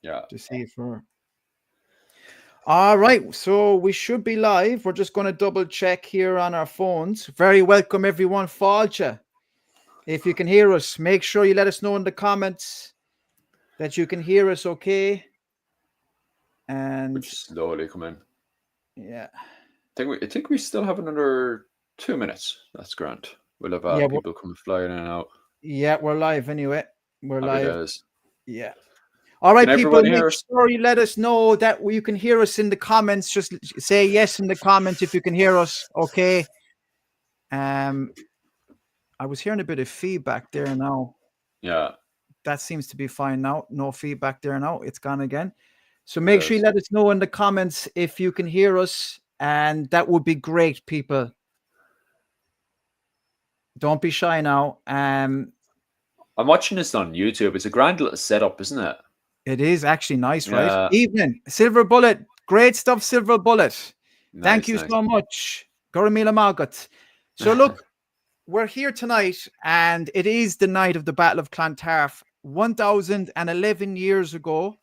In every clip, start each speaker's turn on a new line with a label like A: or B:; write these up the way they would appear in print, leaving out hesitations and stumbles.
A: Yeah.
B: To see if we're all right. So we should be live. We're just going to double check here on our phones. Very welcome, everyone. Falcha. If you can hear us, make sure you let us know in the comments that you can hear us okay. And
A: Which slowly come in.
B: yeah.
A: I think we still have another 2 minutes. That's grand. We'll have
B: Yeah,
A: people come flying in and out.
B: yeah, we're live anyway. We're
A: Happy
B: live.
A: days.
B: Yeah. All right,
A: Can
B: people,
A: everybody
B: make
A: hear us?
B: sure you let us know that you can hear us in the comments. Just say yes in the comments if you can hear us. Okay. I was hearing a bit of feedback there now.
A: Yeah.
B: That seems to be fine now. No feedback there now. It's gone again. So
A: Happy
B: make sure
A: days.
B: you let us know in the comments if you can hear us, and that would be great, people. Don't be shy now.
A: I'm watching this on YouTube. It's a grand little setup, isn't it?
B: It is actually nice, right?
A: Yeah.
B: Evening, Silver Bullet. Great stuff, Silver Bullet. Thank
A: Nice,
B: you
A: nice.
B: so much. Goramila Margot. So look, we're here tonight, and it is the night of the Battle of Clontarf. 1011 years ago,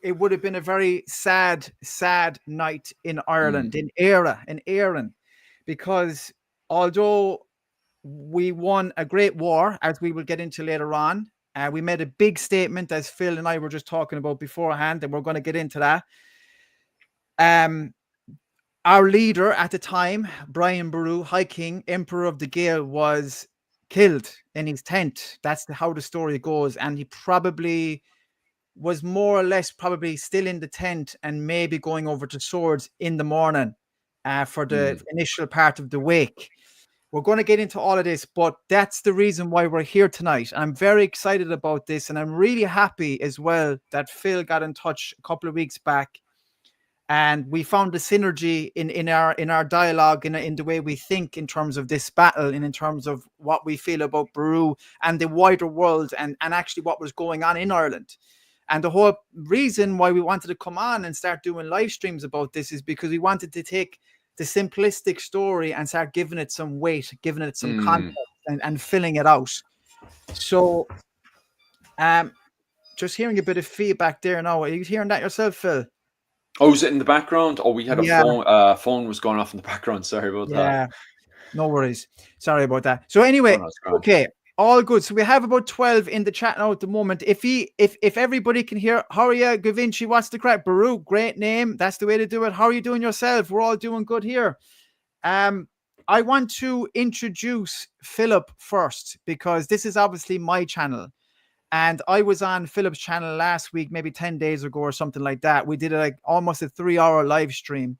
B: it would have been a very sad, sad night in Ireland, in Éire, because although we won a great war, as we will get into later on, we made a big statement, as Phil and I were just talking about beforehand, and we're going to get into that. Our leader at the time, Brian Boru, High King, Emperor of the Gael, was killed in his tent. That's how the story goes. And he probably was more or less probably still in the tent and maybe going over to swords in the morning for the initial part of the wake. We're going to get into all of this, but that's the reason why we're here tonight. I'm very excited about this, and I'm really happy as well that Phil got in touch a couple of weeks back, and we found the synergy in our dialogue, in the way we think in terms of this battle, and in terms of what we feel about Boru and the wider world, and actually what was going on in Ireland. And the whole reason why we wanted to come on and start doing live streams about this is because we wanted to take the simplistic story and start giving it some weight, giving it some context, and filling it out. So, just hearing a bit of feedback there now. Are you hearing that yourself, Phil?
A: Oh, was it in the background? Oh, we had a phone. Phone was going off in the background. Sorry about that.
B: Yeah, no worries. Sorry about that. So anyway,
A: Oh,
B: okay, all good. So we have about 12 in the chat now at the moment. If everybody can hear, how are you, Gavinci? What's the crack? Baru, great name. That's the way to do it. How are you doing yourself? We're all doing good here. I want to introduce Philip first, because this is obviously my channel. And I was on Philip's channel last week, maybe 10 days ago or something like that. We did almost a 3-hour live stream.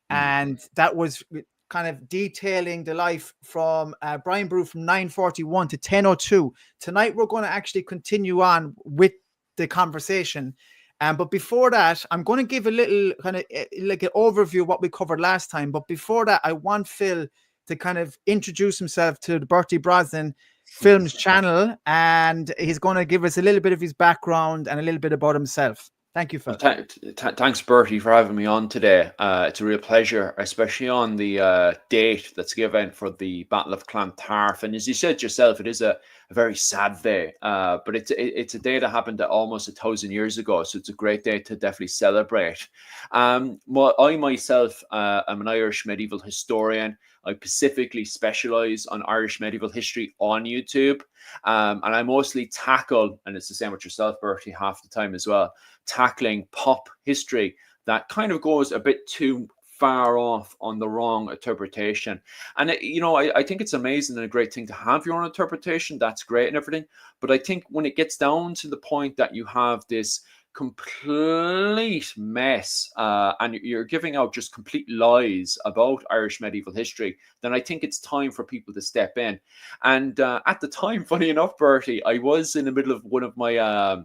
B: And that was kind of detailing the life from Brian Boru from 941 to 1002. Tonight, we're going to actually continue on with the conversation. But before that, I'm going to give a little kind of like an overview of what we covered last time. But before that, I want Phil to kind of introduce himself to the Bertie Brosnan Films channel, and he's going to give us a little bit of his background and a little bit about himself. Thank you, Phil.
A: Well, thanks, Bertie, for having me on today. It's a real pleasure, especially on the date that's given for the Battle of Clontarf. And as you said yourself, it is a very sad day, but it's a day that happened almost 1,000 years ago. So it's a great day to definitely celebrate. Well, I myself am an Irish medieval historian. I specifically specialize on Irish medieval history on YouTube. And I mostly tackle, and it's the same with yourself, Bertie, half the time as well, tackling pop history that kind of goes a bit too far off on the wrong interpretation. And I think it's amazing and a great thing to have your own interpretation. That's great and everything. But I think when it gets down to the point that you have this complete mess and you're giving out just complete lies about Irish medieval history, then I think it's time for people to step in. And at the time, funny enough, Bertie, I was in the middle of one of my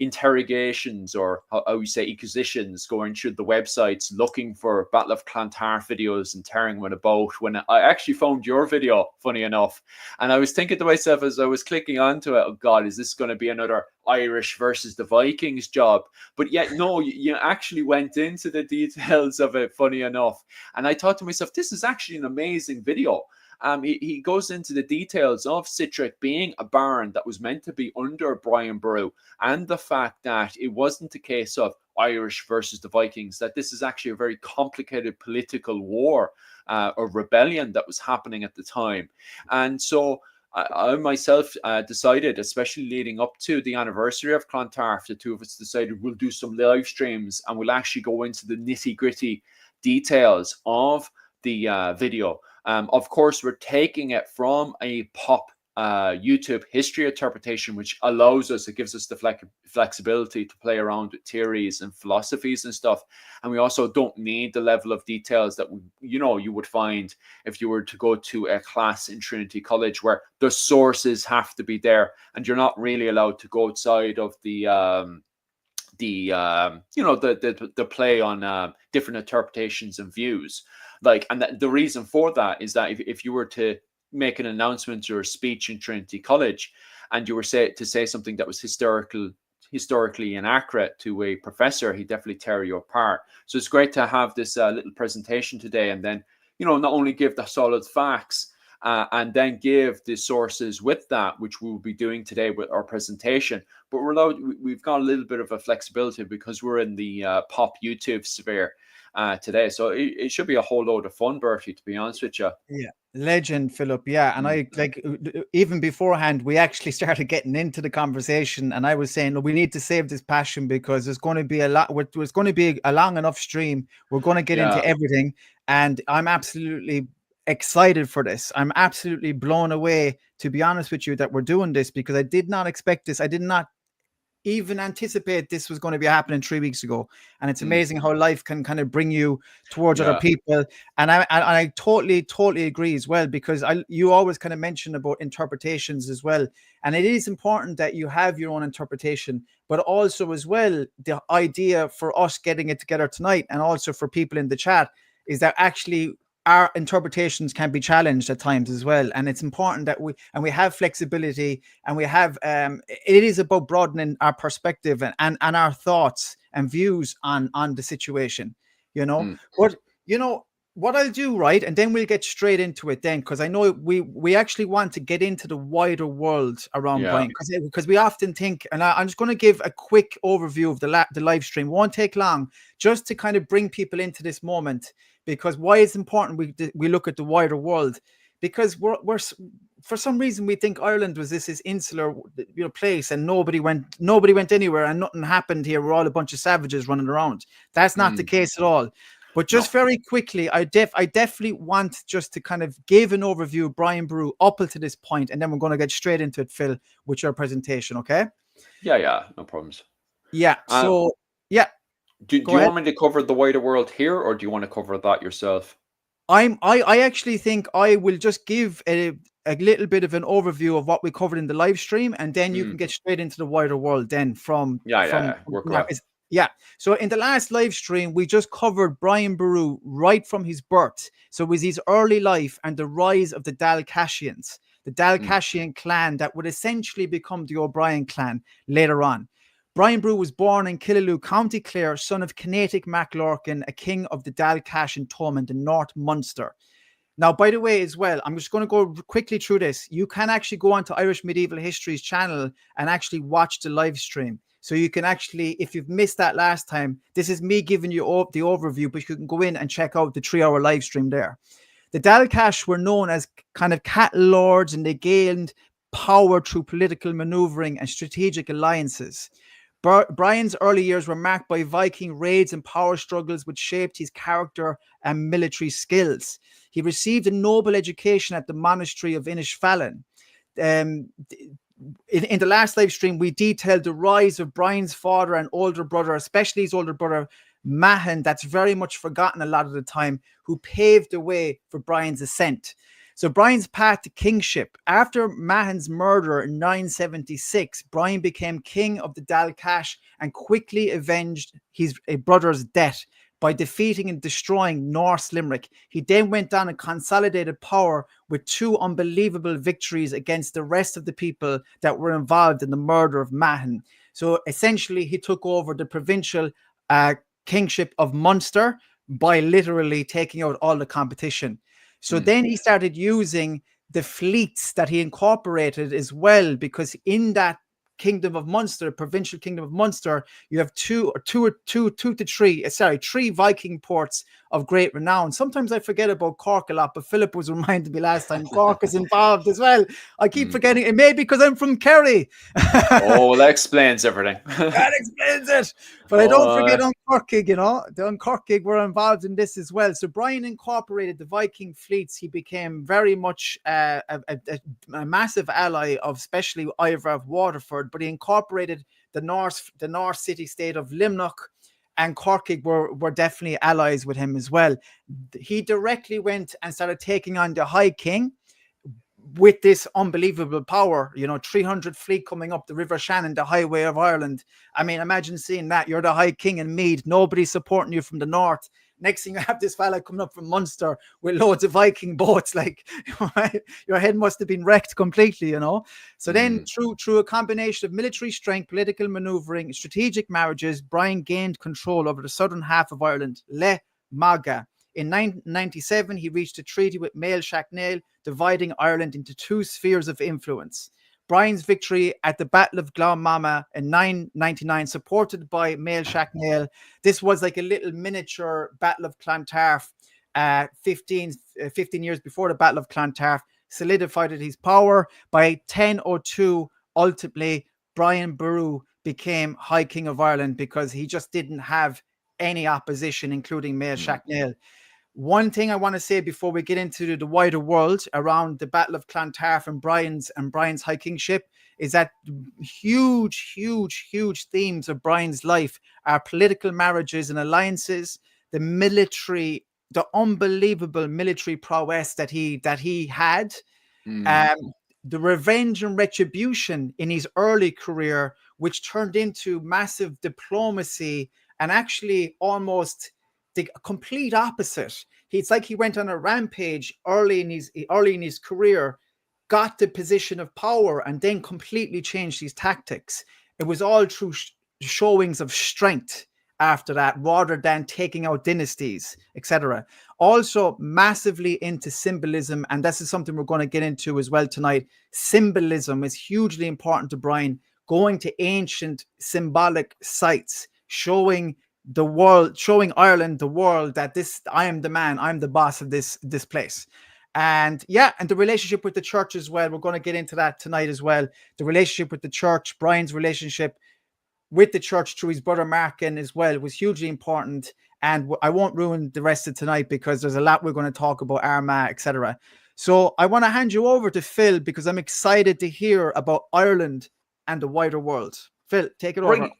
A: interrogations, or how we say inquisitions, going through the websites looking for Battle of Clontarf videos and tearing one about, when I actually found your video, funny enough. And I was thinking to myself as I was clicking onto it, oh God, is this going to be another Irish versus the Vikings job? But yet, no, you actually went into the details of it, funny enough. And I thought to myself, this is actually an amazing video. he goes into the details of Citric being a barn that was meant to be under Brian Boru, and the fact that it wasn't a case of Irish versus the Vikings, that this is actually a very complicated political war or rebellion that was happening at the time. And so I myself decided, especially leading up to the anniversary of Clontarf, the two of us decided we'll do some live streams and we'll actually go into the nitty gritty details of the video. Of course, we're taking it from a pop YouTube history interpretation, which allows us, it gives us the flexibility to play around with theories and philosophies and stuff. And we also don't need the level of details that you would find if you were to go to a class in Trinity College, where the sources have to be there, and you're not really allowed to go outside of the play on different interpretations and views. And the reason for that is that if you were to make an announcement or a speech in Trinity College, and you were to say something that was historically inaccurate to a professor, he'd definitely tear you apart. So it's great to have this little presentation today, and then not only give the solid facts and then give the sources with that, which we will be doing today with our presentation, but we've got a little bit of a flexibility because we're in the pop YouTube sphere today. So it should be a whole load of fun, Bertie, to be honest with you.
B: Yeah, legend, Philip. Yeah, and I even beforehand we actually started getting into the conversation, and I was saying, we need to save this passion because there's going to be a lot. There's going to be a long enough stream. We're going to get into everything, and I'm absolutely excited for this. I'm absolutely blown away, to be honest with you, that we're doing this, because I did not expect this. I did not even anticipate this was going to be happening 3 weeks ago. And it's amazing how life can kind of bring you towards other people. And I totally agree as well, because you always kind of mention about interpretations as well. And it is important that you have your own interpretation, but also as well, the idea for us getting it together tonight, and also for people in the chat, is that actually our interpretations can be challenged at times as well. And it's important that we have flexibility, and we have, it is about broadening our perspective and our thoughts and views on the situation, But, what I'll do, right, and then we'll get straight into it then, because I know we actually want to get into the wider world around Brian, because we often think, and I'm just going to give a quick overview of the live stream. It won't take long, just to kind of bring people into this moment, because why it's important we look at the wider world, because we're for some reason we think Ireland was this insular place, and nobody went anywhere, and nothing happened here. We're all a bunch of savages running around. That's not the case at all. But just very quickly, I definitely want just to kind of give an overview of Brian Boru up until this point, and then we're going to get straight into it, Phil, with your presentation, okay?
A: Yeah, no problems.
B: Yeah, so, yeah.
A: Do you want me to cover the wider world here, or do you want to cover that yourself?
B: I actually think I will just give a little bit of an overview of what we covered in the live stream, and then you can get straight into the wider world then from Yeah. So in the last live stream, we just covered Brian Boru right from his birth. So it was his early life and the rise of the Dalcassians, the Dalcassian clan that would essentially become the O'Brien clan later on. Brian Boru was born in Killaloe, County Clare, son of Canatic MacLorkin, a king of the Dalcassian Thomond in North Munster. Now, by the way, as well, I'm just going to go quickly through this. You can actually go onto Irish Medieval History's channel and actually watch the live stream. So you can actually, if you've missed that last time, this is me giving you the overview, but you can go in and check out the 3-hour live stream there. The Dalcash were known as kind of cattle lords, and they gained power through political maneuvering and strategic alliances. Brian's early years were marked by Viking raids and power struggles, which shaped his character and military skills. He received a noble education at the monastery of Inishfallen. In the last live stream, we detailed the rise of Brian's father and older brother, especially his older brother, Mahon, that's very much forgotten a lot of the time, who paved the way for Brian's ascent. So Brian's path to kingship. After Mahon's murder in 976, Brian became king of the Dalcash and quickly avenged his brother's death by defeating and destroying Norse Limerick. He then went on and consolidated power with 2 unbelievable victories against the rest of the people that were involved in the murder of Mahon. So essentially, he took over the provincial kingship of Munster by literally taking out all the competition. So then he started using the fleets that he incorporated as well, because in that kingdom of Munster, provincial kingdom of Munster, you have three Viking ports of great renown. Sometimes I forget about Cork a lot, but Philip was reminding me last time Cork is involved as well. I keep forgetting. It may be because I'm from Kerry.
A: Oh, well, that explains everything.
B: That explains it. But I don't forget Dunkirk, you know. Dunkirk were involved in this as well. So Brian incorporated the Viking fleets. He became very much a massive ally of especially Ivor of Waterford, but he incorporated the Norse city state of Limnock, and Cork were definitely allies with him as well. He directly went and started taking on the High King with this unbelievable power, 300 fleet coming up the River Shannon, the highway of Ireland. I mean, imagine seeing that. You're the High King in Meath. Nobody's supporting you from the north. Next thing you have this fella coming up from Munster with loads of Viking boats. Like, your head must have been wrecked completely, So then through a combination of military strength, political maneuvering, strategic marriages, Brian gained control over the southern half of Ireland, Le Maga. In 997, he reached a treaty with Mael Shacknail, dividing Ireland into two spheres of influence. Brian's victory at the Battle of Clontarf in 999, supported by Mael Shacknail. This was like a little miniature Battle of Clontarf, 15 years before the Battle of Clontarf, solidified his power. By 1002, ultimately, Brian Boru became High King of Ireland because he just didn't have any opposition, including Mael Shacknail. One thing I want to say before we get into the wider world around the Battle of Clontarf and Brian's High Kingship is that huge themes of Brian's life are political marriages and alliances, the unbelievable military prowess that he had, the revenge and retribution in his early career, which turned into massive diplomacy and actually almost the complete opposite. It's like he went on a rampage early in his career, got the position of power, and then completely changed his tactics. It was all through showings of strength after that, rather than taking out dynasties, etc. Also, massively into symbolism, and this is something we're going to get into as well tonight. Symbolism is hugely important to Brian. Going to ancient symbolic sites, showing Ireland, the world, that I am the man, I'm the boss of this place. And the relationship with the church as well. We're going to get into that tonight as well. The relationship with the church, Brian's relationship with the church through his brother Markin as well, was hugely important. And I won't ruin the rest of tonight because there's a lot we're going to talk about, Armagh, etc. So I want to hand you over to Phil because I'm excited to hear about Ireland and the wider world. Phil, take it over.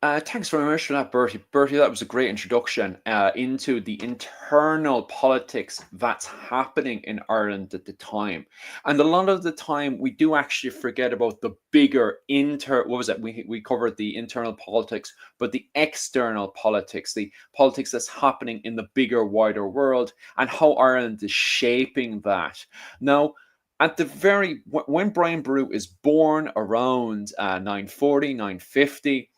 A: Thanks very much for that, Bertie. Bertie, that was a great introduction into the internal politics that's happening in Ireland at the time. And a lot of the time, we do actually forget about the bigger we covered the internal politics, but the external politics, the politics that's happening in the bigger, wider world, and how Ireland is shaping that. Now, when Brian Boru is born around 940, 950,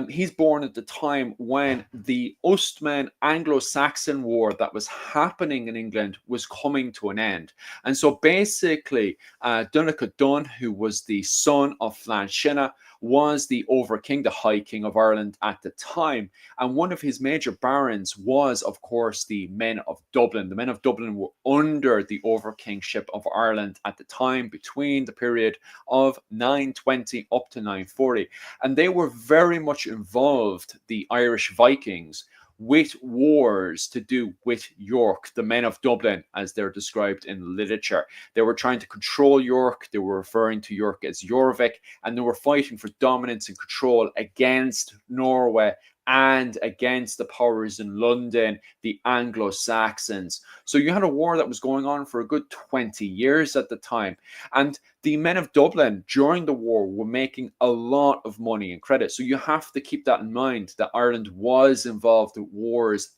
A: he's born at the time when the Ostman Anglo-Saxon war that was happening in England was coming to an end. And so basically, Donogh Dunn, who was the son of Flann Sinna, was the Over-King, the High King of Ireland at the time. And one of his major barons was, of course, the men of Dublin. The men of Dublin were under the Over-Kingship of Ireland at the time, between the period of 920 up to 940. And they were very much involved, the Irish Vikings, with wars to do with York, the men of Dublin, as they're described in literature. They were trying to control York. They were referring to York as Jorvik, and they were fighting for dominance and control against Norway and against the powers in London, the Anglo-Saxons. So you had a war that was going on for a good 20 years at the time. And the men of Dublin during the war were making a lot of money and credit. So you have to keep that in mind, that Ireland was involved in wars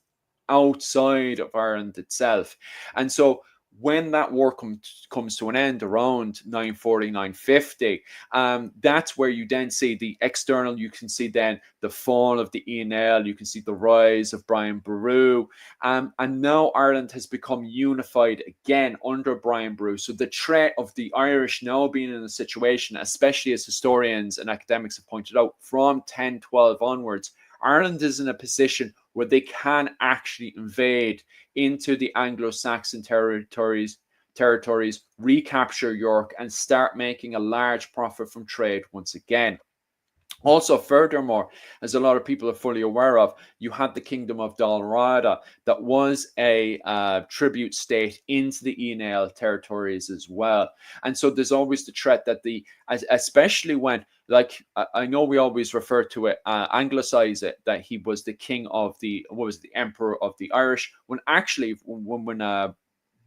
A: outside of Ireland itself. And so when that war comes to an end around 940, 950, that's where you then see the external, you can see then the fall of the ENL, you can see the rise of Brian Boru, and now Ireland has become unified again under Brian Boru. So the threat of the Irish now being in a situation, especially as historians and academics have pointed out, from 1012 onwards, Ireland is in a position where they can actually invade into the Anglo-Saxon territories, recapture York, and start making a large profit from trade once again. Also, furthermore, as a lot of people are fully aware of, you had the Kingdom of Dalriada that was a tribute state into the ENL territories as well. And so there's always the threat that especially when, like, I know we always refer to it, anglicize it, that he was the king of the emperor of the Irish, when actually, when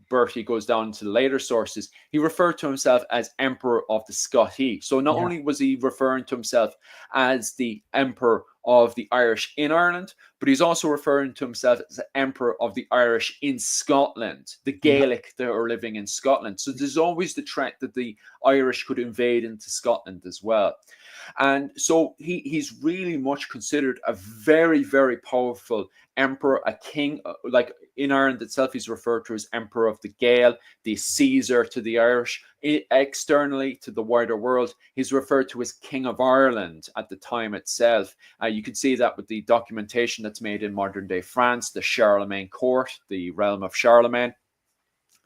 A: Bertie goes down to the later sources, he referred to himself as Emperor of the Scotti. So not only was he referring to himself as the Emperor of the Irish in Ireland, but he's also referring to himself as the Emperor of the Irish in Scotland, the Gaelic that are living in Scotland. So there's always the threat that the Irish could invade into Scotland as well. And so he's really much considered a very, very powerful emperor, a king. Like in Ireland itself, he's referred to as Emperor of the Gael, the Caesar to the Irish. Externally to the wider world, he's referred to as King of Ireland at the time itself. You can see that with the documentation that's made in modern day France, the Charlemagne court, the realm of Charlemagne.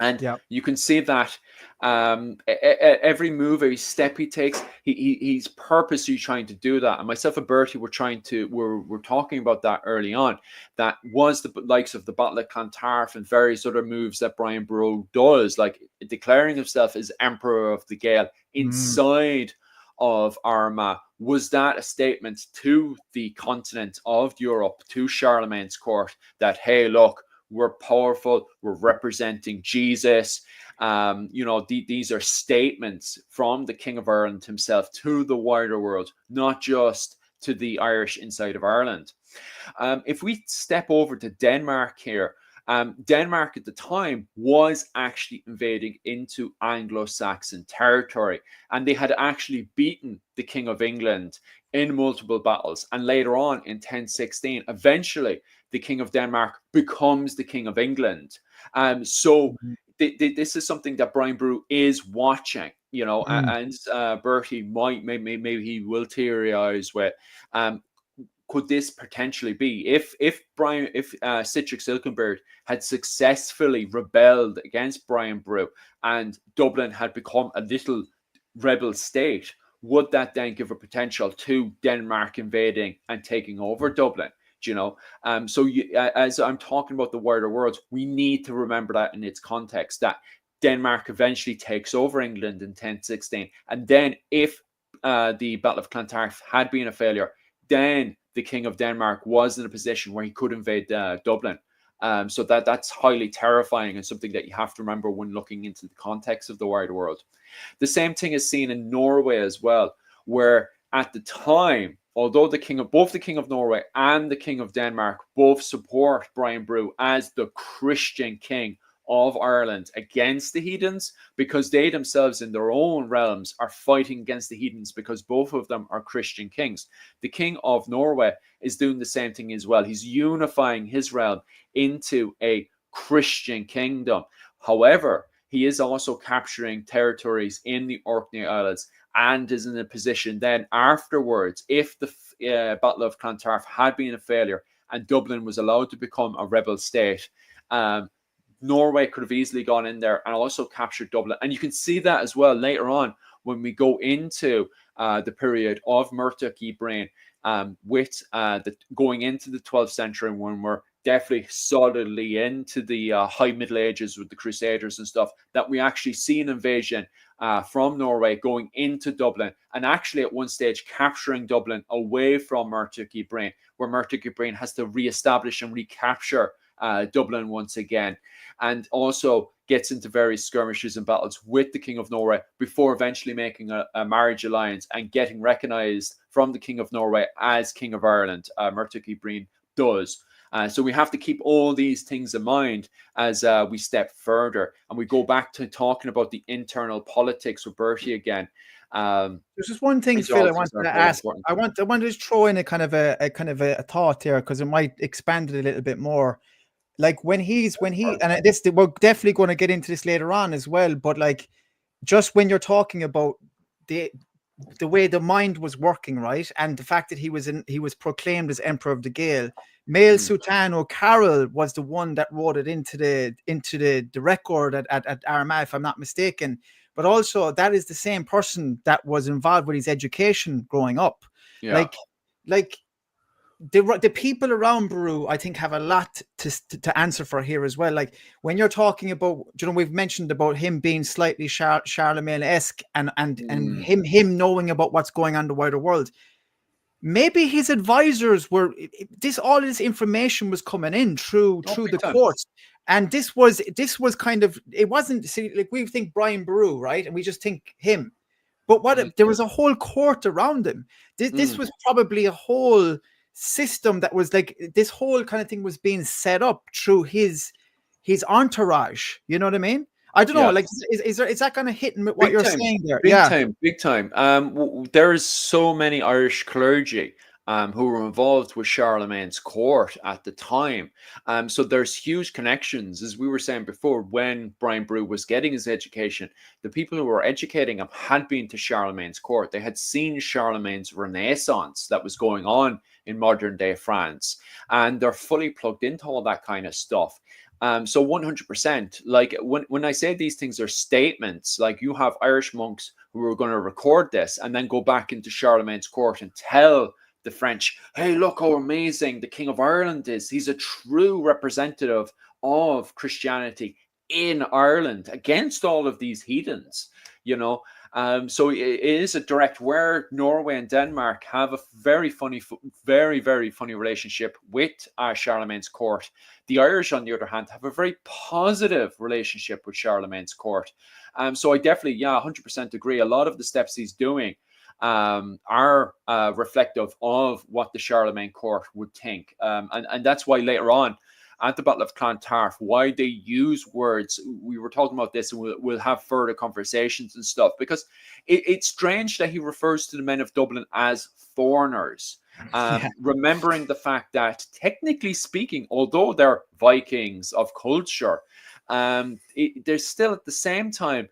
A: And you can see that every move, every step he takes, he's purposely trying to do that. And myself and Bertie were talking about that early on. That was the likes of the Battle of Clontarf and various other moves that Brian Boru does, like declaring himself as Emperor of the Gael inside of Armagh. Was that a statement to the continent of Europe, to Charlemagne's court, that, hey, look, we're powerful, we're representing Jesus? These are statements from the King of Ireland himself to the wider world, not just to the Irish inside of Ireland. If we step over to Denmark here, Denmark at the time was actually invading into Anglo-Saxon territory, and they had actually beaten the King of England in multiple battles. And later on in 1016, eventually the King of Denmark becomes the King of England. This is something that Brian Boru is watching, and Bertie maybe he will teary eyes with. Could this potentially be if Citric Silkenbeard had successfully rebelled against Brian Boru and Dublin had become a little rebel state? Would that then give a potential to Denmark invading and taking over Dublin? As I'm talking about the wider world, we need to remember that in its context, that Denmark eventually takes over England in 1016, and then if the Battle of Clontarf had been a failure, then the King of Denmark was in a position where he could invade Dublin. So that's highly terrifying and something that you have to remember when looking into the context of the wider world. The same thing is seen in Norway as well, where at the time, although both the King of Norway and the King of Denmark both support Brian Boru as the Christian king of Ireland against the heathens, because they themselves in their own realms are fighting against the heathens, because both of them are Christian kings. The King of Norway is doing the same thing as well. He's unifying his realm into a Christian kingdom. However, he is also capturing territories in the Orkney Islands, and is in a position then afterwards, if the Battle of Clontarf had been a failure and Dublin was allowed to become a rebel state, Norway could have easily gone in there and also captured Dublin. And you can see that as well later on when we go into the period of Murtagh Ibrahim, with going into the 12th century, when we're definitely solidly into the high Middle Ages with the Crusaders and stuff, that we actually see an invasion from Norway going into Dublin, and actually at one stage capturing Dublin away from Murtagh Ibrahim, where Murtagh Ibrahim has to re-establish and recapture Dublin once again, and also gets into various skirmishes and battles with the King of Norway before eventually making a marriage alliance and getting recognized from the King of Norway as King of Ireland. Murtagh Ibrahim does. So we have to keep all these things in mind as we step further, and we go back to talking about the internal politics with Bertie again.
B: There's just one thing,
A: These
B: Phil,
A: all
B: I
A: things
B: wanted
A: are
B: to
A: very
B: ask.
A: important.
B: I want to just throw in a kind of a thought here, because it might expand it a little bit more. Like when he and this, we're definitely going to get into this later on as well, but like just when you're talking about the way the mind was working, right, and the fact that he was proclaimed as Emperor of the Gael, Mail Sultan O'Carroll was the one that wrote it into the record at Armagh, if I'm not mistaken. But also that is the same person that was involved with his education growing up.
A: Yeah.
B: Like the people around Boru, I think, have a lot to answer for here as well. Like when you're talking about, we've mentioned about him being slightly Charlemagne-esque, and him knowing about what's going on in the wider world. Maybe his advisors were all this information was coming in through the courts, and this was kind of, it wasn't, see, like we think Brian Boru, right, and we just think him, but there was a whole court around him. This was probably a whole system that was like, this whole kind of thing was being set up through his entourage. You know what I mean? I don't know. Like, is that kind of hitting what
A: Big
B: you're
A: time,
B: saying there?
A: big time. There's so many Irish clergy who were involved with Charlemagne's court at the time. So there's huge connections, as we were saying before. When Brian Boru was getting his education, the people who were educating him had been to Charlemagne's court. They had seen Charlemagne's Renaissance that was going on in modern day France, and they're fully plugged into all that kind of stuff. So 100%, like when I say these things are statements, like you have Irish monks who are going to record this and then go back into Charlemagne's court and tell the French, hey, look how amazing the King of Ireland is. He's a true representative of Christianity in Ireland against all of these heathens, so it is a direct, where Norway and Denmark have a very, very funny relationship with Charlemagne's court. The Irish, on the other hand, have a very positive relationship with Charlemagne's court. So I definitely, 100% agree. A lot of the steps he's doing are reflective of what the Charlemagne court would think. And that's why later on, at the Battle of Clontarf, why they use words. We were talking about this, and we'll have further conversations and stuff, because it's strange that he refers to the men of Dublin as foreigners. Remembering the fact that, technically speaking, although they're Vikings of culture, they're still at the same time,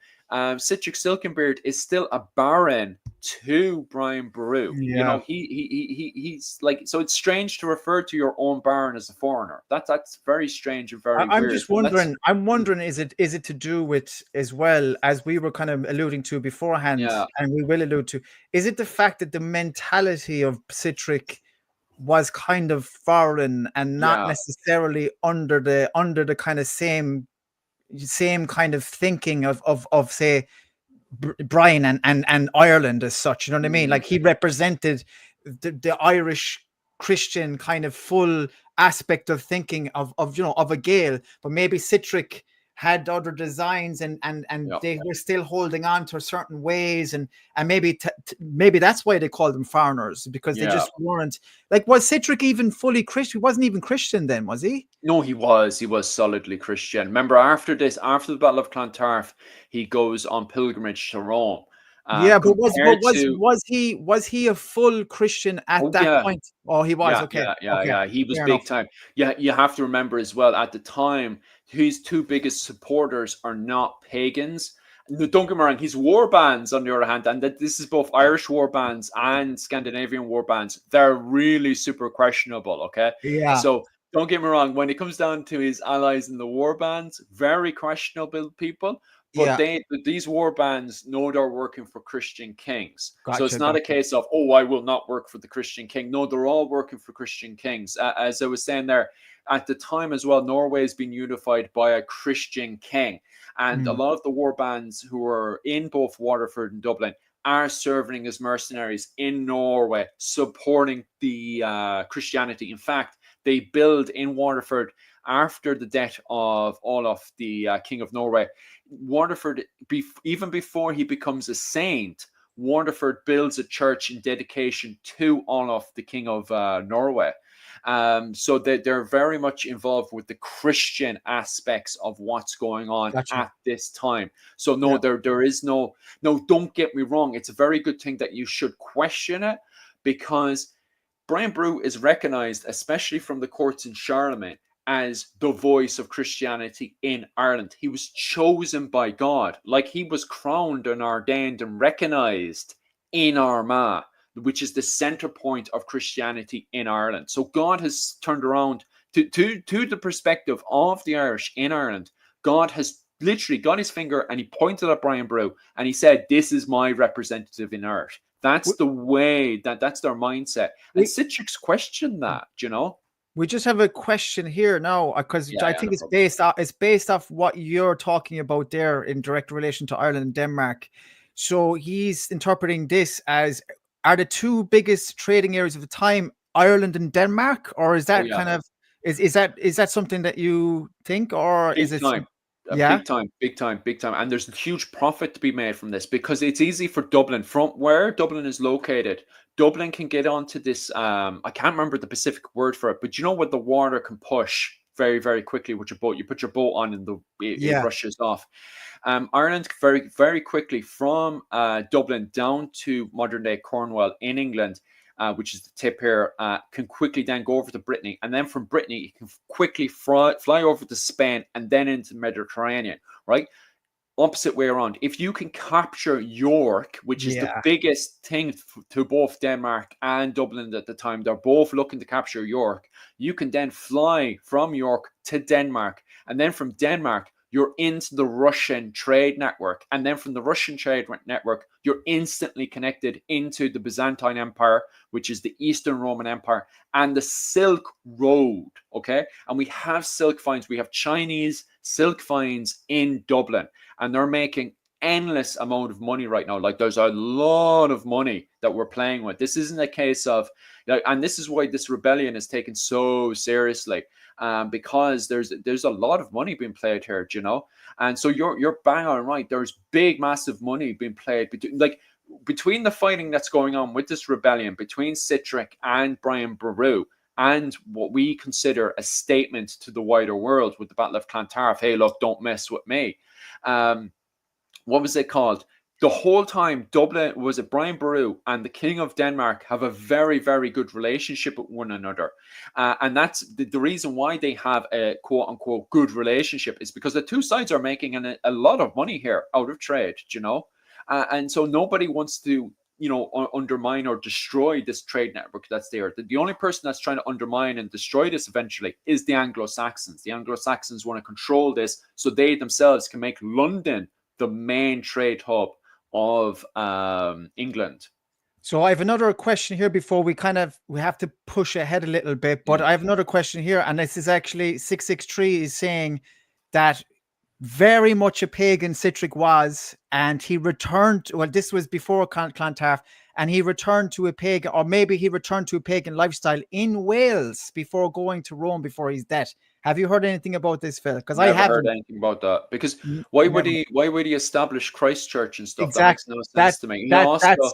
A: Citric Silkenbeard is still a baron to Brian Boru. He's like, so it's strange to refer to your own baron as a foreigner. That's very strange and very
B: I'm
A: weird.
B: just wondering. I'm wondering, is it to do with, as well as we were kind of alluding to beforehand, and we will allude to, is it the fact that the mentality of Citric was kind of foreign and not necessarily under the kind of same kind of thinking of say Brian and Ireland as such, you know what I mean? Like, he represented the Irish Christian kind of full aspect of thinking of a Gael, but maybe Citric had other designs, and they were still holding on to certain ways, and maybe maybe that's why they called them foreigners, because they just weren't, like, was Citric even fully Christian? He wasn't even Christian then, was he?
A: No, he was solidly Christian. Remember, after the Battle of Clontarf, he goes on pilgrimage to Rome.
B: But was he a full Christian at that point? Oh, he was. Okay.
A: He was
B: Fair
A: big
B: enough.
A: time. Yeah, you have to remember as well, at the time, his two biggest supporters are not pagans. No, don't get me wrong, his war bands, on the other hand, and that this is both Irish war bands and Scandinavian war bands, they're really super questionable, okay?
B: Yeah.
A: So don't get me wrong, when it comes down to his allies in the war bands, very questionable people. But these war bands know they're working for Christian kings. So it's not a case of, oh, I will not work for the Christian king. No, they're all working for Christian kings. As I was saying there, at the time as well, Norway has been unified by a Christian king. And a lot of the war bands who are in both Waterford and Dublin are serving as mercenaries in Norway, supporting the Christianity. In fact, they build in Waterford after the death of Olaf, the King of Norway. Waterford, even before he becomes a saint, Waterford builds a church in dedication to Olaf, the King of Norway. So they're very much involved with the Christian aspects of what's going on at this time. So no, there is no, don't get me wrong. It's a very good thing that you should question it, because Brian Boru is recognized, especially from the courts in Charlemagne, as the voice of Christianity in Ireland. He was chosen by God, like he was crowned and ordained and recognized in Armagh, which is the center point of Christianity in Ireland. So God has turned around to the perspective of the Irish in Ireland. God has literally got his finger and he pointed at Brian Boru and he said, "This is my representative in Irish." That's the way, that's their mindset. And Citrix questioned that, you know.
B: We just have a question here now, because I think it's based off what you're talking about there in direct relation to Ireland and Denmark. So he's interpreting this as, are the two biggest trading areas of the time Ireland and Denmark, or is that kind of is that something that you think, or
A: big
B: is it
A: time? Big time. And there's a huge profit to be made from this, because it's easy for Dublin, from where Dublin is located. Dublin can get onto this, I can't remember the specific word for it, but you know what the water can push very, very quickly with your boat. You put your boat on and it rushes off. Ireland very, very quickly from Dublin down to modern day Cornwall in England, which is the tip here, can quickly then go over to Brittany. And then from Brittany, you can quickly fly over to Spain and then into the Mediterranean, right? Opposite way around. If you can capture York, which is the biggest thing to both Denmark and Dublin at the time, they're both looking to capture York. You can then fly from York to Denmark. And then from Denmark, you're into the Russian trade network. And then from the Russian trade network, you're instantly connected into the Byzantine Empire, which is the Eastern Roman Empire, and the Silk Road, okay? And we have silk finds. We have Chinese silk finds in Dublin, and they're making endless amount of money right now. Like, there's a lot of money that we're playing with. This isn't a case of, and this is why this rebellion is taken so seriously, because there's a lot of money being played here, you know. And so you're bang on right. There's big, massive money being played between the fighting that's going on with this rebellion between Citric and Brian Boru, and what we consider a statement to the wider world with the Battle of Clontarf. Hey, look, don't mess with me. What was it called? The whole time, Dublin, was it Brian Boru and the King of Denmark have a very, very good relationship with one another. And that's the reason why they have a quote-unquote good relationship, is because the two sides are making a lot of money here out of trade, you know? And so nobody wants to, you know, undermine or destroy this trade network that's there. The only person that's trying to undermine and destroy this eventually is the Anglo-Saxons. The Anglo-Saxons want to control this so they themselves can make London the main trade hub of England.
B: So I have another question here before we have to push ahead a little bit, but I have another question here, and this is actually 663 is saying that very much a pagan Citric was, and he returned, well, this was before Clontarf, and he returned to a pagan, or maybe he returned to a pagan lifestyle in Wales before going to Rome before his death. Have you heard anything about this, Phil? Because I haven't
A: heard anything about that. Because why would he establish Christchurch and stuff?
B: Exactly.
A: That makes no sense to me.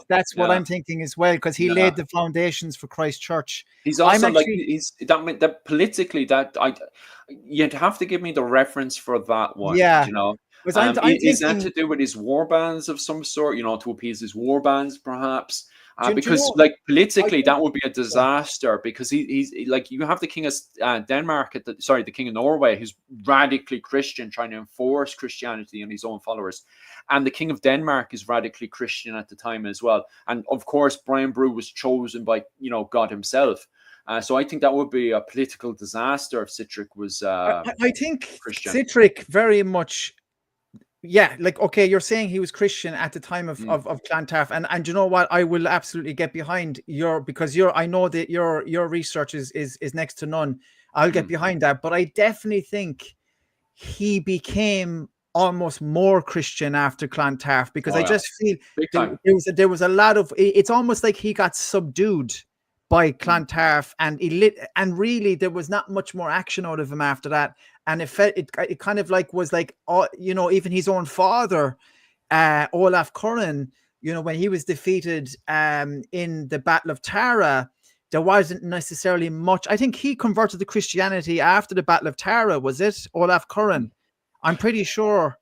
B: That's what I'm thinking as well, because he laid the foundations for Christchurch.
A: He's also that politically, that you'd have to give me the reference for that one. You know, is that to do with his war bands of some sort? You know, to appease his war bands, perhaps. Because politically, that would be a disaster, because he's like, you have the King of Denmark the King of Norway, who's radically Christian, trying to enforce Christianity on his own followers, and the King of Denmark is radically Christian at the time as well. And of course, Brian Boru was chosen by, you know, God himself. So I think that would be a political disaster if Citric was.
B: I think
A: Christian.
B: Citric very much. Yeah, like, okay, you're saying he was Christian at the time of Clontarf, and you know what? I will absolutely get behind I know that your research is next to none. I'll get behind that, but I definitely think he became almost more Christian after Clontarf, because I just feel there was a lot of, it's almost like he got subdued by Clontarf, and really there was not much more action out of him after that. And it kind of like was like, you know, even his own father, Olaf Curran, when he was defeated in the Battle of Tara, there wasn't necessarily much. I think he converted to Christianity after the Battle of Tara, was it? Olaf Curran. I'm pretty sure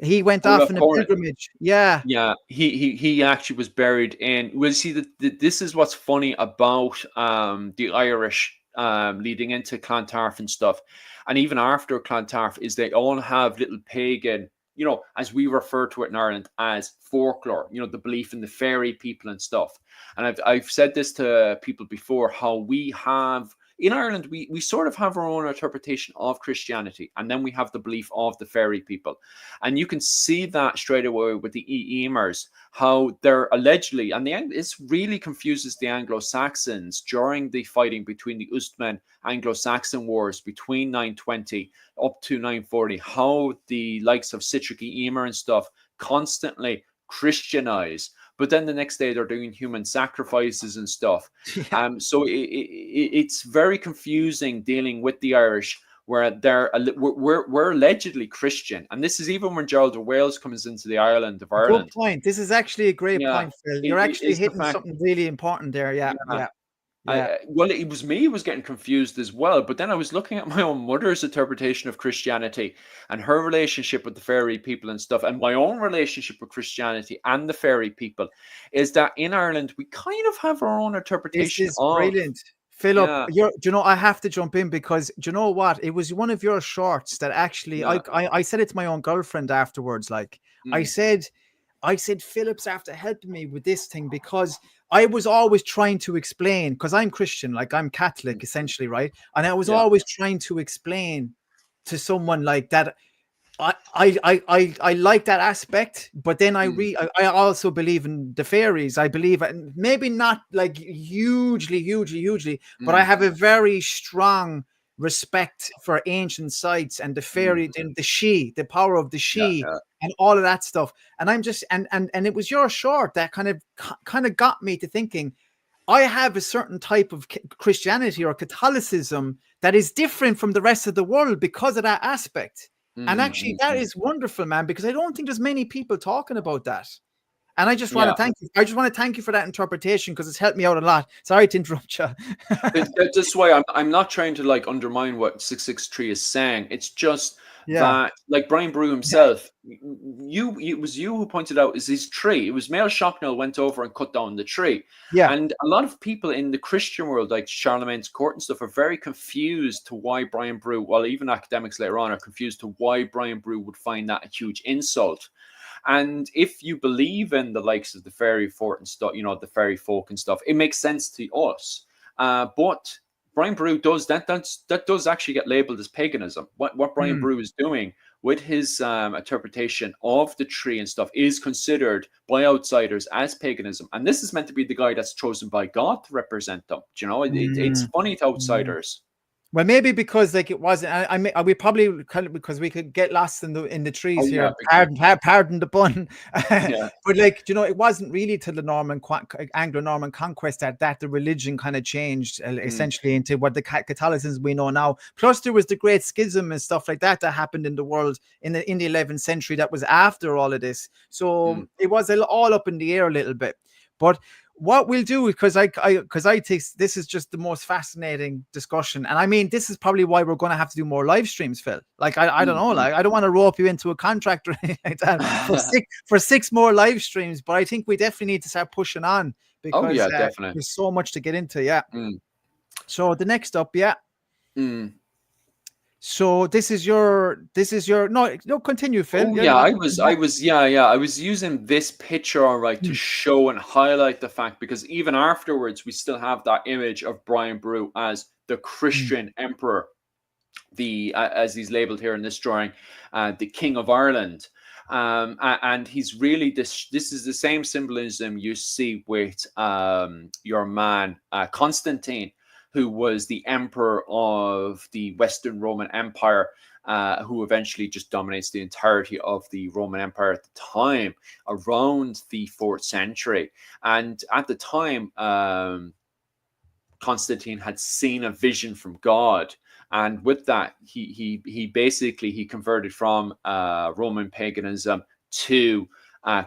B: he went off
A: Olaf
B: in a
A: Corin.
B: pilgrimage. Yeah.
A: Yeah, he actually was buried in. We'll see that this is what's funny about the Irish leading into Clontarf and stuff, and even after Clontarf, is they all have little pagan, as we refer to it in Ireland as folklore. The belief in the fairy people and stuff. And I've said this to people before, how we have in Ireland, we sort of have our own interpretation of Christianity, and then we have the belief of the fairy people. And you can see that straight away with the Eamers, how they're allegedly, and this really confuses the Anglo-Saxons during the fighting between the Ustamen Anglo-Saxon wars between 920 up to 940, how the likes of Citric Eamer and stuff constantly Christianize. But then the next day they're doing human sacrifices and stuff.
B: Yeah.
A: So it's very confusing dealing with the Irish, where we're allegedly Christian, and this is even when Gerald of Wales comes into the island of
B: Good
A: Ireland.
B: point. This is actually a great
A: Yeah,
B: point, Phil. You're actually
A: is the
B: hitting
A: fact.
B: something really important there. Yeah.
A: Yeah,
B: Yeah.
A: well, it was me who was getting confused as well. But then I was looking at my own mother's interpretation of Christianity and her relationship with the fairy people and stuff, and my own relationship with Christianity and the fairy people, is that in Ireland we kind of have our own
B: This
A: interpretation
B: is
A: of.
B: brilliant. Philip,
A: Yeah.
B: do you know, I have to jump in because do you know what? It was one of your shorts that actually
A: Yeah.
B: I said it to my own girlfriend afterwards. Like I
A: Mm,
B: said, Philip's after helping me with this thing because I was always trying to explain, because I'm Christian, like I'm Catholic
A: mm,
B: essentially, right? And I was
A: yeah.
B: always trying to explain to someone like that I like that aspect, but then
A: Mm,
B: I also believe in the fairies. I believe, and maybe not like hugely, but I
A: mm,
B: have a very strong respect for ancient sites and the
A: mm,
B: fairy, the power of the
A: yeah.
B: she,
A: Yeah.
B: and all of that stuff. And I'm just and it was your short that kind of got me to thinking. I have a certain type of Christianity or Catholicism that is different from the rest of the world because of that aspect. And
A: Mm,
B: actually,
A: mm,
B: that
A: mm.
B: is wonderful, man, because I don't think there's many people talking about that. And I just want to
A: Yeah.
B: thank you. I just want to thank you for that interpretation because it's helped me out a lot. Sorry to interrupt you.
A: That's why I'm not trying to like undermine what 663 is saying. It's just
B: Yeah.
A: that, like Brian Boru
B: Yeah.
A: himself, it was you who pointed out is his tree. It was Mail Shocknell went over and cut down the tree.
B: Yeah.
A: And a lot of people in the Christian world, like Charlemagne's court and stuff, are very confused to why Brian Boru, well, even academics later on are confused to why Brian Boru would find that a huge insult. And if you believe in the likes of the fairy fort and stuff, the fairy folk and stuff, it makes sense to us. But Brian Boru that does actually get labeled as paganism. What Brian
B: Mm.
A: Boru is doing with his interpretation of the tree and stuff is considered by outsiders as paganism. And this is meant to be the guy that's chosen by God to represent them. It's
B: Mm.
A: funny to
B: Mm.
A: outsiders.
B: Well, maybe because like it wasn't. We probably kind of because we could get lost in the trees
A: Oh yeah,
B: here.
A: big time.
B: Pardon the pun,
A: Yeah.
B: but like it wasn't really till the Anglo-Norman conquest that the religion kind of changed
A: Mm,
B: essentially into what the Catholicism we know now. Plus, there was the Great Schism and stuff like that happened in the world in the 11th century. That was after all of this, so
A: mm,
B: it was all up in the air a little bit, but what we'll do, because I think this is just the most fascinating discussion, and I mean this is probably why we're going to have to do more live streams, Phil. Like I don't
A: mm,
B: know,
A: mm.
B: like I don't want to rope you into a contract or anything like that for six more live streams, but I think we definitely need to start pushing on
A: Oh
B: because
A: yeah, definitely.
B: there's so much to get into. Yeah.
A: Mm,
B: So the next up, yeah.
A: mm.
B: So this is your no continue, Phil.
A: Oh
B: Yeah,
A: yeah,
B: yeah.
A: I was using this picture, all right, to
B: Mm,
A: show and highlight the fact, because even afterwards we still have that image of Brian Boru as the
B: mm,
A: Christian emperor, the as he's labeled here in this drawing, the King of Ireland. And he's really this is the same symbolism you see with your man Constantine, who was the emperor of the Western Roman Empire, who eventually just dominates the entirety of the Roman Empire at the time, around the 4th century. And at the time, Constantine had seen a vision from God, and with that, he basically he converted from Roman paganism to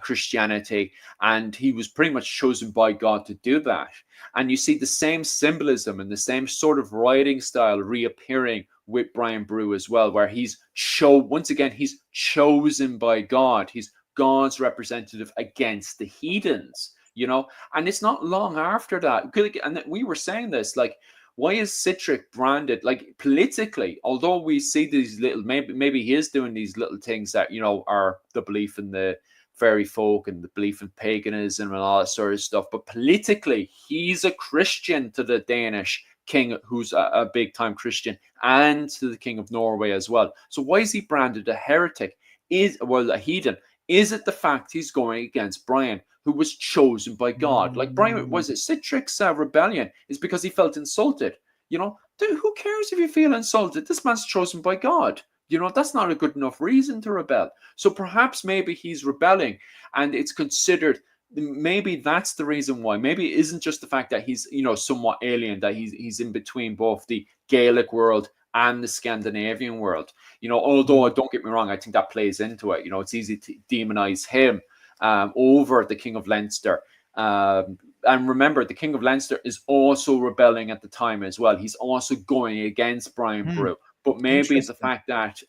A: Christianity, and he was pretty much chosen by God to do that. And you see the same symbolism and the same sort of writing style reappearing with Brian Boru as well, where he's once again he's chosen by God. He's God's representative against the heathens, you know. And it's not long after that, and we were saying this, like, why is Citric branded, like, politically? Although we see these little, maybe he is doing these little things that, you know, are the belief in the fairy folk and the belief in paganism and all that sort of stuff. But politically, he's a Christian to the Danish king, who's a big time Christian, and to the king of Norway as well. So why is he branded a heretic? A heathen? Is it the fact he's going against Brian, who was chosen by God? Like, Brian, was it Citric's rebellion is because he felt insulted? You know, dude, who cares if you feel insulted? This man's chosen by God. You know, that's not a good enough reason to rebel. So perhaps maybe he's rebelling, and it's considered, maybe that's the reason why. Maybe it isn't just the fact that he's, you know, somewhat alien, that he's in between both the Gaelic world and the Scandinavian world. You know, although, don't get me wrong, I think that plays into it. You know, it's easy to demonize him over the King of Leinster. And remember, the King of Leinster is also rebelling at the time as well. He's also going against Brian Boru. But maybe the fact that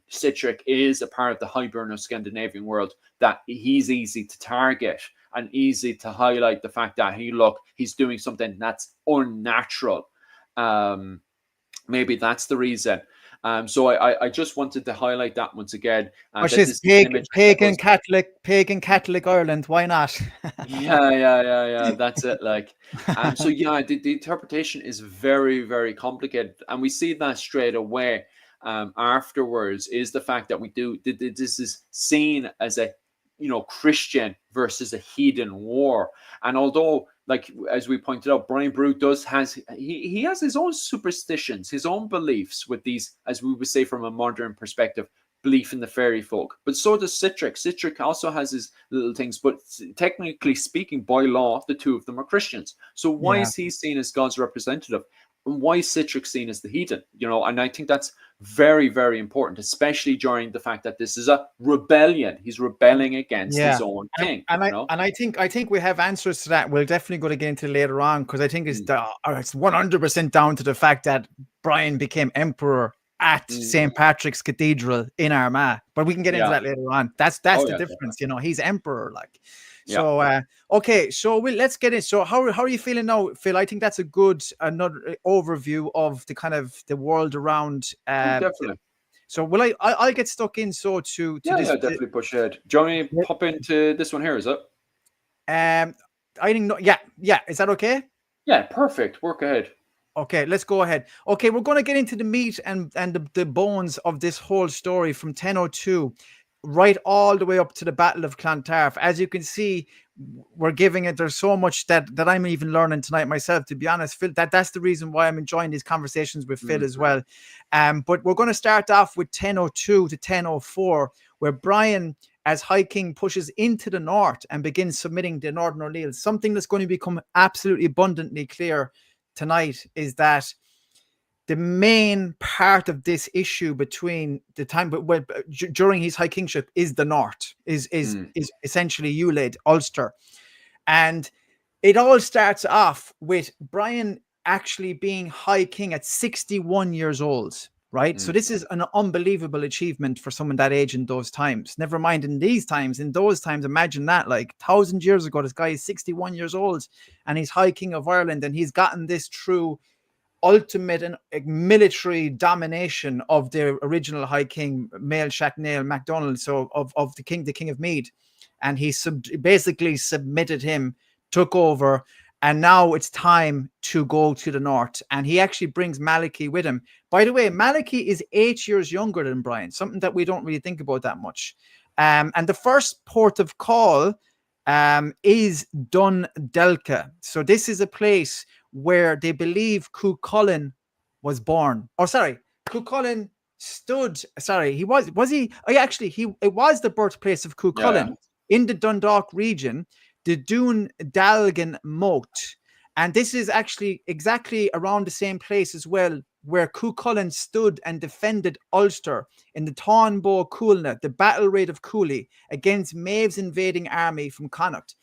A: Citric is a part of the Hiberno Scandinavian world, that he's easy to target and easy to highlight the fact that he's doing something that's unnatural. Maybe that's the reason. So I just wanted to highlight that once again.
B: Which is pagan Catholic Ireland. Why not?
A: Yeah. That's it. Like, so yeah, the interpretation is very, very complicated, and we see that straight away. Afterwards is the fact that this is seen as a, you know, Christian versus a heathen war. And although, like, as we pointed out, Brian Boru has his own superstitions, his own beliefs with these, as we would say from a modern perspective, belief in the fairy folk. But so does Citric. Citric also has his little things, but technically speaking, by law, the two of them are Christians. So why is he seen as God's representative? And why is Citric seen as the heathen? You know, and I think that's very, very important, especially during the fact that this is a rebellion. He's rebelling against his own king.
B: I think we have answers to that. We'll definitely go to get into later on, because I think it's 100% down to the fact that Brian became emperor at St. Patrick's Cathedral in Armagh. But we can get into that later on. That's the difference. Definitely. You know, he's emperor, like. So okay, so let's get in. So how are you feeling now, Phil? I think that's a good another overview of the kind of the world around.
A: Definitely.
B: So I'll get stuck in. So to this,
A: definitely push ahead. Do you want me to pop into this one here? Is it?
B: I think no. Yeah. Is that okay?
A: Yeah, perfect. Work ahead.
B: Okay, let's go ahead. Okay, we're going to get into the meat and the bones of this whole story from 1002. Right all the way up to the Battle of Clontarf. As you can see, we're giving it. There's so much that I'm even learning tonight myself, to be honest, Phil. That's the reason why I'm enjoying these conversations with Phil as well. But we're going to start off with 1002 to 1004, where Brian, as High King, pushes into the north and begins submitting the Northern O'Neills. Something that's going to become absolutely abundantly clear tonight is that the main part of this issue between the time, but during his high kingship, is the north, is essentially Ulaid, Ulster, and it all starts off with Brian actually being high king at 61 years old. Right, so this is an unbelievable achievement for someone that age in those times. Never mind in these times. In those times, imagine that, like 1,000 years ago, this guy is 61 years old, and he's high king of Ireland, and he's gotten this through ultimate and military domination of the original High King, Mael Shacknail MacDonald, so of the King of Meath, and he basically submitted him, took over, and now it's time to go to the north. And he actually brings Malachy with him. By the way, Malachy is 8 years younger than Brian, something that we don't really think about that much. And the first port of call is Dundalk. So this is a place where they believe Cuchulainn was born. Oh, sorry, Cuchulainn stood. Sorry, he was he? Oh, yeah, actually, it was the birthplace of Cuchulainn in the Dundalk region, the Dún Dalgan Moat, and this is actually exactly around the same place as well where Cuchulainn stood and defended Ulster in the Tawnbo Coolna, the battle raid of Cooley, against Maeve's invading army from Connacht.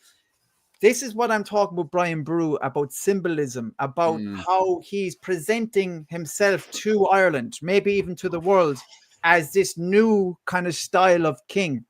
B: This is what I'm talking about, Brian Boru, about symbolism, about how he's presenting himself to Ireland, maybe even to the world, as this new kind of style of king,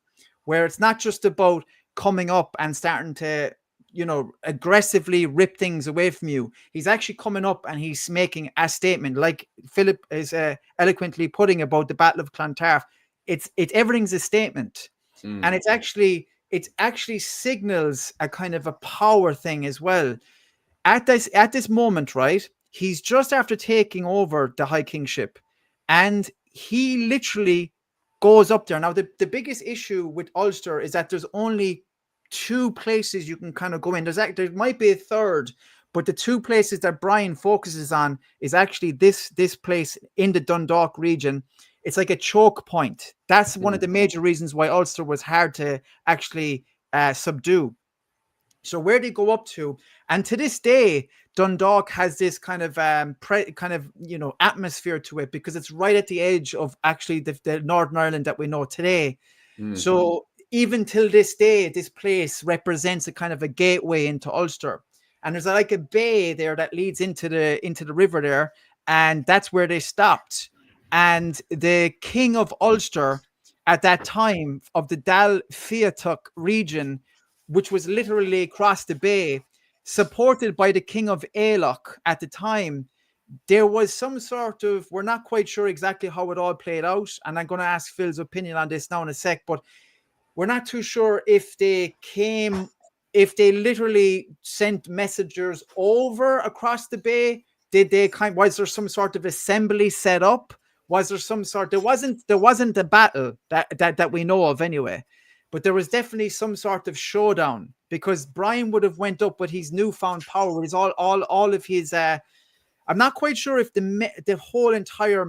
B: where it's not just about coming up and starting to, you know, aggressively rip things away from you. He's actually coming up and he's making a statement, like Philip is eloquently putting about the Battle of Clontarf. It's everything's a statement, and it actually signals a kind of a power thing as well. At this moment, right? He's just after taking over the High Kingship, and he literally goes up there. Now, the biggest issue with Ulster is that there's only two places you can kind of go in. There might be a third, but the two places that Brian focuses on is actually this place in the Dundalk region. It's like a choke point. That's one of the major reasons why Ulster was hard to actually subdue. So where they go up to, and to this day, Dundalk has this kind of atmosphere to it, because it's right at the edge of actually the Northern Ireland that we know today. So even till this day, this place represents a kind of a gateway into Ulster, and there's like a bay there that leads into the river there, and that's where they stopped. And the king of Ulster at that time, of the Dal Fiatach region, which was literally across the bay, supported by the king of Aileach at the time, there was some sort of, we're not quite sure exactly how it all played out, and I'm going to ask Phil's opinion on this now in a sec, but we're not too sure if they literally sent messengers over across the bay. Was there some sort of assembly set up? Was there some sort? There wasn't a battle that we know of anyway, but there was definitely some sort of showdown, because Brian would have went up with his newfound power, with all of his. I'm not quite sure if the whole entire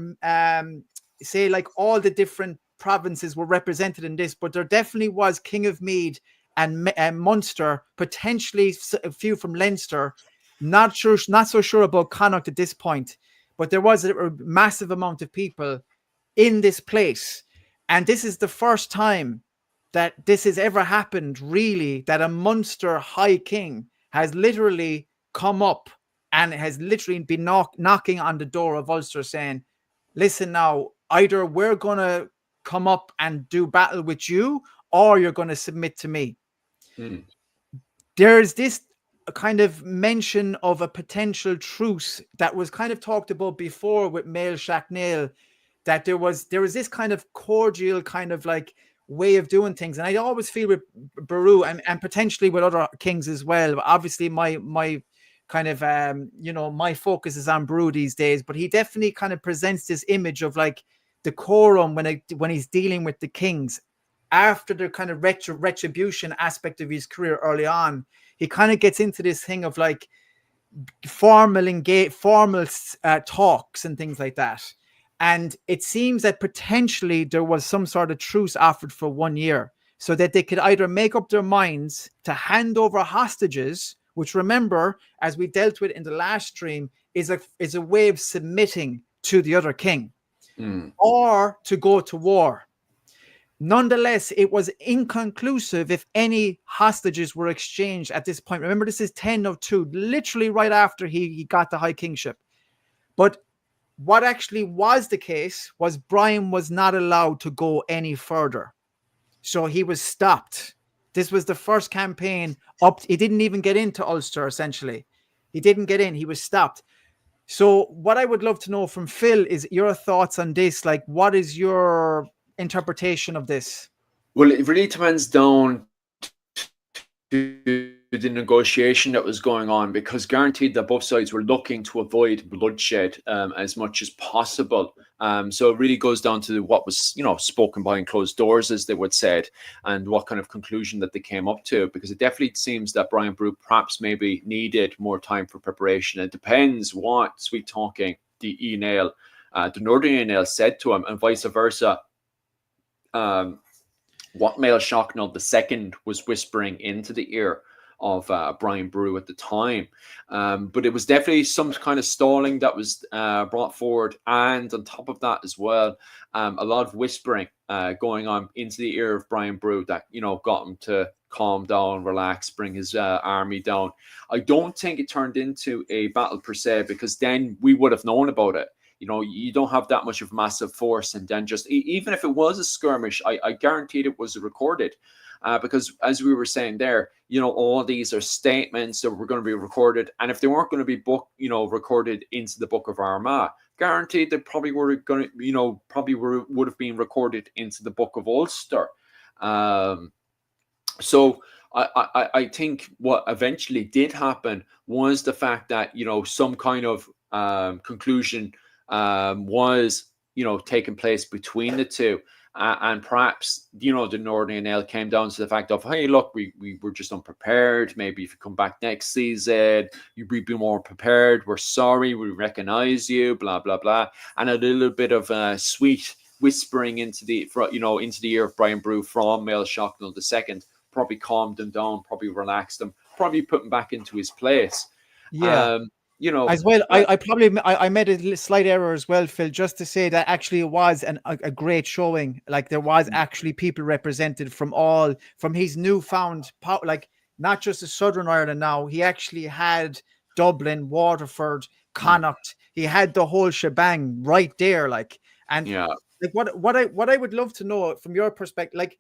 B: say like all the different provinces were represented in this, but there definitely was King of Meath and Munster, potentially a few from Leinster. Not so sure about Connacht at this point, but there was a massive amount of people in this place, and this is the first time that this has ever happened, really, that a Munster High King has literally come up and has literally been knocking on the door of Ulster saying, listen now, either we're going to come up and do battle with you, or you're going to submit to me. There's this kind of mention of a potential truce that was kind of talked about before with Mael Shacknell, that there was this kind of cordial kind of like way of doing things. And I always feel with Boru and potentially with other kings as well. Obviously my kind of my focus is on Boru these days, but he definitely kind of presents this image of like decorum when he's dealing with the kings after the kind of retribution aspect of his career early on. He kind of gets into this thing of like formal talks and things like that. And it seems that potentially there was some sort of truce offered for 1 year, so that they could either make up their minds to hand over hostages, which, remember, as we dealt with in the last stream, is a way of submitting to the other king, or to go to war. Nonetheless, it was inconclusive if any hostages were exchanged at this point. Remember, this is 1002, literally right after he got the High Kingship. But what actually was the case was Brian was not allowed to go any further. So he was stopped. This was the first campaign up. He didn't even get into Ulster, essentially. He didn't get in. He was stopped. So what I would love to know from Phil is your thoughts on this. Like, what is your interpretation of this?
A: Well, it really depends down to the negotiation that was going on, because guaranteed that both sides were looking to avoid bloodshed as much as possible. So it really goes down to what was, spoken behind closed doors, as they would said, and what kind of conclusion that they came up to, because it definitely seems that Brian Boru perhaps maybe needed more time for preparation. It depends what sweet talking the Enail, the Northern Enail, said to him, and vice versa. What Mael Shacknell II was whispering into the ear of Brian Boru at the time. But it was definitely some kind of stalling that was brought forward, and on top of that as well, a lot of whispering going on into the ear of Brian Boru that got him to calm down, relax, bring his army down. I don't think it turned into a battle per se, because then we would have known about it. You don't have that much of massive force, and then just even if it was a skirmish, I guaranteed it was recorded, because as we were saying there, all these are statements that were going to be recorded, and if they weren't going to be recorded into the Book of Armagh, guaranteed they probably were going to, would have been recorded into the Book of Ulster. So I think what eventually did happen was the fact that some kind of conclusion was taking place between the two, and perhaps the Northern Nail came down to the fact of, hey, look, we were just unprepared. Maybe if you come back next season, you'd be more prepared. We're sorry, we recognize you, blah blah blah, and a little bit of sweet whispering into the ear of Brian Boru from Mael Shocknall II probably calmed him down, probably relaxed him, probably put him back into his place.
B: Yeah. As well, I made a slight error as well, Phil, just to say that actually it was a great showing. Like, there was actually people represented from his newfound power, like not just the Southern Ireland now. He actually had Dublin, Waterford, Connacht. He had the whole shebang right there. Like, and like what I would love to know from your perspective, like,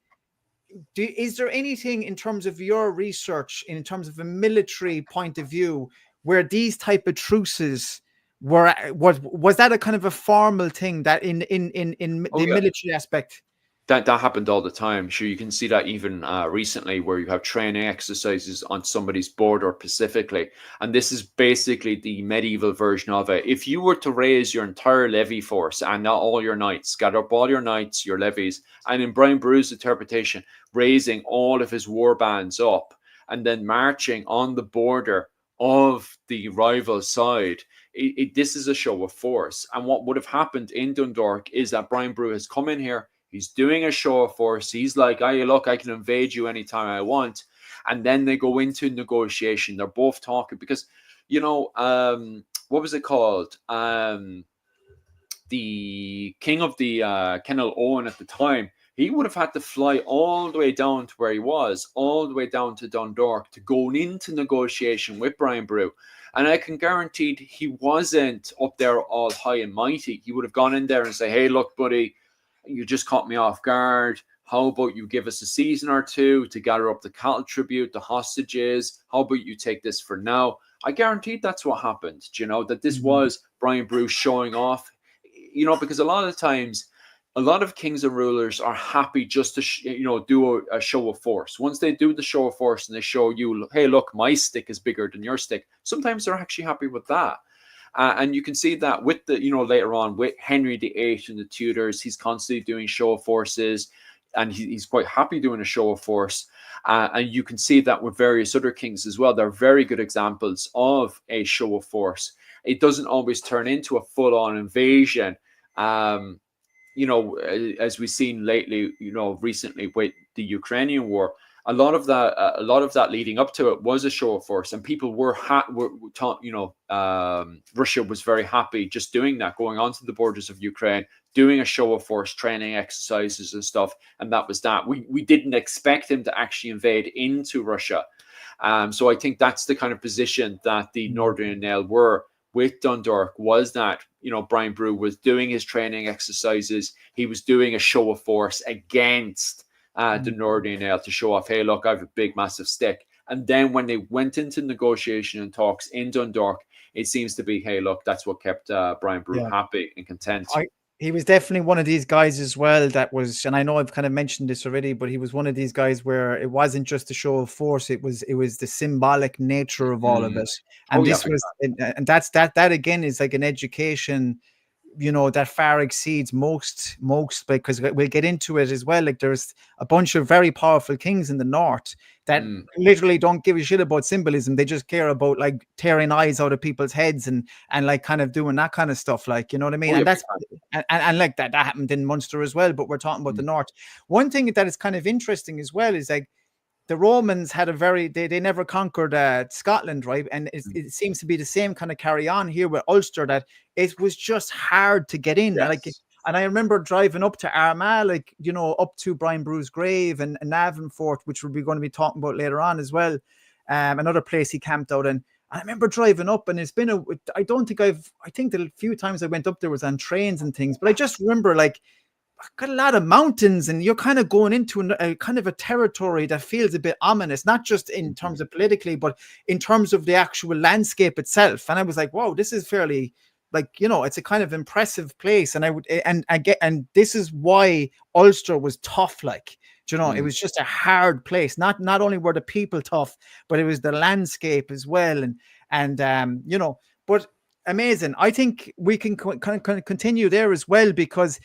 B: is there anything in terms of your research, in terms of a military point of view, where these type of truces was that a kind of a formal thing that in the military aspect?
A: That happened all the time. Sure, you can see that even recently, where you have training exercises on somebody's border specifically. And this is basically the medieval version of it. If you were to raise your entire levy force and not all your knights, gather up all your knights, your levies, and in Brian Boru's interpretation, raising all of his war bands up and then marching on the border of the rival side, this is a show of force. And what would have happened in Dundalk is that Brian Boru has come in here. He's doing a show of force. He's like, hey, look, I can invade you anytime I want. And then they go into negotiation. They're both talking because, what was it called? The king of the Kennel Owen at the time, he would have had to fly all the way down to where he was, all the way down to Dundalk to go into negotiation with Brian Boru. And I can guarantee he wasn't up there all high and mighty. He would have gone in there and say, hey, look, buddy, you just caught me off guard. How about you give us a season or two to gather up the cattle tribute, the hostages? How about you take this for now? I guarantee that's what happened, that this was Brian Boru showing off, because a lot of times, a lot of kings and rulers are happy just to, do a show of force. Once they do the show of force and they show you, hey, look, my stick is bigger than your stick. Sometimes they're actually happy with that. And you can see that with the, later on with Henry VIII and the Tudors, he's constantly doing show of forces, and he's quite happy doing a show of force. And you can see that with various other kings as well. They're very good examples of a show of force. It doesn't always turn into a full-on invasion. As we've seen lately, recently with the Ukrainian war. A lot of that leading up to it was a show of force, and people were taught, Russia was very happy just doing that, going onto the borders of Ukraine, doing a show of force, training exercises and stuff, and that was that. We didn't expect him to actually invade into Russia, so I think that's the kind of position that the Northern Nail were with Dundalk, was that Brian Boru was doing his training exercises, he was doing a show of force against the Northern Nail to show off, hey, look, I have a big, massive stick. And then when they went into negotiation and talks in Dundalk, it seems to be, hey, look, that's what kept Brian Boru happy and content.
B: He was definitely one of these guys as well that was, and I know I've kind of mentioned this already, but he was one of these guys where it wasn't just a show of force, it was the symbolic nature of all of it. And and that again is like an education, that far exceeds most, because we'll get into it as well. Like, there's a bunch of very powerful kings in the north that literally don't give a shit about symbolism. They just care about like tearing eyes out of people's heads and like kind of doing that kind of stuff. Like, you know what I mean? And that's and like that happened in Munster as well. But we're talking about the north. One thing that is kind of interesting as well is like, the Romans had they never conquered Scotland, right? And it seems to be the same kind of carry on here with Ulster, that it was just hard to get in.
A: Yes.
B: And I remember driving up to Armagh, like, you know, up to Brian Boru's grave, and Navanfort, which we're going to be talking about later on as well. Another place he camped out in. I remember driving up, and it's been I think the few times I went up there was on trains and things, but I just remember, like, got a lot of mountains, and you're kind of going into a kind of a territory that feels a bit ominous, not just in terms of politically, but in terms of the actual landscape itself. And I was like, whoa, this is fairly, like, you know, it's a kind of impressive place. And and this is why Ulster was tough, like, you know, it was just a hard place. Not only were the people tough, but it was the landscape as well. And you know, but amazing. I think we can kind of continue there as well, because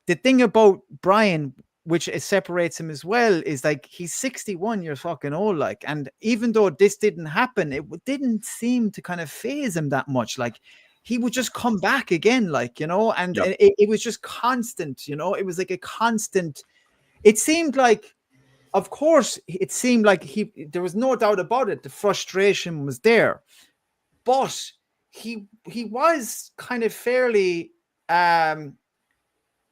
B: the thing about Brian, which separates him as well, is like he's 61 years fucking old, like, and even though this didn't happen, it didn't seem to kind of phase him that much. Like, he would just come back again, like, you know, and it was just constant, you know, it was like a constant. It seemed like, of course, it seemed like there was no doubt about it, the frustration was there, but he was kind of fairly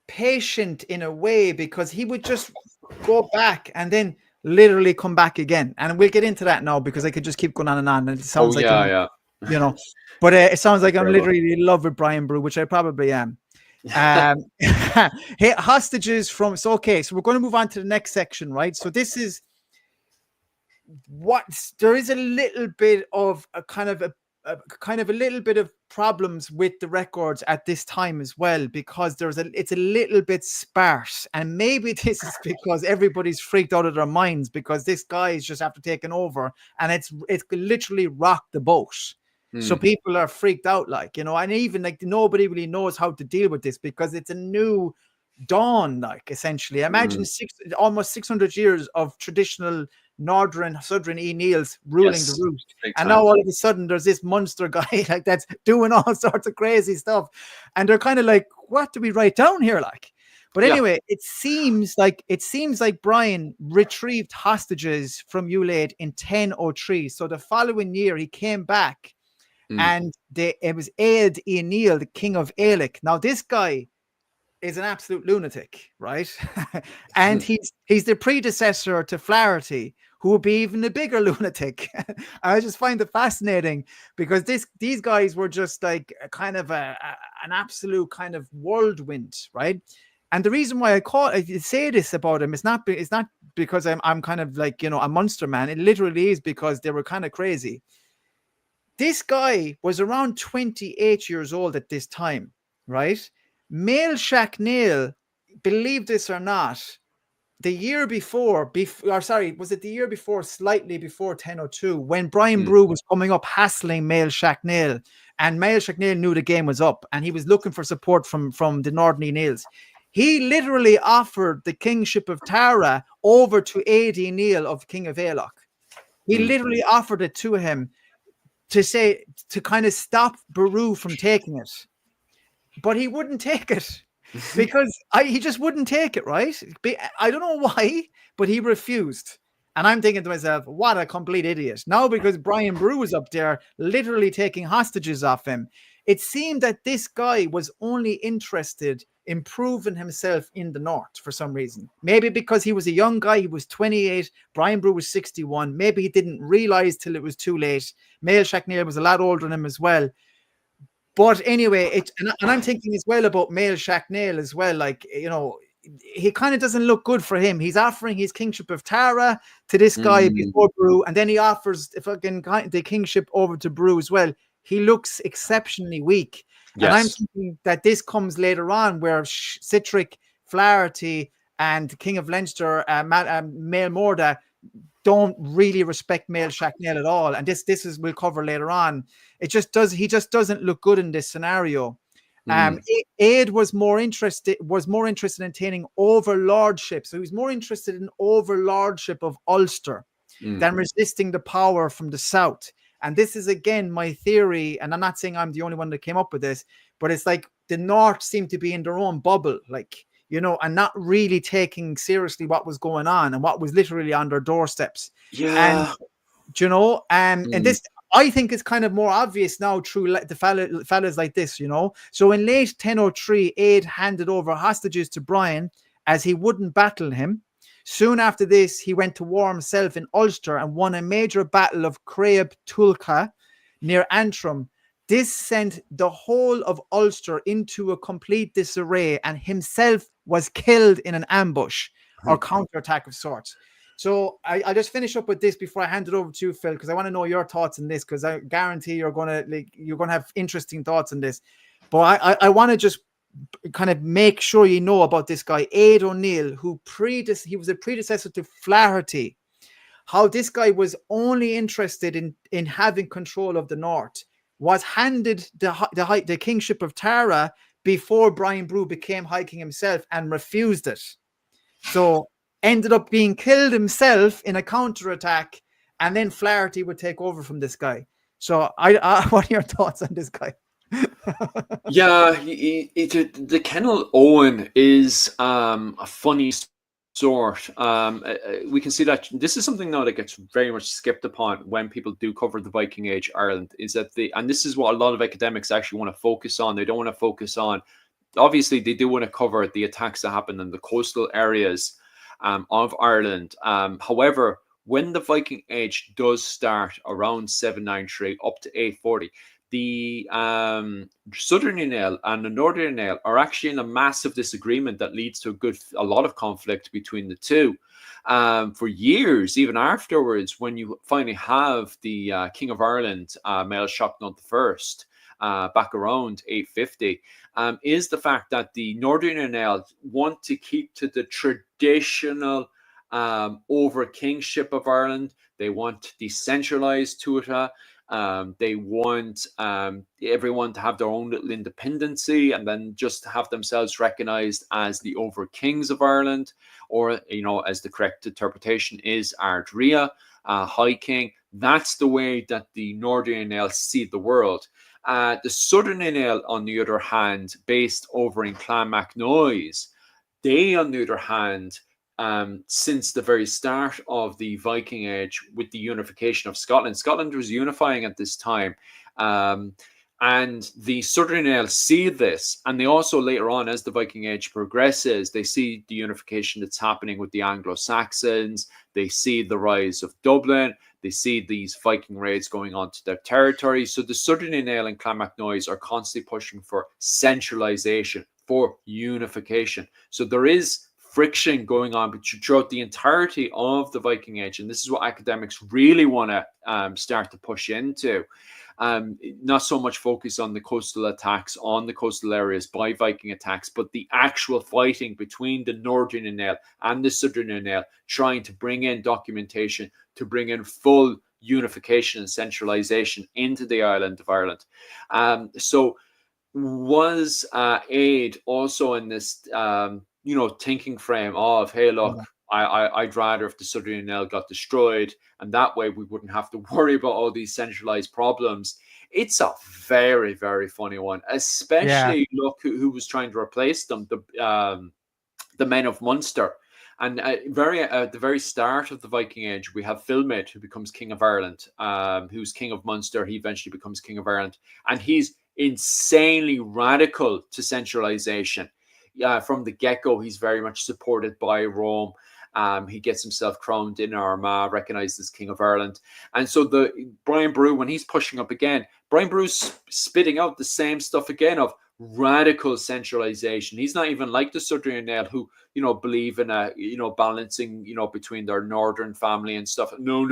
B: patient in a way, because he would just go back and then literally come back again. And we'll get into that now, because I could just keep going on, and it sounds you know, but it sounds like I'm literally in love with Brian Boru, which I probably am. Hostages from, so we're going to move on to the next section, right? So this is there is a little bit of a kind of a little bit of problems with the records at this time as well, because it's a little bit sparse, and maybe this is because everybody's freaked out of their minds, because this guy is just after taking over, and it's literally rocked the boat. So people are freaked out, like, you know, and even like nobody really knows how to deal with this, because it's a new dawn, like, essentially. Imagine almost 600 years of traditional northern southern Neils ruling the roost, and now all of a sudden there's this monster guy like that's doing all sorts of crazy stuff, and they're kind of like, what do we write down here, like? But anyway, it seems like Brian retrieved hostages from Ulaid in 1003. So the following year he came back, and it was Ead Neil, the king of Ailech. Now this guy is an absolute lunatic, right? And he's the predecessor to Flaherty, who would be even a bigger lunatic. I just find it fascinating, because these guys were just like a kind of an absolute kind of whirlwind, right? And the reason why I say this about him is not because I'm kind of like, you know, a monster man. It literally is because they were kind of crazy. This guy was around 28 years old at this time, right? Mael Shacknell, believe this or not, the year before, was it the year before, slightly before 1002, when Brian Boru was coming up hassling Mael Shacknell, and Mael Shacknell knew the game was up, and he was looking for support from the Northern Neils. He literally offered the kingship of Tara over to Ead Neil of King of Ailech. He literally offered it to him to kind of stop Boru from taking it. But he wouldn't take it, because he just wouldn't take it, right? I don't know why, but he refused. And I'm thinking to myself, what a complete idiot. Now, because Brian Boru was up there literally taking hostages off him, it seemed that this guy was only interested in proving himself in the north for some reason. Maybe because he was a young guy, he was 28, Brian Boru was 61. Maybe he didn't realize till it was too late. Mael Shacknell was a lot older than him as well. But anyway, and I'm thinking as well about Mael Shacknell as well. Like, you know, he kind of doesn't look good for him. He's offering his kingship of Tara to this guy before Boru, and then he offers the kingship over to Boru as well. He looks exceptionally weak. Yes. And I'm thinking that this comes later on, where Citric, Flaherty, and King of Leinster, Mael Morda, don't really respect Mael Shacknell at all, and this is we'll cover later on. He just doesn't look good in this scenario. Ead was more interested in attaining overlordship, so he was more interested in overlordship of Ulster than resisting the power from the south. And this is again my theory, and I'm not saying I'm the only one that came up with this, but it's like the north seemed to be in their own bubble, like, and not really taking seriously what was going on and what was literally on their doorsteps. And
A: Yeah.
B: and this, I think, is kind of more obvious now through the fellas like this, So in late 1003, Aid handed over hostages to Brian as he wouldn't battle him. Soon after this, he went to war himself in Ulster and won a major battle of Craib Tulka near Antrim. This sent the whole of Ulster into a complete disarray, and himself was killed in an ambush or counterattack of sorts. So I just finish up with this before I hand it over to you, Phil, because I want to know your thoughts on this, because I guarantee you're gonna have interesting thoughts on this. But I want to just kind of make sure you know about this guy, Aid O'Neill, he was a predecessor to Flaherty. How this guy was only interested in having control of the North, was handed the kingship of Tara before Brian Boru became High King himself and refused it. So ended up being killed himself in a counterattack, and then Flaherty would take over from this guy. So what are your thoughts on this guy?
A: Yeah, the Kennel Owen is a funny sort. We can see that this is something now that gets very much skipped upon when people do cover the Viking Age Ireland, is that and this is what a lot of academics actually want to focus on. They don't want to focus on, obviously they do want to cover the attacks that happened in the coastal areas of Ireland. However, when the Viking Age does start around 793 up to 840, the Southern Unail and the Northern Unail are actually in a massive disagreement that leads to a lot of conflict between the two. For years, even afterwards, when you finally have the King of Ireland, Mael Seachnold I, back around 850, is the fact that the Northern Unail want to keep to the traditional over kingship of Ireland. They want to decentralize Tuatha. They want everyone to have their own little independency, and then just have themselves recognized as the over kings of Ireland, or as the correct interpretation is Ard Ria, High King. That's the way that the Northern Unail see the world. The Southern Unail, on the other hand, based over in Clonmacnoise, they, on the other hand, since the very start of the Viking Age, with the unification of Scotland. Scotland was unifying at this time. And the Southern Unail see this, and they also later on, as the Viking Age progresses, they see the unification that's happening with the Anglo-Saxons. They see the rise of Dublin. They see these Viking raids going on to their territory. So the Southern Unail and Clonmacnoise are constantly pushing for centralization, for unification. So there is friction going on throughout the entirety of the Viking Age, and this is what academics really want to start to push into. Not so much focus on the coastal attacks on the coastal areas by Viking attacks, but the actual fighting between the Northern Unail and the Southern Unail, trying to bring in documentation, to bring in full unification and centralization into the island of Ireland. So was Aid also in this thinking frame of, hey, look, I'd rather if the Southern Unail got destroyed, and that way we wouldn't have to worry about all these centralized problems. It's a very, very funny one, especially look who was trying to replace them, the men of Munster. And at the very start of the Viking Age, we have Philmid, who becomes King of Ireland, who's King of Munster. He eventually becomes King of Ireland, and he's insanely radical to centralization. From the get-go, he's very much supported by Rome. He gets himself crowned in Armagh, recognized as King of Ireland. And so the Brian Boru, when he's pushing up again, Brian Boru's spitting out the same stuff again of radical centralization. He's not even like the Southern Unail, who believe in balancing between their northern family and stuff. No.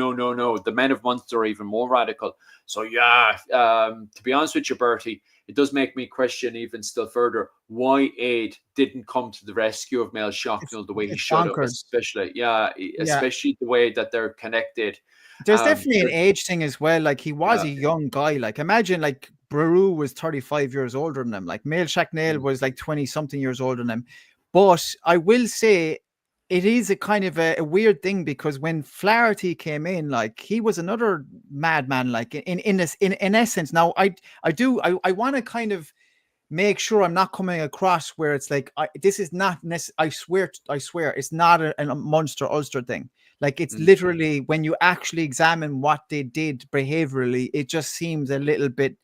A: The men of Munster are even more radical. So to be honest with you, Bertie, it does make me question even still further why Aid didn't come to the rescue of Mael Seachnold the way he should have, especially the way that they're connected.
B: There's definitely an age thing as well. Like, he was a young guy. Like, imagine, like, Boru was 35 years older than him. Like, Mael Seachnold was like 20 something years older than him. But I will say it is a kind of a weird thing, because when Flaherty came in, like, he was another madman, like in essence. Now I want to kind of make sure I'm not coming across where it's like, this is not I swear, it's not a Munster Ulster thing. Like, it's literally, when you actually examine what they did behaviorally, it just seems a little bit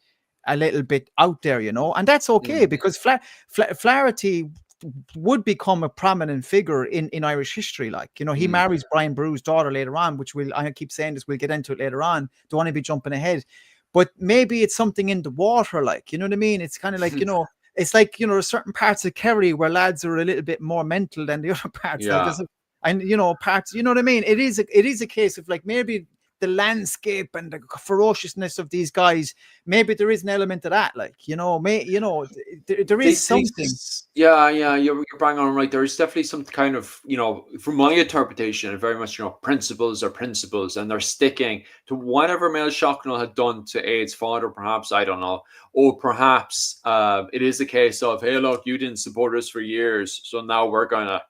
B: out there, you know, and that's okay, because Flaherty would become a prominent figure in Irish history. Like, you know, he marries Brian Boru's daughter later on, which I keep saying this, we'll get into it later on. Don't want to be jumping ahead. But maybe it's something in the water, like, you know what I mean? It's kind of like, you know, it's like, you know, certain parts of Kerry where lads are a little bit more mental than the other parts. Like, and, you know, parts, you know what I mean? It is a case of, like, maybe the landscape and the ferociousness of these guys, maybe there is an element of that, like, you know, there is something.
A: You're bang on right. There is definitely some kind of, you know, from my interpretation, very much, you know, principles are principles, and they're sticking to whatever Mel Shocknell had done to Aid's father, perhaps, I don't know, or perhaps it is a case of, hey, look, you didn't support us for years, so now we're gonna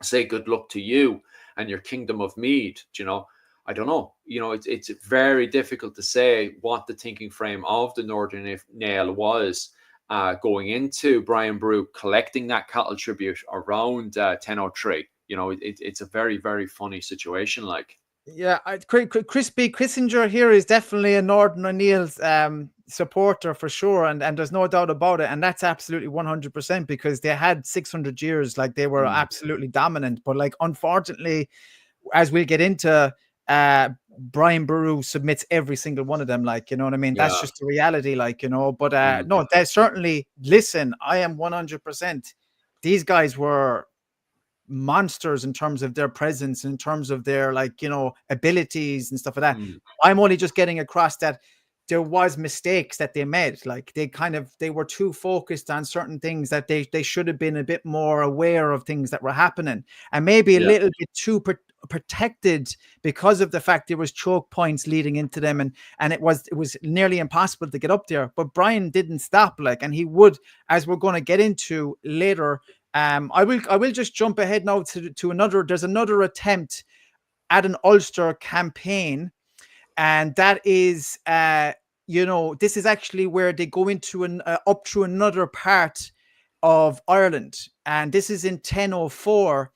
A: say good luck to you and your kingdom of Mead, you know. I don't know. You know, it's very difficult to say what the thinking frame of the Northern Nail was going into Brian Boru collecting that cattle tribute around 1003. You know, it's a very, very funny situation. Like,
B: yeah, Chris B. Kissinger here is definitely a Northern O'Neill's supporter for sure, and there's no doubt about it, and that's absolutely 100%, because they had 600 years, like, they were absolutely dominant. But, like, unfortunately, as we'll get into, Brian Boru submits every single one of them, like, you know what I mean? That's just the reality, like, you know. But no, they certainly, listen, I am 100%. These guys were monsters in terms of their presence, in terms of their, like, you know, abilities and stuff like that. I'm only just getting across that there was mistakes that they made. Like, they were too focused on certain things, that they should have been a bit more aware of things that were happening, and maybe a little bit too protected, because of the fact there was choke points leading into them, and it was nearly impossible to get up there. But Brian didn't stop, like, and he would, as we're going to get into later. I will just jump ahead now to another. There's another attempt at an Ulster campaign, and that is, you know, this is actually where they go into up through another part of Ireland, and this is in 1004.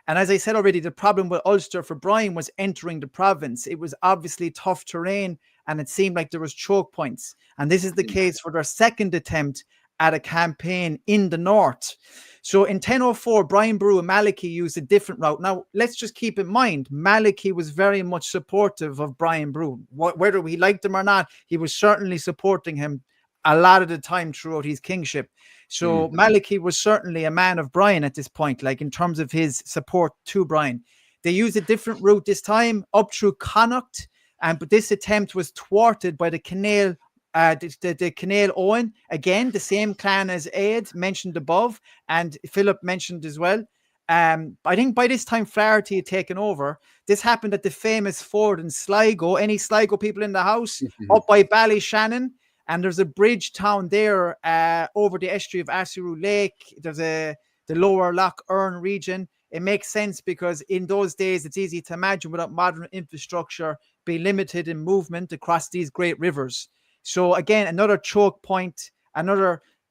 B: And as I said already, the problem with Ulster for Brian was entering the province. It was obviously tough terrain, and it seemed like there was choke points. And this is the case for their second attempt at a campaign in the north. So in 1004, Brian Boru and Malachy used a different route. Now, let's just keep in mind, Malachy was very much supportive of Brian Boru. Whether he liked him or not, he was certainly supporting him a lot of the time throughout his kingship. So Malachy was certainly a man of Brian at this point, like, in terms of his support to Brian. They used a different route this time, up through Connacht, but this attempt was thwarted by the Canale the Canale Owen, again, the same clan as Aid mentioned above, and Philip mentioned as well. I think by this time Flaherty had taken over. This happened at the famous ford in Sligo. Any Sligo people in the house? Up by Ballyshannon. And there's a bridge town there over the estuary of Assaru Lake. There's the lower Lough Erne region. It makes sense because in those days, it's easy to imagine without modern infrastructure, be limited in movement across these great rivers. So again, another choke point,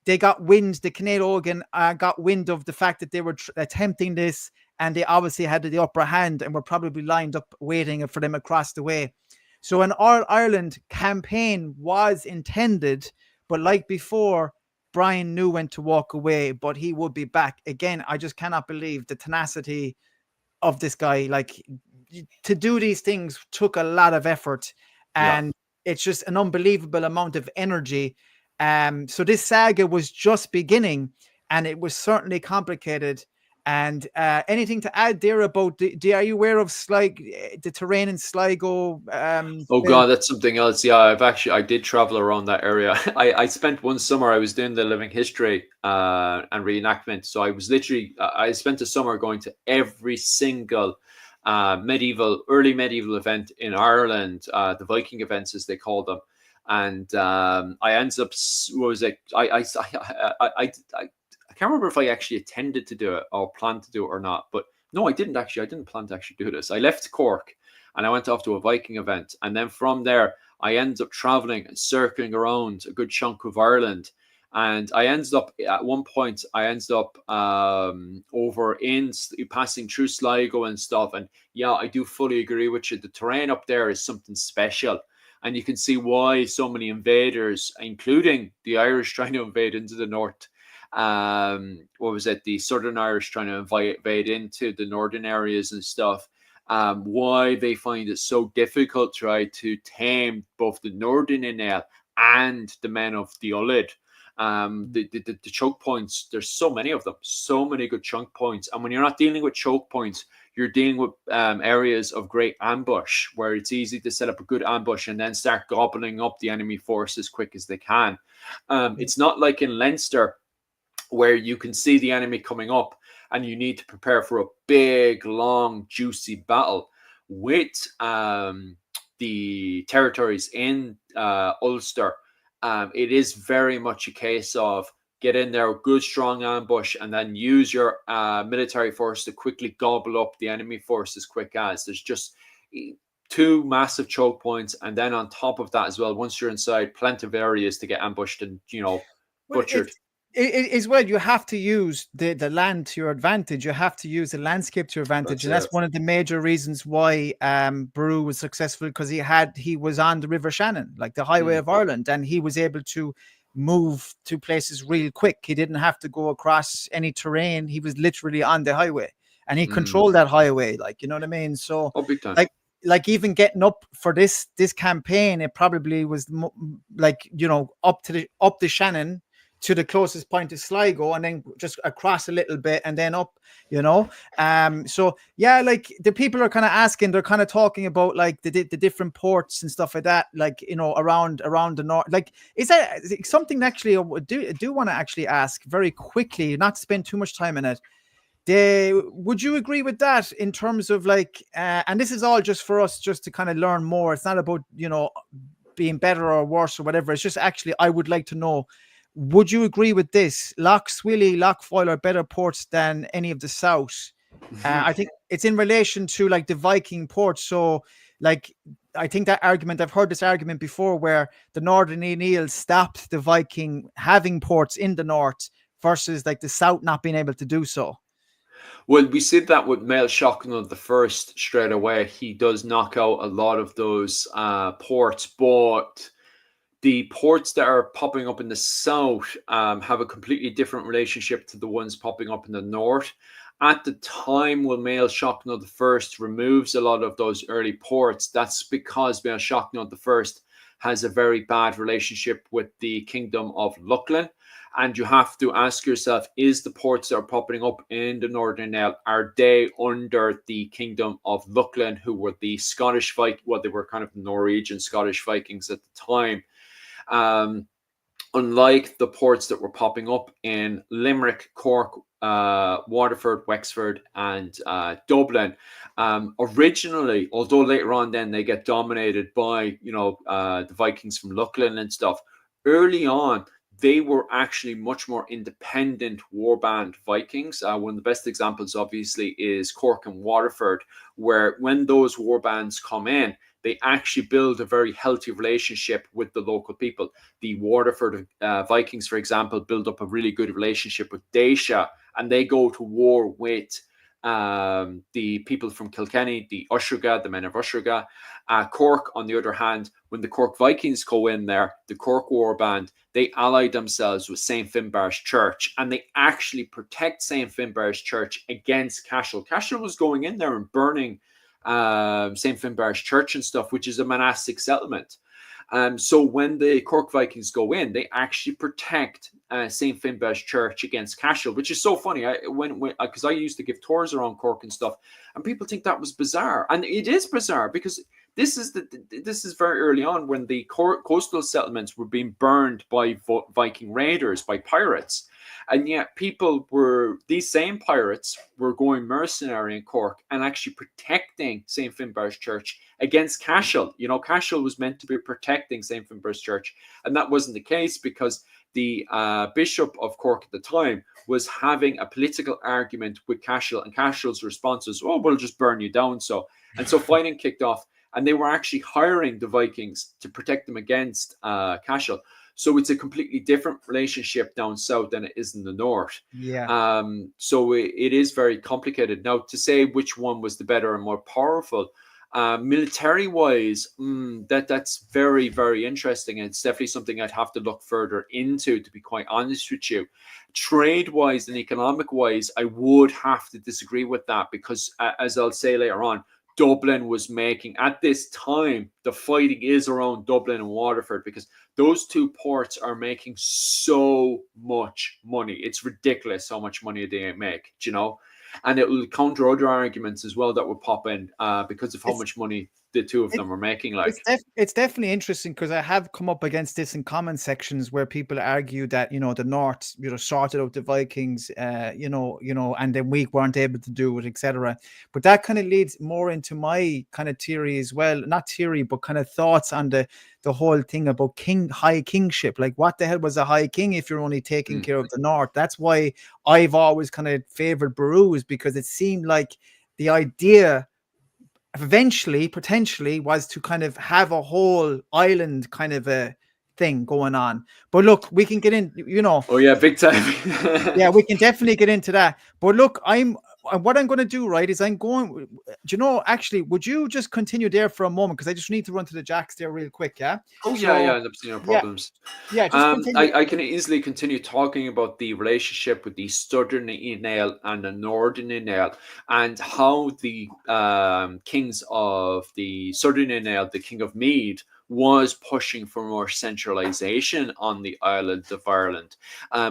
B: they got wind, the Canale Ogan got wind of the fact that they were attempting this, and they obviously had the upper hand and were probably lined up waiting for them across the way. So an All-Ireland campaign was intended, but like before, Brian knew when to walk away, but he would be back. Again, I just cannot believe the tenacity of this guy. Like, to do these things took a lot of effort, and it's just an unbelievable amount of energy. So this saga was just beginning, and it was certainly complicated. And anything to add there about are you aware of the terrain in Sligo?
A: Oh God, that's something else. Yeah, I did travel around that area. I spent one summer, I was doing the living history and reenactment. So I was literally, I spent a summer going to every single early medieval event in Ireland, the Viking events as they call them. And I ended up, what was it? I can't remember if I actually intended to do it or planned to do it or not. But no, I didn't actually. I didn't plan to actually do this. I left Cork and I went off to a Viking event. And then from there, I ended up traveling and circling around a good chunk of Ireland. And I ended up at one point, over in passing through Sligo and stuff. And yeah, I do fully agree with you. The terrain up there is something special. And you can see why so many invaders, including the Irish trying to invade into the north, what was it? The Southern Irish trying to invade into the northern areas and stuff. Why they find it so difficult to try to tame both the northern Inel and the men of the Ulid. The choke points, there's so many of them, so many good choke points. And when you're not dealing with choke points, you're dealing with areas of great ambush where it's easy to set up a good ambush and then start gobbling up the enemy force as quick as they can. It's not like in Leinster where you can see the enemy coming up and you need to prepare for a big, long, juicy battle with the territories in Ulster. It is very much a case of get in there, good, strong ambush, and then use your military force to quickly gobble up the enemy force as quick as. There's just two massive choke points, and then on top of that as well, once you're inside, plenty of areas to get ambushed and, butchered.
B: As well, you have to use the land to your advantage. You have to use the landscape to your advantage, and that's one of the major reasons why Boru was successful, because he was on the River Shannon, like the Highway of Ireland, and he was able to move to places real quick. He didn't have to go across any terrain. He was literally on the highway, and he controlled that highway. Like, you know what I mean? So,
A: big time.
B: Like even getting up for this campaign, it probably was like, up the Shannon to the closest point to Sligo, and then just across a little bit and then up, so yeah, like the people are kind of asking, they're kind of talking about like the different ports and stuff like that, like, around the north. Like, is that something actually I do want to actually ask very quickly, not to spend too much time in it? Would you agree with that in terms of like, and this is all just for us just to kind of learn more. It's not about, being better or worse or whatever. It's just actually, I would like to know, would you agree with this? Lough Swilly, Lough Foyle are better ports than any of the south. I think it's in relation to like the Viking ports. So like, I think that argument, I've heard this argument before, where the Northern O'Neill stopped the Viking having ports in the north versus like the south not being able to do so.
A: Well, we see that with Mael Shocknall the first straight away. He does knock out a lot of those ports, but the ports that are popping up in the south have a completely different relationship to the ones popping up in the north. At the time when Mael Shocknall the first removes a lot of those early ports, that's because Mael Shocknall the first has a very bad relationship with the Kingdom of Luckland. And you have to ask yourself, is the ports that are popping up in the Northern Isle, are they under the Kingdom of Luckland, who were the Scottish Vikings? Well, they were kind of Norwegian Scottish Vikings at the time. Unlike the ports that were popping up in Limerick, Cork, Waterford, Wexford, and Dublin, originally, although later on then they get dominated by, the Vikings from Luckland and stuff, early on, they were actually much more independent warband Vikings. One of the best examples, obviously, is Cork and Waterford, where when those warbands come in, they actually build a very healthy relationship with the local people. The Waterford Vikings, for example, build up a really good relationship with Dacia, and they go to war with the people from Kilkenny, the Usherga, the men of Usherga. Cork, on the other hand, when the Cork Vikings go in there, the Cork Warband, they ally themselves with St. Finbarr's Church, and they actually protect St. Finbarr's Church against Cashel. Cashel was going in there and burning St. Finbarr's Church and stuff, which is a monastic settlement. So when the Cork Vikings go in, they actually protect St. Finbarr's Church against Cashel, which is so funny. Because I used to give tours around Cork and stuff, and people think that was bizarre, and it is bizarre because this is very early on when the coastal settlements were being burned by Viking raiders, by pirates. And yet these same pirates were going mercenary in Cork and actually protecting St. Finbarr's Church against Cashel. Cashel was meant to be protecting St. Finbarr's Church, and that wasn't the case because the Bishop of Cork at the time was having a political argument with Cashel, and Cashel's response was, "Oh, we'll just burn you down." So fighting kicked off, and they were actually hiring the Vikings to protect them against Cashel. So it's a completely different relationship down south than it is in the north.
B: Yeah.
A: So it is very complicated. Now, to say which one was the better and more powerful, military wise, that's very, very interesting. And it's definitely something I'd have to look further into, to be quite honest with you. Trade wise and economic wise, I would have to disagree with that, because as I'll say later on, Dublin was making, at this time, the fighting is around Dublin and Waterford, because those two ports are making so much money. It's ridiculous how much money they make, you know? And it will counter other arguments as well that will pop in because of how much money the two of them are making. Like,
B: it's definitely interesting, because I have come up against this in comment sections where people argue that, you know, the North, you know, sorted out the Vikings, you know, and then we weren't able to do it, etc. But that kind of leads more into my kind of theory as well, not theory, but kind of thoughts on the whole thing about high kingship. Like, what the hell was a high king if you're only taking care of the North? That's why I've always kind of favored Boru, because it seemed like the idea eventually, potentially, was to kind of have a whole island kind of a thing going on. But look, we can get in, you know.
A: Oh yeah, big time.
B: Yeah, we can definitely get into that. But look, what I'm going to do, right, is I'm going, do you know, actually, would you just continue there for a moment? Because I just need to run to the jacks there real quick, yeah?
A: Oh
B: So,
A: yeah, no problems.
B: Yeah, just continue.
A: I can easily continue talking about the relationship with the Southern Nail and the Northern Nail, and how the kings of the Southern Nail, the King of Meath, was pushing for more centralization on the island of Ireland.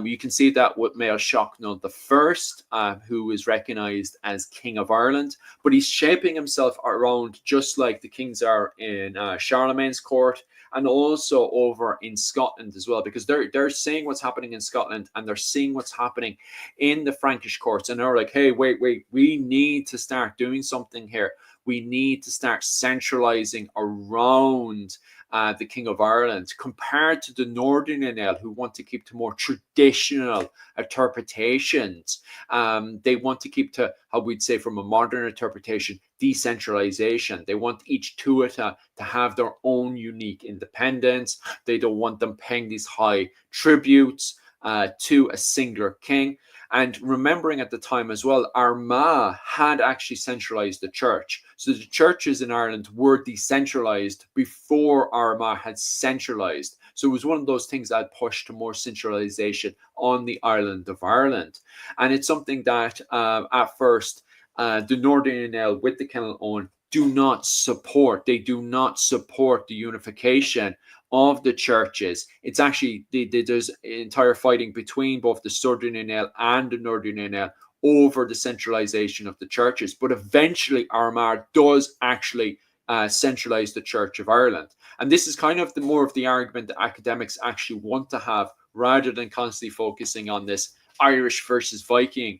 A: You can see that with Mael Shocknall the First, who is recognised as King of Ireland, but he's shaping himself around just like the kings are in Charlemagne's court, and also over in Scotland as well, because they're seeing what's happening in Scotland, and they're seeing what's happening in the Frankish courts, and they're like, hey, wait, we need to start doing something here. We need to start centralizing around the King of Ireland, compared to the Northern Nail, who want to keep to more traditional interpretations. They want to keep to, how we'd say from a modern interpretation, decentralization. They want each tuatha to have their own unique independence. They don't want them paying these high tributes to a singular king. And remembering at the time as well, Armagh had actually centralized the church. So the churches in Ireland were decentralized before Armagh had centralized. So it was one of those things that pushed to more centralization on the island of Ireland. And it's something that at first, the Northern Nail with the Kennel Owen do not support. They do not support the unification of the churches. It's actually, there's entire fighting between both the Southern Nail and the Northern Nail over the centralization of the churches. But eventually Armagh does actually centralize the Church of Ireland. And this is kind of the more of the argument that academics actually want to have, rather than constantly focusing on this Irish versus Viking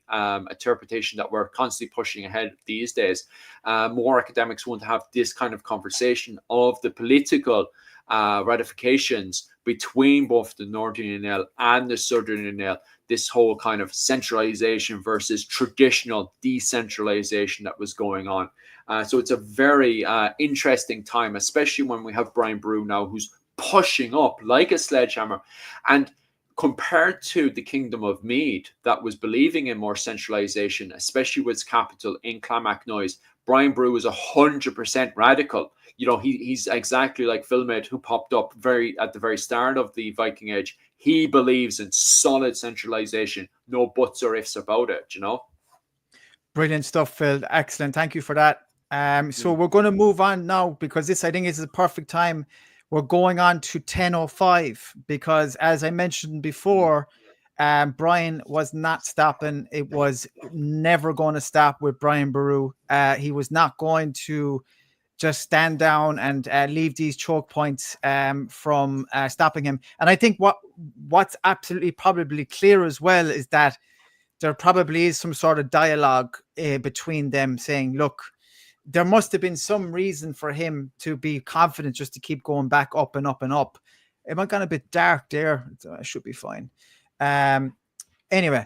A: interpretation that we're constantly pushing ahead these days. More academics want to have this kind of conversation of the political ratifications between both the Northern Nail and the Southern Nail, this whole kind of centralization versus traditional decentralization that was going on. So it's a very interesting time, especially when we have Brian Boru now, who's pushing up like a sledgehammer. And compared to the Kingdom of Meath, that was believing in more centralization, especially with its capital in Clonmacnoise, Brian Boru is 100% radical. You know, he's exactly like Philmate, who popped up at the very start of the Viking Age. He believes in solid centralization, no buts or ifs about it, you know?
B: Brilliant stuff, Phil. Excellent. Thank you for that. So we're going to move on now, because this, I think, is the perfect time. We're going on to 10:05, because as I mentioned before, Brian was not stopping. It was never going to stop with Brian Boru. He was not going to just stand down and leave these choke points from stopping him. And I think what's absolutely probably clear as well is that there probably is some sort of dialogue between them, saying, look, there must have been some reason for him to be confident just to keep going back up and up and up. Am I gone a bit dark there? I should be fine. Anyway,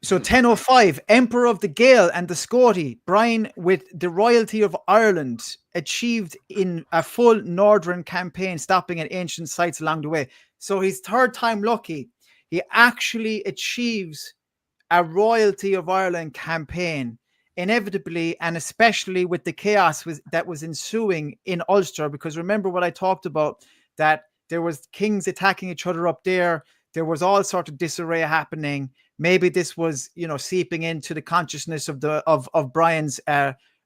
B: so 10:05, Emperor of the Gael and the Scoti, Brian with the royalty of Ireland, achieved in a full northern campaign, stopping at ancient sites along the way. So his third time lucky, he actually achieves a Royalty of Ireland campaign, inevitably, and especially with the chaos that was ensuing in Ulster. Because remember what I talked about, that there was kings attacking each other up there. There was all sort of disarray happening. Maybe this was, seeping into the consciousness of Brian's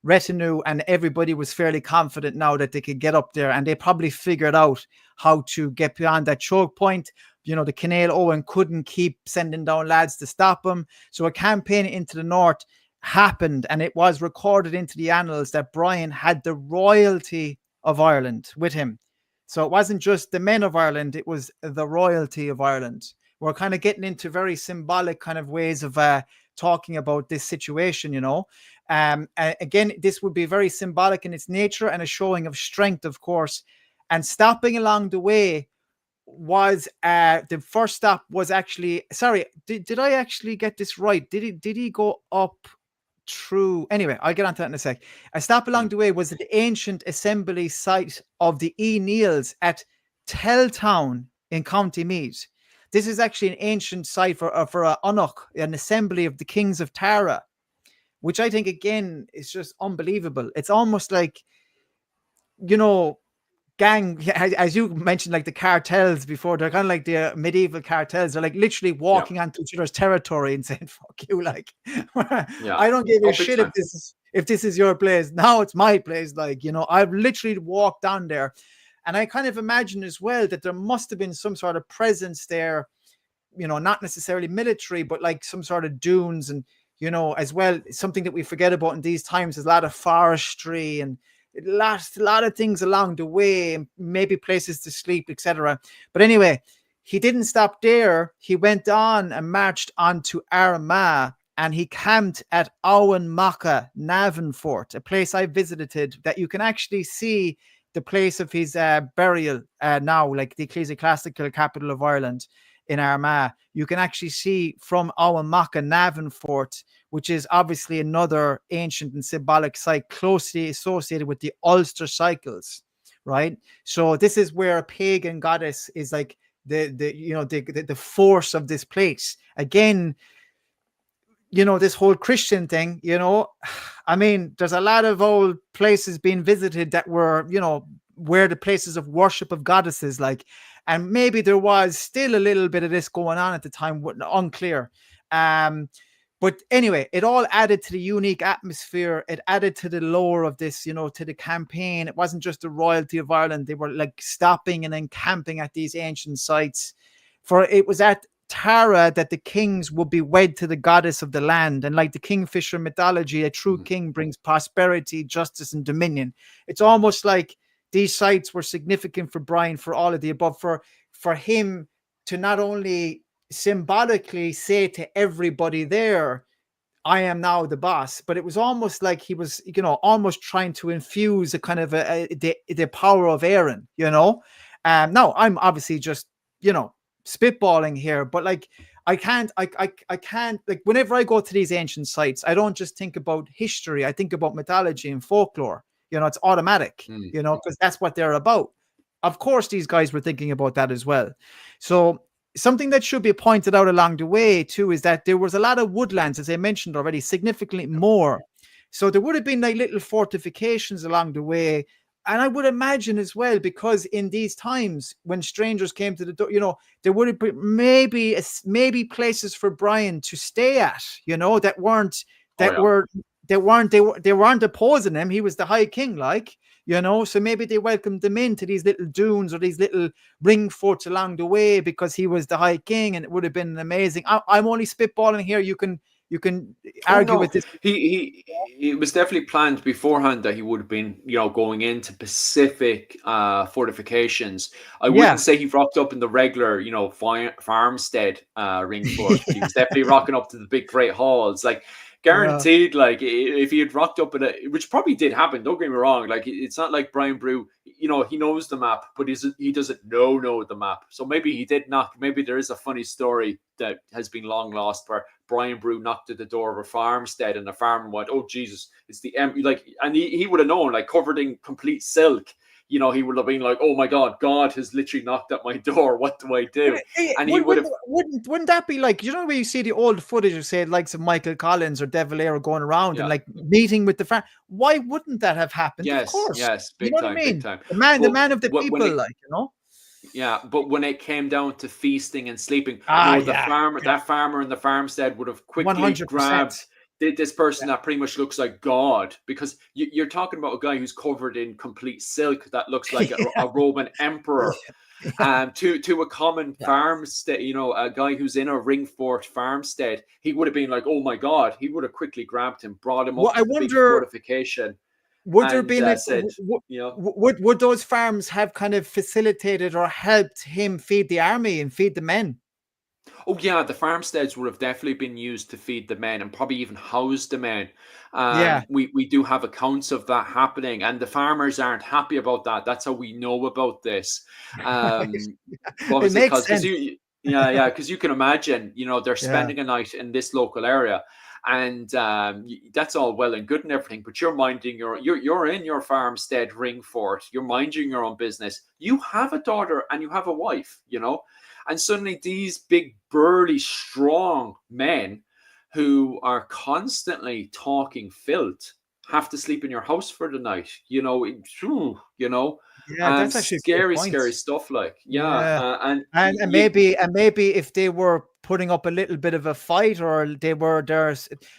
B: retinue, and everybody was fairly confident now that they could get up there, and they probably figured out how to get beyond that choke point. The Canale Owen couldn't keep sending down lads to stop him. So a campaign into the north happened, and it was recorded into the annals that Brian had the royalty of Ireland with him. So it wasn't just the men of Ireland, it was the royalty of Ireland. We're kind of getting into very symbolic kind of ways of talking about this situation, Again, this would be very symbolic in its nature and a showing of strength, of course. And stopping along the way was the first stop was actually, sorry, did I actually get this right? Did he go up through? Anyway, I'll get onto that in a sec. A stop along the way was the ancient assembly site of the Neils at Telltown in County Meath. This is actually an ancient site for a Unoch, an assembly of the kings of Tara, which I think again is just unbelievable. It's almost like, gang, as you mentioned, like the cartels before, they're kind of like the medieval cartels. They're like literally walking onto each other's territory and saying, fuck you, like, I don't give a shit if this is your place. Now it's my place. Like, I've literally walked down there. And I kind of imagine as well that there must have been some sort of presence there, not necessarily military, but like some sort of dunes. And, as well, something that we forget about in these times is a lot of forestry and a lot of things along the way, maybe places to sleep, etc. But anyway, he didn't stop there. He went on and marched on to Armagh, and he camped at Owen Macha Navanfort, a place I visited that you can actually see the place of his burial now, like the ecclesiastical capital of Ireland in Armagh. You can actually see from Owen Macha Navanfort, which is obviously another ancient and symbolic site closely associated with the Ulster cycles, right? So this is where a pagan goddess is like the force of this place. Again, this whole Christian thing, I mean, there's a lot of old places being visited that were, where the places of worship of goddesses, like, and maybe there was still a little bit of this going on at the time, unclear. But anyway, it all added to the unique atmosphere. It added to the lore of this, to the campaign. It wasn't just the royalty of Ireland. They were like stopping and encamping at these ancient sites. For it was at Tara that the kings would be wed to the goddess of the land. And like the kingfisher mythology, a true king brings prosperity, justice, and dominion. It's almost like these sites were significant for Brian for all of the above, for him to not only symbolically say to everybody there, I am now the boss, but it was almost like he was, almost trying to infuse a kind of the power of Aaron, now I'm obviously just, spitballing here, but like, I can't, like, whenever I go to these ancient sites, I don't just think about history. I think about mythology and folklore. It's automatic, because that's what they're about. Of course, these guys were thinking about that as well. So something that should be pointed out along the way too is that there was a lot of woodlands, as I mentioned already, significantly more. So there would have been like little fortifications along the way. And I would imagine as well, because in these times when strangers came to the door, there would have been maybe places for Brian to stay at, that weren't opposing him. He was the High King, like, so maybe they welcomed him into these little dunes or these little ring forts along the way because he was the High King, and it would have been amazing. I'm only spitballing here. You can argue with this.
A: It was definitely planned beforehand that he would have been, going into specific fortifications. I wouldn't say he rocked up in the regular, farmstead ring fort. He was definitely rocking up to the big great halls, like. Guaranteed, like, if he had rocked up in it, which probably did happen, don't get me wrong, like, it's not like Brian Boru, he knows the map, but he doesn't know the map. So maybe he did knock. Maybe there is a funny story that has been long lost where Brian Boru knocked at the door of a farmstead and the farmer went, oh Jesus, it's the like, and he would have known, like, covered in complete silk. he would have been like, oh my God has literally knocked at my door. What do I do? And he would have.
B: Wouldn't that be like, where you see the old footage of, say, likes of Michael Collins or De Valera going around and
A: Yeah.
B: like meeting with the fan? Why wouldn't that have happened? Of
A: Yes,
B: course.
A: yes,
B: You
A: big
B: know what I
A: time, big
B: mean?
A: time.
B: The
A: But
B: man of the
A: when
B: people,
A: it
B: like,
A: Yeah, but when it came down to feasting and sleeping,
B: Ah,
A: the
B: yeah,
A: farmer, that farmer in the farmstead would have quickly
B: 100%.
A: grabbed this person that pretty much looks like God, because you're talking about a guy who's covered in complete silk that looks like a Roman emperor,
B: Yeah,
A: to a common
B: yeah.
A: farmstead, a guy who's in a ring fort farmstead, he would have been like, oh my God, he would have quickly grabbed him, brought him
B: Well,
A: up
B: I
A: to the big
B: wonder,
A: fortification,
B: would there
A: and
B: be like,
A: said, you know.
B: would those farms have kind of facilitated or helped him feed the army and feed the men?
A: Oh yeah, the farmsteads would have definitely been used to feed the men and probably even house the men.
B: Yeah.
A: We do have accounts of that happening, and the farmers aren't happy about that. That's how we know about this.
B: Right. It
A: Obviously,
B: makes
A: because
B: sense.
A: yeah, because you can imagine, they're
B: Yeah.
A: spending a night in this local area, and that's all well and good and everything. But you're minding you're in your farmstead ring fort. You're minding your own business. You have a daughter and you have a wife. And suddenly these big, burly, strong men who are constantly talking filth have to sleep in your house for the night.
B: Yeah, that's actually a good
A: Scary,
B: point.
A: scary stuff. Like, yeah,
B: Yeah.
A: and
B: And maybe if they were putting up a little bit of a fight, or they were
A: you
B: their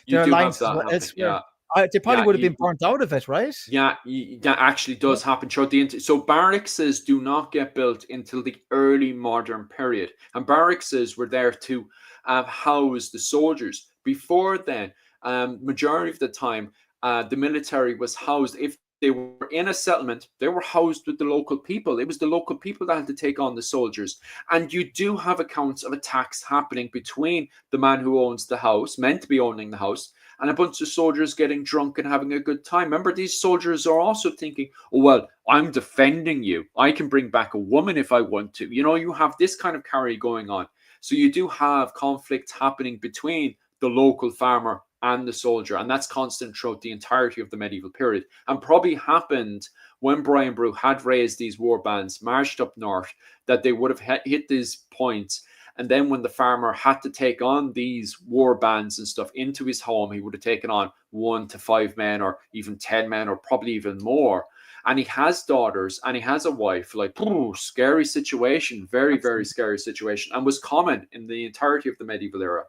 A: do have
B: alliances
A: that
B: were
A: happening.
B: elsewhere,
A: Yeah,
B: they probably
A: yeah,
B: would have been burnt out of it, right?
A: yeah, that actually does happen throughout the so barracks do not get built until the early modern period, and barracks were there to house the soldiers. Before then, majority of the time, the military was housed. If they were in a settlement, they were housed with the local people. It was the local people that had to take on the soldiers. And you do have accounts of attacks happening between the man who owns the house, meant to be owning the house, and a bunch of soldiers getting drunk and having a good time. Remember, these soldiers are also thinking, oh, well, I'm defending you. I can bring back a woman if I want to. You have this kind of carry going on. So you do have conflict happening between the local farmer and the soldier. And that's constant throughout the entirety of the medieval period. And probably happened when Brian Boru had raised these war bands, marched up north, that they would have hit these points. And then when the farmer had to take on these war bands and stuff into his home, he would have taken on 1 to 5 men or even 10 men or probably even more. And he has daughters and he has a wife. Like, scary situation, very, very scary situation, and was common in the entirety of the medieval era.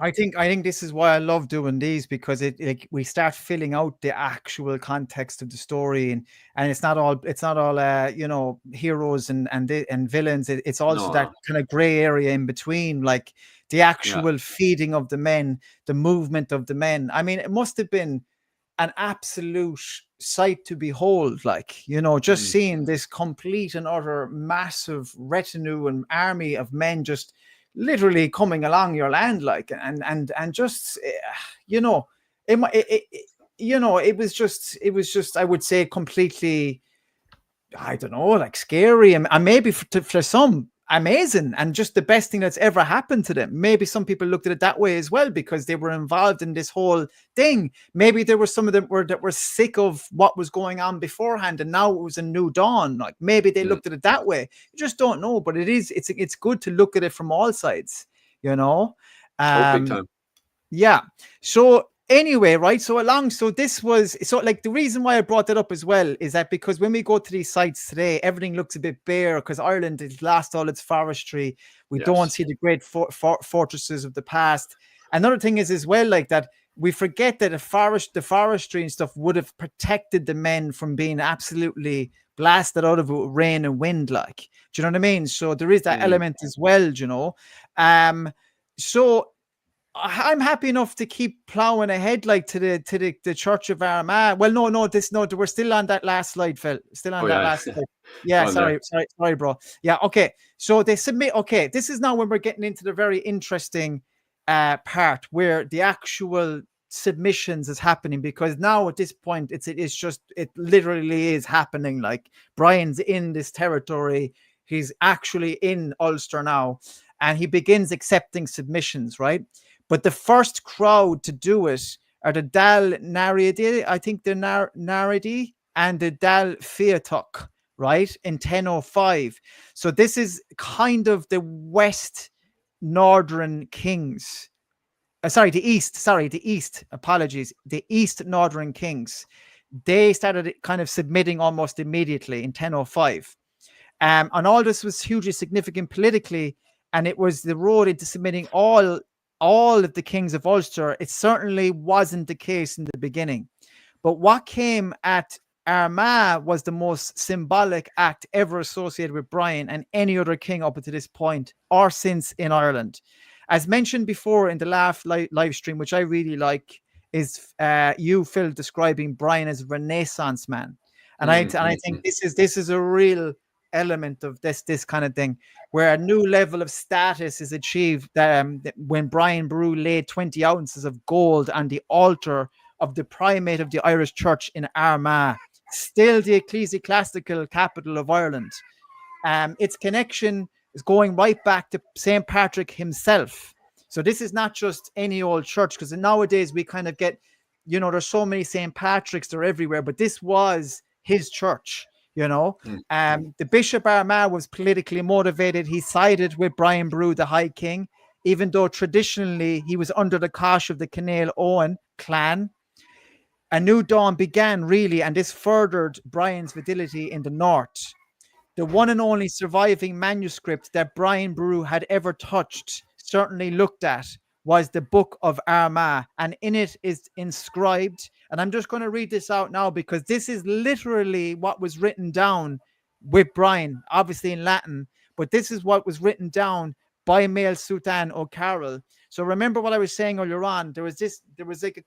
B: I think this is why I love doing these, because we start filling out the actual context of the story, and it's not all heroes and villains. It's also
A: No,
B: that
A: no.
B: kind of gray area in between, like the
A: Yeah.
B: actual feeding of the men, the movement of the men. I mean, it must have been an absolute sight to behold, like, just
A: Mm.
B: seeing this complete and utter massive retinue and army of men just literally coming along your land, like, and just it was just, I would say, completely, I don't know, like scary, and maybe for some amazing, and just the best thing that's ever happened to them. Maybe some people looked at it that way as well, because they were involved in this whole thing. Maybe there were some of them that were sick of what was going on beforehand, and now it was a new dawn. Like, maybe they
A: Mm.
B: looked at it that way. You just don't know, but it's good to look at it from all sides, you know.
A: Oh, big
B: Um,
A: time.
B: yeah. So anyway, right. So this was, like, the reason why I brought that up as well is that because when we go to these sites today, everything looks a bit bare because Ireland has lost all its forestry. We don't
A: Yes.
B: see the great fortresses of the past. Another thing is as well, like, that we forget that the forestry and stuff would have protected the men from being absolutely blasted out of it with rain and wind, like, do you know what I mean? So there is that
A: Mm.
B: element as well. So I'm happy enough to keep plowing ahead, like, to the Church of Armagh. Well, no, we're still on that last slide, Phil. Still
A: Oh
B: on that
A: yeah.
B: last slide.
A: Go
B: Yeah,
A: on there.
B: sorry, bro. Yeah, okay. So they submit. Okay, this is now when we're getting into the very interesting part where the actual submissions is happening, because now at this point it literally is happening. Like, Brian's in this territory. He's actually in Ulster now, and he begins accepting submissions, right? But the first crowd to do it are the Dal Naridi, I think the Naridi, and the Dal Fiatach, right, in 1005. So this is kind of the West Northern Kings. The East, apologies, the East Northern Kings. They started kind of submitting almost immediately in 1005. And all this was hugely significant politically, and it was the road into submitting all of the kings of Ulster. It certainly wasn't the case in the beginning. But what came at Armagh was the most symbolic act ever associated with Brian and any other king up until this point or since in Ireland. As mentioned before in the last live stream, which I really like, is you, Phil, describing Brian as a Renaissance man. And I think this is a real element of this kind of thing, where a new level of status is achieved when Brian Boru laid 20 ounces of gold on the altar of the primate of the Irish Church in Armagh, still the ecclesiastical capital of Ireland. Its connection is going right back to St. Patrick himself. So this is not just any old church, because nowadays we kind of get, there's so many St. Patricks, they're everywhere, but this was his church. The Bishop Armagh was politically motivated. He sided with Brian Boru, the High King, even though traditionally he was under the cosh of the Canale Owen clan. A new dawn began, really, and this furthered Brian's fidelity in the north. The one and only surviving manuscript that Brian Boru had ever touched, certainly looked at, was the Book of Armagh, and in it is inscribed, and I'm just going to read this out now because this is literally what was written down with Brian, obviously in Latin, but this is what was written down by Mael Sutan O'Carroll. So remember what I was saying earlier on. There was like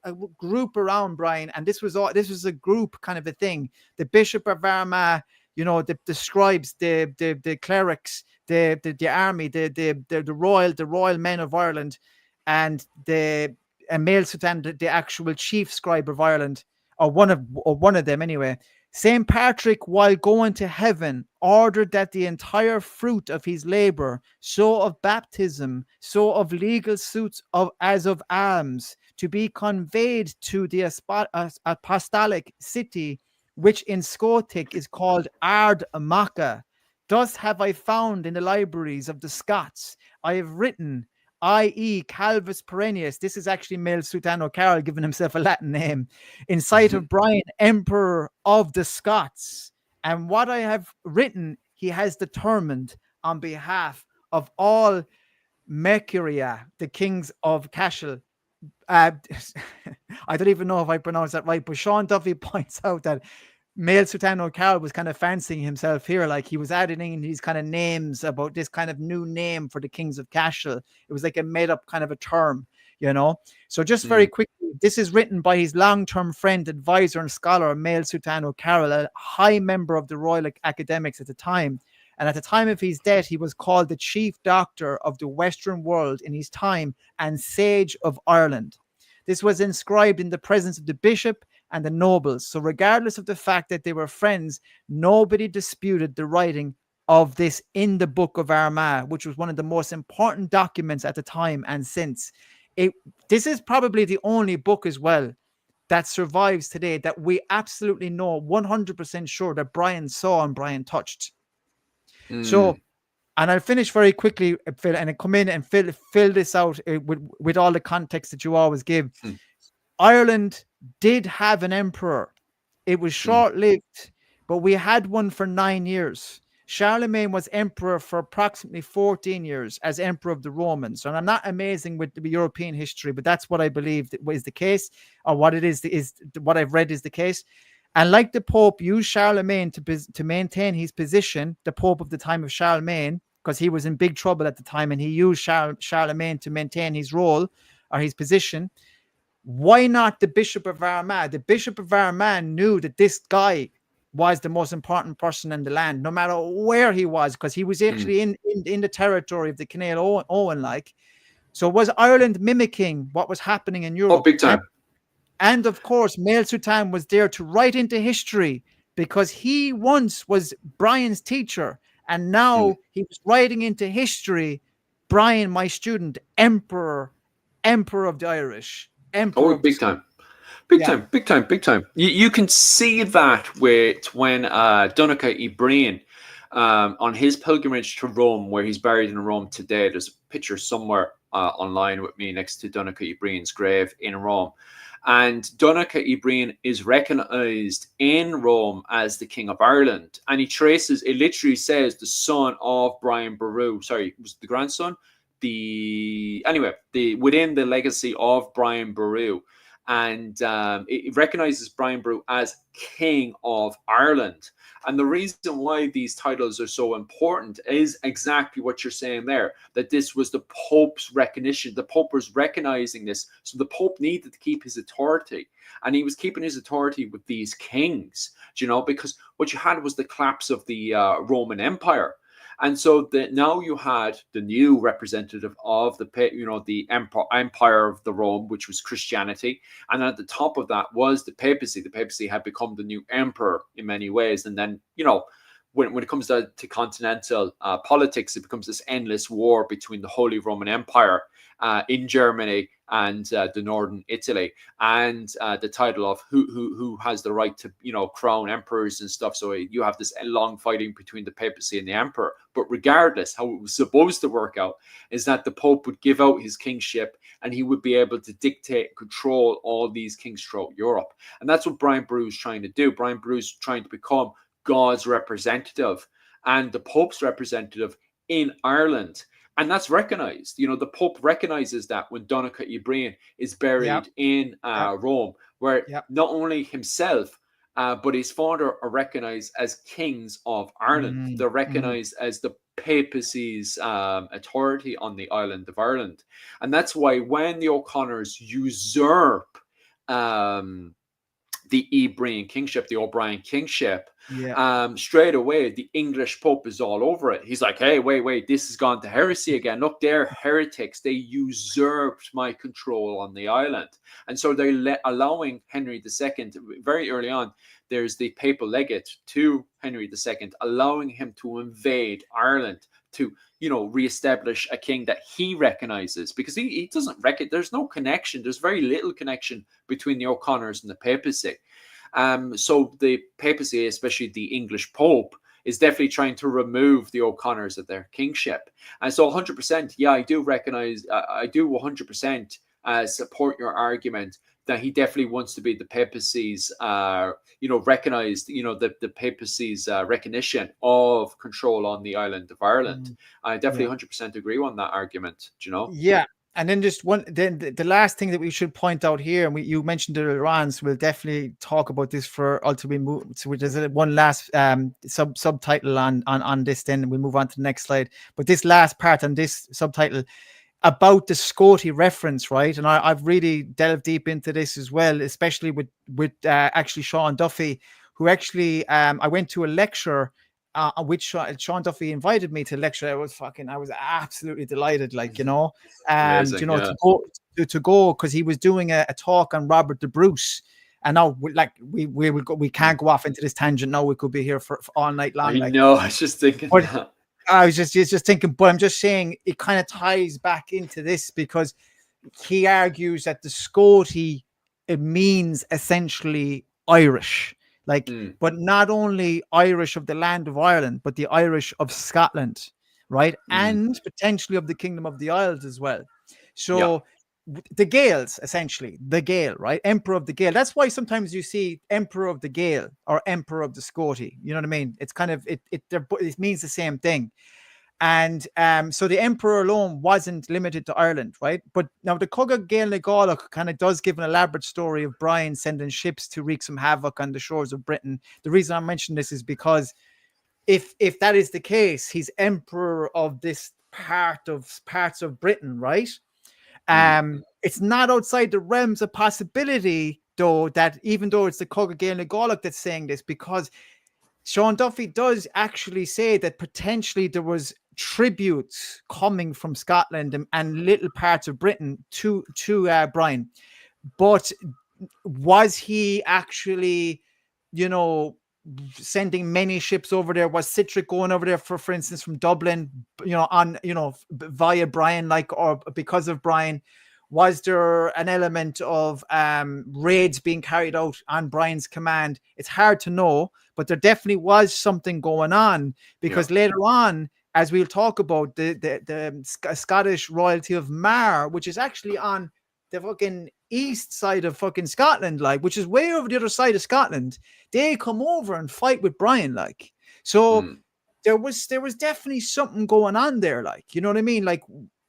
B: a group around Brian, and this was a group kind of a thing. The Bishop of Armagh, the scribes, the clerics, the army, the royal men of Ireland, and Mael Sutan, the actual chief scribe of Ireland, or one of them anyway. St. Patrick, while going to heaven, ordered that the entire fruit of his labor, so of baptism, so of legal suits as of alms, to be conveyed to the apostolic city, which in Scotic is called Ard Macha. Thus have I found in the libraries of the Scots. I have written, i.e. Calvus Perennius. This is actually Mael Sutan O'Carroll giving himself a Latin name. In sight of Brian, Emperor of the Scots. And what I have written, he has determined on behalf of all Mercuria, the kings of Cashel. I don't even know if I pronounced that right, but Sean Duffy points out that Mael Sutan O'Carroll was kind of fancying himself here, like he was adding in these kind of names about this kind of new name for the kings of Cashel. It was like a made-up kind of a term, So just very quickly, this is written by his long-term friend, advisor, and scholar, Mael Sutan O'Carroll, a high member of the Royal Academics at the time. And at the time of his death, he was called the chief doctor of the Western world in his time and sage of Ireland. This was inscribed in the presence of the bishop and the nobles. So regardless of the fact that they were friends, nobody disputed the writing of this in the Book of Armagh, which was one of the most important documents at the time and since. This is probably the only book as well that survives today that we absolutely know 100% sure that Brian saw and Brian touched. So, and I'll finish very quickly, Phil, and I come in and fill this out with all the context that you always give. Ireland did have an emperor. It was short-lived, but we had one for 9 years. Charlemagne was emperor for approximately 14 years as emperor of the Romans. And I'm not amazing with the European history, but that's what I believe is the case, or what it is what I've read is the case. And like the Pope used Charlemagne to maintain his position, the Pope of the time of Charlemagne, because he was in big trouble at the time, and he used Charlemagne to maintain his role or his position. Why not the Bishop of Armagh? The Bishop of Armagh knew that this guy was the most important person in the land, no matter where he was, because he was actually in the territory of the Canale Owen, like. So was Ireland mimicking what was happening in Europe?
A: Oh, big time.
B: And of course, Mael Sutan was there to write into history because he once was Brian's teacher, and now he was writing into history. Brian, my student, Emperor of the Irish.
A: Oh, big time. Big
B: Yeah.
A: time, big time, big time. You can see that with when Donica Ibrian, on his pilgrimage to Rome, where he's buried in Rome today. There's a picture somewhere online with me next to Donica Ibrian's grave in Rome. And Donica Ibrian is recognized in Rome as the King of Ireland. And he traces, it literally says the son of Brian Boru. Sorry, was it the grandson? The within the legacy of Brian Boru, and it recognizes Brian Boru as King of Ireland. And the reason why these titles are so important is exactly what you're saying there, that this was the Pope's recognition. The Pope was recognizing this. So the Pope needed to keep his authority. And he was keeping his authority with these kings, because what you had was the collapse of the Roman Empire. And so now you had the new representative of the empire of the Rome, which was Christianity, and at the top of that was the papacy. The papacy had become the new emperor in many ways, and then when it comes to continental politics, it becomes this endless war between the Holy Roman Empire in Germany and the northern Italy, and the title of who has the right to crown emperors and stuff. So you have this long fighting between the papacy and the emperor. But regardless, how it was supposed to work out is that the Pope would give out his kingship, and he would be able to dictate, control all these kings throughout Europe. And that's what Brian Boru is trying to do. Brian Boru is trying to become God's representative and the Pope's representative in Ireland. And that's recognized. The Pope recognizes that when Donica Ibrian is buried in Rome, where not only himself, but his father are recognized as kings of Ireland. They're recognized as the papacy's authority on the island of Ireland. And that's why when the O'Connors usurp the Ibrian kingship, the O'Brien kingship, straight away the English Pope is all over it. He's like, hey, wait, this has gone to heresy again. Look, they're heretics. They usurped my control on the island. And so they're allowing Henry II, very early on, there's the papal legate to Henry II, allowing him to invade Ireland, to reestablish a king that he recognizes, because he doesn't there's no connection. There's very little connection between the O'Connors and the papacy. So the papacy, especially the English Pope, is definitely trying to remove the O'Connors of their kingship. And so 100%, I do recognize, I do 100% support your argument that he definitely wants to be the papacy's, recognized, the papacy's recognition of control on the island of Ireland. I definitely 100% agree on that argument,
B: Yeah. And then just the last thing that we should point out here, and you mentioned it earlier on, so we'll definitely talk about this for ultimately move. So there's one last subtitle on this, then we'll move on to the next slide. But this last part on this subtitle about the Scotty reference, right? And I've really delved deep into this as well, especially with actually Sean Duffy, who actually I went to a lecture which Sean Duffy invited me to lecture. I was absolutely delighted,
A: Amazing,
B: to go because he was doing a talk on Robert the Bruce. And now, we can't go off into this tangent now. We could be here for all night long.
A: I know. I was just thinking that.
B: I was just thinking, but I'm just saying it kind of ties back into this because he argues that the Scotty, it means essentially Irish. But not only Irish of the land of Ireland, but the Irish of Scotland, right? And potentially of the Kingdom of the Isles as well. So the Gaels, essentially, the Gael, right? Emperor of the Gael. That's why sometimes you see Emperor of the Gael or Emperor of the Scotty. You know what I mean? It's kind of, it means the same thing. And so the emperor alone wasn't limited to Ireland, right? But now the Cogad Gael na Gaelach kind of does give an elaborate story of Brian sending ships to wreak some havoc on the shores of Britain. The reason I mention this is because if that is the case, he's emperor of this parts of Britain, right? It's not outside the realms of possibility, though, that even though it's the Cogad Gael na Gaelach that's saying this, because Sean Duffy does actually say that potentially there was tributes coming from Scotland and little parts of Britain to Brian. But was he actually, sending many ships over there? Was Citric going over there for instance, from Dublin, via Brian, or because of Brian? Was there an element of raids being carried out on Brian's command? It's hard to know, but there definitely was something going on,
A: Yeah.
B: because later on, as we'll talk about, the Scottish royalty of Mar, which is actually on the fucking east side of fucking Scotland, like, which is way over the other side of Scotland, they come over and fight with Brian, like. So
A: Mm.
B: there was definitely something going on there, like, you know what I mean? Like,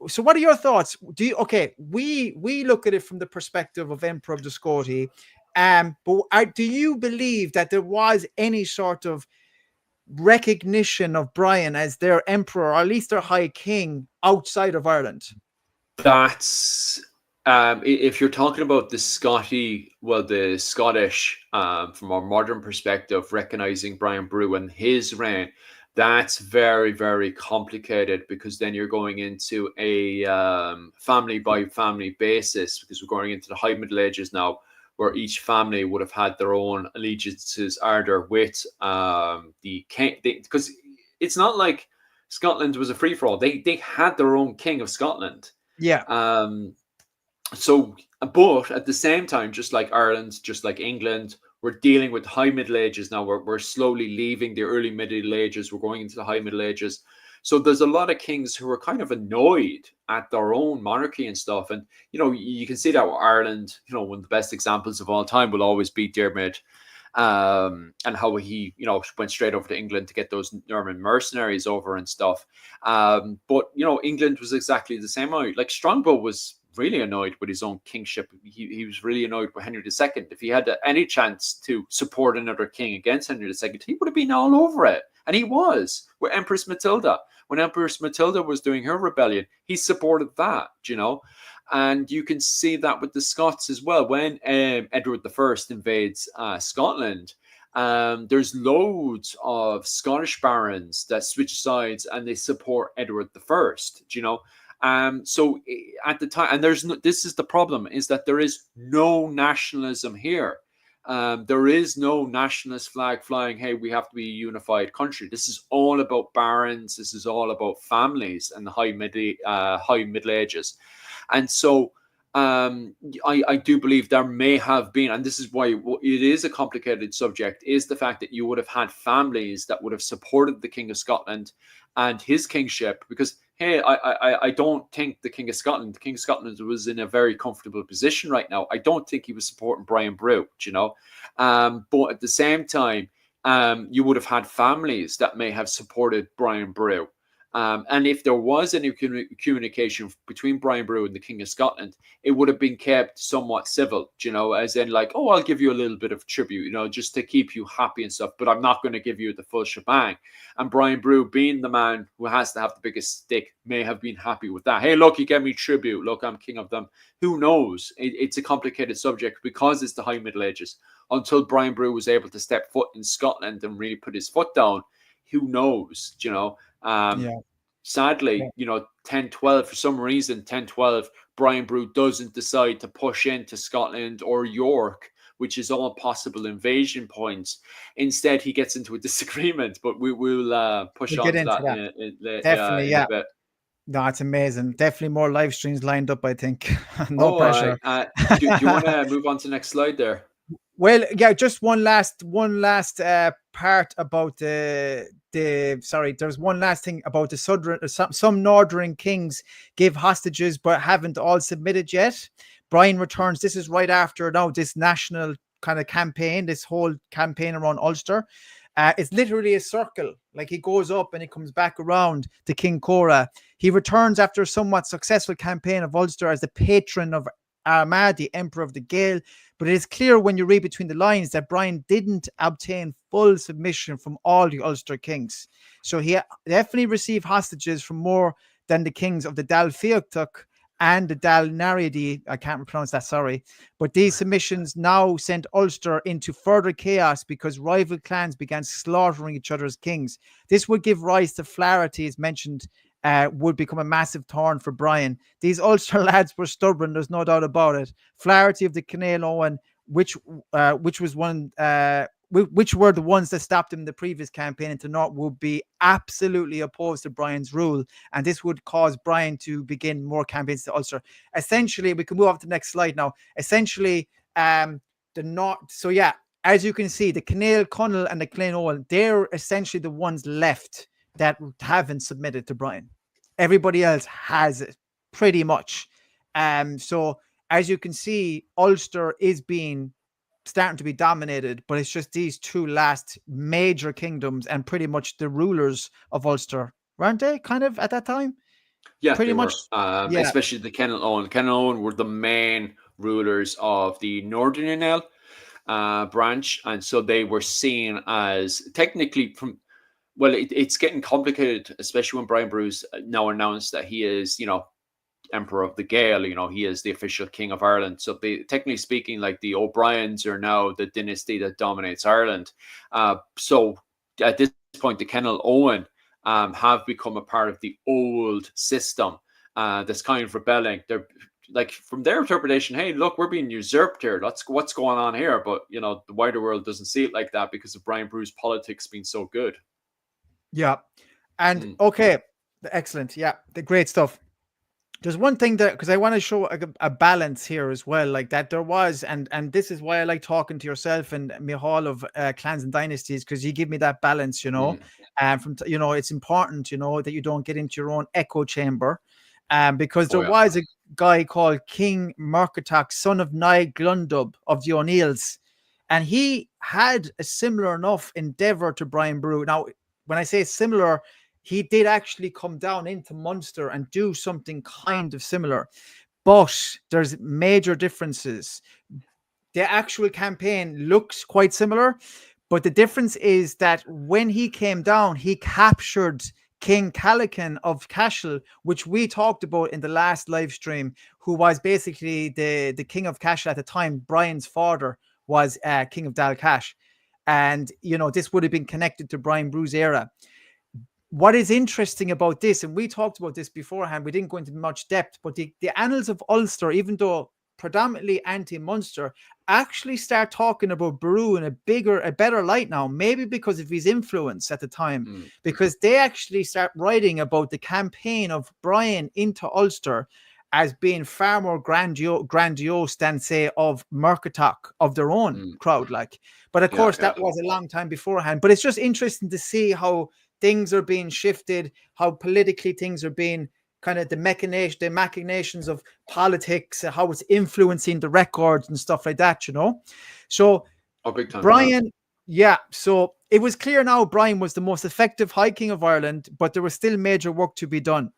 B: so what are your thoughts? We look at it from the perspective of Emperor of the Scoti, but do you believe that there was any sort of recognition of Brian as their emperor, or at least their high king, outside of Ireland?
A: That's if you're talking about the the Scottish, from a modern perspective, recognizing Brian Boru and his reign, that's very, very complicated, because then you're going into a family by family basis, because we're going into the High Middle Ages now, where each family would have had their own allegiances either with the king, because it's not like Scotland was a free for all. They had their own king of Scotland.
B: Yeah.
A: Um, but at the same time, just like Ireland, just like England, we're dealing with High Middle Ages now. We're slowly leaving the early Middle Ages. We're going into the High Middle Ages. So there's a lot of kings who are kind of annoyed at their own monarchy and stuff. And, you can see that with Ireland. One of the best examples of all time will always be Dermot, and how he, went straight over to England to get those Norman mercenaries over and stuff. But, England was exactly the same way. Like, Strongbow was really annoyed with his own kingship. He was really annoyed with Henry II. If he had any chance to support another king against Henry II, he would have been all over it. And he was with Empress Matilda. When Empress Matilda was doing her rebellion, he supported that, And you can see that with the Scots as well. When Edward I invades Scotland, there's loads of Scottish barons that switch sides and they support Edward I, So at the time, and this is the problem, is that there is no nationalism here. There is no nationalist flag flying, hey, we have to be a unified country. This is all about barons. This is all about families and the High Middle Ages. And so I do believe there may have been, and this is why it is a complicated subject, is the fact that you would have had families that would have supported the King of Scotland and his kingship, because, hey, I don't think the King of Scotland was in a very comfortable position right now. I don't think he was supporting Brian Boru, but at the same time, you would have had families that may have supported Brian Boru. And if there was any communication between Brian Boru and the King of Scotland, it would have been kept somewhat civil, as in like, oh, I'll give you a little bit of tribute, just to keep you happy and stuff, but I'm not going to give you the full shebang. And Brian Boru, being the man who has to have the biggest stick, may have been happy with that. Hey, look, you gave me tribute. Look, I'm king of them. Who knows? It's a complicated subject because it's the High Middle Ages. Until Brian Boru was able to step foot in Scotland and really put his foot down, who knows, Sadly, 1012, for some reason, 1012, Brian Boru doesn't decide to push into Scotland or York, which is all possible invasion points. Instead, he gets into a disagreement, but we'll push on to that
B: Definitely,
A: in a bit.
B: No, it's amazing. Definitely more live streams lined up, I think. No pressure.
A: Do you want to move on to the next slide there?
B: Well, yeah, just one last part about there's one last thing about the southern, some northern kings give hostages but haven't all submitted yet. Brian returns. This is right after now this national kind of campaign, this whole campaign around Ulster. It's literally a circle. Like, he goes up and he comes back around to King Cora. He returns after a somewhat successful campaign of Ulster as the patron of Armagh, the Emperor of the Gael. But it is clear when you read between the lines that Brian didn't obtain full submission from all the Ulster kings. So he definitely received hostages from more than the kings of the Dal Fiachtuc and the Dal Nariadi. I can't pronounce that, sorry. But these submissions now sent Ulster into further chaos because rival clans began slaughtering each other's kings. This would give rise to Flaherty, as mentioned, would become a massive thorn for Brian. These Ulster lads were stubborn, there's no doubt about it. Flaherty of the Canale Owen, which was one which were the ones that stopped him in the previous campaign into North, would be absolutely opposed to Brian's rule, and this would cause Brian to begin more campaigns to Ulster. Essentially, we can move on to the next slide now. Essentially, the North. So yeah, as you can see, the Canale, Connell, and the Clone, they're essentially the ones left that haven't submitted to Brian. Everybody else has it, pretty much. So as you can see, Ulster is starting to be dominated, but it's just these two last major kingdoms and pretty much the rulers of Ulster, weren't they? Kind of at that time,
A: Yeah,
B: pretty
A: they
B: much.
A: were.
B: Yeah,
A: Especially the Kenel Owen. Kenel Owen were the main rulers of the Northern Enel branch, and so they were seen as technically from. Well, it's getting complicated, especially when Brian Boru's now announced that he is, Emperor of the Gael. He is the official King of Ireland. So, technically speaking, like the O'Briens are now the dynasty that dominates Ireland. So, at this point, the Kenel Owen have become a part of the old system that's kind of rebelling. They're like, from their interpretation, hey, look, we're being usurped here. That's what's going on here. But the wider world doesn't see it like that because of Brian Boru's politics being so good.
B: yeah. And okay, excellent. Yeah, the great stuff. There's one thing that, because I want to show a balance here as well, like that there was, and this is why I like talking to yourself and Mihal of Clans and Dynasties, because you give me that balance, and it's important, that you don't get into your own echo chamber, because there was a guy called King Murkertach, son of Niall Glundub of the O'Neills, and he had a similar enough endeavor to Brian Boru. Now, when I say similar, he did actually come down into Munster and do something kind of similar, but there's major differences. The actual campaign looks quite similar, but the difference is that when he came down, he captured King Calacan of Cashel, which we talked about in the last live stream, who was basically the King of Cashel at the time. Brian's father was King of Dalcash. And, this would have been connected to Brian Boru's era. What is interesting about this, and we talked about this beforehand, we didn't go into much depth, but the annals of Ulster, even though predominantly anti-Munster, actually start talking about Boru in a better light now, maybe because of his influence at the time, because they actually start writing about the campaign of Brian into Ulster as being far more grandiose than, say, of Murkertach, of their own crowd. But of course, that was a long time beforehand. But it's just interesting to see how things are being shifted, how politically things are being kind of the machinations of politics, how it's influencing the records and stuff like that, So
A: big time,
B: Brian, so it was clear now Brian was the most effective High King of Ireland, but there was still major work to be done.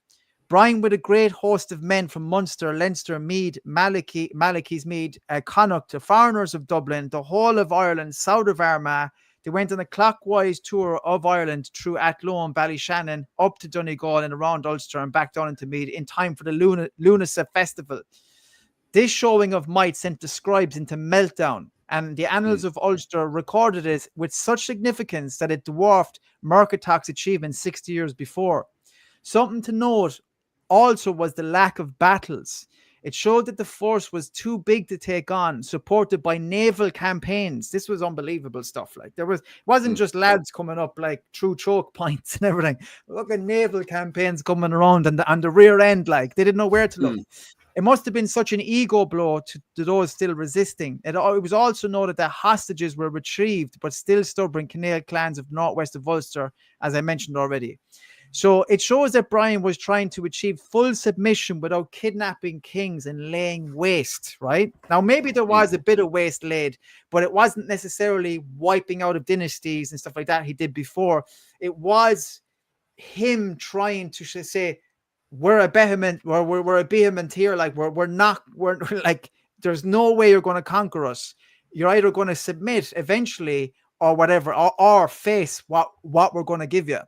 B: Brian, with a great host of men from Munster, Leinster, Meath, Malachy's Meath, Connacht, the foreigners of Dublin, the whole of Ireland, south of Armagh, they went on a clockwise tour of Ireland through Athlone, Ballyshannon, up to Donegal and around Ulster and back down into Meath in time for the Lunasa Festival. This showing of might sent the scribes into meltdown, and the annals of Ulster recorded it with such significance that it dwarfed Murkertach's achievement 60 years before. Something to note also was the lack of battles. It showed that the force was too big to take on, supported by naval campaigns. This was unbelievable stuff. It wasn't just lads coming up through choke points and everything. Look at naval campaigns coming around on the rear end, they didn't know where to look. It must have been such an ego blow to those still resisting. It was also noted that hostages were retrieved, but still stubborn Canale clans of northwest of Ulster, as I mentioned already. So it shows that Brian was trying to achieve full submission without kidnapping kings and laying waste, right? Now, maybe there was a bit of waste laid, but it wasn't necessarily wiping out of dynasties and stuff like that he did before. It was him trying to say, we're a behemoth, we're a behemoth here. We're there's no way you're going to conquer us. You're either going to submit eventually or whatever, or face what we're going to give you.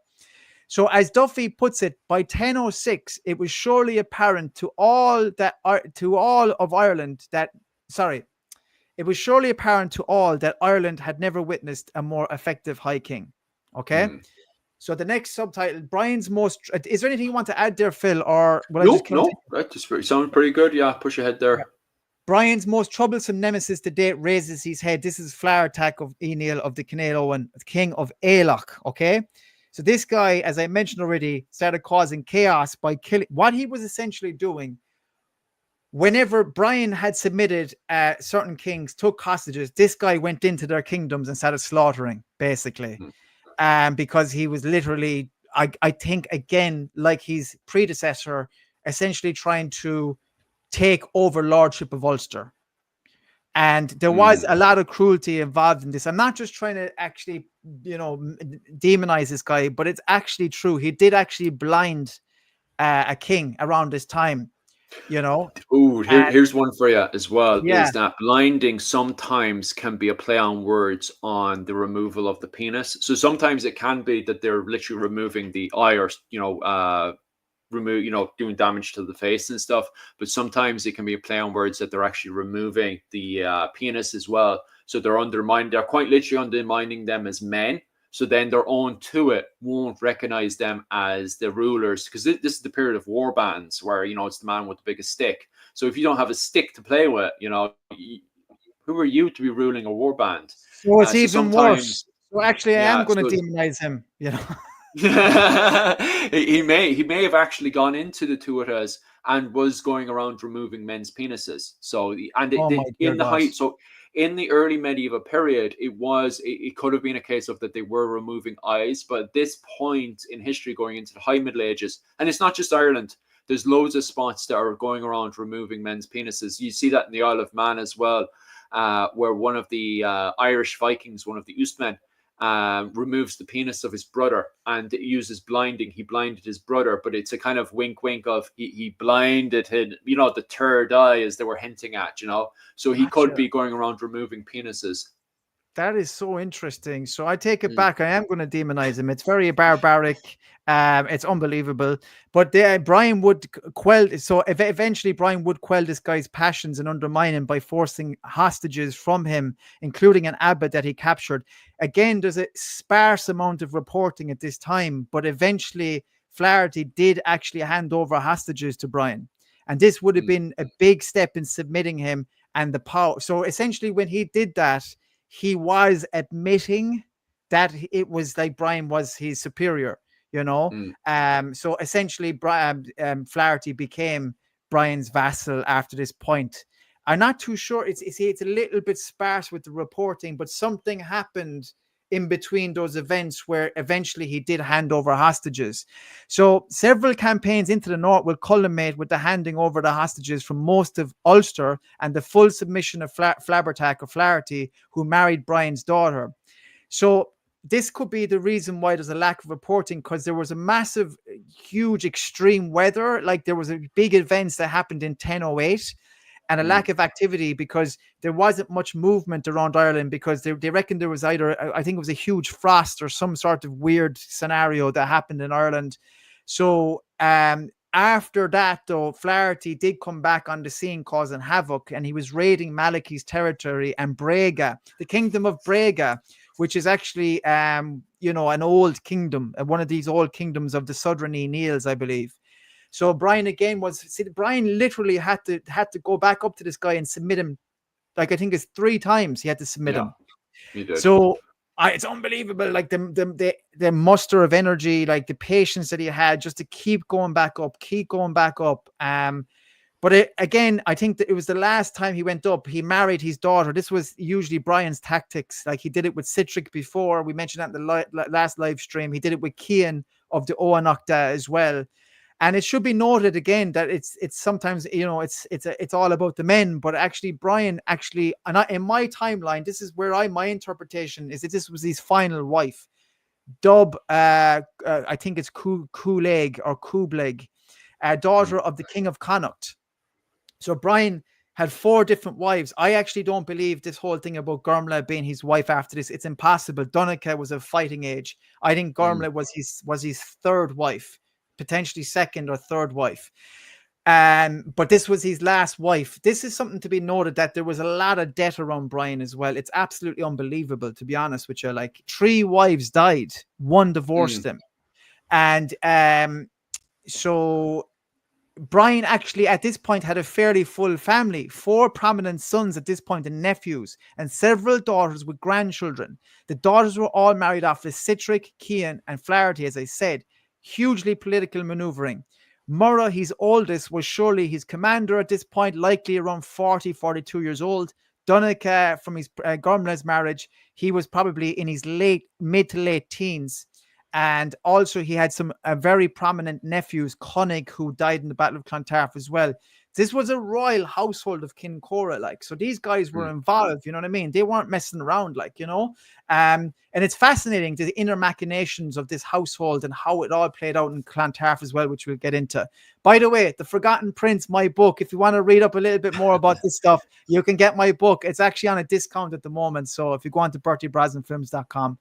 B: So as Duffy puts it, by 1006, it was surely apparent to all of Ireland that Ireland had never witnessed a more effective High King. Okay? So the next subtitle, Brian's most... Is there anything you want to add there, Phil? Or will I just continue?
A: No, that just sounds pretty good. Yeah, push ahead there.
B: Brian's most troublesome nemesis to date raises his head. This is Flower Attack of Enil of the Cnéal Owen, King of Ailach. Okay. So this guy, as I mentioned already, started causing chaos by killing. What he was essentially doing, whenever Brian had submitted certain kings, took hostages, this guy went into their kingdoms and started slaughtering, basically. Because he was literally, I think, again, like his predecessor, essentially trying to take over lordship of Ulster. And there was a lot of cruelty involved in this. I'm not just trying to actually, demonize this guy, but it's actually true. He did actually blind a king around this time,
A: Ooh,
B: And
A: here's one for you as well,
B: yeah,
A: is that blinding sometimes can be a play on words on the removal of the penis. So sometimes it can be that they're literally removing the eye, or doing damage to the face and stuff. But sometimes it can be a play on words that they're actually removing the penis as well. So they're quite literally undermining them as men. So then their own to it won't recognize them as the rulers, because this is the period of war bands where, it's the man with the biggest stick. So if you don't have a stick to play with, who are you to be ruling a war band?
B: so it's
A: So
B: even worse.
A: sometimes,
B: So actually, I am
A: yeah,
B: going to
A: so
B: demonize him.
A: he may have actually gone into the Tuatas and was going around removing men's penises. So
B: Oh my dear
A: in the
B: God.
A: height, so in the early medieval period, it could have been a case of that they were removing eyes, but at this point in history, going into the High Middle Ages, and it's not just Ireland. There's loads of spots that are going around removing men's penises. You see that in the Isle of Man as well, where one of the Irish Vikings, one of the Ustamen, removes the penis of his brother and uses blinding. He blinded his brother, but it's a kind of wink of he blinded him, the third eye, as they were hinting at, so he could
B: Gotcha.
A: be going around removing penises.
B: That is so interesting. So I take it back. I am going to demonize him. It's very barbaric. It's unbelievable. But Brian would quell. So eventually, Brian would quell this guy's passions and undermine him by forcing hostages from him, including an abbot that he captured. Again, there's a sparse amount of reporting at this time, but eventually, Flaherty did actually hand over hostages to Brian, and this would have been a big step in submitting him and the power. So essentially, when he did that, he was admitting that it was like Brian was his superior. So essentially, Flaherty became Brian's vassal after this point. I'm not too sure. It's a little bit sparse with the reporting, but something happened in between those events where eventually he did hand over hostages. So several campaigns into the north will culminate with the handing over the hostages from most of Ulster and the full submission of Flabbertack of Flaherty, who married Brian's daughter. So this could be the reason why there's a lack of reporting, because there was a massive, huge extreme weather. Like there was a big events that happened in 1008 and a lack of activity because there wasn't much movement around Ireland, because they reckon there was either, I think it was a huge frost or some sort of weird scenario that happened in Ireland. So after that, though, Flaherty did come back on the scene causing havoc, and he was raiding Malachy's territory and Brega, the kingdom of Brega, which is actually, an old kingdom, one of these old kingdoms of the Southern Neils, I believe. So Brian Brian literally had to go back up to this guy and submit him. Like I think it's 3 times he had to submit
A: Yeah,
B: him.
A: he did.
B: So it's unbelievable. Like the muster of energy, like the patience that he had just to keep going back up. But again, I think that it was the last time he went up. He married his daughter. This was usually Brian's tactics. Like he did it with Citric before. We mentioned that in the last live stream. He did it with Cian of the Oanachta as well. And it should be noted again that it's sometimes, it's all about the men, but actually Brian in my timeline, this is where my interpretation is that this was his final wife, Dub, I think it's Kuleg or Kubleg, daughter of the King of Connacht. So Brian had 4 different wives. I actually don't believe this whole thing about Gormla being his wife after this. It's impossible. Donica was of fighting age. I think Gormla was his 3rd wife, potentially 2nd or 3rd wife. But this was his last wife. This is something to be noted, that there was a lot of debt around Brian as well. It's absolutely unbelievable, to be honest with you. Like 3 wives died, 1 divorced him. And so Brian actually at this point had a fairly full family, 4 prominent sons at this point and nephews, and several daughters with grandchildren. The daughters were all married off to Citric, Cian, and Flaherty, as I said. Hugely political maneuvering. Murragh, his oldest, was surely his commander at this point, likely around 40, 42 years old. Donnacha, from his Gormless marriage, he was probably in his mid to late teens. And also he had some very prominent nephews, Connig, who died in the Battle of Clontarf as well. This was a royal household of Kincora, like, so these guys were involved, you know what I mean? They weren't messing around, like, you know. And it's fascinating, the inner machinations of this household and how it all played out in Clontarf as well, which we'll get into. By the way, The Forgotten Prince, my book, if you want to read up a little bit more about this stuff, you can get my book. It's actually on a discount at the moment. So if you go on to bertiebrosnanfilms.com.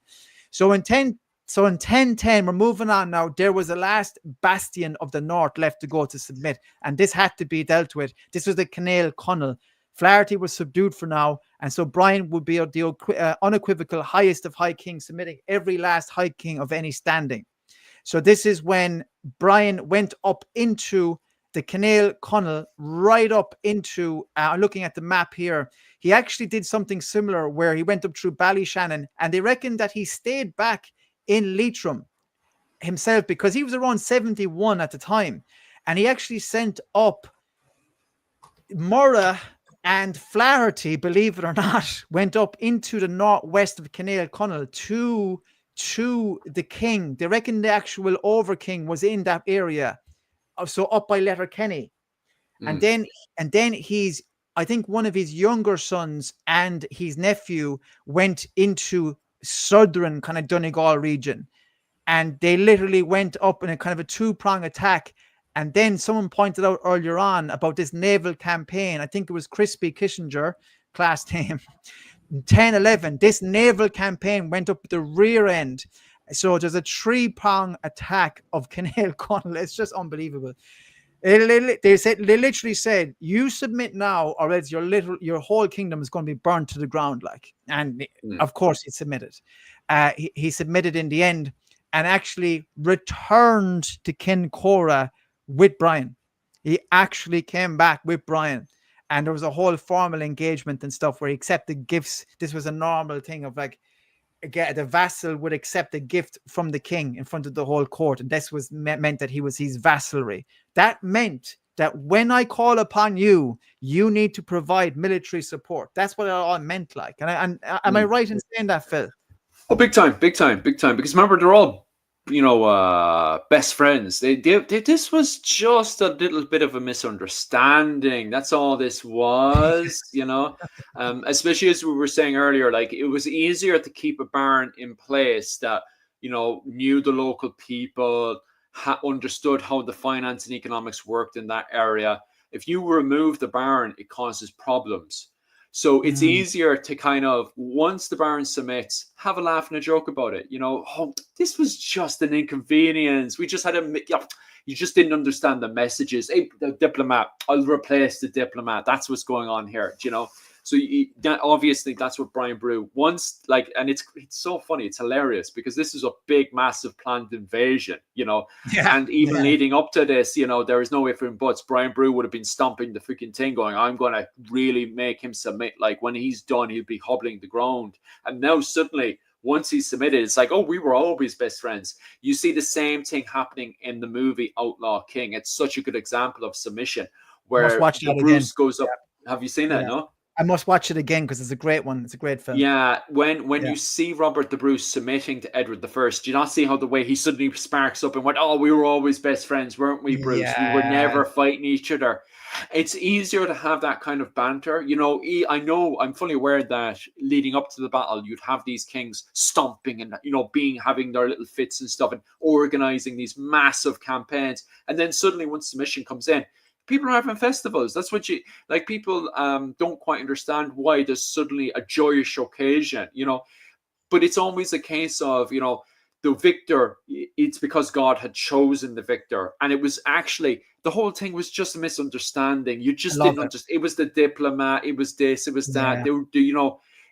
B: So in 1010, we're moving on now. There was a last bastion of the north left to go to submit, and this had to be dealt with. This was the Canale Connell. Flaherty was subdued for now, and so Brian would be the unequivocal highest of High Kings, submitting every last High King of any standing. So this is when Brian went up into the Canale Connell, right up into, looking at the map here, he actually did something similar where he went up through Ballyshannon, and they reckon that he stayed back in Leitrim himself because he was around 71 at the time. And he actually sent up Murragh and Flaherty, believe it or not, went up into the northwest of Canale Connell to the king. They reckon the actual over-king was in that area. So up by Letterkenny. And then I think one of his younger sons and his nephew went into southern kind of Donegal region, and they literally went up in a kind of a 2-prong attack. And then someone pointed out earlier on about this naval campaign. I think it was Crispy Kissinger, class name. 1011, this naval campaign went up the rear end. So there's a 3-prong attack of Canale Connell. It's just unbelievable. They literally said, you submit now or else your whole kingdom is going to be burned to the ground, like. And of course he submitted. He submitted in the end and actually returned to Kincora with Brian. He actually came back with Brian, and there was a whole formal engagement and stuff where he accepted gifts. This was a normal thing of like, again, the vassal would accept a gift from the king in front of the whole court, and this was meant that he was his vassalry. That meant that when I call upon you, you need to provide military support. That's what it all meant, like. And am I right in saying that, Phil?
A: Oh, big time. Because remember, they're all, best friends. This was just a little bit of a misunderstanding. That's all this was, especially as we were saying earlier, like, it was easier to keep a baron in place that, knew the local people, understood how the finance and economics worked in that area. If you remove the baron, it causes problems. So it's easier to kind of, once the baron submits, have a laugh and a joke about it. Oh, this was just an inconvenience. We just had you just didn't understand the messages. Hey, the diplomat, I'll replace the diplomat. That's what's going on here. So obviously that's what Brian Boru wants. Like, and it's so funny. It's hilarious because this is a big, massive planned invasion, and even leading up to this, there is no ifs and buts. Brian Boru would have been stomping the freaking thing going, I'm going to really make him submit. Like, when he's done, he'll be hobbling the ground. And now suddenly, once he's submitted, it's like, oh, we were always best friends. You see the same thing happening in the movie Outlaw King. It's such a good example of submission where Bruce goes up. Have you seen that? No?
B: I must watch it again because it's a great one. It's a great film.
A: Yeah, when you see Robert the Bruce submitting to Edward I, do you not see how the way he suddenly sparks up and went, oh, we were always best friends, weren't we, Bruce? Yeah. We were never fighting each other. It's easier to have that kind of banter. I know, I'm fully aware that leading up to the battle, you'd have these kings stomping and, having their little fits and stuff and organizing these massive campaigns. And then suddenly once submission comes in, people are having festivals. That's what people don't quite understand why there's suddenly a joyous occasion, but it's always a case of, the victor, it's because God had chosen the victor. And it was actually, the whole thing was just a misunderstanding. You just didn't understand. It was the diplomat. It was this, it was that.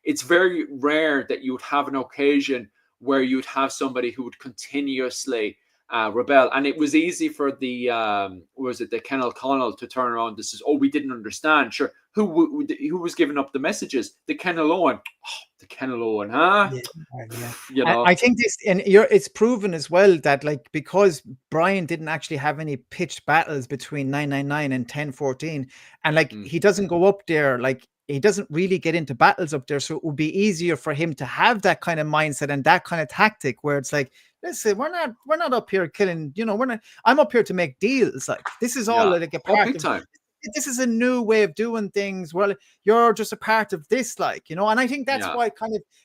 A: It's very rare that you would have an occasion where you'd have somebody who would continuously rebel, and it was easy for the was it the Kennel Connell to turn around and says, "Oh, we didn't understand." Sure, who was giving up the messages? The Kennel Owen, the Kennel Owen, huh?
B: Yeah, yeah.
A: You
B: And
A: know,
B: I think this, and it's proven as well that like because Brian didn't actually have any pitched battles between 999 and 1014, and like
A: mm,
B: he doesn't go up there, like he doesn't really get into battles up there, so it would be easier for him to have that kind of mindset and that kind of tactic where it's like, listen, we're not up here killing, we're not. I'm up here to make deals. Like this is all
A: yeah,
B: like a
A: oh,
B: part
A: big
B: of.
A: time,
B: This is a new way of doing things. Well, you're just a part of this, like, and I think that's
A: yeah,
B: why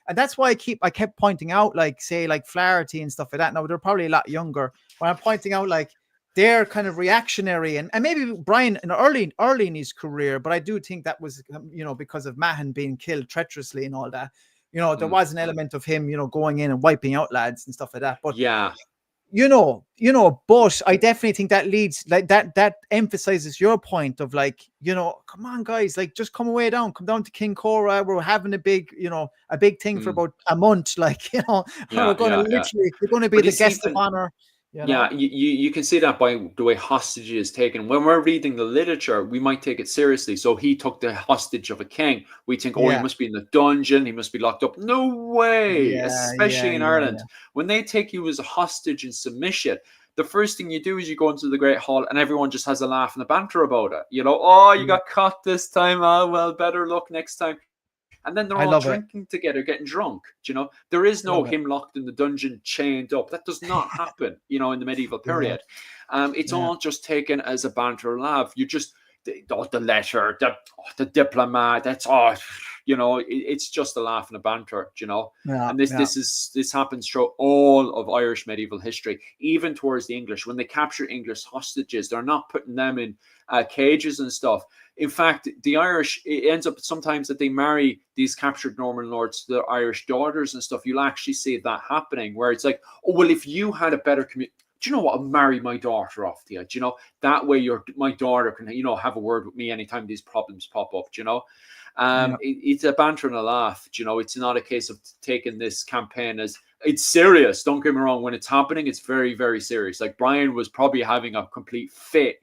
B: and that's why I kept pointing out, like, say, like Flaherty and stuff like that. Now they're probably a lot younger, but I'm pointing out like they're kind of reactionary, and maybe Brian in early in his career, but I do think that was because of Mahon being killed treacherously and all that. There
A: mm,
B: was an element of him, going in and wiping out lads and stuff like that. But
A: yeah,
B: but I definitely think that leads like that emphasizes your point of like, come on guys, like just come down to King Cora. We're having a big thing for
A: mm,
B: about a month, like, we're
A: yeah,
B: going to
A: yeah, yeah.
B: literally, you're going to be
A: But you
B: the
A: see,
B: guest of honor,
A: yeah, you can see that by the way hostage is taken. When we're reading the literature, we might take it seriously. So he took the hostage of a king. We think, oh, he
B: Yeah,
A: must be in the dungeon. He must be locked up. No way.
B: yeah, yeah,
A: Especially in
B: yeah,
A: Ireland,
B: yeah.
A: when they take you as a hostage in submission, the first thing you do is you go into the Great Hall, and everyone just has a laugh and a banter about it. Oh, you
B: Yeah.
A: got caught this time. Oh, well, better luck next time. And then they're
B: I
A: all
B: love it.
A: drinking together, getting drunk. There is no
B: Love it.
A: him locked in the dungeon, chained up. That does not happen, in the medieval
B: Yeah,
A: period. It's
B: yeah,
A: all just taken as a banter laugh. You just the letter, the diplomat. That's all. It's just a laugh and a banter.
B: yeah,
A: And this
B: yeah,
A: this is this happens throughout all of Irish medieval history, even towards the English. When they capture English hostages, they're not putting them in cages and stuff. In fact, the Irish, it ends up sometimes that they marry these captured Norman lords to their Irish daughters and stuff. You'll actually see that happening where it's like, oh, well, if you had a better community, do you know what? I'll marry my daughter off to you. Do you know that way? My daughter can, have a word with me anytime these problems pop up.
B: yeah,
A: It's a banter and a laugh. It's not a case of taking this campaign as it's serious. Don't get me wrong. When it's happening, it's very, very serious. Like Brian was probably having a complete fit.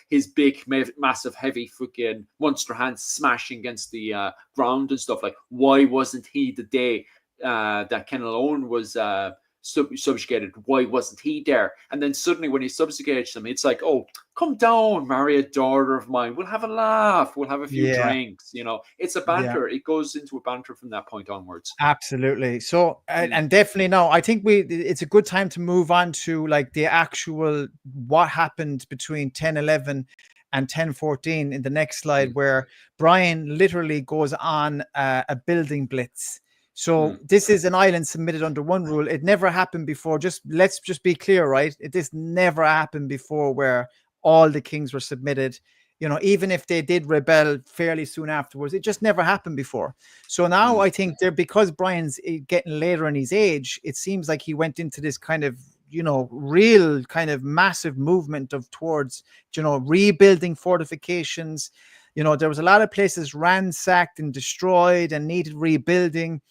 A: His big, massive, heavy fucking monster hands smashing against the ground and stuff. Like, why wasn't he the day that Kennel Owen was subjugated? Why wasn't he there? And then suddenly, when he subjugates them, it's like, oh, come down, marry a daughter of mine. We'll have a laugh. We'll have a few
B: yeah,
A: drinks. It's a
B: yeah.
A: banter. It goes into a banter from that point onwards.
B: Absolutely. So,
A: Mm,
B: and definitely now, I think it's a good time to move on to like the actual what happened between 1011 and 1014 in the next slide,
A: mm,
B: where Brian literally goes on a building blitz. So
A: mm,
B: this is an island submitted under one rule. It never happened before. Let's just be clear, right? This never happened before where all the kings were submitted. Even if they did rebel fairly soon afterwards, it just never happened before. So now
A: mm,
B: I think because Brian's getting later in his age, it seems like he went into this kind of, real kind of massive movement of towards, rebuilding fortifications. There was a lot of places ransacked and destroyed and needed rebuilding.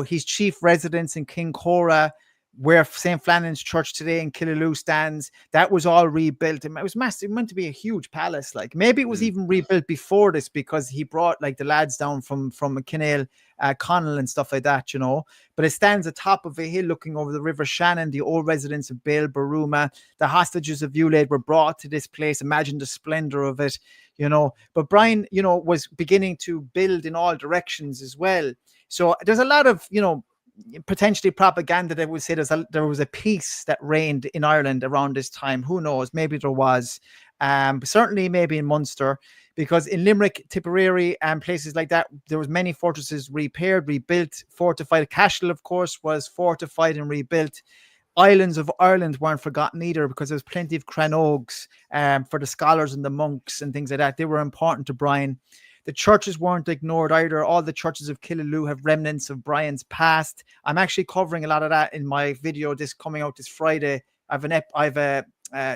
B: His chief residence in King Cora, where St. Flannan's Church today in Killaloe stands, that was all rebuilt. It was massive. It meant to be a huge palace. Like maybe it was
A: mm,
B: even rebuilt before this because he brought like the lads down from Kinnail, Connell and stuff like that, But it stands atop of a hill looking over the River Shannon, the old residence of Bale Baruma. The hostages of Ulaid were brought to this place. Imagine the splendor of it, But Brian, was beginning to build in all directions as well. So there's a lot of, potentially propaganda that would say there was a peace that reigned in Ireland around this time. Who knows? Maybe there was. Certainly maybe in Munster, because in Limerick, Tipperary, and places like that, there was many fortresses repaired, rebuilt, fortified. Cashel, of course, was fortified and rebuilt. Islands of Ireland weren't forgotten either, because there was plenty of cranogues for the scholars and the monks and things like that. They were important to Brian. The churches weren't ignored either. All the churches of Killaloe have remnants of Brian's past. I'm actually covering a lot of that in my video coming out this Friday. I've a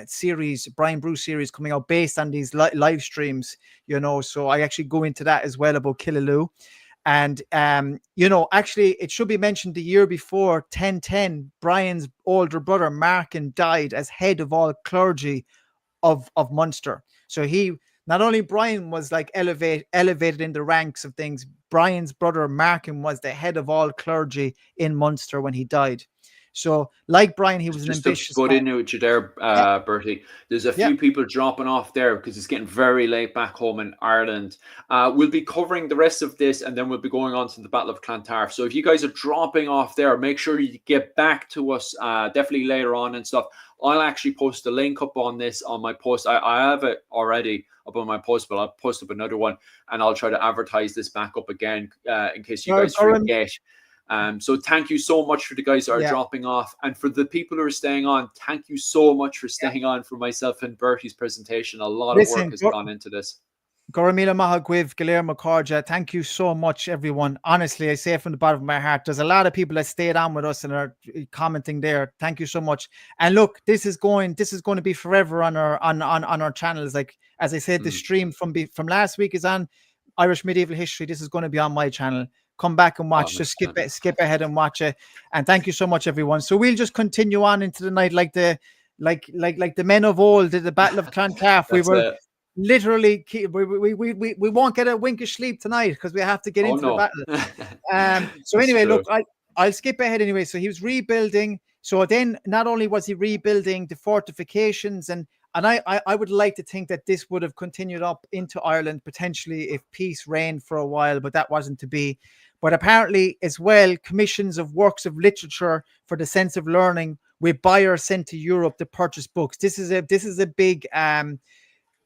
B: series, Brian Boru series coming out based on these live streams, so I actually go into that as well about Killaloe. And actually, it should be mentioned the year before, 1010, Brian's older brother Markin died as head of all clergy of Munster. So he, not only Brian was like elevated in the ranks of things, Brian's brother Markin was the head of all clergy in Munster when he died. So like Brian, he was an
A: Just to
B: ambitious
A: butt
B: man.
A: in with you there,
B: Yeah,
A: Bertie, there's a
B: yeah.
A: few people dropping off there because it's getting very late back home in Ireland. We'll be covering the rest of this and then we'll be going on to the Battle of Clontarf. So if you guys are dropping off there, make sure you get back to us definitely later on and stuff. I'll actually post a link up on this on my post. I have it already up on my post, but I'll post up another one and I'll try to advertise this back up again in case you guys forget. So thank you so much for the guys that are dropping off, and for the people who are staying on, thank you so much for staying on for myself and Bertie's presentation. A lot of work has gone into this.
B: Goramila Mahagwiv, Guillermo Corja, thank you so much, everyone. Honestly, I say it from the bottom of my heart. There's a lot of people that stayed on with us and are commenting there. Thank you so much. And look, this is going to be forever on our channels. Like as I said, the stream from last week is on Irish medieval history. This is going to be on my channel. Come back and watch. Just skip ahead and watch it. And thank you so much, everyone. So we'll just continue on into the night like the men of old did the Battle of Clontarf. We were literally we won't get a wink of sleep tonight because we have to get into the battle. So anyway, look, I'll skip ahead anyway. So he was rebuilding. So then not only was he rebuilding the fortifications, and I would like to think that this would have continued up into Ireland potentially if peace reigned for a while, but that wasn't to be. But apparently as well, commissions of works of literature for the sense of learning with buyers sent to Europe to purchase books. This is a big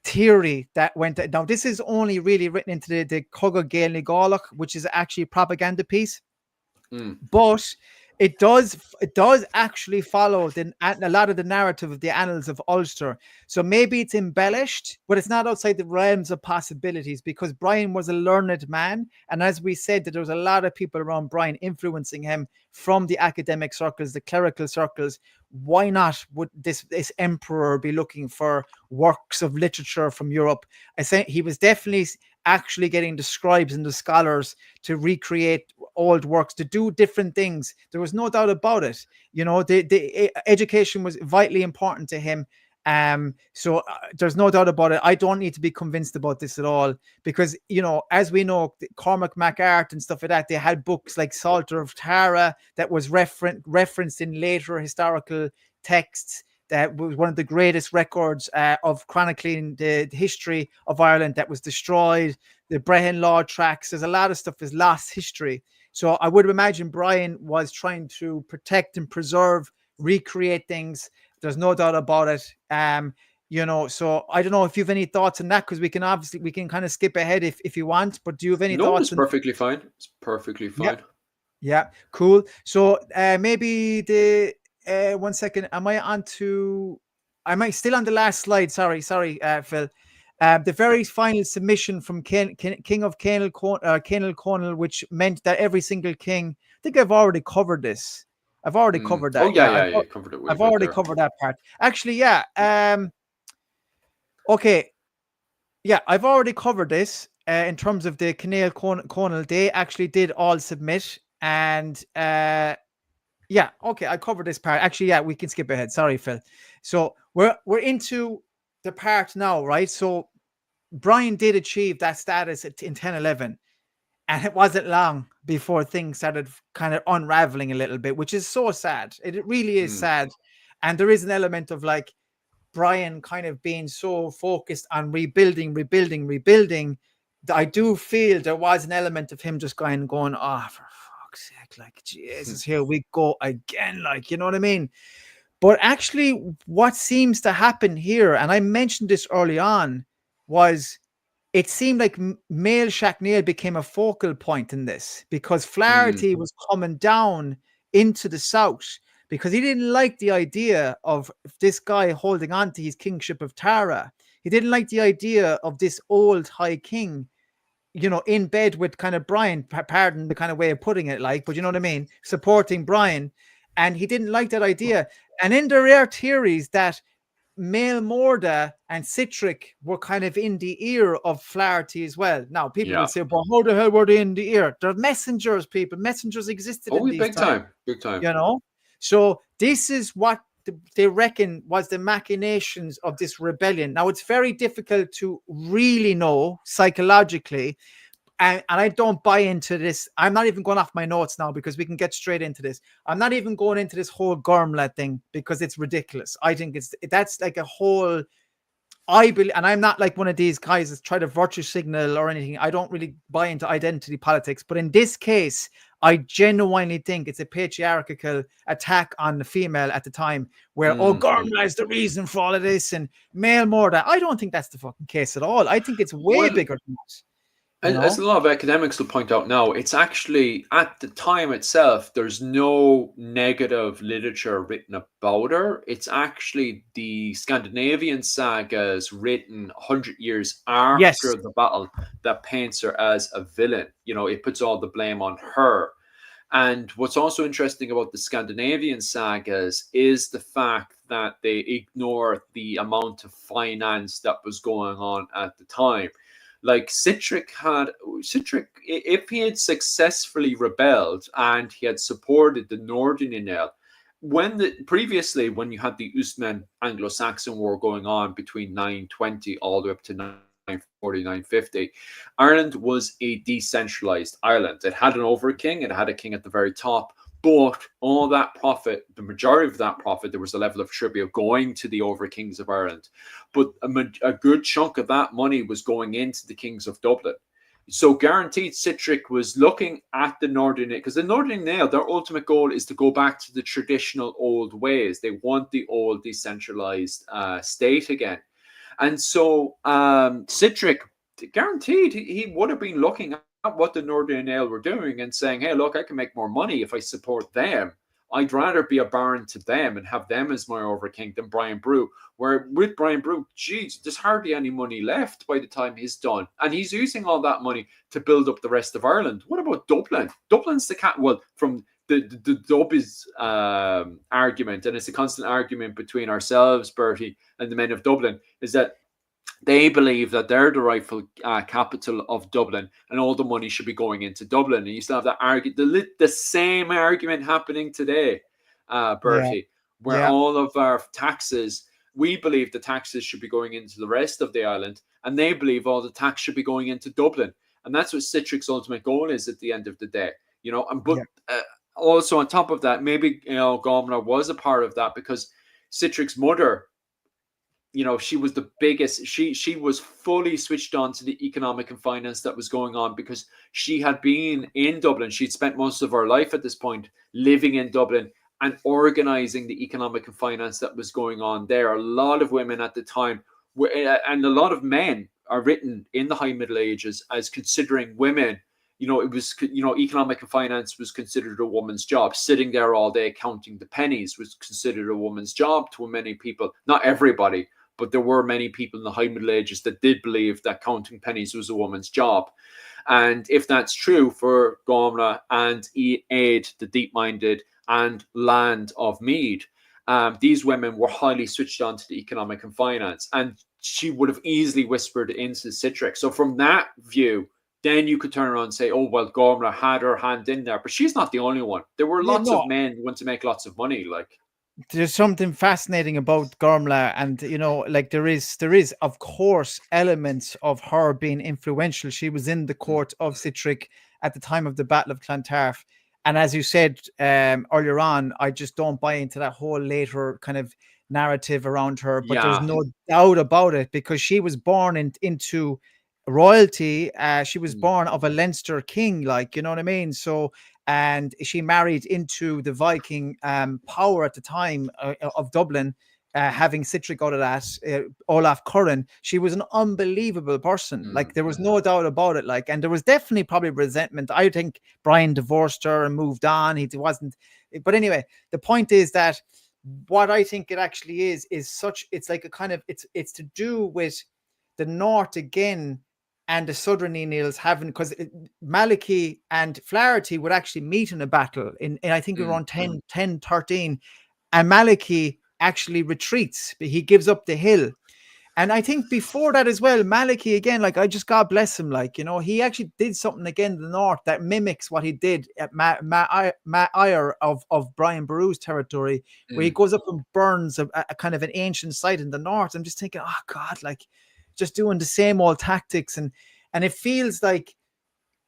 B: theory that went. Now this is only really written into the Cogad Gael Nigalach, which is actually a propaganda piece. But it does actually follow a lot of the narrative of the annals of Ulster. So maybe it's embellished, but it's not outside the realms of possibilities because Brian was a learned man. And as we said, that there was a lot of people around Brian influencing him from the academic circles, the clerical circles. Why not would this emperor be looking for works of literature from Europe? I think he was definitely actually getting the scribes and the scholars to recreate old works, to do different things. There was no doubt about it. The education was vitally important to him. So there's no doubt about it. I don't need to be convinced about this at all because, as we know, Cormac MacArt and stuff like that, they had books like Psalter of Tara that was referenced in later historical texts. That was one of the greatest records of chronicling the history of Ireland that was destroyed. The Brehon Law tracts, there's a lot of stuff is lost history. So I would imagine Brian was trying to protect and preserve, recreate things. There's no doubt about it. So I don't know if you have any thoughts on that, because we can kind of skip ahead if you want, but do you have any thoughts?
A: No, it's perfectly fine. It's perfectly fine.
B: Yeah, cool. So maybe the 1 second. Am I still on the last slide? Sorry, Phil. The very final submission from King of Cainel Conal, which meant that every single king. I think I've already covered this. I've already covered that.
A: Oh yeah, covered it.
B: I've already covered that part. Actually, yeah. Okay. Yeah, I've already covered this in terms of the Cainel Conal. They actually did all submit, and yeah, okay, I covered this part. Actually, yeah, we can skip ahead. Sorry, Phil. So we're into the part now, right? So Brian did achieve that status in 1011, and it wasn't long before things started kind of unraveling a little bit, which is so sad. It really is sad. And there is an element of like Brian kind of being so focused on rebuilding. That I do feel there was an element of him just going, oh, for fuck's sake, like, Jesus, here we go again, like, you know what I mean? But actually what seems to happen here, and I mentioned this early on, was it seemed like Mael Shackneil became a focal point in this because Flaherty was coming down into the south because he didn't like the idea of this guy holding on to his kingship of Tara. He didn't like the idea of this old High King, in bed with kind of Brian, pardon the kind of way of putting it, like, but you know what I mean? Supporting Brian. And he didn't like that idea. And then there are theories that Maelmorda and Citric were kind of in the ear of Flaherty as well. Now, people will
A: Yeah.
B: say, but how the hell were they in the ear? They're messengers, people. Messengers existed
A: Oh,
B: in these
A: big
B: times,
A: time. Big time.
B: you know? So this is what they reckon was the machinations of this rebellion. Now, it's very difficult to really know psychologically, and I don't buy into this. I'm not even going off my notes now because we can get straight into this. I'm not even going into this whole Gormlad thing because it's ridiculous. I think that's like a whole. I believe, and I'm not like one of these guys that try to virtue signal or anything. I don't really buy into identity politics, but in this case, I genuinely think it's a patriarchal attack on the female at the time, where Gormlad is the reason for all of this and male murder. I don't think that's the fucking case at all. I think it's way bigger than that.
A: As a lot of academics will point out now, it's actually at the time itself, there's no negative literature written about her. It's actually the Scandinavian sagas written 100 years after the battle that paints her as a villain. It puts all the blame on her. And what's also interesting about the Scandinavian sagas is the fact that they ignore the amount of finance that was going on at the time. Like Citric, if he had successfully rebelled and he had supported the Northern Enel, previously when you had the Usman Anglo-Saxon War going on between 920 all the way up to 940, 950, Ireland was a decentralized Ireland. It had an over-king, it had a king at the very top, but all that profit, the majority of that profit, there was a level of tribute going to the over-kings of Ireland. But a good chunk of that money was going into the kings of Dublin. So guaranteed Citric was looking at the Northern, because the Northern Nail, their ultimate goal is to go back to the traditional old ways. They want the old decentralized state again. And so Citric, guaranteed, he would have been looking at what the Northern Nail were doing and saying, hey, look, I can make more money if I support them. I'd rather be a baron to them and have them as my over-king than Brian Boru. Where with Brian Boru, geez, there's hardly any money left by the time he's done. And he's using all that money to build up the rest of Ireland. What about Dublin? Dublin's the from the Dub's argument, and it's a constant argument between ourselves, Bertie, and the men of Dublin, is that they believe that they're the rightful capital of Dublin and all the money should be going into Dublin. And you still have that the same argument happening today, Bertie, where all of our taxes, we believe the taxes should be going into the rest of the island, and they believe all the tax should be going into Dublin. And that's what Citric's ultimate goal is at the end of the day, But also on top of that, maybe, Gormlad was a part of that because Citric's mother, she was the biggest, she was fully switched on to the economic and finance that was going on because she had been in Dublin. She'd spent most of her life at this point living in Dublin and organizing the economic and finance that was going on there. A lot of women at the time, and a lot of men are written in the High Middle Ages as considering women, it was, economic and finance was considered a woman's job. Sitting there all day counting the pennies was considered a woman's job to many people. Not everybody, but there were many people in the High Middle Ages that did believe that counting pennies was a woman's job. And if that's true for Gormlad and Aid, the deep-minded, and Land of Mead, these women were highly switched on to the economic and finance. And she would have easily whispered into Citric. So from that view, then you could turn around and say, oh, well, Gormlad had her hand in there. But she's not the only one. There were lots of men who want to make lots of money,
B: There's something fascinating about Gormlad, and there is of course elements of her being influential. She was in the court of Citric at the time of the Battle of Clontarf, and as you said earlier on, I just don't buy into that whole later kind of narrative around her. But there's no doubt about it because she was born into royalty. She was born of a Leinster king, you know what I mean. So. And she married into the Viking power at the time of Dublin, having Citric out of that, Olaf Curran. She was an unbelievable person. There was no doubt about it. And there was definitely probably resentment. I think Brian divorced her and moved on. He wasn't. But anyway, the point is that what I think it actually is it's like a kind of, it's to do with the North again, and the Southern Enels having, because Malachy and Flaherty would actually meet in a battle in I think around 1013, and Malachy actually retreats. He gives up the hill. And I think before that as well, Maliki again, like I just God bless him, like he actually did something again in the north that mimics what he did at Ma'ire of Brian Boru's territory, where he goes up and burns a kind of an ancient site in the north. I'm just thinking, oh God, like just doing the same old tactics, and it feels like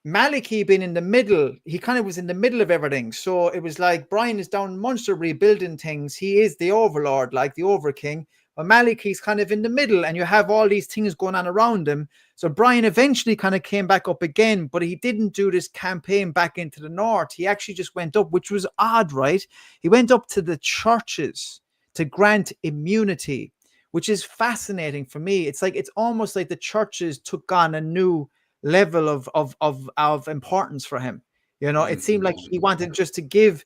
B: Maliki being in the middle, he kind of was in the middle of everything. So it was like Brian is down in Munster rebuilding things. He is the overlord, like the overking. But Maliki's kind of in the middle, and you have all these things going on around him. So Brian eventually kind of came back up again, but he didn't do this campaign back into the north. He actually just went up, which was odd, right? He went up to the churches to grant immunity, which is fascinating for me. It's almost like the churches took on a new level of importance for him. It seemed like he wanted just to give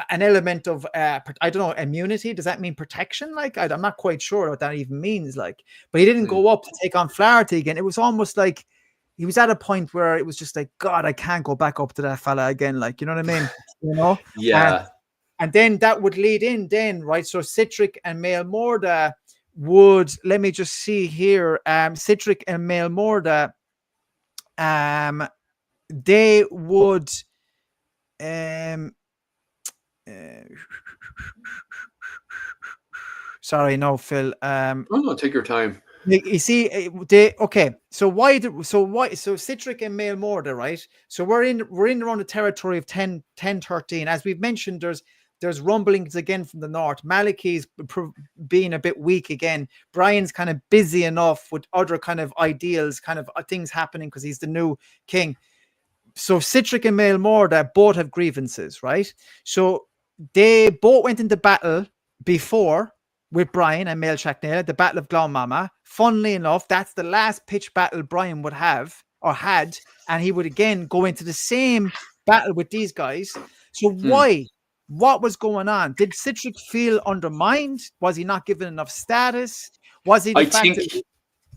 B: an element of I don't know, immunity. Does that mean protection? Like I'm not quite sure what that even means. Like, but he didn't go up to take on Flaherty again. It was almost like he was at a point where it was just like, God, I can't go back up to that fella again. Like, you know what I mean?
A: Yeah.
B: And then that would lead in then, right? So Citric and Maelmorda would, let me just see here, Citric and Maelmorda, they would sorry, no, Phil.
A: No, take your time.
B: You see, okay. So Citric and Maelmorda, right? So we're in around the territory of 10, 13. As we've mentioned, there's rumblings again from the north. Maliki's being a bit weak again. Brian's kind of busy enough with other kind of ideals, kind of things happening because he's the new king. So Citric and Maelmorda both have grievances, right? So they both went into battle before with Brian and Mael Shacknail, the Battle of Glenmama. Funnily enough, that's the last pitch battle Brian would have or had, and he would again go into the same battle with these guys. So why? What was going on? Did Citric feel undermined? Was he not given enough status? Was he the fact that...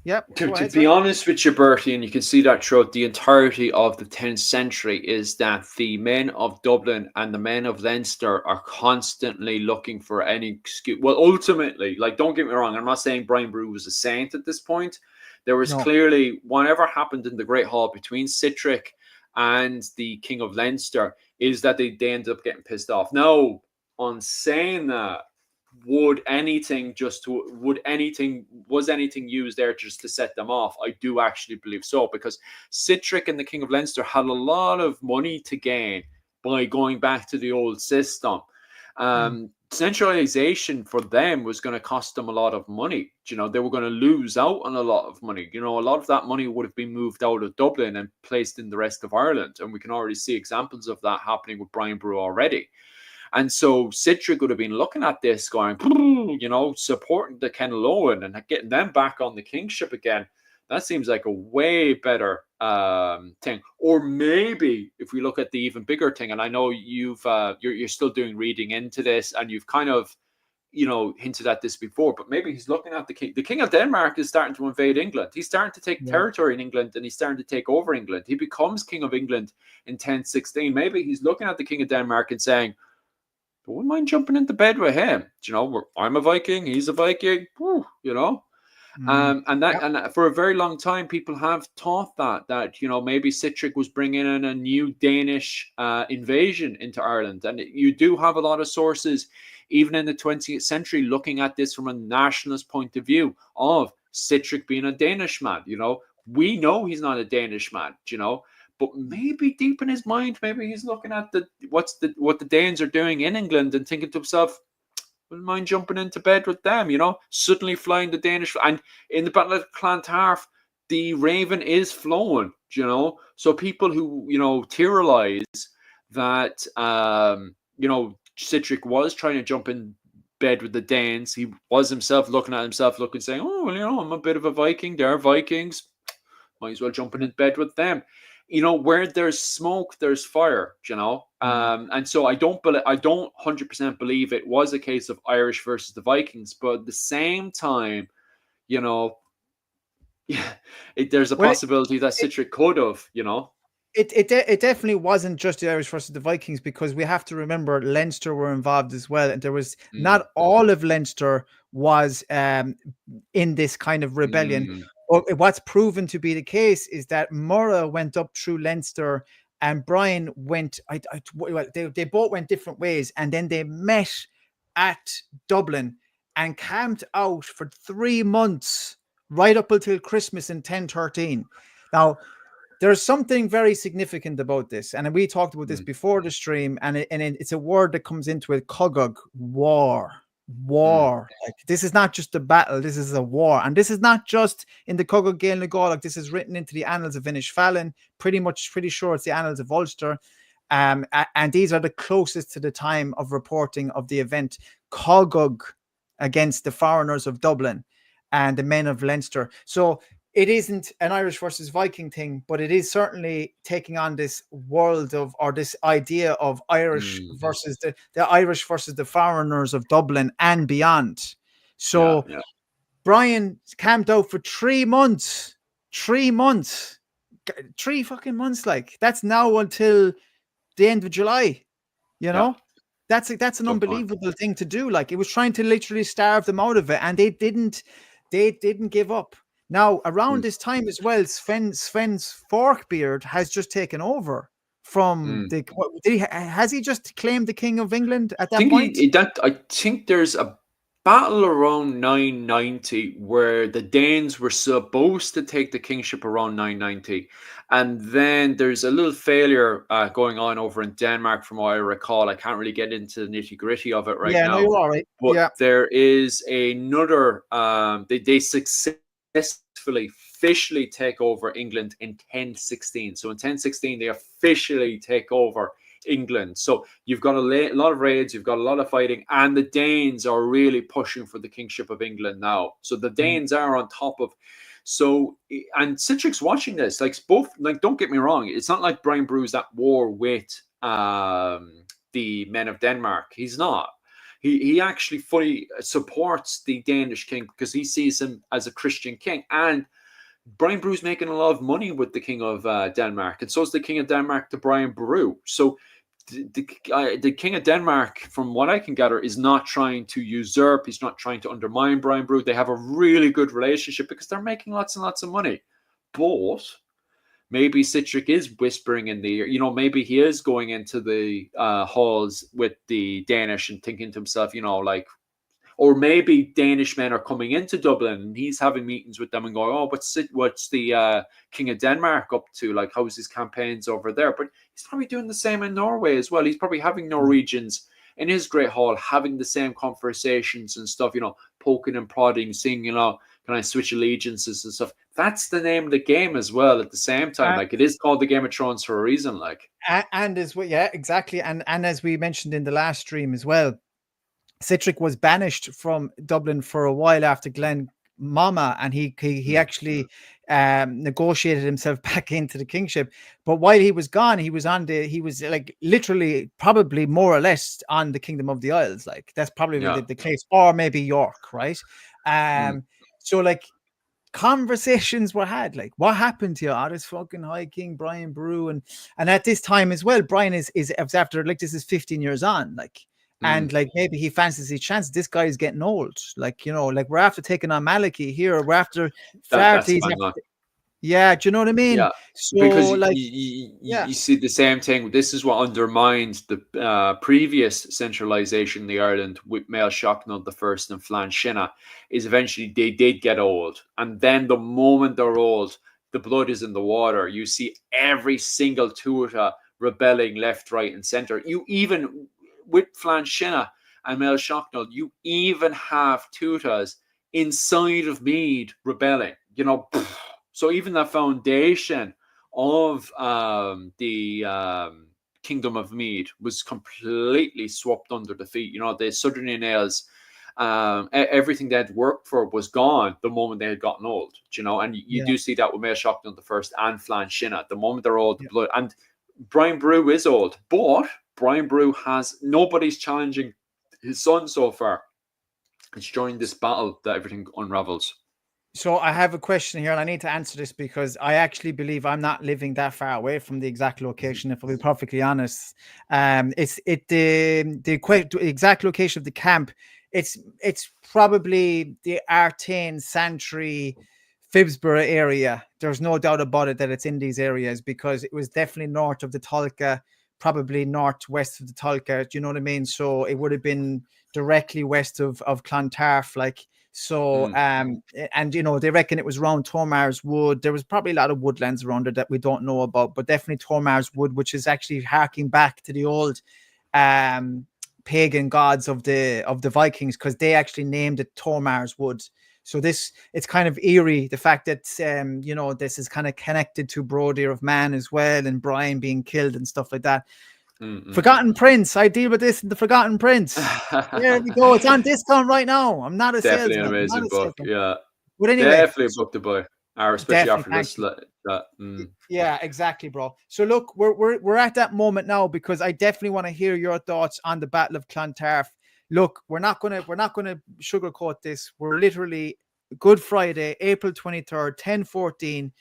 B: Yep.
A: To be honest with you, Bertie, and you can see that throughout the entirety of the 10th century, is that the men of Dublin and the men of Leinster are constantly looking for any excuse. Well, ultimately, like, don't get me wrong, I'm not saying Brian Boru was a saint at this point. There was clearly, whatever happened in the Great Hall between Citric and the King of Leinster, is that they ended up getting pissed off. Now, on saying that, was anything used there just to set them off? I do actually believe so, because Citric and the King of Leinster had a lot of money to gain by going back to the old system. Centralization for them was going to cost them a lot of money. They were going to lose out on a lot of money. A lot of that money would have been moved out of Dublin and placed in the rest of Ireland, and we can already see examples of that happening with Brian Boru already. And so Citric would have been looking at this going, supporting the Kenlowen and getting them back on the kingship again. That seems like a way better thing. Or maybe if we look at the even bigger thing, and I know you're still doing reading into this, and you've kind of, hinted at this before, but maybe he's looking at the king. The King of Denmark is starting to invade England. He's starting to take territory in England, and he's starting to take over England. He becomes King of England in 1016. Maybe he's looking at the King of Denmark and saying, I wouldn't mind jumping into bed with him. I'm a Viking, he's a Viking, and for a very long time, people have thought that maybe Citric was bringing in a new Danish invasion into Ireland. And you do have a lot of sources, even in the 20th century, looking at this from a nationalist point of view of Citric being a Danish man. We know he's not a Danish man, but maybe deep in his mind, maybe he's looking at what the Danes are doing in England and thinking to himself, wouldn't mind jumping into bed with them, suddenly flying the Danish. And in the Battle of Clontarf, the Raven is flowing, so people who, theorize that, Citric was trying to jump in bed with the Danes. He was himself looking at himself, saying, oh, well, I'm a bit of a Viking. They're Vikings. Might as well jump in bed with them. Where there's smoke, there's fire, and so I don't 100% believe it was a case of Irish versus the Vikings, but at the same time, there's a possibility that Citric could have,
B: It definitely wasn't just the Irish versus the Vikings, because we have to remember Leinster were involved as well, and there was not all of Leinster was in this kind of rebellion. But what's proven to be the case is that Murragh went up through Leinster and Brian went. Well, they both went different ways, and then they met at Dublin and camped out for 3 months, right up until Christmas in 1013. Now, there's something very significant about this, and we talked about this before the stream, and it's a word that comes into it: cogog, war. Like, this is not just a battle, this is a war, and this is not just in the Cogog Gael na Gaeilge. This is written into the annals of Inishfallen, pretty sure it's the annals of Ulster, and these are the closest to the time of reporting of the event. Cogog against the foreigners of Dublin and the men of Leinster. So it isn't an Irish versus Viking thing, but it is certainly taking on this world of, or this idea of Irish versus the Irish versus the foreigners of Dublin and beyond. So Brian camped out for 3 months. 3 months. 3 fucking months. Like, that's now until the end of July. You know? That's an unbelievable thing to do. Like, it was trying to literally starve them out of it, and they didn't give up. Now, around this time as well, Sven's Forkbeard has just taken over from has he just claimed the King of England at that point?
A: I think there's a battle around 990 where the Danes were supposed to take the kingship around 990, and then there's a little failure going on over in Denmark, from what I recall. I can't really get into the nitty gritty of it now.
B: No, you're all right.
A: But there is another. They successfully officially take over England in 1016. So in 1016 they officially take over England. So you've got a lot of raids, you've got a lot of fighting, and the Danes are really pushing for the kingship of England now. So the Danes are on top of. So, and Citric's watching this, like, both, like, don't get me wrong, it's not like Brian Boru's at war with the men of Denmark. He's not. He actually fully supports the Danish king because he sees him as a Christian king. And Brian Boru's making a lot of money with the king of Denmark, and so is the king of Denmark to Brian Boru. So the king of Denmark, from what I can gather, is not trying to usurp. He's not trying to undermine Brian Boru. They have a really good relationship because they're making lots and lots of money. But maybe Citric is whispering in the ear, maybe he is going into the halls with the Danish and thinking to himself, like, or maybe Danish men are coming into Dublin and he's having meetings with them and going, oh, what's the King of Denmark up to? Like, how's his campaigns over there? But he's probably doing the same in Norway as well. He's probably having Norwegians in his great hall, having the same conversations and stuff, poking and prodding, seeing, can I switch allegiances and stuff? That's the name of the game as well at the same time. Like, it is called the Game of Thrones for a reason. Like,
B: and as well, yeah, exactly. And as we mentioned in the last stream as well, Citric was banished from Dublin for a while after Glen Mama, and he actually negotiated himself back into the kingship. But while he was gone, he was like literally, probably more or less on the Kingdom of the Isles. Like, that's probably the case, or maybe York, right? So, like, conversations were had, like, what happened to you? Oh, this fucking High King Brian Boru, and at this time as well, Brian is after, like, this is 15 years on, like. And like, maybe he fancies his chance. This guy is getting old. Like, like, we're after taking on Malachy here. We're after Flaherty's. Yeah, do you know what I mean?
A: Yeah,
B: so,
A: because
B: like,
A: you see the same thing. This is what undermined the previous centralization in the Ireland with Mael Shocknall the First and Flann Sinna, is eventually they did get old. And then the moment they're old, the blood is in the water. You see every single Tuatha rebelling left, right, and centre. You even... with Flann Sinna and Mael Shocknall, you even have Tuathas inside of Meath rebelling, So even the foundation of the Kingdom of Meath was completely swept under the feet. The Southern Nails, everything they had worked for was gone the moment they had gotten old, and you do see that with Mael Shocknall the First and Flann Sinna. The moment they're old, the blood. And Brian Boru is old, but Brian Boru nobody's challenging his son so far. It's during this battle that everything unravels.
B: So I have a question here, and I need to answer this because I actually believe I'm not living that far away from the exact location. If I'll be perfectly honest, it's the exact location of the camp. It's probably the Artane, Santry, Phibsborough area. There's no doubt about it that it's in these areas because it was definitely north of the Tulka, probably northwest of the Tulka. Do you know what I mean? So it would have been directly west of Clontarf, like. So, and they reckon it was around Tormar's Wood. There was probably a lot of woodlands around it that we don't know about, but definitely Tormar's Wood, which is actually harking back to the old pagan gods of the Vikings, because they actually named it Tormar's Wood. So it's kind of eerie, the fact that this is kind of connected to Brodir of Man as well, and Brian being killed and stuff like that. Forgotten Prince. I deal with this in the Forgotten Prince. There we go. It's on discount right now. I'm not a
A: Definitely
B: salesman.
A: an amazing book. Yeah.
B: But anyway,
A: definitely a book to buy, or especially after this.
B: Yeah, exactly, bro. So look, we're at that moment now because I definitely want to hear your thoughts on the Battle of Clontarf. Look, we're not gonna sugarcoat this. We're literally Good Friday, April 23rd, 10:14.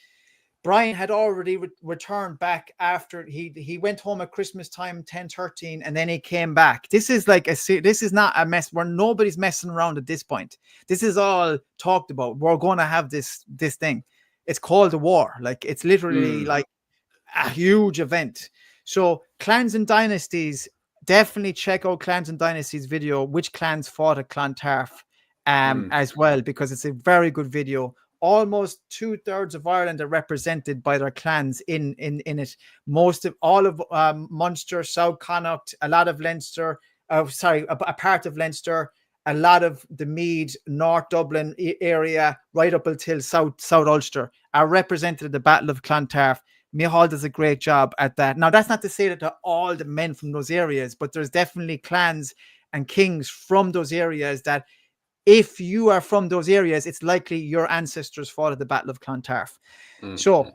B: Brian had already returned back after he went home at Christmas time, 10:13, and then he came back. This is like this is not a mess where nobody's messing around at this point. This is all talked about. We're going to have this thing. It's called a war. Like, it's literally like a huge event. So Clans and Dynasties, definitely check out Clans and Dynasties video, which clans fought at Clontarf, as well, because it's a very good video. Almost 2/3 of Ireland are represented by their clans in it. Most of all of Munster, South Connacht, a lot of Leinster, a part of Leinster, a lot of the Meath, North Dublin area, right up until South Ulster, are represented at the Battle of Clontarf. Micheál does a great job at that. Now, that's not to say that they're all the men from those areas, but there's definitely clans and kings from those areas that, if you are from those areas, it's likely your ancestors fought at the Battle of Clontarf. So,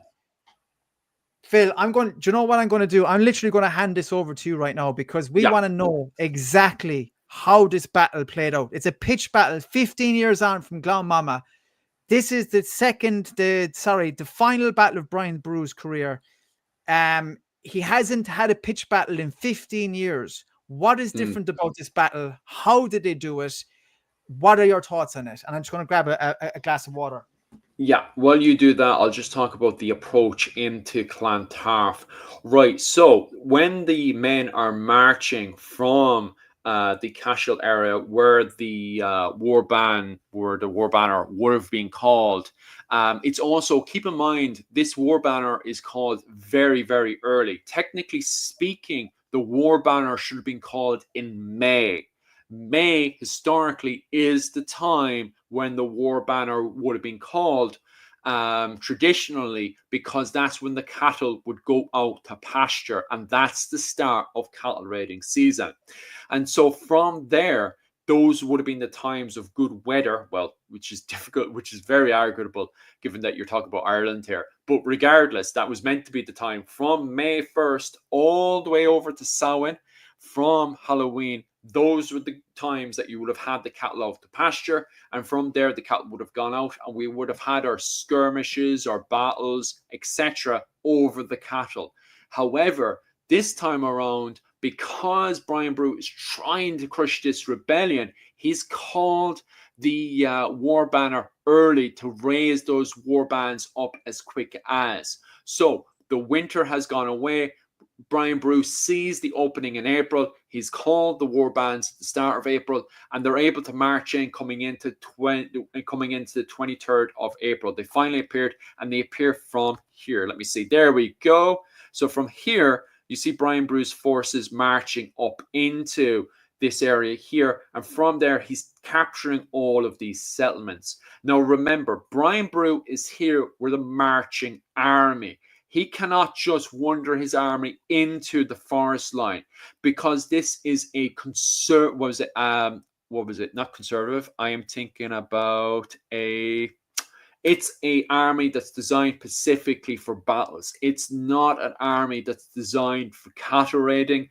B: Phil, do you know what I'm going to do? I'm literally going to hand this over to you right now because we want to know exactly how this battle played out. It's a pitch battle, 15 years on from Gloucester. This is the final battle of Brian Boru's career. He hasn't had a pitch battle in 15 years. What is different about this battle? How did they do it? What are your thoughts on it? And I'm just going to grab a glass of water.
A: Yeah, while you do that, I'll just talk about the approach into Clontarf. Right, so when the men are marching from the Cashel area where the war banner would have been called, it's also, keep in mind, this war banner is called very, very early. Technically speaking, the war banner should have been called in May. May historically is the time when the war banner would have been called, traditionally, because that's when the cattle would go out to pasture, and that's the start of cattle raiding season. And so from there, those would have been the times of good weather, well, which is difficult, which is very arguable given that you're talking about Ireland here. But regardless, that was meant to be the time from May 1st all the way over to Samhain, from Halloween. Those were the times that you would have had the cattle out to pasture, and from there the cattle would have gone out, and we would have had our skirmishes, our battles, etc. over the cattle. However, this time around, because Brian Boru is trying to crush this rebellion, he's called the war banner early to raise those war bands up as quick as. So the winter has gone away. Brian Boru sees the opening in April. He's called the war bands at the start of April, and they're able to march in coming into the 23rd of April. They finally appeared, and they appear from here. Let me see. There we go. So from here, you see Brian Boru's forces marching up into this area here, and from there he's capturing all of these settlements. Now remember, Brian Boru is here with a marching army. He cannot just wander his army into the forest line, because this is a not conservative. I am thinking about it's an army that's designed specifically for battles. It's not an army that's designed for cattle raiding.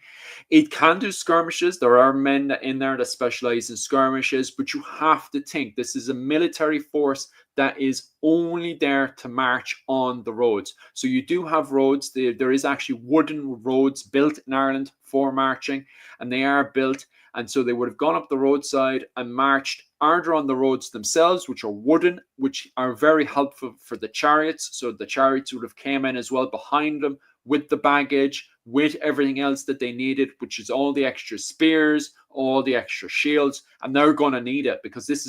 A: It can do skirmishes. There are men in there that specialize in skirmishes, but you have to think this is a military force that is only there to march on the roads. So you do have roads. There is actually wooden roads built in Ireland for marching, and they are built. And so they would have gone up the roadside and marched either on the roads themselves, which are wooden, which are very helpful for the chariots. So the chariots would have came in as well behind them with the baggage, with everything else that they needed, which is all the extra spears, all the extra shields, and they're going to need it because this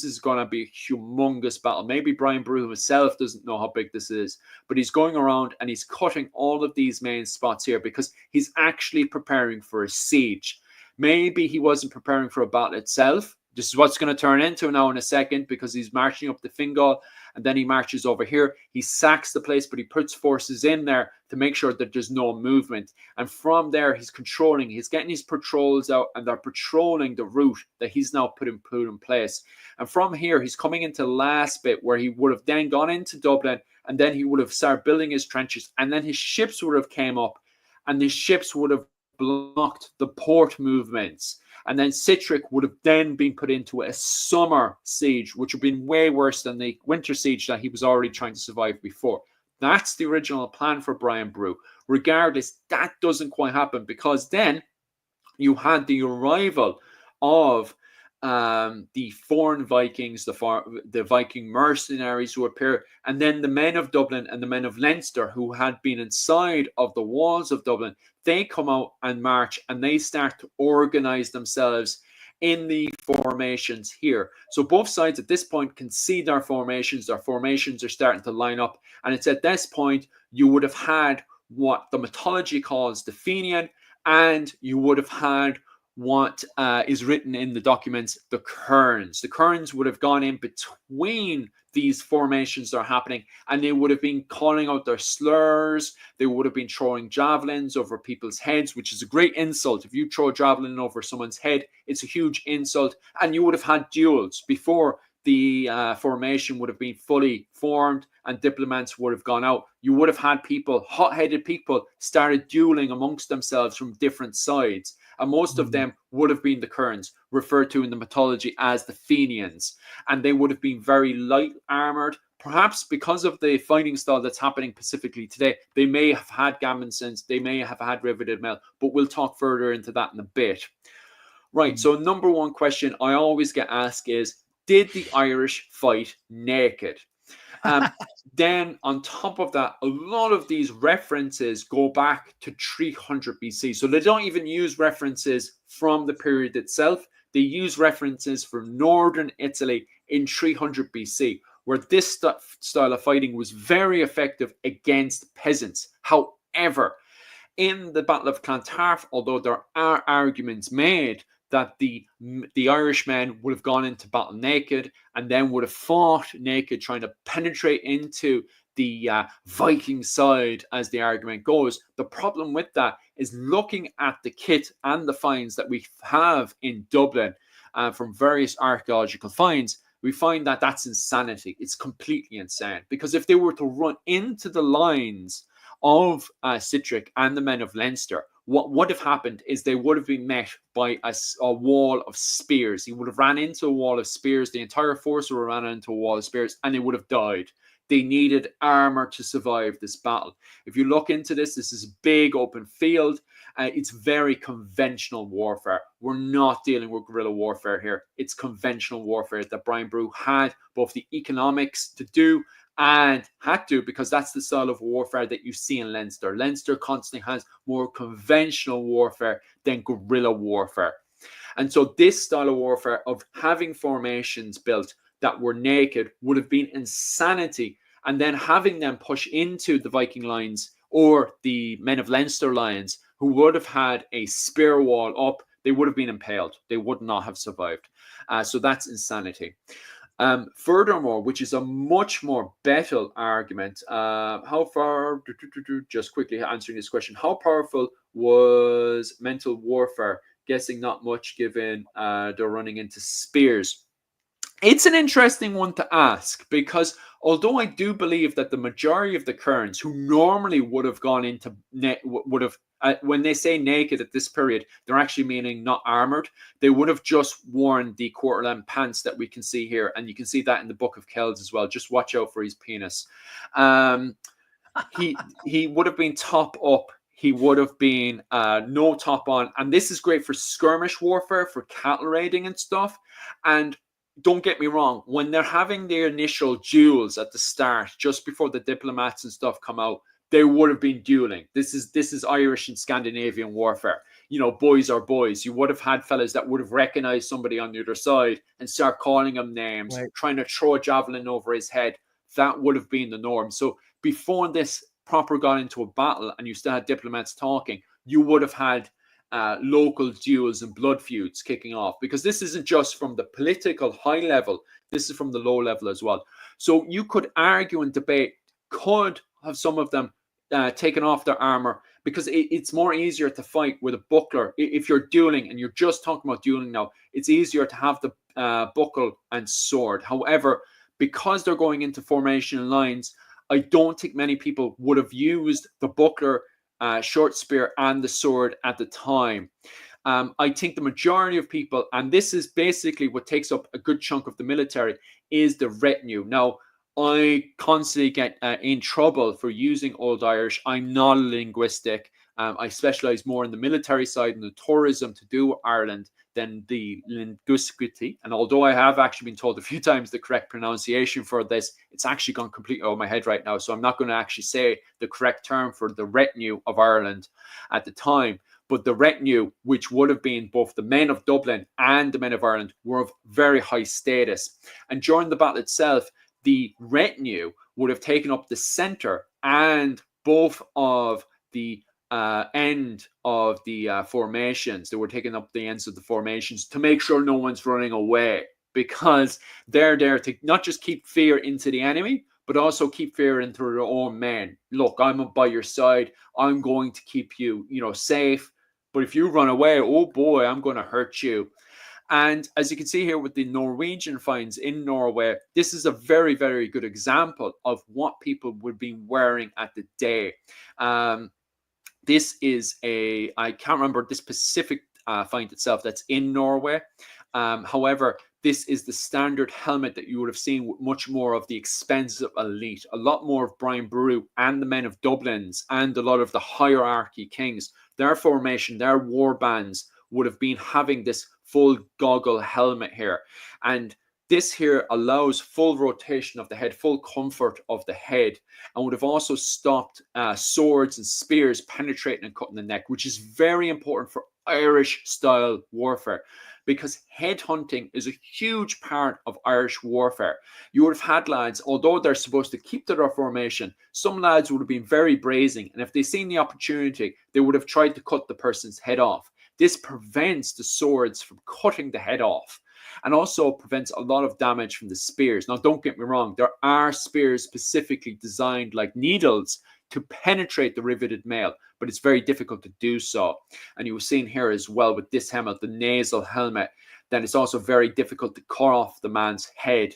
A: is going to be a humongous battle. Maybe Brian Boru himself doesn't know how big this is, but he's going around and he's cutting all of these main spots here because he's actually preparing for a siege. Maybe he wasn't preparing for a battle itself. This is what's going to turn into now in a second, because he's marching up the Fingal and then he marches over here. He sacks the place, but he puts forces in there to make sure that there's no movement. And from there, he's getting his patrols out, and they're patrolling the route that he's now put in place. And from here, he's coming into the last bit where he would have then gone into Dublin, and then he would have started building his trenches, and then his ships would have came up, and his ships would have blocked the port movements. And then Sihtric would have then been put into a summer siege, which would have been way worse than the winter siege that he was already trying to survive before. That's the original plan for Brian Boru. Regardless, that doesn't quite happen, because then you had the arrival of the foreign Vikings, the Viking mercenaries who appear, and then the men of Dublin and the men of Leinster who had been inside of the walls of Dublin. They come out and march, and they start to organize themselves in the formations here. So both sides at this point can see their formations. Their formations are starting to line up, and it's at this point you would have had what the mythology calls the Fenian, and you would have had what is written in the documents, the kerns. The kerns would have gone in between these formations that are happening, and they would have been calling out their slurs. They would have been throwing javelins over people's heads, which is a great insult. If you throw a javelin over someone's head, it's a huge insult. And you would have had duels before the formation would have been fully formed and diplomats would have gone out. You would have had people, hot-headed people, started dueling amongst themselves from different sides. And most of them would have been the kerns, referred to in the mythology as the Fenians. And they would have been very light armored. Perhaps because of the fighting style that's happening specifically today, they may have had gambesons, they may have had riveted mail, but we'll talk further into that in a bit. Right, so number one question I always get asked is, did the Irish fight naked? Then on top of that, a lot of these references go back to 300 BC. So they don't even use references from the period itself. They use references from northern Italy in 300 BC, where this style of fighting was very effective against peasants. However, in the Battle of Clontarf, although there are arguments made that the Irishmen would have gone into battle naked and then would have fought naked, trying to penetrate into the Viking side, as the argument goes. The problem with that is, looking at the kit and the finds that we have in Dublin from various archaeological finds, we find that that's insanity. It's completely insane, because if they were to run into the lines of Sihtric and the men of Leinster, what would have happened is they would have been met by a wall of spears. He would have ran into a wall of spears. The entire force would have ran into a wall of spears, and they would have died. They needed armor to survive this battle. If you look into this, this is a big open field. It's very conventional warfare. We're not dealing with guerrilla warfare here. It's conventional warfare that Brian Boru had both the economics to do and had to, because that's the style of warfare that you see in Leinster. Leinster constantly has more conventional warfare than guerrilla warfare. And so this style of warfare of having formations built that were naked would have been insanity. And then having them push into the Viking lines or the men of Leinster lines, who would have had a spear wall up, they would have been impaled. They would not have survived. So that's insanity. Furthermore, which is a much more better argument, how far, just quickly answering this question, how powerful was mental warfare? Guessing not much, given they're running into spears. It's an interesting one to ask, because although I do believe that the majority of the kerns who normally would have gone into would have when they say naked at this period, they're actually meaning not armored. They would have just worn the quarter-length pants that we can see here, and you can see that in the Book of Kells as well. Just watch out for his penis. He would have been top up. He would have been no top on, and this is great for skirmish warfare, for cattle raiding and stuff. And don't get me wrong, when they're having their initial duels at the start, just before the diplomats and stuff come out, they would have been dueling. This is Irish and Scandinavian warfare. You know, boys are boys. You would have had fellas that would have recognized somebody on the other side and start calling him names, right, trying to throw a javelin over his head. That would have been the norm. So before this proper got into a battle and you still had diplomats talking, you would have had local duels and blood feuds kicking off, because this isn't just from the political high level, this is from the low level as well. So you could argue and debate, could have some of them taken off their armor, because it's more easier to fight with a buckler. If you're dueling, and you're just talking about dueling now, it's easier to have the buckle and sword. However, because they're going into formation lines, I don't think many people would have used the buckler, short spear, and the sword at the time. I think the majority of people, and this is basically what takes up a good chunk of the military, is the retinue. Now, I constantly get in trouble for using Old Irish. I'm not a linguistic. I specialize more in the military side and the tourism to do with Ireland than the linguisticity. And although I have actually been told a few times the correct pronunciation for this, it's actually gone completely out of my head right now. So I'm not going to actually say the correct term for the retinue of Ireland at the time. But the retinue, which would have been both the men of Dublin and the men of Ireland, were of very high status. And during the battle itself, the retinue would have taken up the center and both of the end of the formations. They were taking up the ends of the formations to make sure no one's running away, because they're there to not just keep fear into the enemy, but also keep fear into their own men. Look, I'm by your side. I'm going to keep you, safe. But if you run away, oh boy, I'm going to hurt you. And as you can see here with the Norwegian finds in Norway, this is a very, very good example of what people would be wearing at the day. This is I can't remember the specific find itself that's in Norway. However, this is the standard helmet that you would have seen with much more of the expensive elite, a lot more of Brian Boru and the men of Dublin's, and a lot of the hierarchy kings. Their formation, their war bands would have been having this full goggle helmet here. And this here allows full rotation of the head, full comfort of the head, and would have also stopped swords and spears penetrating and cutting the neck, which is very important for Irish style warfare, because head hunting is a huge part of Irish warfare. You would have had lads, although they're supposed to keep to their formation, some lads would have been very brazen, and if they seen the opportunity, they would have tried to cut the person's head off. This prevents the swords from cutting the head off, and also prevents a lot of damage from the spears. Now, don't get me wrong, there are spears specifically designed like needles to penetrate the riveted mail, but it's very difficult to do so. And you were seeing here as well with this helmet, the nasal helmet, then it's also very difficult to cut off the man's head.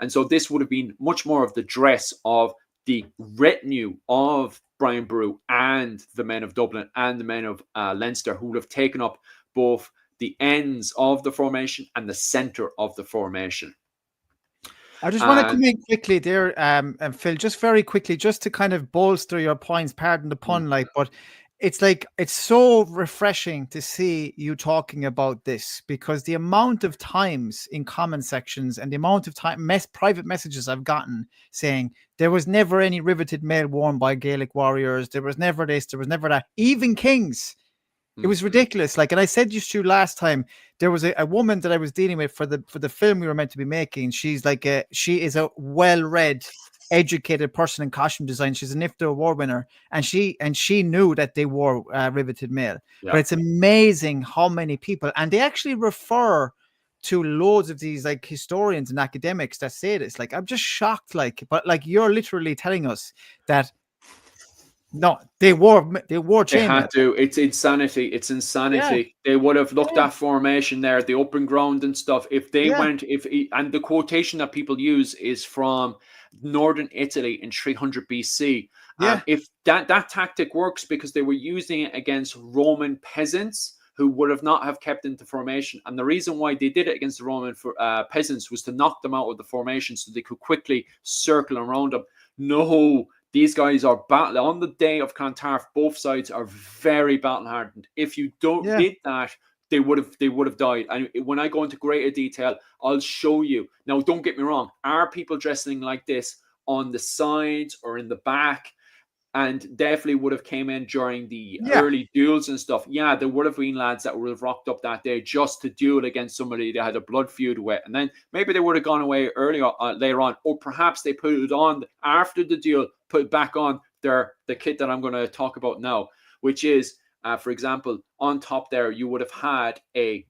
A: And so this would have been much more of the dress of the retinue of Brian Boru and the men of Dublin and the men of Leinster, who would have taken up both the ends of the formation and the center of the formation.
B: I just want to come in quickly there, and Phil, just very quickly, just to kind of bolster your points, pardon the pun, but it's so refreshing to see you talking about this, because the amount of times in comment sections and the amount of private messages I've gotten saying there was never any riveted mail worn by Gaelic warriors, there was never this, there was never that, even kings. It was ridiculous. And I said to you last time, there was a woman that I was dealing with for the film we were meant to be making. She's she is a well-read, educated person in costume design. She's a NIFTA award winner, and she knew that they wore riveted mail. Yeah. But it's amazing how many people, and they actually refer to loads of these historians and academics that say this. I'm just shocked. But you're literally telling us that. No, they wore chainmail.
A: They had to. It's insanity. It's insanity. Yeah. They would have looked at formation there, the open ground and stuff. If they went, and the quotation that people use is from northern Italy in 300 BC,
B: Yeah.
A: If that tactic works because they were using it against Roman peasants who would have not have kept into formation. And the reason why they did it against the Roman peasants was to knock them out of the formation so they could quickly circle around them. No, these guys are battle on the day of Clontarf. Both sides are very battle hardened. If you don't
B: Yeah.
A: did that, they would have died. And when I go into greater detail, I'll show you. Now, don't get me wrong. Are people dressing like this on the sides or in the back? And definitely would have came in during the
B: Yeah.
A: early duels and stuff. Yeah, there would have been lads that would have rocked up that day just to duel against somebody they had a blood feud with, and then maybe they would have gone away earlier later on, or perhaps they put it on after the duel, put it back on the kit that I'm going to talk about now, which is, for example, on top there you would have had the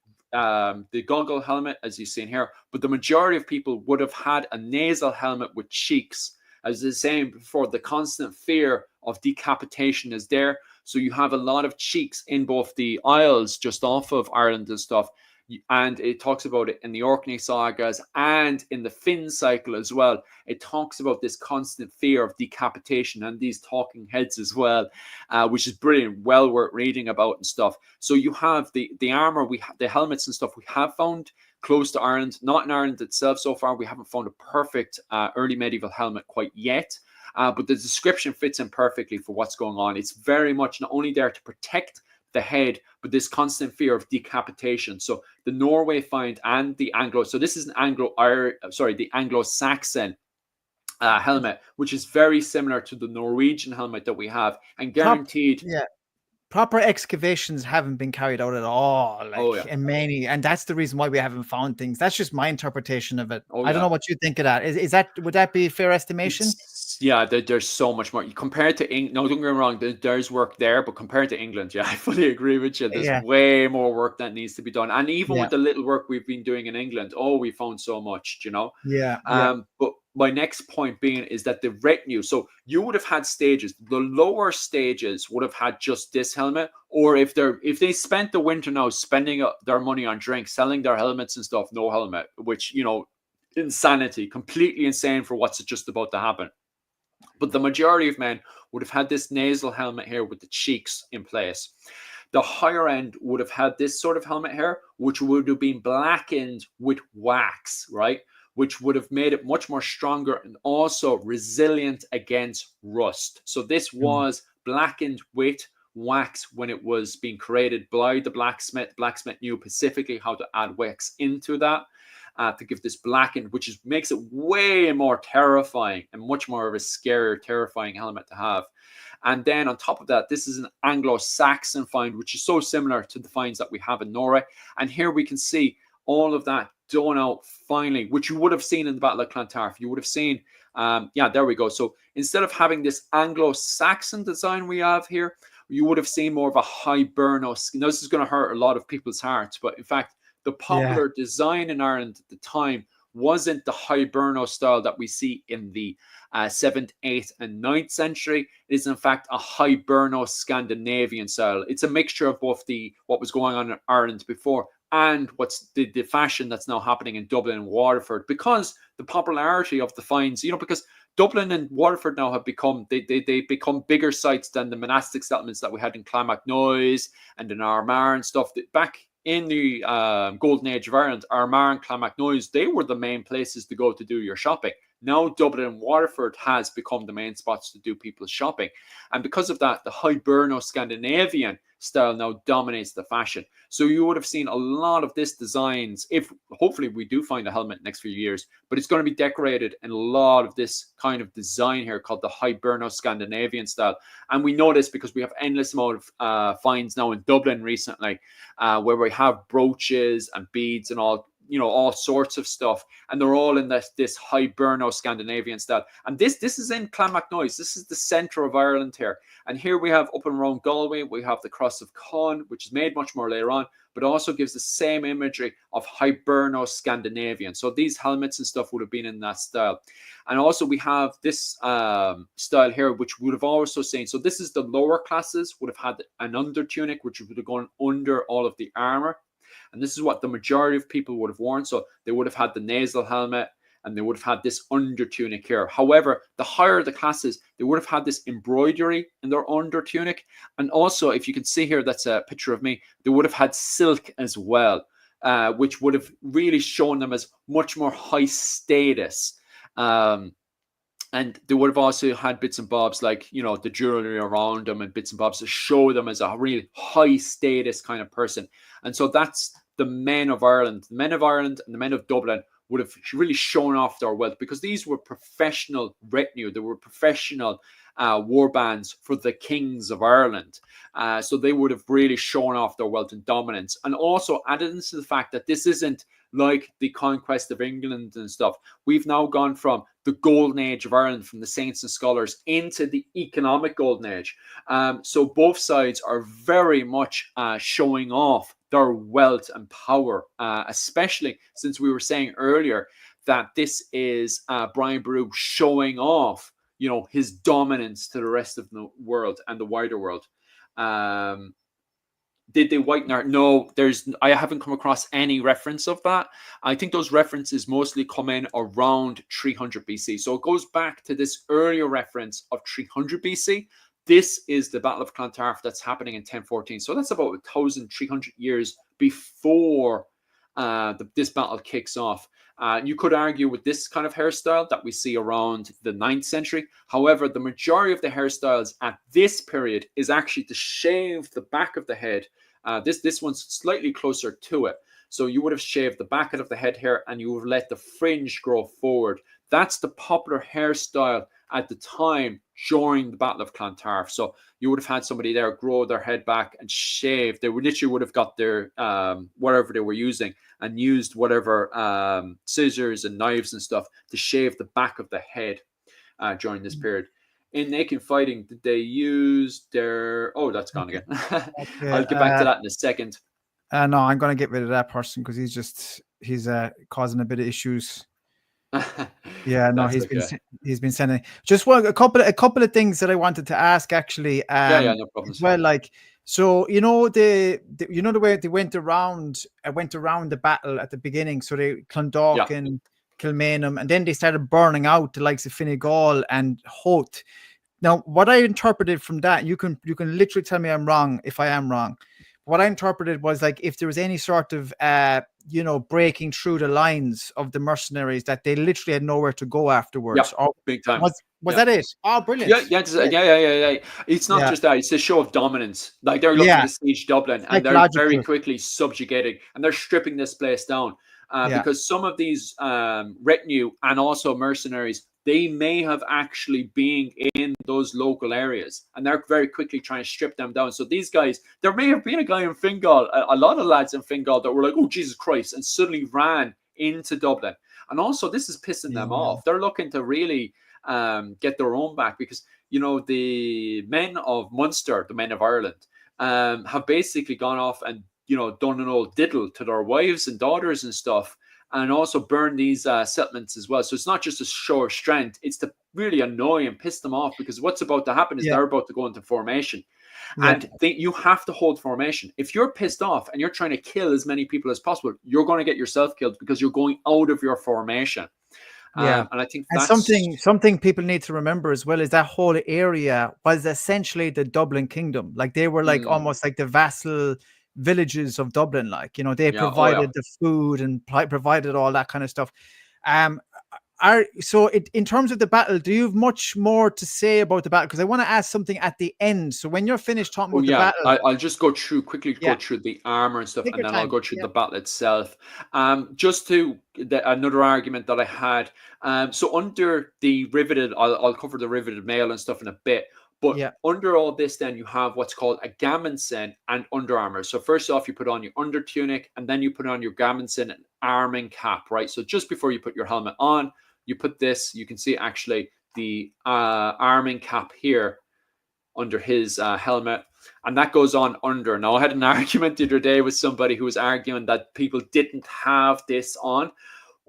A: goggle helmet as you've seen here, but the majority of people would have had a nasal helmet with cheeks. As I was saying before, the constant fear of decapitation is there. So you have a lot of cheeks in both the Isles, just off of Ireland and stuff. And it talks about it in the Orkney sagas and in the Finn cycle as well. It talks about this constant fear of decapitation and these talking heads as well, which is brilliant, well worth reading about and stuff. So you have the armor, the helmets and stuff we have found close to Ireland, not in Ireland itself so far. We haven't found a perfect early medieval helmet quite yet, but the description fits in perfectly for what's going on. It's very much not only there to protect the head, but this constant fear of decapitation. So the Norway find and the so this is an the Anglo-Saxon helmet, which is very similar to the Norwegian helmet that we have, and guaranteed.
B: Yeah. Proper excavations haven't been carried out at all, in many, and that's the reason why we haven't found things. That's just my interpretation of it. I don't know what you think of that. Would that be a fair estimation?
A: There's so much more compared to England. No, don't get me wrong. There's work there, but compared to England, I fully agree with you. There's way more work that needs to be done, and even with the little work we've been doing in England, we found so much. But my next point being is that the retinue, so you would have had stages. The lower stages would have had just this helmet, or if they spent the winter now spending their money on drinks, selling their helmets and stuff, no helmet, which, insanity, completely insane for what's just about to happen. But the majority of men would have had this nasal helmet here with the cheeks in place. The higher end would have had this sort of helmet here, which would have been blackened with wax, right? Which would have made it much more stronger and also resilient against rust. So this was blackened with wax when it was being created by the blacksmith. The blacksmith knew specifically how to add wax into that to give this blackened, which makes it way more terrifying and much more of a scarier, terrifying helmet to have. And then on top of that, this is an Anglo-Saxon find, which is so similar to the finds that we have in Norway. And here we can see all of that done out finally, which you would have seen in the Battle of Clontarf. You would have seen, there we go. So instead of having this Anglo-Saxon design we have here, you would have seen more of a Hiberno. Now, this is going to hurt a lot of people's hearts, but in fact, the popular design in Ireland at the time wasn't the Hiberno style that we see in the 7th, 8th, and 9th century. It is in fact a Hiberno Scandinavian style. It's a mixture of both what was going on in Ireland before and what's the fashion that's now happening in Dublin and Waterford, because the popularity of the finds, because Dublin and Waterford now have become they become bigger sites than the monastic settlements that we had in Clonmacnoise and in Armagh and stuff. Back in the golden age of Ireland, Armagh and Clonmacnoise, they were the main places to go to do your shopping. Now Dublin and Waterford has become the main spots to do people's shopping. And because of that, the Hiberno Scandinavian style now dominates the fashion. So you would have seen a lot of this designs, if hopefully we do find a helmet next few years, but it's going to be decorated in a lot of this kind of design here called the Hiberno Scandinavian style. And we know this because we have endless amount of finds now in Dublin recently, where we have brooches and beads and all sorts of stuff, and they're all in this Hiberno Scandinavian style. And this is in Clonmacnoise. This is the center of Ireland here. And here we have up and around Galway, we have the Cross of Con, which is made much more later on, but also gives the same imagery of Hiberno Scandinavian. So these helmets and stuff would have been in that style. And also we have this style here, which would have also seen, so this is the lower classes would have had an under tunic, which would have gone under all of the armor. And this is what the majority of people would have worn. So they would have had the nasal helmet, and they would have had this under tunic here. However, the higher the classes, they would have had this embroidery in their under tunic. And also, if you can see here, that's a picture of me, they would have had silk as well, which would have really shown them as much more high status. And they would have also had bits and bobs like, you know, the jewelry around them and bits and bobs to show them as a really high status kind of person. And so that's the men of Ireland. The men of Ireland and the men of Dublin would have really shown off their wealth, because these were professional retinue. They were professional war bands for the kings of Ireland. So they would have really shown off their wealth and dominance. And also added into the fact that this isn't like the conquest of England and stuff. We've now gone from the golden age of Ireland, from the saints and scholars, into the economic golden age. So both sides are very much showing off their wealth and power, especially since we were saying earlier that this is Brian Boru showing off, you know, his dominance to the rest of the world and the wider world. Did they whiten art? No, I haven't come across any reference of that. I think those references mostly come in around 300 BC. So it goes back to this earlier reference of 300 BC. This is the Battle of Clontarf that's happening in 1014. So that's about 1,300 years before this battle kicks off. You could argue with this kind of hairstyle that we see around the 9th century. However, the majority of the hairstyles at this period is actually to shave the back of the head. This one's slightly closer to it. So you would have shaved the back of the head hair and you would have let the fringe grow forward. That's the popular hairstyle at the time during the Battle of Clontarf. So you would have had somebody there grow their head back and shave. They literally would have got their whatever they were using and used whatever scissors and knives and stuff to shave the back of the head during this period. In naked fighting, did they use their... Oh, that's gone again. Okay. I'll get back to that in a second.
B: No, I'm going to get rid of that person because he's causing a bit of issues. Yeah, no, he's been sending just a couple of things that I wanted to ask actually.
A: No problem.
B: Well, like, so you know the way they went around the battle at the beginning. So they Clondalk and Kilmainham, and then they started burning out the likes of Finnegal and Howth. Now, what I interpreted from that, you can literally tell me I'm wrong if I am wrong. What I interpreted was like if there was any sort of breaking through the lines of the mercenaries, that they literally had nowhere to go afterwards.
A: Yeah, big time.
B: Was that it? Oh, brilliant.
A: Yeah. It's not just that. It's a show of dominance. Like they're looking to siege Dublin and they're very quickly subjugating and they're stripping this place down because some of these retinue and also mercenaries, they may have actually been in those local areas and they're very quickly trying to strip them down. So these guys, there may have been a guy in Fingal, a lot of lads in Fingal that were like, oh, Jesus Christ, and suddenly ran into Dublin. And also this is pissing them off. They're looking to really get their own back because, you know, the men of Munster, the men of Ireland, have basically gone off and, you know, done an old diddle to their wives and daughters and stuff, and also burn these settlements as well. So it's not just a show of strength, it's to really annoy and piss them off, because what's about to happen is they're about to go into formation. And you have to hold formation. If you're pissed off and you're trying to kill as many people as possible, you're going to get yourself killed because you're going out of your formation. And I think that's
B: something people need to remember as well is that whole area was essentially the Dublin kingdom. Like they were like almost like the vassal villages of Dublin. Like, you know, they provided the food and provided all that kind of stuff. In terms of the battle, do you have much more to say about the battle? Because I want to ask something at the end. So when you're finished talking about the battle,
A: I'll just go through the armor and stuff, and then I'll go through the battle itself. Just to another argument that I had. So under the riveted, I'll cover the riveted mail and stuff in a bit. But under all this, then you have what's called a gambeson and under armor. So first off, you put on your under tunic, and then you put on your gambeson and arming cap, right? So just before you put your helmet on, you put this. You can see actually the arming cap here under his helmet, and that goes on under. Now, I had an argument the other day with somebody who was arguing that people didn't have this on.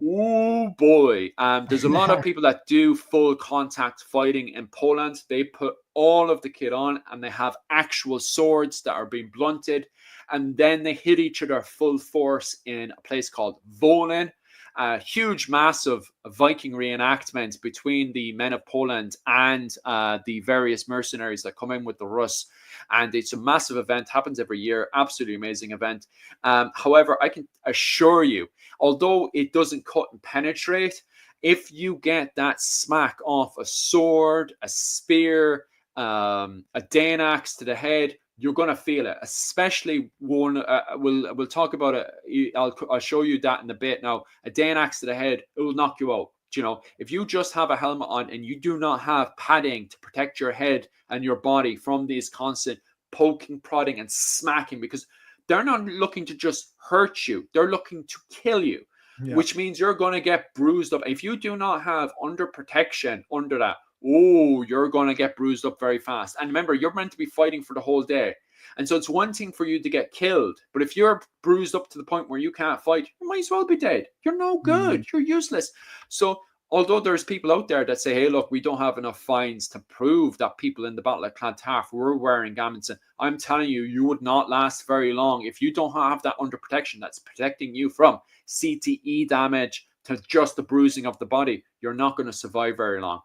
A: Oh boy, there's a lot of people that do full contact fighting in Poland. They put all of the kit on and they have actual swords that are being blunted, and then they hit each other full force in a place called Wolin. a huge, massive Viking reenactment between the men of Poland and the various mercenaries that come in with the Rus. And it's a massive event, happens every year, absolutely amazing event. However, I can assure you, although it doesn't cut and penetrate, if you get that smack off a sword, a spear, a Dane axe to the head, you're going to feel it. Especially one, we'll talk about it. I'll show you that in a bit. Now, a Dane axe to the head, it will knock you out. You know, if you just have a helmet on and you do not have padding to protect your head and your body from these constant poking, prodding, and smacking, because they're not looking to just hurt you, they're looking to kill you, which means you're going to get bruised up. If you do not have under protection under that, you're going to get bruised up very fast. And remember, you're meant to be fighting for the whole day. And so it's one thing for you to get killed, but if you're bruised up to the point where you can't fight, you might as well be dead. You're no good. You're useless. So although there's people out there that say, hey, look, we don't have enough finds to prove that people in the Battle of Clontarf were wearing gambeson, I'm telling you, you would not last very long. If you don't have that under protection that's protecting you from CTE damage to just the bruising of the body, you're not going to survive very long.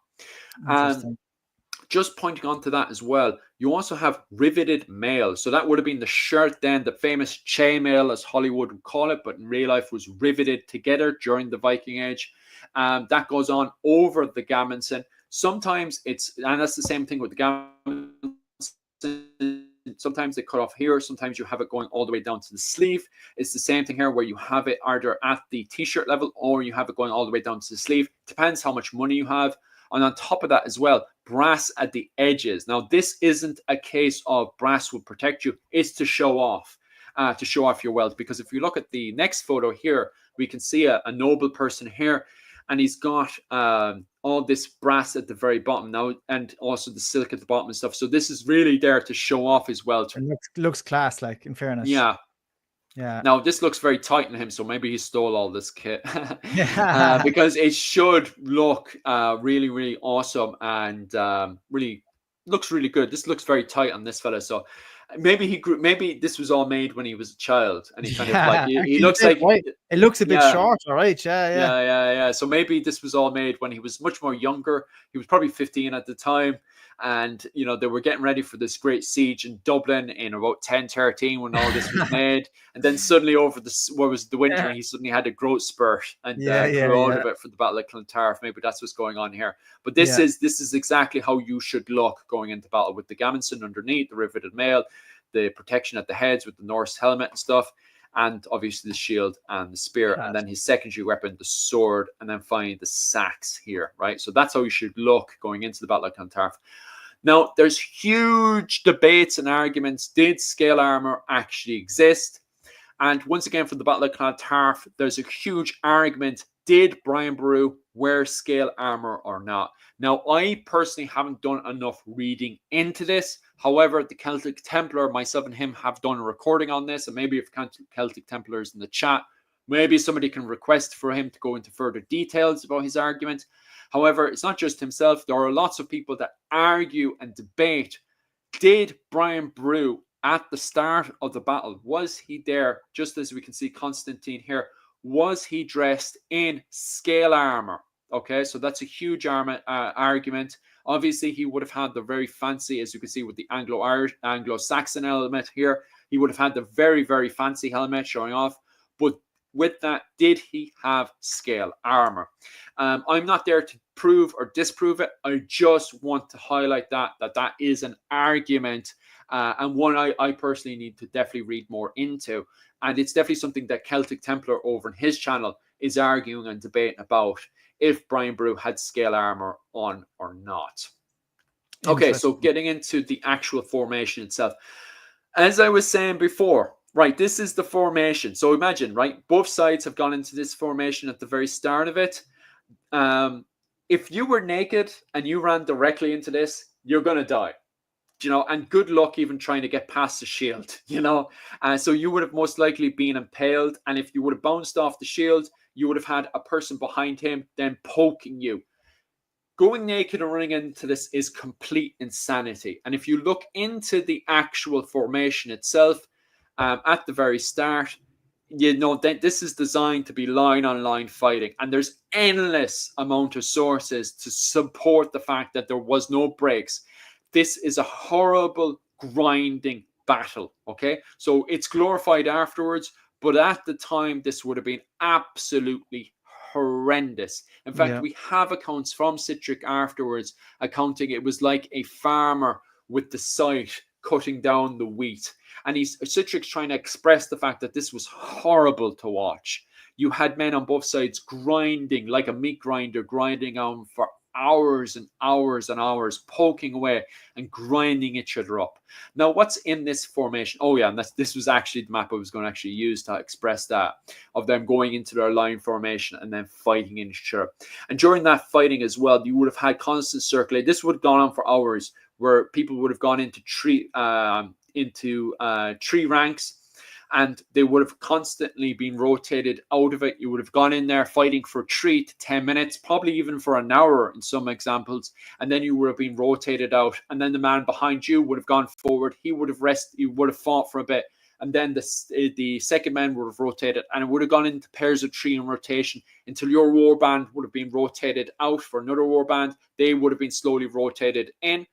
A: Just pointing on to that as well, you also have riveted mail. So that would have been the shirt then, the famous chainmail as Hollywood would call it, but in real life was riveted together during the Viking Age. That goes on over the gambeson. Sometimes and that's the same thing with the gambeson. Sometimes they cut off here. Sometimes you have it going all the way down to the sleeve. It's the same thing here where you have it either at the t-shirt level or you have it going all the way down to the sleeve. Depends how much money you have. And on top of that as well, brass at the edges. Now, this isn't a case of brass will protect you. It's to show off your wealth. Because if you look at the next photo here, we can see a noble person here. And he's got all this brass at the very bottom now, and also the silk at the bottom and stuff. So this is really there to show off his wealth.
B: It looks class, like, in fairness.
A: Yeah. Now, this looks very tight on him, so maybe he stole all this kit. Because it should look really, really awesome and really looks really good. This looks very tight on this fella. So maybe this was all made when he was a child, and he kind of like he looks like
B: it looks a bit short, all right.
A: Yeah. So maybe this was all made when he was much more younger. He was probably 15 at the time, and you know they were getting ready for this great siege in Dublin in about 1013 when all this was made, and then suddenly over the winter, and he suddenly had a growth spurt and grew out of it for the Battle of Clontarf. Maybe that's what's going on here. But this is exactly how you should look going into battle, with the gambeson underneath, the riveted mail, the protection at the heads with the Norse helmet and stuff, and obviously the shield and the spear, and then his secondary weapon, the sword, and then finally the sacks here, right? So that's how you should look going into the Battle of Clontarf. Now, there's huge debates and arguments. Did scale armor actually exist? And once again, for the Battle of Clontarf, there's a huge argument. Did Brian Boru wear scale armor or not? Now, I personally haven't done enough reading into this. However, the Celtic Templar, myself and him, have done a recording on this. And maybe if Celtic Templars in the chat, maybe somebody can request for him to go into further details about his argument. However, it's not just himself. There are lots of people that argue and debate. Did Brian Boru, at the start of the battle, was he there, just as we can see Constantine here, was he dressed in scale armor? Okay, so that's a huge argument. Obviously, he would have had the very fancy, as you can see with the Anglo-Saxon element here, he would have had the very, very fancy helmet showing off. But with that, did he have scale armor? I'm not there to prove or disprove it. I just want to highlight that is an argument, and one I personally need to definitely read more into. And it's definitely something that Celtic Templar over on his channel is arguing and debating about, if Brian Boru had scale armor on or not. Okay, so getting into the actual formation itself. As I was saying before, right, this is the formation. So imagine, right, both sides have gone into this formation at the very start of it. If you were naked and you ran directly into this, you're going to die. You know, and good luck even trying to get past the shield, you know. So you would have most likely been impaled. And if you would have bounced off the shield, you would have had a person behind him then poking you. Going naked and running into this is complete insanity. And if you look into the actual formation itself, at the very start, this is designed to be line on line fighting, and there's endless amount of sources to support the fact that there was no breaks. This is a horrible grinding battle. Okay, so it's glorified afterwards, but at the time this would have been absolutely horrendous. In fact,
B: Yeah.
A: we have accounts from Citric afterwards accounting it was like a farmer with the scythe cutting down the wheat. And Citric's trying to express the fact that this was horrible to watch. You had men on both sides grinding like a meat grinder, grinding on for hours and hours and hours, poking away and grinding each other up. Now, what's in this formation? Oh yeah, and this was actually the map I was going to actually use to express that, of them going into their line formation and then fighting each other. And during that fighting as well, you would have had constant circulation. This would have gone on for hours, where people would have gone into tree ranks, and they would have constantly been rotated out of it. You would have gone in there fighting for 3 to 10 minutes, probably even for an hour in some examples, and then you would have been rotated out, and then the man behind you would have gone forward. He would have rested. You would have fought for a bit, and then the second man would have rotated, and it would have gone into pairs of 3 in rotation until your warband would have been rotated out for another warband. They would have been slowly rotated in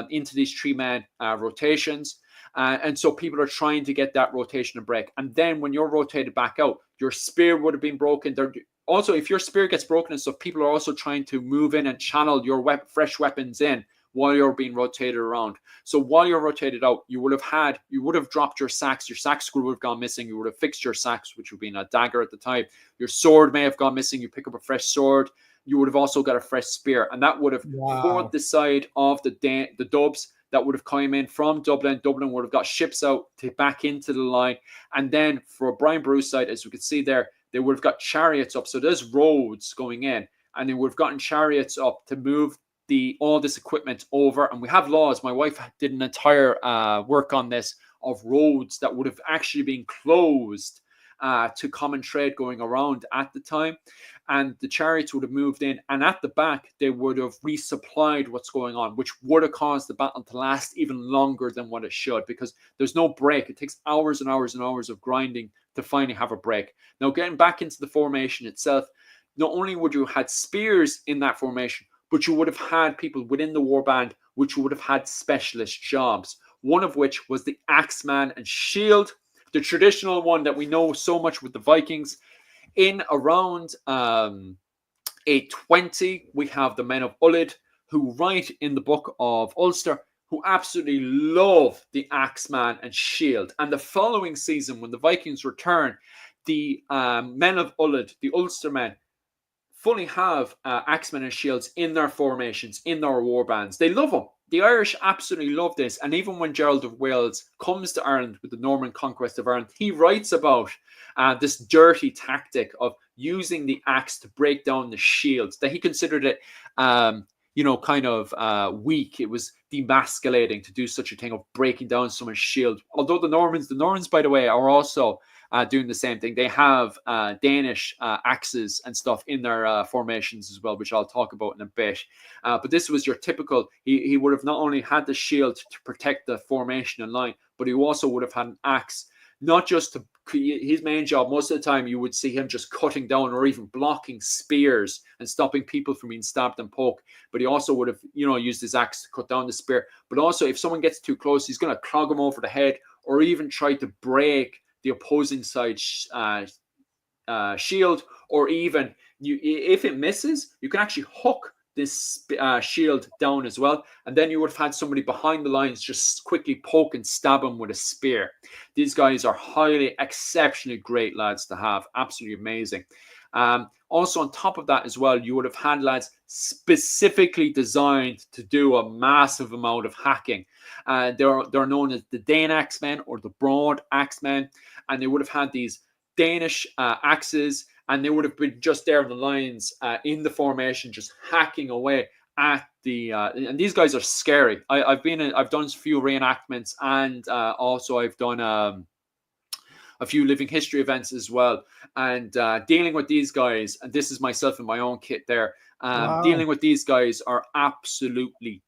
A: into these 3-man rotations. And so people are trying to get that rotation to break. And then when you're rotated back out, your spear would have been broken. Also, if your spear gets broken and stuff, people are also trying to move in and channel your fresh weapons in while you're being rotated around. So while you're rotated out, you would have dropped your sacks. Your sack screw would have gone missing. You would have fixed your sacks, which would have been a dagger at the time. Your sword may have gone missing. You pick up a fresh sword. You would have also got a fresh spear, and that would have formed the side of the Dubs that would have come in from Dublin. Dublin would have got ships out to back into the line. And then for Brian Boru's side, as we could see there, they would have got chariots up. So there's roads going in, and they would have gotten chariots up to move all this equipment over. And we have laws. My wife did an entire work on this, of roads that would have actually been closed to common trade going around at the time. And the chariots would have moved in, and at the back they would have resupplied what's going on, which would have caused the battle to last even longer than what it should, because there's no break. It takes hours and hours and hours of grinding to finally have a break. Now, getting back into the formation itself, not only would you have had spears in that formation, but you would have had people within the warband which would have had specialist jobs, one of which was the axeman and shield, the traditional one that we know so much with the Vikings. In around 820, we have the men of Ullid, who write in the book of Ulster, who absolutely love the axeman and shield. And the following season, when the Vikings return, the men of Ullid, the Ulster men, fully have axemen and shields in their formations, in their warbands. They love them. The Irish absolutely love this. And even when Gerald of Wales comes to Ireland with the Norman conquest of Ireland, he writes about this dirty tactic of using the axe to break down the shields, that he considered it, kind of weak. It was demasculating to do such a thing of breaking down someone's shield. Although the Normans, by the way, are also doing the same thing. They have Danish axes and stuff in their formations as well, which I'll talk about in a bit. But this was your typical, he would have not only had the shield to protect the formation and line, but he also would have had an axe, not just to, his main job, most of the time you would see him just cutting down or even blocking spears and stopping people from being stabbed and poked. But he also would have, used his axe to cut down the spear. But also, if someone gets too close, he's going to clog him over the head, or even try to break the opposing side shield, or even if it misses, you can actually hook this shield down as well, and then you would have had somebody behind the lines just quickly poke and stab him with a spear. These guys are highly, exceptionally great lads to have, absolutely amazing. Also on top of that as well, you would have had lads specifically designed to do a massive amount of hacking. They're known as the Dane Axemen or the Broad Axemen, and they would have had these Danish axes, and they would have been just there in the lines in the formation, just hacking away at the. And these guys are scary. I've done a few reenactments, and also I've done a few living history events as well. And dealing with these guys, and this is myself in my own kit there,
B: Wow.
A: dealing with these guys are absolutely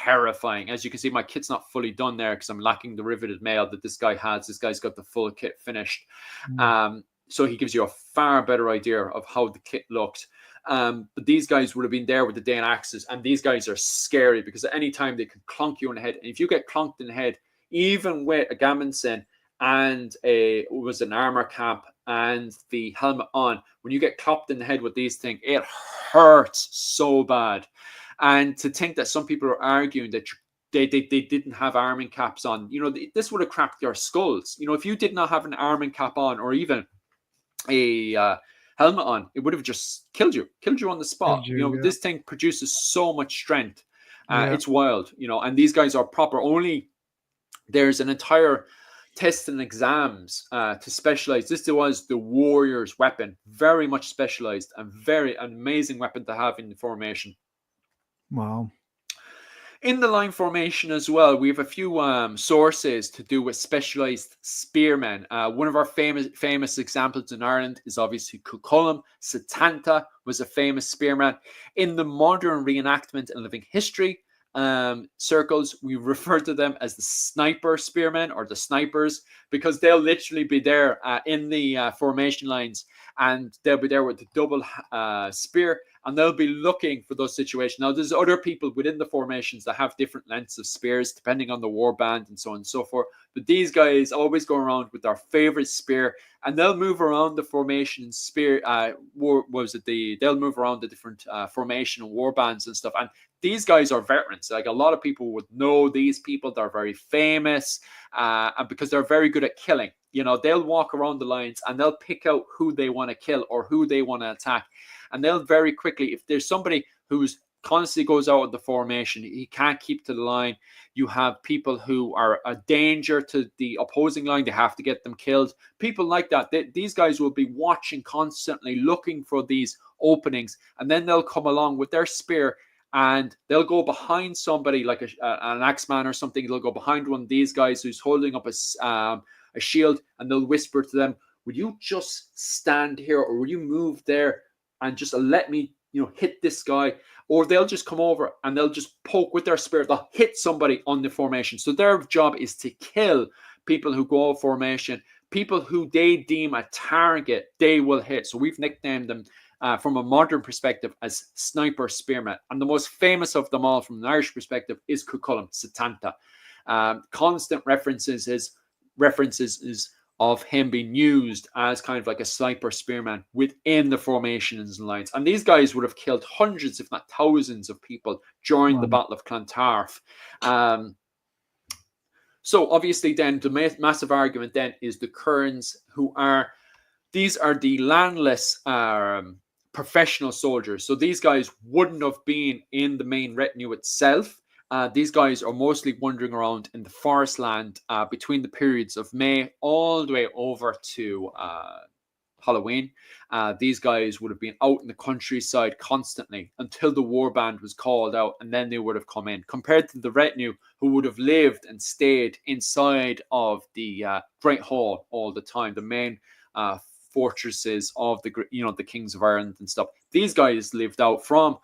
A: terrifying. As you can see, my kit's not fully done there because I'm lacking the riveted mail that this guy has. This guy's got the full kit finished.
B: Mm.
A: So he gives you a far better idea of how the kit looked. But these guys would have been there with the Dane axes, and these guys are scary because at any time they can clunk you in the head. And if you get clunked in the head, even with a gammonsen and an armor cap and the helmet on, when you get clopped in the head with these things, it hurts so bad. And to think that some people are arguing that they didn't have arming caps on, this would have cracked your skulls. If you did not have an arming cap on, or even a helmet on, it would have just killed you on the spot.
B: Yeah.
A: This thing produces so much strength.
B: Yeah.
A: It's wild, and these guys are proper. Only there's an entire tests and exams to specialize. This was the warrior's weapon, very much specialized and very amazing weapon to have in the formation.
B: Wow.
A: In the line formation as well, we have a few sources to do with specialized spearmen. One of our famous examples in Ireland is obviously Cuchulainn. Setanta was a famous spearman. In the modern reenactment and living history circles, we refer to them as the sniper spearmen, or the snipers, because they'll literally be there in the formation lines, and they'll be there with the double spear, and they'll be looking for those situations. Now, there's other people within the formations that have different lengths of spears, depending on the war band and so on and so forth. But these guys always go around with their favorite spear, and they'll move around the formation and spear. They'll move around the different formation and war bands and stuff. And these guys are veterans. Like, a lot of people would know these people. They're very famous, and because they're very good at killing. They'll walk around the lines and they'll pick out who they want to kill or who they want to attack. And they'll very quickly, if there's somebody who's constantly goes out of the formation, he can't keep to the line. You have people who are a danger to the opposing line. They have to get them killed. People like that. These guys will be watching constantly, looking for these openings. And then they'll come along with their spear, and they'll go behind somebody like an axeman or something. They'll go behind one of these guys who's holding up a shield, and they'll whisper to them, "Would you just stand here, or will you move there and just let me, hit this guy?" Or they'll just come over and they'll just poke with their spear. They'll hit somebody on the formation. So their job is to kill people who go out formation. People who they deem a target, they will hit. So we've nicknamed them from a modern perspective as sniper spearmen. And the most famous of them all from an Irish perspective is Cuchulainn, Setanta. Constant references of him being used as kind of like a sniper spearman within the formations and lines. And these guys would have killed hundreds, if not thousands, of people during the Battle of Clontarf. So obviously then the massive argument then is the Kerns, these are the landless professional soldiers. So these guys wouldn't have been in the main retinue itself. These guys are mostly wandering around in the forest land between the periods of May all the way over to Halloween. These guys would have been out in the countryside constantly until the war band was called out, and then they would have come in, compared to the retinue who would have lived and stayed inside of the Great Hall all the time, the main fortresses of the kings of Ireland and stuff. These guys lived out from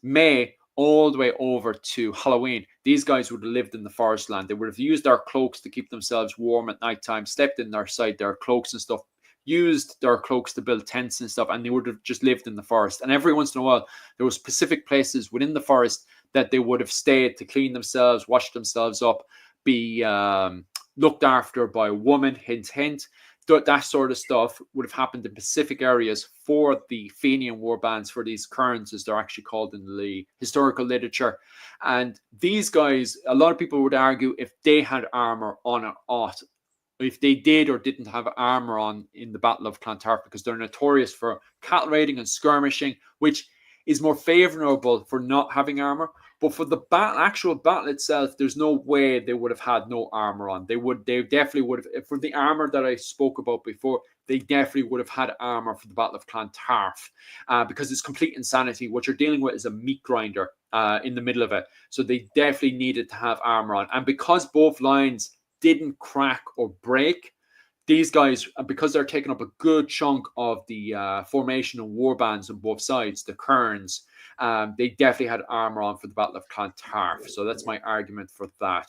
A: May all the way over to Halloween. These guys would have lived in the forest land. They would have used their cloaks to keep themselves warm at nighttime, slept in their cloaks and stuff, used their cloaks to build tents and stuff, and they would have just lived in the forest. And every once in a while, there was specific places within the forest that they would have stayed to clean themselves, wash themselves up, be looked after by a woman, hint, hint. That sort of stuff would have happened in Pacific areas for the Fenian war bands, for these Kerns, as they're actually called in the historical literature. And these guys, a lot of people would argue if they had armor on or not, if they did or didn't have armor on in the Battle of Clontarf, because they're notorious for cattle raiding and skirmishing, which is more favorable for not having armor. But for the actual battle itself, there's no way they would have had no armor on. They definitely would have, for the armor that I spoke about before, they definitely would have had armor for the Battle of Clontarf, because it's complete insanity. What you're dealing with is a meat grinder in the middle of it. So they definitely needed to have armor on. And because both lines didn't crack or break, these guys, because they're taking up a good chunk of the formation and war bands on both sides, the Kerns, they definitely had armor on for the Battle of Clontarf. So that's my argument for that.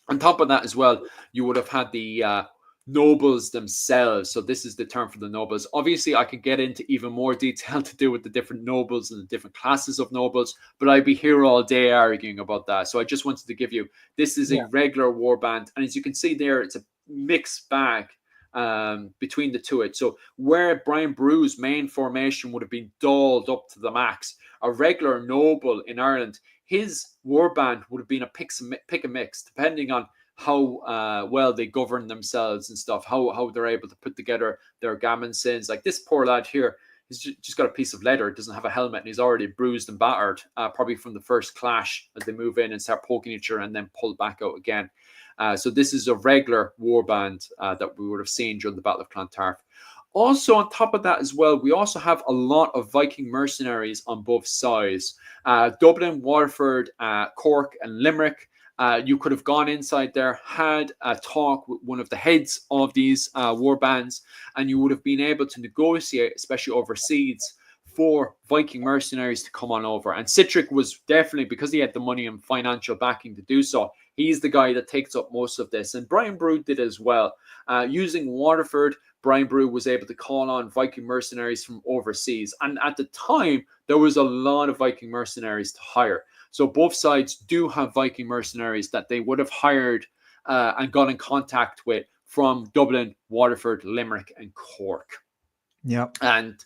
A: On top of that as well, you would have had the nobles themselves. So this is the term for the nobles. Obviously, I could get into even more detail to do with the different nobles and the different classes of nobles, but I'd be here all day arguing about that. So I just wanted to give you, this is a regular war band. And as you can see there, it's a mixed bag between the two. So where Brian Boru's main formation would have been dolled up to the max, a regular noble in Ireland, his war band would have been a pick and mix, depending on how well they govern themselves and stuff, how they're able to put together their gammon sins. Like this poor lad here, he's just got a piece of leather, doesn't have a helmet, and he's already bruised and battered, probably from the first clash as they move in and start poking each other and then pull back out again. So this is a regular war band that we would have seen during the Battle of Clontarf. Also, on top of that as well, we also have a lot of Viking mercenaries on both sides. Dublin, Waterford, Cork, and Limerick. You could have gone inside there, had a talk with one of the heads of these war bands, and you would have been able to negotiate, especially overseas, for Viking mercenaries to come on over. And Citric was definitely, because he had the money and financial backing to do so, he's the guy that takes up most of this. And Brian Boru did as well. Using Waterford, Brian Boru was able to call on Viking mercenaries from overseas. And at the time, there was a lot of Viking mercenaries to hire. So both sides do have Viking mercenaries that they would have hired and got in contact with from Dublin, Waterford, Limerick, and Cork.
B: Yeah.
A: And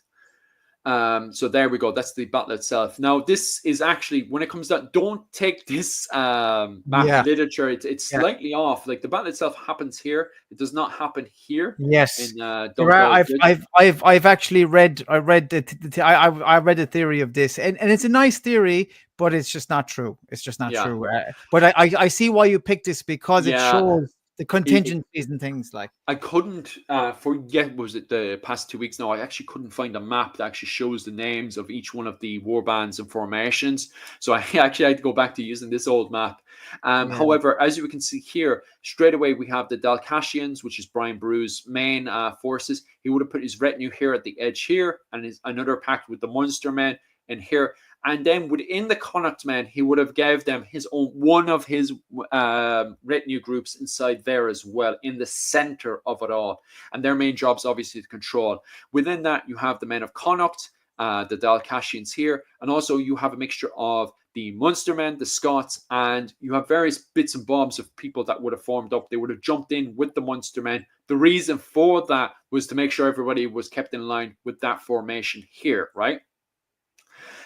A: so there we go. That's the battle itself. Now, this is actually, when it comes down, don't take this map literature. It's slightly off. Like the battle itself happens here. It does not happen here.
B: Yes.
A: In,
B: I've actually read. I read the theory of this, and it's a nice theory, but it's just not true. It's just not true. But I see why you picked this, because it shows the contingencies and things like.
A: I couldn't forget, was it the past 2 weeks now, I actually couldn't find a map that actually shows the names of each one of the war bands and formations. So I actually had to go back to using this old map. However, as you can see here, straight away we have the Dalcassians, which is Brian Boru's main forces. He would have put his retinue here at the edge here, and another pact with the Munster men in here. And then within the Connacht men, he would have gave them his own, one of his retinue groups inside there as well, in the center of it all. And their main job is obviously to control. Within that, you have the men of Connacht, the Dalcassians here, and also you have a mixture of the Munster men, the Scots, and you have various bits and bobs of people that would have formed up. They would have jumped in with the Munster men. The reason for that was to make sure everybody was kept in line with that formation here, right?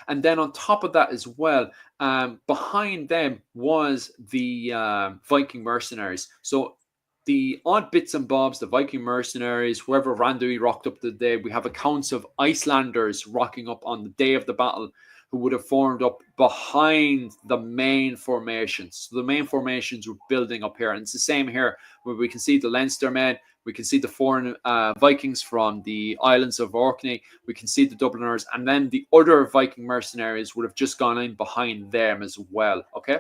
A: And then on top of that as well, behind them was the Viking mercenaries. So the odd bits and bobs, the Viking mercenaries, whoever Randui rocked up the day, we have accounts of Icelanders rocking up on the day of the battle, who would have formed up behind the main formations. So the main formations were building up here. And it's the same here, where we can see the Leinster men, we can see the foreign Vikings from the islands of Orkney, we can see the Dubliners, and then the other Viking mercenaries would have just gone in behind them as well, okay?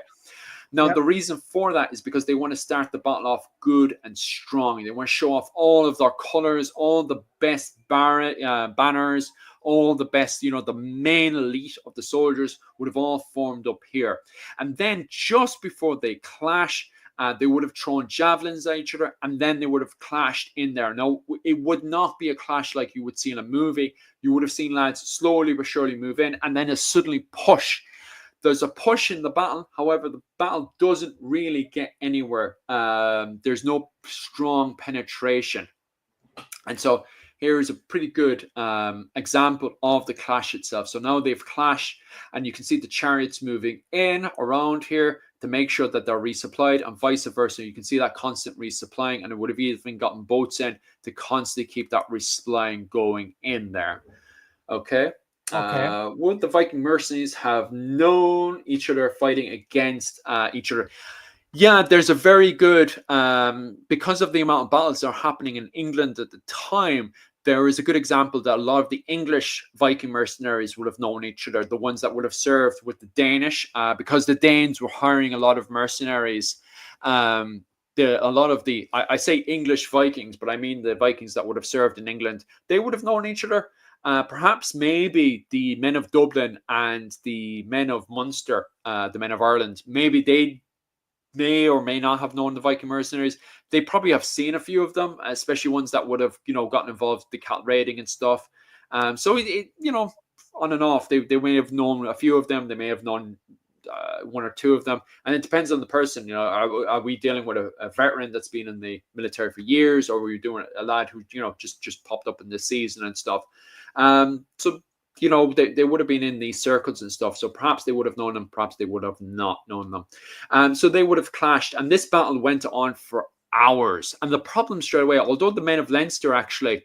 A: Now, the reason for that is because they want to start the battle off good and strong. They want to show off all of their colours, all the best banners, all the best, the main elite of the soldiers would have all formed up here. And then just before they clash, they would have thrown javelins at each other, and then they would have clashed in there. Now, it would not be a clash like you would see in a movie. You would have seen lads slowly but surely move in, and then a suddenly push. There's a push in the battle. However, the battle doesn't really get anywhere. There's no strong penetration. And so here is a pretty good example of the clash itself. So now they've clashed, and you can see the chariots moving in around here to make sure that they're resupplied, and vice versa. You can see that constant resupplying, and it would have even gotten boats in to constantly keep that resupplying going in there. Okay. Would the Viking mercenaries have known each other fighting against each other? Yeah, there's a very good, because of the amount of battles that are happening in England at the time, there is a good example that a lot of the English Viking mercenaries would have known each other, the ones that would have served with the Danish, because the Danes were hiring a lot of mercenaries a lot of the, I say English Vikings, but I mean the Vikings that would have served in England, they would have known each other. Perhaps maybe the men of Dublin and the men of Munster, the men of Ireland, maybe they may or may not have known the Viking mercenaries. They probably have seen a few of them, especially ones that would have, gotten involved with the cat raiding and stuff. So on and off, they may have known a few of them. They may have known one or two of them, and it depends on the person. Are we dealing with a veteran that's been in the military for years, or were you doing a lad who just popped up in this season and stuff? So they would have been in these circles and stuff. So perhaps they would have known them, perhaps they would have not known them. So they would have clashed, and this battle went on for hours. And the problem straight away, although the men of Leinster actually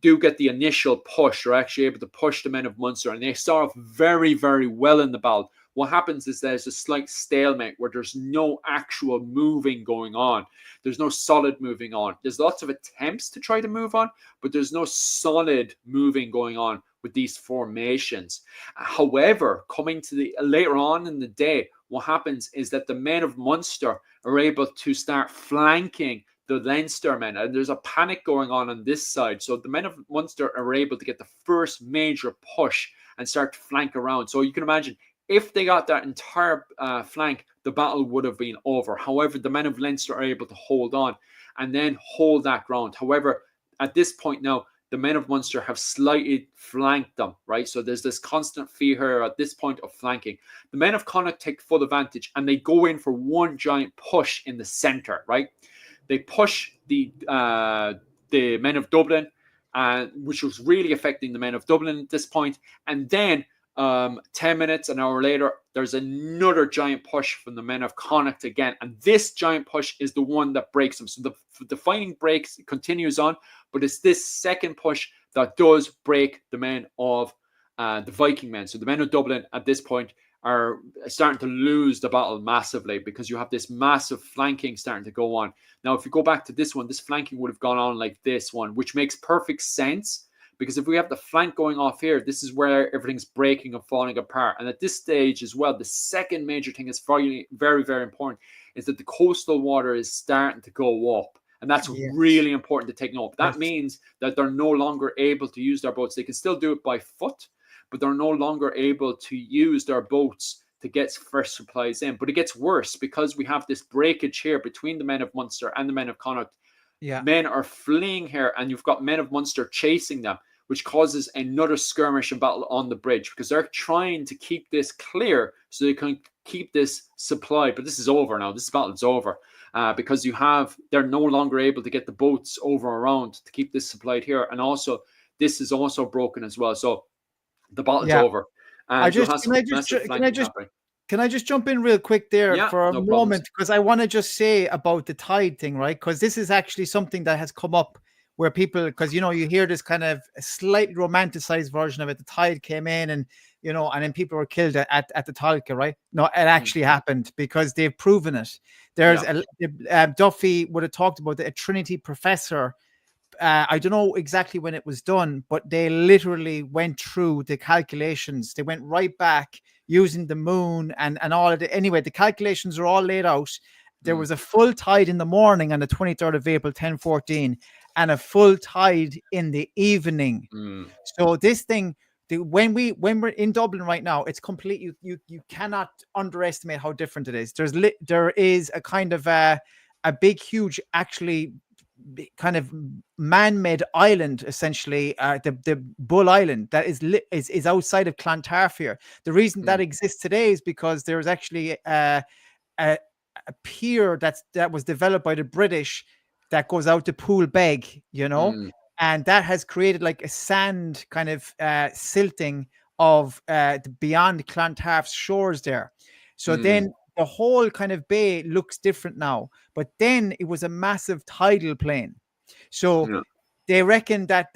A: do get the initial push, they're actually able to push the men of Munster, and they start off very, very well in the battle. What happens is there's a slight stalemate where there's no actual moving going on. There's no solid moving on. There's lots of attempts to try to move on, but there's no solid moving going on with these formations. However, coming to the later on in the day, what happens is that the men of Munster are able to start flanking the Leinster men, and there's a panic going on this side. So the men of Munster are able to get the first major push and start to flank around. So you can imagine, if they got that entire flank, the battle would have been over. However, the men of Leinster are able to hold on and then hold that ground. However, at this point now, the men of Munster have slightly flanked them, right? So there's this constant fear here at this point of flanking. The men of Connacht take full advantage, and they go in for one giant push in the centre, right? They push the men of Dublin, which was really affecting the men of Dublin at this point. And then 10 minutes, an hour later, there's another giant push from the men of Connacht again. And this giant push is the one that breaks them. So the fighting breaks, continues on, but it's this second push that does break the men of the Viking men. So the men of Dublin at this point are starting to lose the battle massively, because you have this massive flanking starting to go on. Now, if you go back to this one, this flanking would have gone on like this one, which makes perfect sense, because if we have the flank going off here, this is where everything's breaking and falling apart. And at this stage as well, the second major thing is very, very, very important, is that the coastal water is starting to go up. And that's really important to take note. That means that they're no longer able to use their boats. They can still do it by foot, but they're no longer able to use their boats to get fresh supplies in. But it gets worse, because we have this breakage here between the men of Munster and the men of Connacht. Men are fleeing here, and you've got men of Munster chasing them, which causes another skirmish and battle on the bridge, because they're trying to keep this clear so they can keep this supply. But this is over now. This battle is over, because they're no longer able to get the boats over around to keep this supplied here. And also, this is also broken as well. So the battle's over.
B: Can I just jump in real quick there for a moment? Because I want to just say about the tide thing, right? Because this is actually something that has come up where people, because, you hear this kind of slightly romanticized version of it. The tide came in and then people were killed at the Talca, right? No, it actually happened, because they've proven it. There's Duffy would have talked about a Trinity professor. I don't know exactly when it was done, but they literally went through the calculations. They went right back using the moon and all of it. Anyway, the calculations are all laid out. There was a full tide in the morning on the 23rd of April, 1014, and a full tide in the evening. So this thing, when we're in Dublin right now, it's complete. You cannot underestimate how different it is. There is a kind of a big, huge, actually, kind of man-made island, essentially, the Bull Island, that is outside of Clontarf here. The reason that exists today is because there is actually a pier that was developed by the British that goes out to Pool Beg, and that has created like a sand kind of silting of beyond Clontarf's shores there. So then the whole kind of bay looks different now, but then it was a massive tidal plain. So they reckon that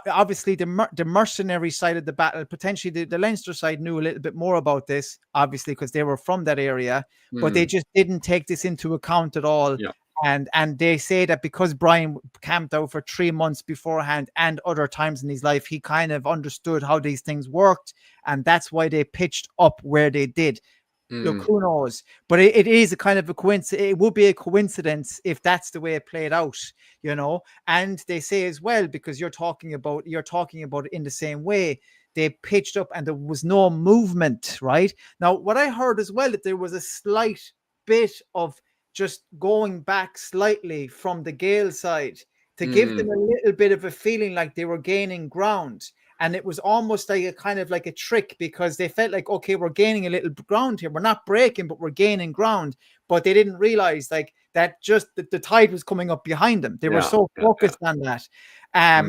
B: obviously the mercenary side of the battle, potentially the Leinster side knew a little bit more about this, obviously, because they were from that area, but they just didn't take this into account at all. And they say that because Brian camped out for 3 months beforehand and other times in his life, he kind of understood how these things worked, and that's why they pitched up where they did. Look, who knows? But it is a kind of a coincidence. It would be a coincidence if that's the way it played out, you know. And they say as well, because you're talking about it in the same way. They pitched up and there was no movement, right? Now, what I heard as well, that there was a slight bit of just going back slightly from the Gale side to give them a little bit of a feeling like they were gaining ground. And it was almost like a kind of like a trick, because they felt like, okay, we're gaining a little ground here. We're not breaking, but we're gaining ground. But they didn't realize like that just the tide was coming up behind them. They were so focused on that.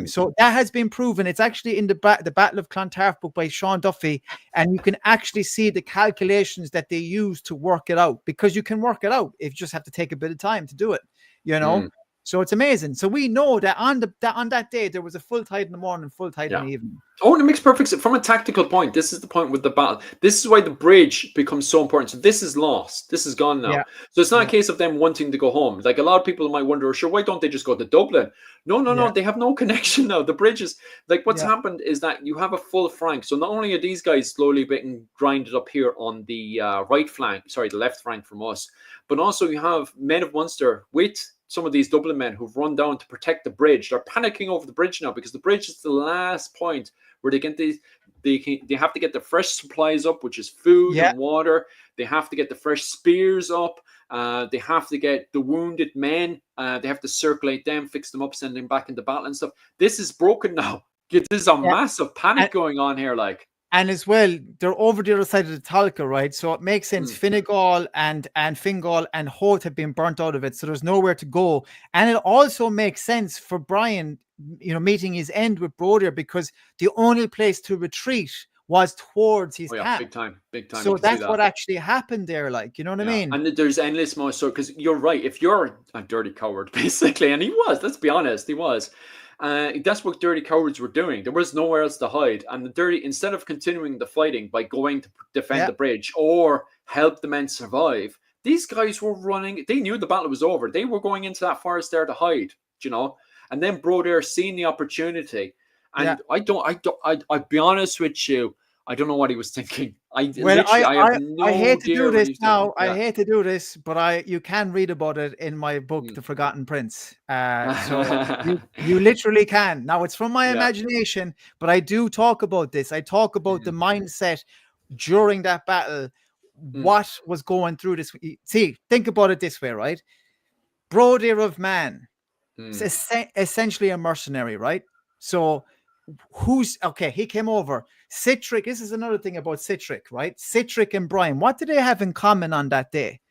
B: So that has been proven. It's actually in the Battle of Clontarf book by Sean Duffy. And you can actually see the calculations that they use to work it out, because you can work it out. If you just have to take a bit of time to do it, you know. So it's amazing. So we know that on that day there was a full tide in the morning, full tide in the evening.
A: Oh, and it makes perfect sense. From a tactical point, this is the point with the battle. This is why the bridge becomes so important. So this is lost. This is gone now. So it's not a case of them wanting to go home. Like a lot of people might wonder, sure, why don't they just go to Dublin? No. They have no connection now. The bridge is like what's happened is that you have a full flank. So not only are these guys slowly being grinded up here on the right flank, sorry, the left flank from us, but also you have men of Munster with some of these Dublin men who've run down to protect the bridge. They're panicking over the bridge now because the bridge is the last point where they get they have to get the fresh supplies up, which is food and water. They have to get the fresh spears up. They have to get the wounded men. They have to circulate them, fix them up, send them back into battle and stuff. This is broken now. There's a massive panic going on here, like.
B: And as well, they're over the other side of the Talca, right? So it makes sense. Finnegal and Fingal and Hoth have been burnt out of it, so there's nowhere to go. And it also makes sense for Brian, you know, meeting his end with Brodier, because the only place to retreat was towards his camp.
A: Big time.
B: So that's what actually happened there, like, you know what I mean?
A: And there's endless more. So, because you're right, if you're a dirty coward, basically, and he was, let's be honest, he was. That's what dirty cowards were doing. There was nowhere else to hide, and the dirty, instead of continuing the fighting by going to defend the bridge or help the men survive, these guys were running. They knew the battle was over. They were going into that forest there to hide, you know. And then Brodier seen the opportunity, and I'll be honest with you, I don't know what he was thinking. I hate
B: to do this now. I hate to do this, but you can read about it in my book, The Forgotten Prince. So you literally can. Now it's from my imagination, but I do talk about this. I talk about the mindset during that battle, what was going through this. See, think about it this way, right? Brodier of Man is essentially a mercenary, right? So he came over. Citric, this is another thing about Citric, right? Citric and Brian, what did they have in common on that day?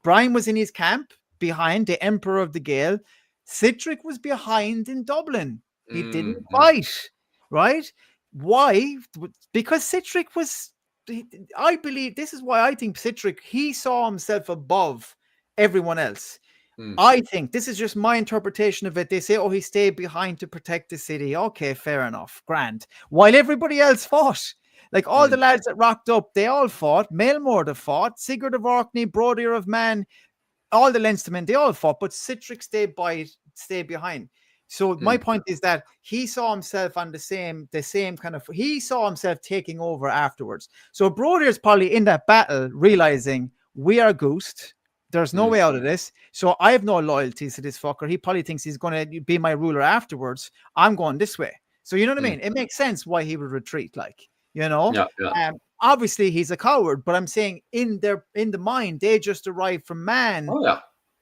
B: Brian was in his camp behind the Emperor of the Gale. Citric was behind in Dublin. He didn't fight, right? Why? Because Citric was, I believe, this is why I think Citric, he saw himself above everyone else. I think this is just my interpretation of it. They say, oh, he stayed behind to protect the city. Okay, fair enough. Grand. While everybody else fought. Like all the lads that rocked up, they all fought. Maelmord fought. Sigurd of Orkney, Brodier of Man, all the Leinstermen, they all fought. But Citric stayed behind. So my point is that he saw himself on the same kind of, he saw himself taking over afterwards. So Brodier's probably in that battle realizing we are goosed. There's no way out of this. So I have no loyalties to this fucker. He probably thinks he's going to be my ruler afterwards. I'm going this way. So you know what I mean? It makes sense why he would retreat, like, you know? Obviously he's a coward, but I'm saying in the mind, they just arrived from Man.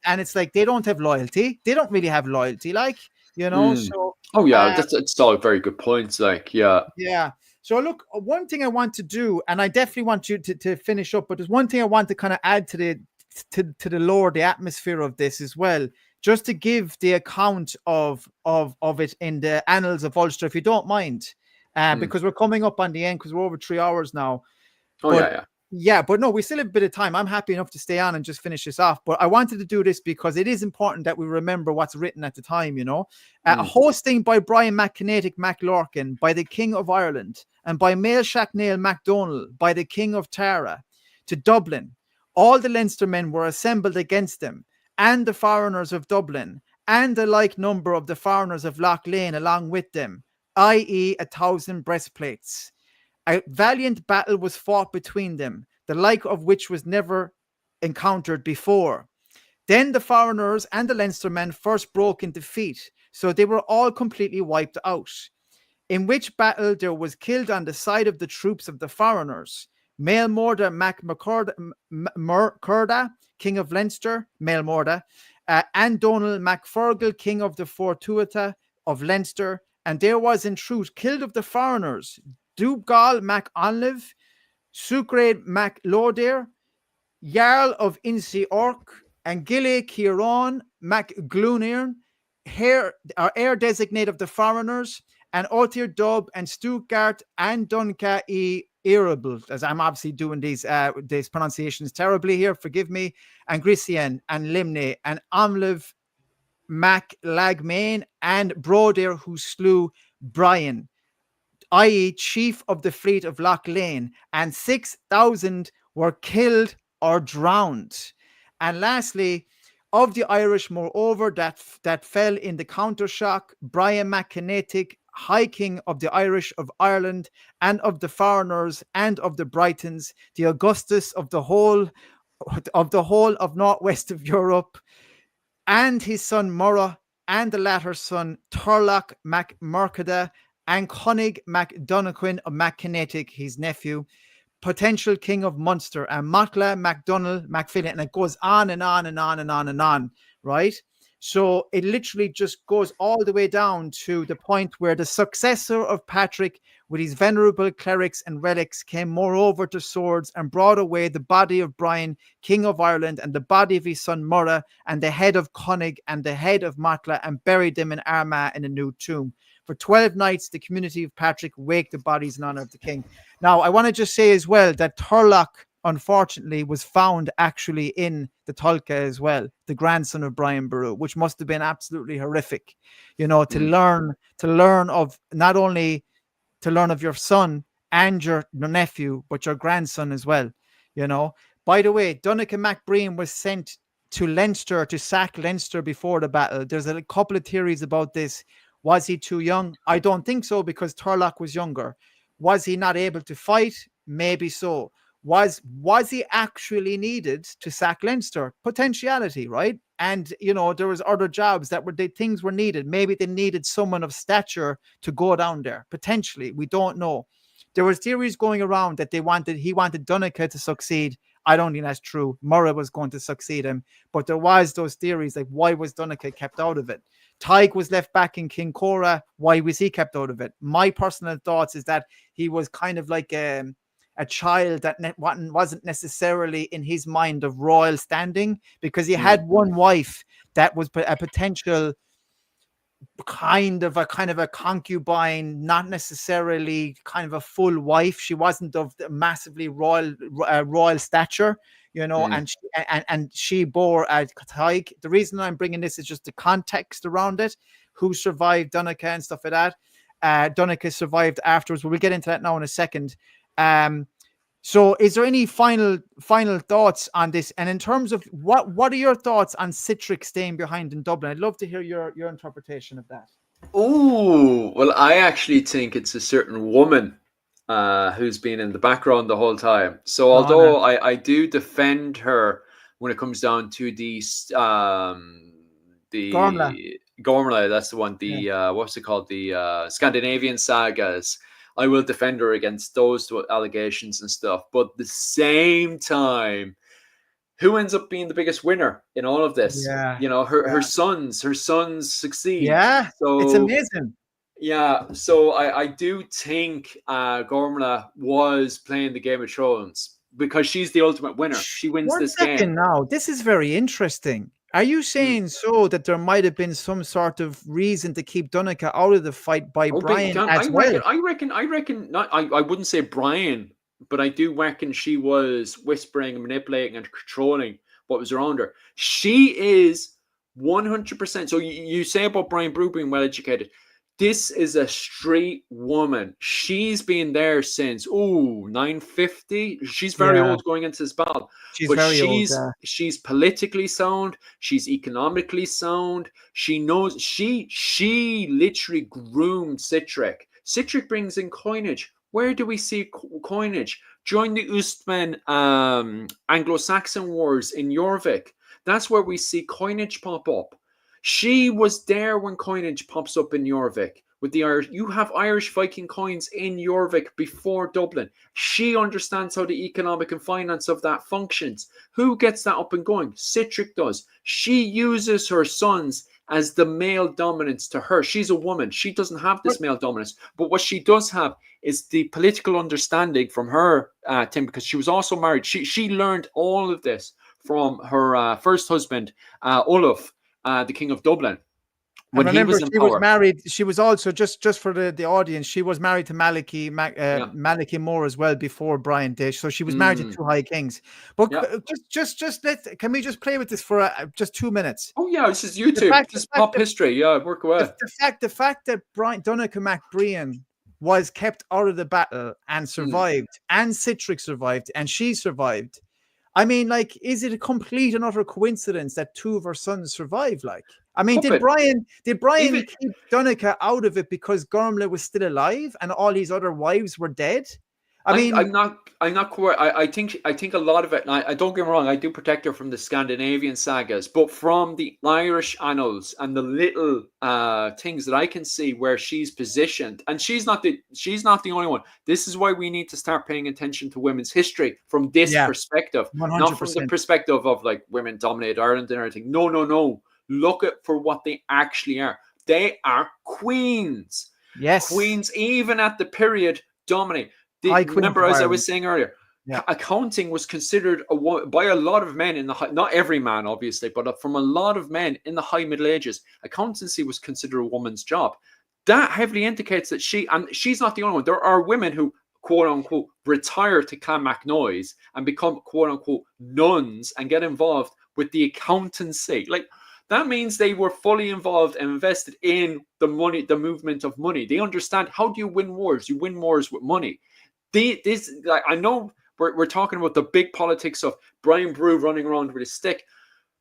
B: And it's like, they don't have loyalty. They don't really have loyalty, like, you know? So.
A: That's all very good points. Like,
B: Yeah. So look, one thing I want to do, and I definitely want you to finish up, but there's one thing I want to kind of add to the lore, the atmosphere of this as well, just to give the account of it in the annals of Ulster, if you don't mind, because we're coming up on the end, because we're over 3 hours now. But no, we still have a bit of time. I'm happy enough to stay on and just finish this off, but I wanted to do this because it is important that we remember what's written at the time, you know. Hosting by Brian McKinetick MacLorkin, by the King of Ireland, and by Mail Shacknail MacDonald, by the King of Tara, to Dublin. All the Leinstermen were assembled against them, and the foreigners of Dublin, and the like number of the foreigners of Loch Lane along with them, i.e. 1,000 breastplates. A valiant battle was fought between them. the like of which was never encountered before. Then the foreigners and the Leinstermen first broke in defeat, so they were all completely wiped out. In which battle there was killed on the side of the troops of the foreigners Maelmorda mac Murcurda, king of Leinster, Maelmorda, and Donal mac Fergal, king of the Fortuata of Leinster, and there was in truth killed of the foreigners Dubgal mac Onlive, Sucred mac Lodair, Jarl of Insi Orc, and Gile Kieran mac Glunirn, heir designate of the foreigners, and Otir Dub and Stuttgart and Dunca e Irable, as I'm obviously doing these pronunciations terribly here, forgive me, and Grisian and Limne and Amlev Mac Lagmain and Broder, who slew Brian, i.e. chief of the fleet of Loch Lane, and 6,000 were killed or drowned. And lastly, of the Irish, moreover, that fell in the countershock, Brian McKinnetick, High King of the Irish of Ireland, and of the foreigners, and of the Britons, the Augustus of the whole of northwest of Europe, and his son Murrah, and the latter son Turlock mac Murcada, and Conig mac Donaquin of McKinnetick, his nephew, potential king of Munster, and Matla MacDonald MacPhillan, and it goes on and on and on and on and on, right? So it literally just goes all the way down to the point where the successor of Patrick, with his venerable clerics and relics, came moreover to swords and brought away the body of Brian, king of Ireland, and the body of his son Murrah, and the head of Conig, and the head of Matla, and buried them in Armagh in a new tomb. For 12 nights, the community of Patrick waked the bodies in honor of the king. Now, I want to just say as well that Turlock, unfortunately, was found actually in the Tulka as well, the grandson of Brian Boru, which must have been absolutely horrific, you know, to learn of not only to learn of your son and your nephew, but your grandson as well, you know. By the way, Donnacha MacBreen was sent to Leinster to sack Leinster before the battle. There's a couple of theories about this. Was he too young? I don't think so, because Turlock was younger. Was he not able to fight? Maybe so. Was he actually needed to sack Leinster? Potentiality, right? And, you know, there was other jobs that things were needed. Maybe they needed someone of stature to go down there. Potentially, we don't know. There was theories going around that he wanted Donnacha to succeed. I don't think that's true. Murrah was going to succeed him, but there was those theories like, why was Donnacha kept out of it? Tig was left back in Kincora. Why was he kept out of it? My personal thoughts is that he was kind of like a child that wasn't necessarily in his mind of royal standing, because he had one wife that was a potential kind of a concubine, not necessarily kind of a full wife. She wasn't of the massively royal stature, you know, and she bore a Tig. The reason I'm bringing this is just the context around it, who survived Donnacha and stuff like that. Donnacha survived afterwards, but we'll get into that now in a second. So is there any final thoughts on this? And in terms of what are your thoughts on Citric staying behind in Dublin? I'd love to hear your interpretation of that.
A: Oh, well, I actually think it's a certain woman who's been in the background the whole time. So although I do defend her when it comes down to the Gormla, that's the one, what's it called? The Scandinavian sagas. I will defend her against those allegations and stuff. But at the same time, who ends up being the biggest winner in all of this?
B: Yeah,
A: you know, her sons succeed.
B: Yeah,
A: so
B: it's amazing.
A: Yeah, so I do think Gormla was playing the Game of Thrones, because she's the ultimate winner. She wins this game.
B: Now, this is very interesting. Are you saying so that there might have been some sort of reason to keep Donnacha out of the fight by Brian as well?
A: I reckon not. I wouldn't say Brian, but I do reckon she was whispering and manipulating and controlling what was around her. She is 100%. So you say about Brian Boru being well educated. This is a street woman. She's been there since 950. She's very old going into this battle. She's politically sound. She's economically sound. She knows. She literally groomed Citric. Citric brings in coinage. Where do we see coinage? During the Ustman Anglo-Saxon wars in Jorvik, that's where we see coinage pop up. She was there when coinage pops up in Jorvik with the Irish. You have Irish Viking coins in Jorvik before Dublin. She understands how the economic and finance of that functions. Who gets that up and going? Citric does. She uses her sons as the male dominance to her. She's a woman. She doesn't have this male dominance. But what she does have is the political understanding from her, Tim, because she was also married. She learned all of this from her first husband, Olaf, the King of Dublin.
B: When and remember, she was married. She was also just for the audience. She was married to Malachy Moore as well before Brian did. So she was married to two High Kings. But can we just play with this for just 2 minutes?
A: Oh yeah, this is YouTube. This is pop history. Yeah, work away.
B: The fact that Donnacha MacBrian was kept out of the battle and survived, and Citric survived, and she survived. I mean, like, is it a complete and utter coincidence that two of her sons survived? Like, I mean, did Brian keep Donnacha out of it because Gormley was still alive and all his other wives were dead?
A: I'm not quite. I think a lot of it. And I don't get me wrong. I do protect her from the Scandinavian sagas, but from the Irish annals and the little things that I can see where she's positioned, and she's not the only one. This is why we need to start paying attention to women's history from this perspective,
B: 100%.
A: Not from the perspective of like women dominate Ireland and everything. No. Look at for what they actually are. They are queens.
B: Yes,
A: queens. Even at the period, dominate. Remember, as I was saying earlier, accounting was considered by a lot of men in the high, not every man, obviously, but from a lot of men in the high Middle Ages, accountancy was considered a woman's job. That heavily indicates that she's not the only one. There are women who, quote unquote, retire to Clonmacnoise and become, quote unquote, nuns and get involved with the accountancy. Like, that means they were fully involved and invested in the money, the movement of money. They understand, how do you win wars? You win wars with money. I know we're talking about the big politics of Brian Boru running around with a stick.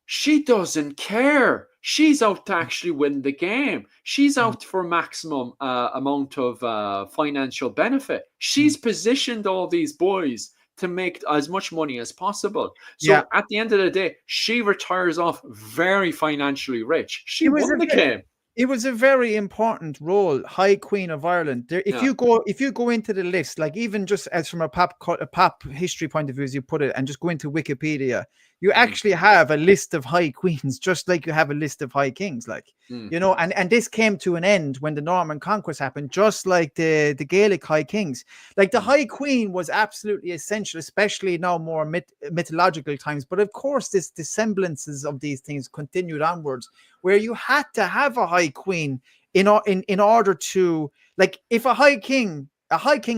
A: She doesn't care. She's out to actually win the game. She's out for maximum amount of financial benefit. She's positioned all these boys to make as much money as possible. So at the end of the day, she retires off very financially rich. She won the game.
B: It was a very important role, High Queen of Ireland. If you go into the list, like even just as from a pop history point of view, as you put it, and just go into Wikipedia, you actually have a list of High Queens, just like you have a list of High Kings. Like, you know, and this came to an end when the Norman conquest happened, just like the Gaelic High Kings. Like the High Queen was absolutely essential, especially now more mythological times. But of course, the semblances of these things continued onwards, where you had to have a High Queen in order to, like, if a High King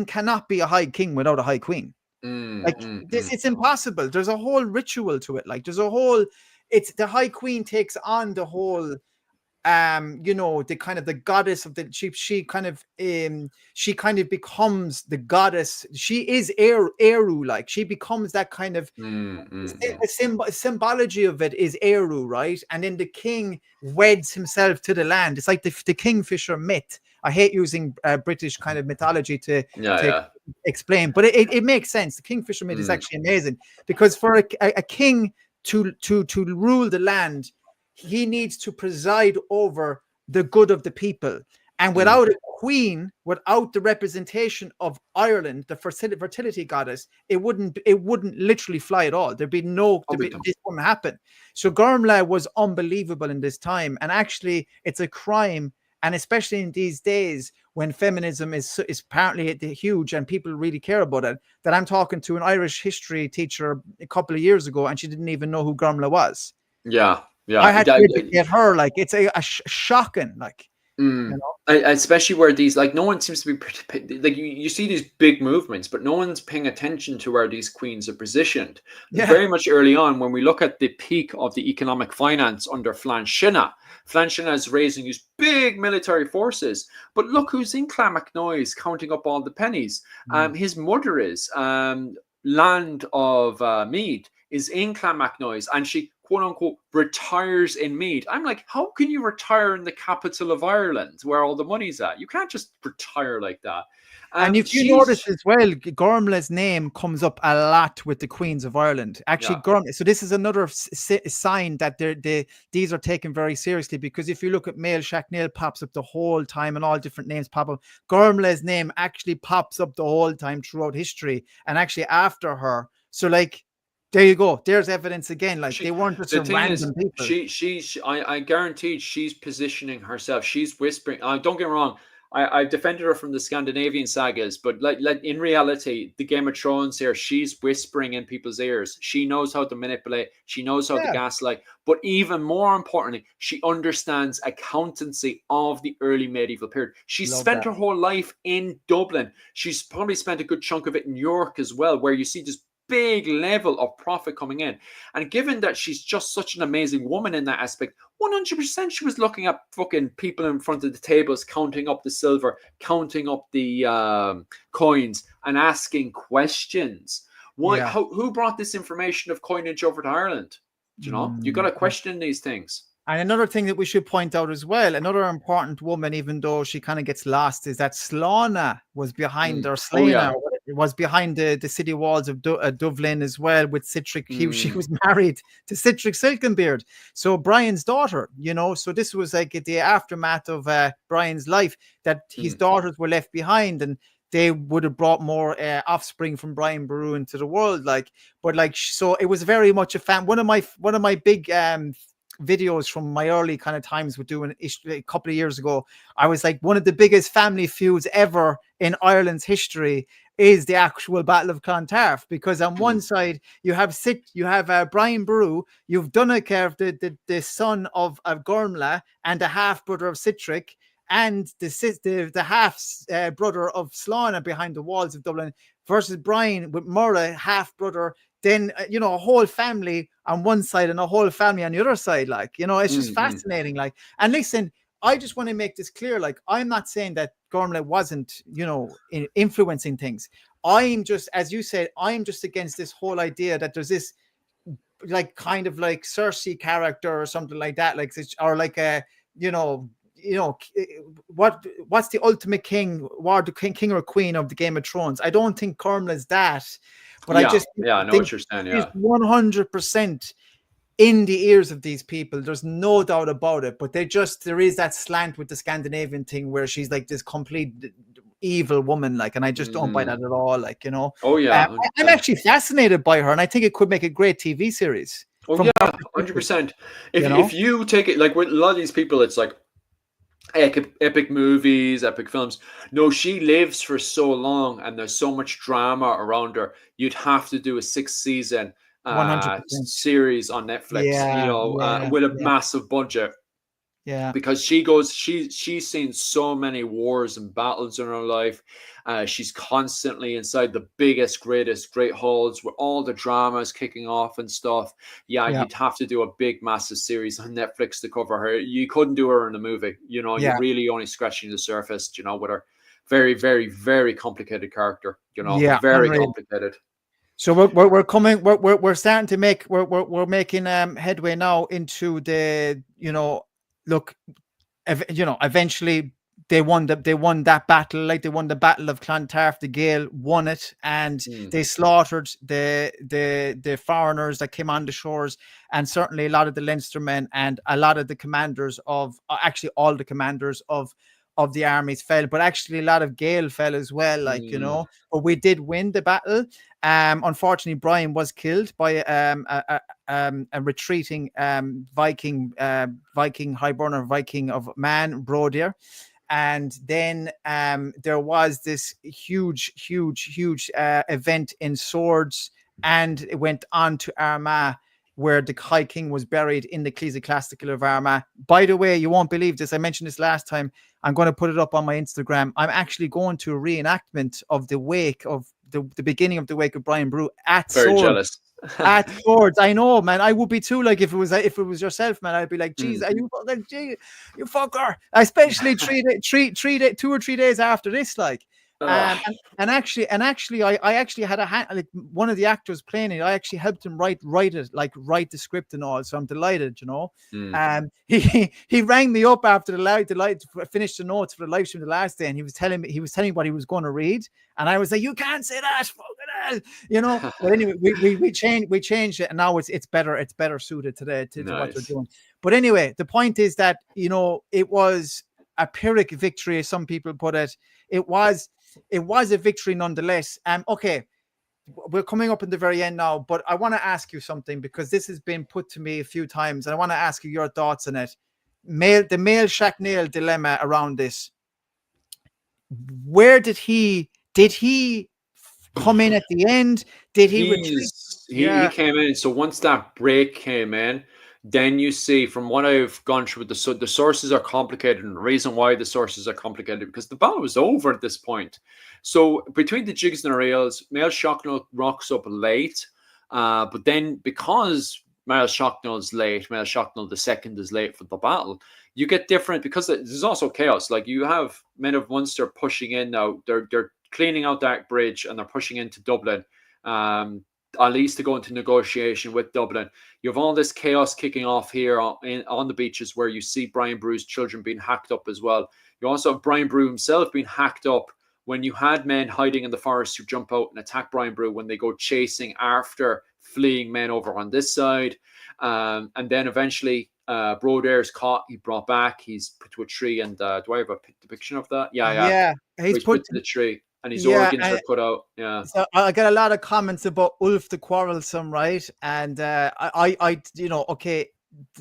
B: cannot be a High King without a High Queen. It's impossible. There's a whole ritual to it. Like, it's the High Queen takes on the whole, you know, the kind of the goddess of the she kind of becomes the goddess. She is Eru, like she becomes that kind of the symbology of it is Eru, right? And then the king weds himself to the land. It's like the kingfisher myth. I hate using British kind of mythology to explain, but it makes sense. The kingfisher myth is actually amazing, because for a king to rule the land, he needs to preside over the good of the people. And without a queen, without the representation of Ireland, the fertility goddess, it wouldn't literally fly at all. This wouldn't happen. So Gormley was unbelievable in this time. And actually, it's a crime. And especially in these days when feminism is apparently huge and people really care about it, that I'm talking to an Irish history teacher a couple of years ago and she didn't even know who Gormley was.
A: Yeah.
B: I had to educate her. Like, it's a shocking, like, you know?
A: Especially where these, like, no one seems to be, like, you see these big movements, but no one's paying attention to where these queens are positioned. Very much early on, when we look at the peak of the economic finance under Flann Sinna is raising these big military forces. But look who's in Clonmacnoise counting up all the pennies. His mother is Land of Mead is in Clonmacnoise, and she quote unquote retires in Meath. I'm like, how can you retire in the capital of Ireland where all the money's at? You can't just retire like that.
B: And if you notice as well, Gormley's name comes up a lot with the Queens of Ireland. Actually, Gormley. So this is another sign that these are taken very seriously, because if you look at Mail Shacknell pops up the whole time and all different names pop up. Gormley's name actually pops up the whole time throughout history, and actually after her. So like, there you go. There's evidence again. Like, they weren't just a random people.
A: I guarantee she's positioning herself. She's whispering. Don't get me wrong. I defended her from the Scandinavian sagas, but like in reality, the Game of Thrones here, she's whispering in people's ears. She knows how to manipulate. She knows how to gaslight. But even more importantly, she understands accountancy of the early medieval period. She spent her whole life in Dublin. She's probably spent a good chunk of it in York as well, where you see this big level of profit coming in. And given that she's just such an amazing woman in that aspect, 100% she was looking at fucking people in front of the tables, counting up the silver, counting up the coins, and asking questions. Why? Who brought this information of coinage over to Ireland? Do you know? You got to question these things.
B: And another thing that we should point out as well, another important woman, even though she kind of gets lost, is that Slánna was behind, or Slánna was behind the city walls of Dublin as well, with Citric. She was married to Citric Silkenbeard, so Brian's daughter, you know. So this was like the aftermath of Brian's life, that his daughters were left behind, and they would have brought more offspring from Brian Boru into the world. Like, but like, so it was very much a fan. One of my big videos from my early kind of times with doing a couple of years ago, I was like, one of the biggest family feuds ever in Ireland's history is the actual Battle of Clontarf, because on one side you have Brian Boru, you've Dunakerv, the son of Gormla and the half brother of Citric, and the half brother of Slánna behind the walls of Dublin, versus Brian with Murragh, half brother. Then, you know, a whole family on one side and a whole family on the other side. Like, you know, it's just fascinating. Like, and listen, I just want to make this clear. Like, I'm not saying that Gormley wasn't, you know, influencing things. I'm just, as you said, I'm just against this whole idea that there's this, like, kind of like Cersei character or something like that. Like, or like a, you know, what's the ultimate king, the king or queen of the Game of Thrones? I don't think Gormley's that. But I just
A: I know what you're saying. Yeah,
B: 100% in the ears of these people. There's no doubt about it. But there is that slant with the Scandinavian thing where she's like this complete evil woman, like, and I just don't buy that at all. Like, you know.
A: Oh yeah,
B: I'm actually fascinated by her, and I think it could make a great TV series.
A: Oh yeah, 100%. If you take it, like, with a lot of these people, it's like epic movies, epic films. No, she lives for so long, and there's so much drama around her. You'd have to do a 6-season series on Netflix, with a massive budget.
B: Yeah,
A: because she's seen so many wars and battles in her life. She's constantly inside the biggest, great halls where all the dramas kicking off and stuff. You'd have to do a big, massive series on Netflix to cover her. You couldn't do her in a movie. You know, you're really only scratching the surface. You know, with her very, very, very complicated character. You know, very complicated.
B: So we're starting to make we're making headway now into the, you know. Look, you know, eventually they won that battle. Like, they won the Battle of Clontarf. The Gael won it, and they slaughtered the foreigners that came on the shores, and certainly a lot of the Leinstermen and a lot of the commanders of actually all the commanders of the armies fell, but actually a lot of Gael fell as well. Like, you know, but we did win the battle. Unfortunately, Brian was killed by a retreating Viking Highburner Viking of Man, Brodir. And then there was this huge event in Swords, and it went on to Armagh, where the High King was buried in the Ecclesiastical of Armagh. By the way, you won't believe this, I mentioned this last time. I'm going to put it up on my Instagram. I'm actually going to a reenactment of the wake of the beginning of the wake of Brian Boru at
A: Very
B: Swords.
A: jealous.
B: At Swords, I know, man. I would be too. Like, if it was yourself, man, I'd be like, "Geez, are you fucker?" Especially 2 or 3 days after this, like.
A: Ugh.
B: And actually, I actually had a hand, like one of the actors playing it. I actually helped him write it, like write the script and all. So I'm delighted, you know.
A: Mm.
B: He rang me up after the finished the notes for the live stream the last day, and he was telling me what he was going to read, and I was like, you can't say that, fucking hell, you know. But anyway, we changed it, and now it's better suited to what they're
A: Nice.
B: doing. But anyway, the point is that, you know, it was a Pyrrhic victory, as some people put it. It was a victory nonetheless. Okay, we're coming up in the very end now, but I want to ask you something, because this has been put to me a few times, and I want to ask you your thoughts on it. The male Shacknell dilemma around this. Where did he come in at the end? Did he retreat?
A: He
B: Yeah,
A: came in. So once that break came in, then you see, from what I've gone through, the sources are complicated, and the reason why the sources are complicated, because the battle was over at this point. So between the jigs and the rails, Male Shocknell rocks up late, but then because Male Shocknell's late, Male Shocknell the second is late for the battle. You get different, because there's also chaos. Like, you have men of Munster pushing in now. They're cleaning out that bridge, and they're pushing into Dublin. At least to go into negotiation with Dublin. You have all this chaos kicking off here on the beaches, where you see Brian Boru's children being hacked up as well. You also have Brian Boru himself being hacked up, when you had men hiding in the forest who jump out and attack Brian Boru when they go chasing after fleeing men over on this side. And then eventually Broder is caught. He brought back. He's put to a tree. And do I have a depiction of that? Yeah.
B: yeah.
A: He's put to the tree, and his
B: Yeah.
A: organs are cut out. Yeah.
B: So I got a lot of comments about Ulf the Quarrelsome, right? And you know, okay,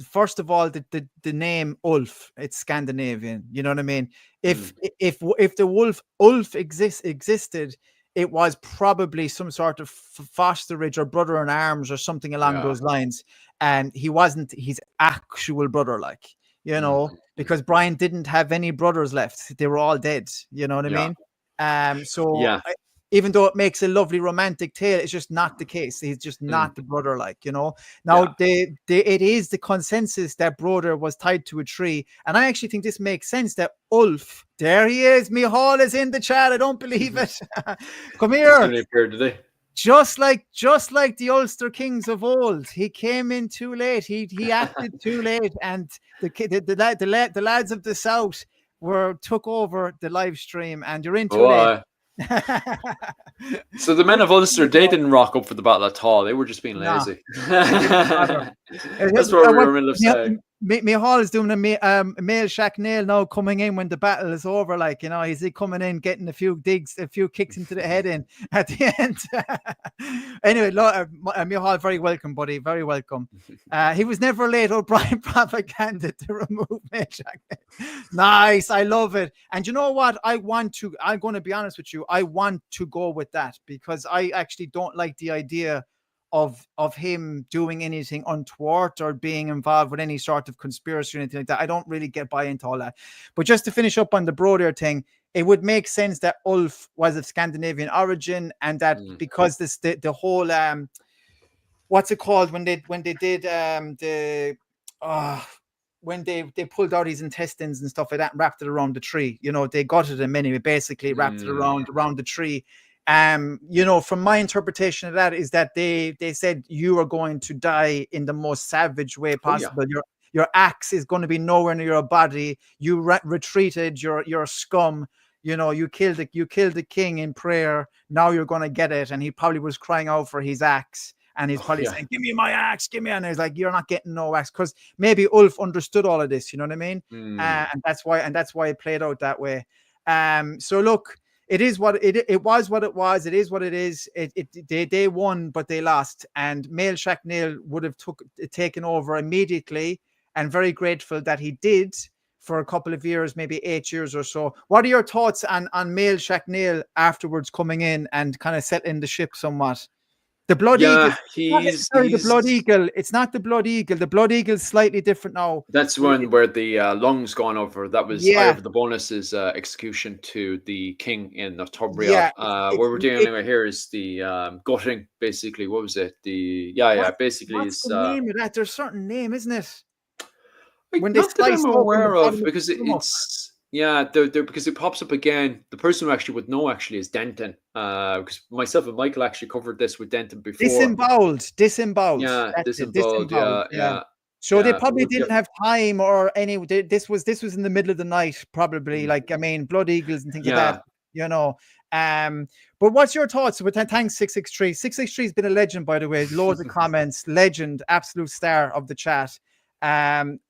B: first of all, the name Ulf, it's Scandinavian. You know what I mean? If
A: Mm.
B: if the Ulf existed, it was probably some sort of fosterage or brother in arms or something along
A: Yeah.
B: those lines. And he wasn't his actual brother, like, you know,
A: Mm.
B: because Brian didn't have any brothers left; they were all dead. You know what I
A: Yeah.
B: mean? So
A: Yeah.
B: even though it makes a lovely romantic tale, it's just not the case. He's just
A: Mm.
B: not the brother, like, you know. Now,
A: Yeah.
B: it is the consensus that brother was tied to a tree, and I actually think this makes sense. That Ulf, there he is. Mihal is in the chat. I don't believe it. Come
A: He
B: here.
A: suddenly appeared today.
B: Just like the Ulster kings of old, he came in too late. He acted too late, and the lads of the south took over the live stream, and you're in too late.
A: Oh, so the men of Ulster, they didn't rock up for the battle at all. They were just being
B: Nah,
A: lazy.
B: they didn't bother.
A: That's what we were in the middle of saying.
B: Mihal is doing a male Shacknell now, coming in when the battle is over. Like, you know, he's coming in, getting a few kicks into the head in at the end. Anyway, Mihal, very welcome, buddy. Very welcome. He was never late. O'Brien propaganda to remove male Shacknell. Nice. I love it. And you know what? I'm going to be honest with you. I want to go with that, because I actually don't like the idea of him doing anything untoward or being involved with any sort of conspiracy or anything like that. I don't really buy into all that. But just to finish up on the Broder thing, it would make sense that Ulf was of Scandinavian origin, and that because the whole what's it called when they did when they pulled out his intestines and stuff like that and wrapped it around the tree, you know, they gutted him anyway, basically wrapped it around the tree. You know, from my interpretation of that is that they said you are going to die in the most savage way possible. Your axe is going to be nowhere near your body. You retreated. You're a scum. You know, you killed the king in prayer. Now you're going to get it. And he probably was crying out for his axe. And he's probably saying, "Give me my axe, give me." And he's like, "You're not getting no axe," because maybe Ulf understood all of this. You know what I mean? And that's why it played out that way. So look. It is what it was. What it was. It is what it is. They won, but they lost. And Male Shacknell would have taken over immediately, and very grateful that he did for a couple of years, maybe 8 years or so. What are your thoughts on Male Shacknell afterwards coming in and kind of settling the ship somewhat? The Blood Eagle, not necessarily the Blood Eagle. It's not the Blood Eagle. The Blood Eagle is slightly different now.
A: That's where the lungs gone over. That was Eye of the Bonus's execution to the king in Northumbria. What we're doing anyway here is the gutting, basically. What was it? Basically,
B: what's the name of that? There's a certain name, isn't it?
A: When not that I'm aware of, because Yeah, they're because it pops up again. The person who actually would know actually is Denton. Because myself and Michael actually covered this with Denton before.
B: Disemboweled.
A: Yeah,
B: That's it,
A: disemboweled.
B: disemboweled.
A: Yeah,
B: Yeah.
A: yeah,
B: So they
A: yeah.
B: probably
A: Would
B: didn't have time or any. This was in the middle of the night, probably.
A: Mhm.
B: Like I mean, blood eagles and things like that.
A: Yeah.
B: You know. But what's your thoughts? But thanks 663. 663 has been a legend, by the way. Loads of comments. Legend, absolute star of the chat. Um,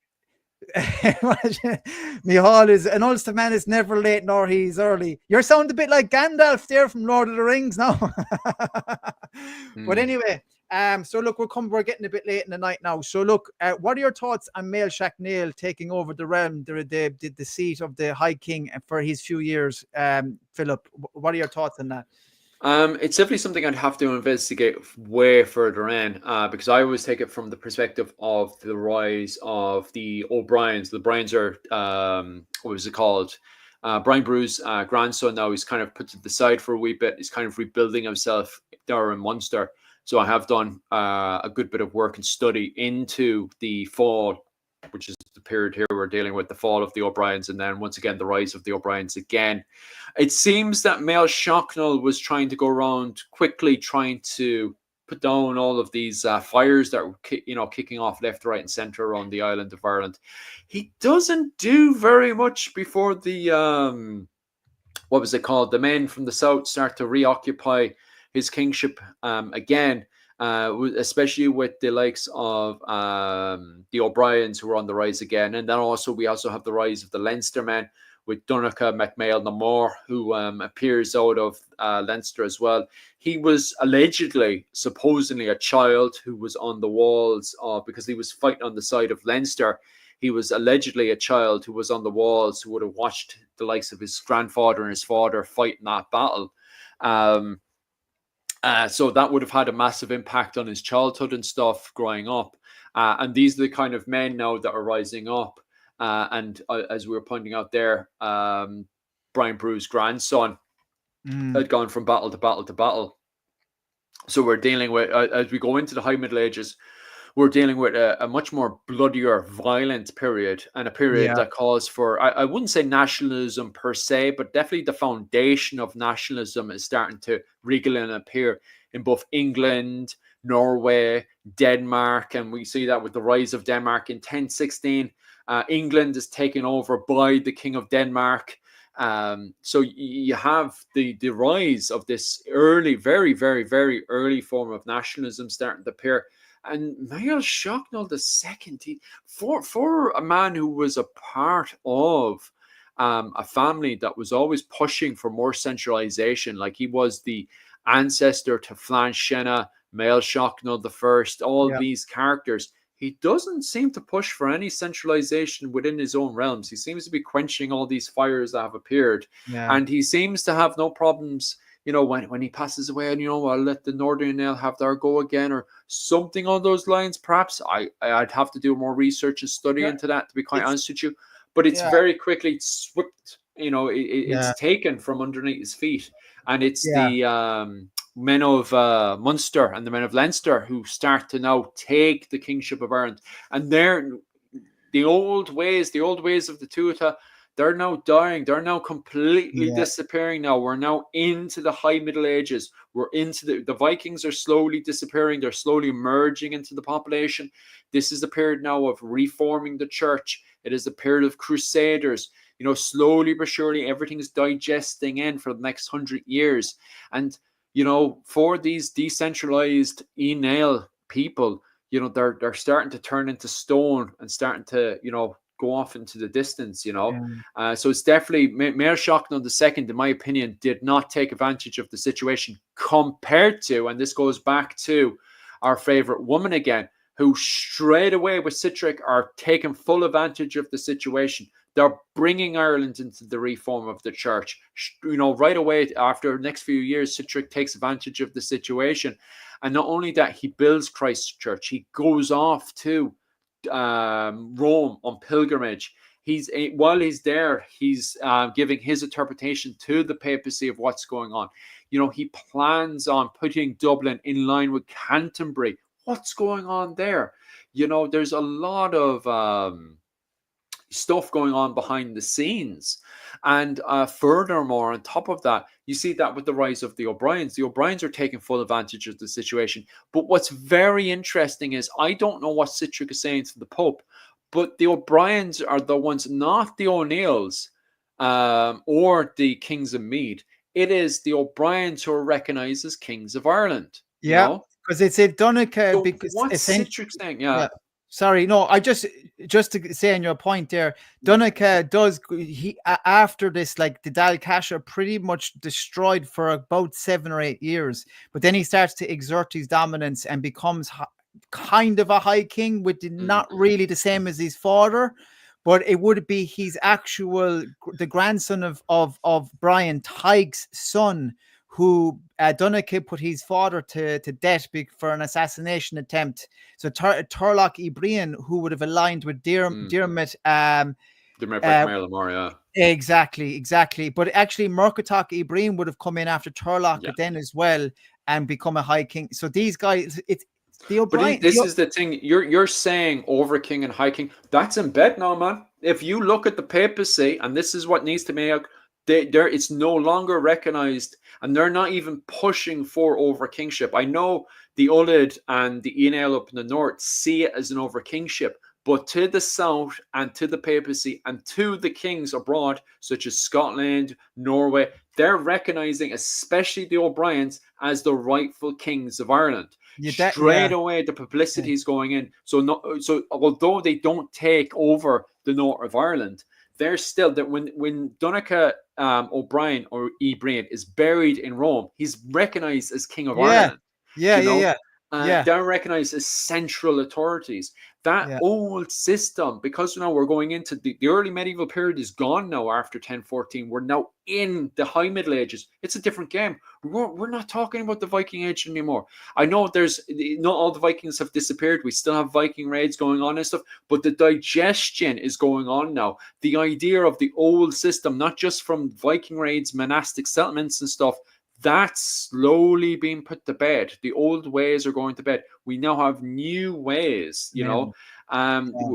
B: Mihal is an Ulster man is never late nor he's early. You're sounding a bit like Gandalf there from Lord of the Rings now. But
A: Mm.
B: anyway, so look, we're getting a bit late in the night now. So look, what are your thoughts on Mael Shackneil taking over the realm, the seat of the High King for his few years? Philip, what are your thoughts on that?
A: It's definitely something I'd have to investigate way further in, because I always take it from the perspective of the rise of the O'Briens. The Brians are, what was it called? Brian Boru's grandson now. He's kind of put to the side for a wee bit. He's kind of rebuilding himself there in Munster. So I have done a good bit of work and study into the fall, which is the period here we're dealing with, the fall of the O'Briens, and then once again the rise of the O'Briens again. It seems that Mael Shocknell was trying to go around quickly, trying to put down all of these fires that were, kicking off left, right, and centre around the island of Ireland. He doesn't do very much before the what was it called? The men from the south start to reoccupy his kingship again. Especially with the likes of the O'Briens who are on the rise again, and then we also have the rise of the Leinster men with Donecha MacMail Namor, who appears out of Leinster as well. He was allegedly, supposedly, a child who was on the walls because he was fighting on the side of Leinster. He was allegedly a child who was on the walls who would have watched the likes of his grandfather and his father fight in that battle. Um, so that would have had a massive impact on his childhood and stuff growing up. And these are the kind of men now that are rising up. And as we were pointing out there, Brian Boru's grandson had gone from battle to battle to battle. So we're dealing with, as we go into the High Middle Ages, we're dealing with a much more bloodier, violent period, and a period
B: Yeah,
A: that calls for, I wouldn't say nationalism per se, but definitely the foundation of nationalism is starting to wriggle and appear in both England, Norway, Denmark, and we see that with the rise of Denmark in 1016. England is taken over by the King of Denmark. So you have the rise of this early, very, very, very early form of nationalism starting to appear. And Mael Shocknell the second, for a man who was a part of a family that was always pushing for more centralization, like he was the ancestor to Flann Shenna, Mael Shocknell the first, all
B: yeah,
A: these characters. He doesn't seem to push for any centralization within his own realms. He seems to be quenching all these fires that have appeared,
B: yeah,
A: and he seems to have no problems. When he passes away, and I'll let the Northern Nail have their go again, or something on those lines. Perhaps I'd have to do more research and study
B: yeah.
A: into that, to be quite
B: It's
A: honest with you. But it's
B: yeah,
A: very quickly swept. It's
B: yeah,
A: taken from underneath his feet, and it's
B: yeah,
A: the men of Munster and the men of Leinster who start to now take the kingship of Ireland, and they're the old ways of the Tuatha, they're now dying. They're now completely
B: yeah,
A: disappearing now. We're now into the High Middle Ages. We're into the Vikings are slowly disappearing. They're slowly merging into the population. This is the period now of reforming the church. It is the period of crusaders. Slowly but surely, everything's digesting in for the next 100 years. And, for these decentralized Nail people, they're starting to turn into stone and starting to go off into the distance.
B: yeah,
A: So it's definitely Mayor Shocknell II, in my opinion, did not take advantage of the situation compared to, and this goes back to our favorite woman again, who straight away with Citric are taking full advantage of the situation. They're bringing Ireland into the reform of the church. Right away after the next few years, Citric takes advantage of the situation. And not only that, he builds Christ's church. He goes off to Rome on pilgrimage. While he's there, he's giving his interpretation to the papacy of what's going on. He plans on putting Dublin in line with Canterbury. What's going on there? There's a lot of stuff going on behind the scenes. And furthermore, on top of that, you see that with the rise of the O'Briens. The O'Briens are taking full advantage of the situation. But what's very interesting is I don't know what Citric is saying to the Pope, but the O'Briens are the ones, not the O'Neills or the Kings of Meath. It is the O'Briens who are recognised as Kings of Ireland, you
B: Yeah,
A: know?
B: because it's a Donegal,
A: So
B: because
A: what's
B: essentially,
A: Citric saying?
B: yeah.
A: Yeah.
B: Sorry, no, I just to say on your point there,
A: Mm,
B: Donegal does after this, like the Dalcash are pretty much destroyed for about 7 or 8 years, but then he starts to exert his dominance and becomes kind of a high king, with
A: mm,
B: not really the same as his father, but it would be his actual the grandson of Brian Tighe's son, who Donegal put his father to death for an assassination attempt. So Turlough Ibrian, who would have aligned with
A: mm.
B: Diarmait,
A: The Maverick
B: uh,
A: Marilymore, yeah.
B: exactly. But actually, Murcotach Ibrahim would have come in after Turlough
A: Yeah.
B: then as well and become a high king. So these guys, it's the
A: But
B: O'Brien.
A: this is the thing. You're saying over king and high king. That's in bed now, man. If you look at the papacy, and this is what needs to make, it's no longer recognized, and they're not even pushing for over kingship. I know the Ulid and the Email up in the north see it as an over kingship, but to the south and to the papacy and to the kings abroad, such as Scotland, Norway, they're recognizing, especially the O'Briens, as the rightful kings of Ireland. Straight away, the publicity is going in. So although they don't take over the north of Ireland, they're still that when Donegal O'Brien or Ibrahim is buried in Rome, he's recognized as King of
B: Yeah,
A: Ireland.
B: yeah,
A: You
B: yeah,
A: know,
B: yeah, yeah,
A: they're recognized as central authorities. That
B: yeah.
A: old system, because now we're going into the early medieval period, is gone now after 1014. We're now in the High Middle Ages. It's a different game. We're not talking about the Viking Age anymore. I know there's not all the Vikings have disappeared. We still have Viking raids going on and stuff, but the digestion is going on now. The idea of the old system, not just from Viking raids, monastic settlements and stuff, that's slowly being put to bed. The old ways are going to bed. We now have new ways, you
B: Yeah,
A: know.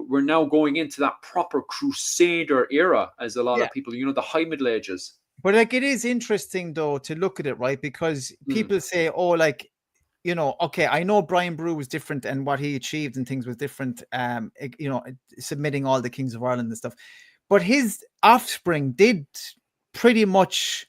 A: We're now going into that proper crusader era, as a lot
B: yeah.
A: of people, the High Middle Ages.
B: But like, it is interesting though to look at it, right? Because
A: Mm,
B: people say, oh, like, okay, I know Brian Boru was different and what he achieved and things was different. Submitting all the kings of Ireland and stuff, but his offspring did pretty much,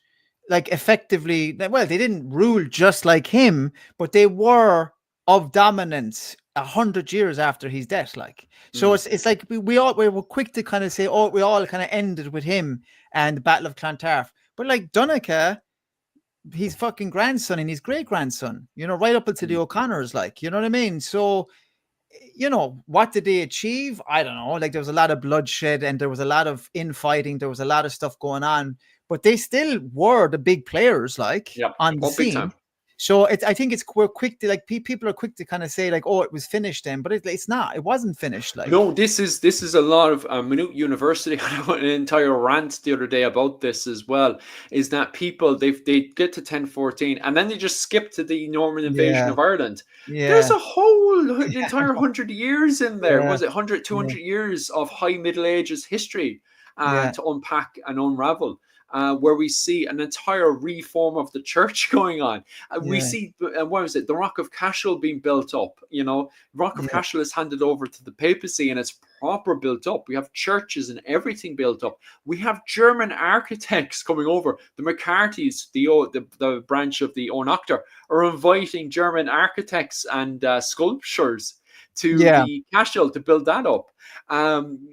B: like, effectively. Well, they didn't rule just like him, but they were of dominance 100 years after his death. Like, so
A: mm.
B: it's like we were quick to kind of say, oh, we all kind of ended with him and the Battle of Clontarf, but like Donegal, his fucking grandson and his great grandson, right up into the
A: Mm.
B: O'Connors, like, you know what I mean? So, what did they achieve? I don't know. Like, there was a lot of bloodshed and there was a lot of infighting. There was a lot of stuff going on, but they still were the big players, like,
A: Yeah.
B: on the
A: Oh, big time.
B: scene. So I think we're quick to, like, people are quick to kind of say, like, oh, it was finished then, but it's not. It wasn't finished.
A: No,
B: Like,
A: this is a lot of Minute University. I had an entire rant the other day about this as well. Is that people they get to 1014 and then they just skip to the Norman invasion
B: yeah,
A: of Ireland. There's
B: yeah,
A: a whole entire 100 years in there.
B: yeah,
A: Was it 100, two
B: yeah,
A: hundred years of High Middle Ages history
B: yeah,
A: to unpack and unravel? Where we see an entire reform of the church going on. We
B: yeah,
A: see, what was it, the Rock of Cashel being built up, Rock of
B: yeah,
A: Cashel is handed over to the papacy and it's proper built up. We have churches and everything built up. We have German architects coming over. The McCarthy's, the branch of the Onoctor, are inviting German architects and sculptures to
B: yeah,
A: the Cashel to build that up.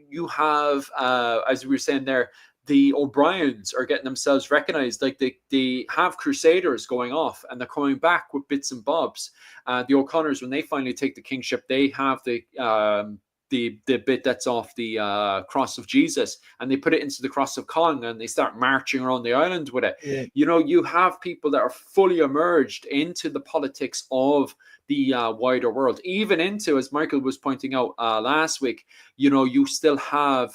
A: You have, as we were saying there, the O'Briens are getting themselves recognized. Like they have crusaders going off and they're coming back with bits and bobs. The O'Connors, when they finally take the kingship, they have the bit that's off the cross of Jesus and they put it into the cross of Con and they start marching around the island with it.
B: yeah.
A: You have people that are fully immersed into the politics of the wider world, even into, as Michael was pointing out last week, you still have,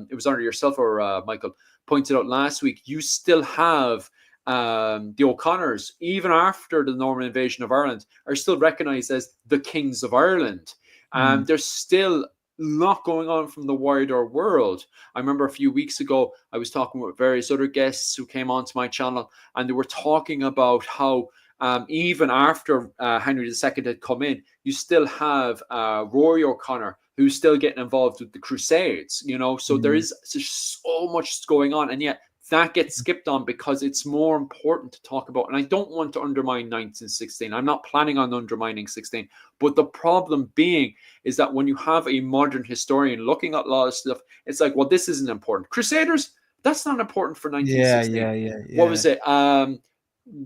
A: it was either yourself or Michael pointed out last week, you still have the O'Connors, even after the Norman invasion of Ireland, are still recognized as the kings of Ireland.
B: Mm.
A: There's still lot going on from the wider world. I remember a few weeks ago, I was talking with various other guests who came onto my channel, and they were talking about how even after Henry II had come in, you still have Rory O'Connor who's still getting involved with the Crusades, you know. So there is just so much going on, and yet that gets skipped on because it's more important to talk about. And I don't want to undermine 1916. I'm not planning on undermining 16. But the problem being is that when you have a modern historian looking at a lot of stuff, it's like, well, this isn't important. Crusaders, that's not important for
B: Yeah,
A: 1916.
B: yeah, yeah,
A: What
B: yeah,
A: was it?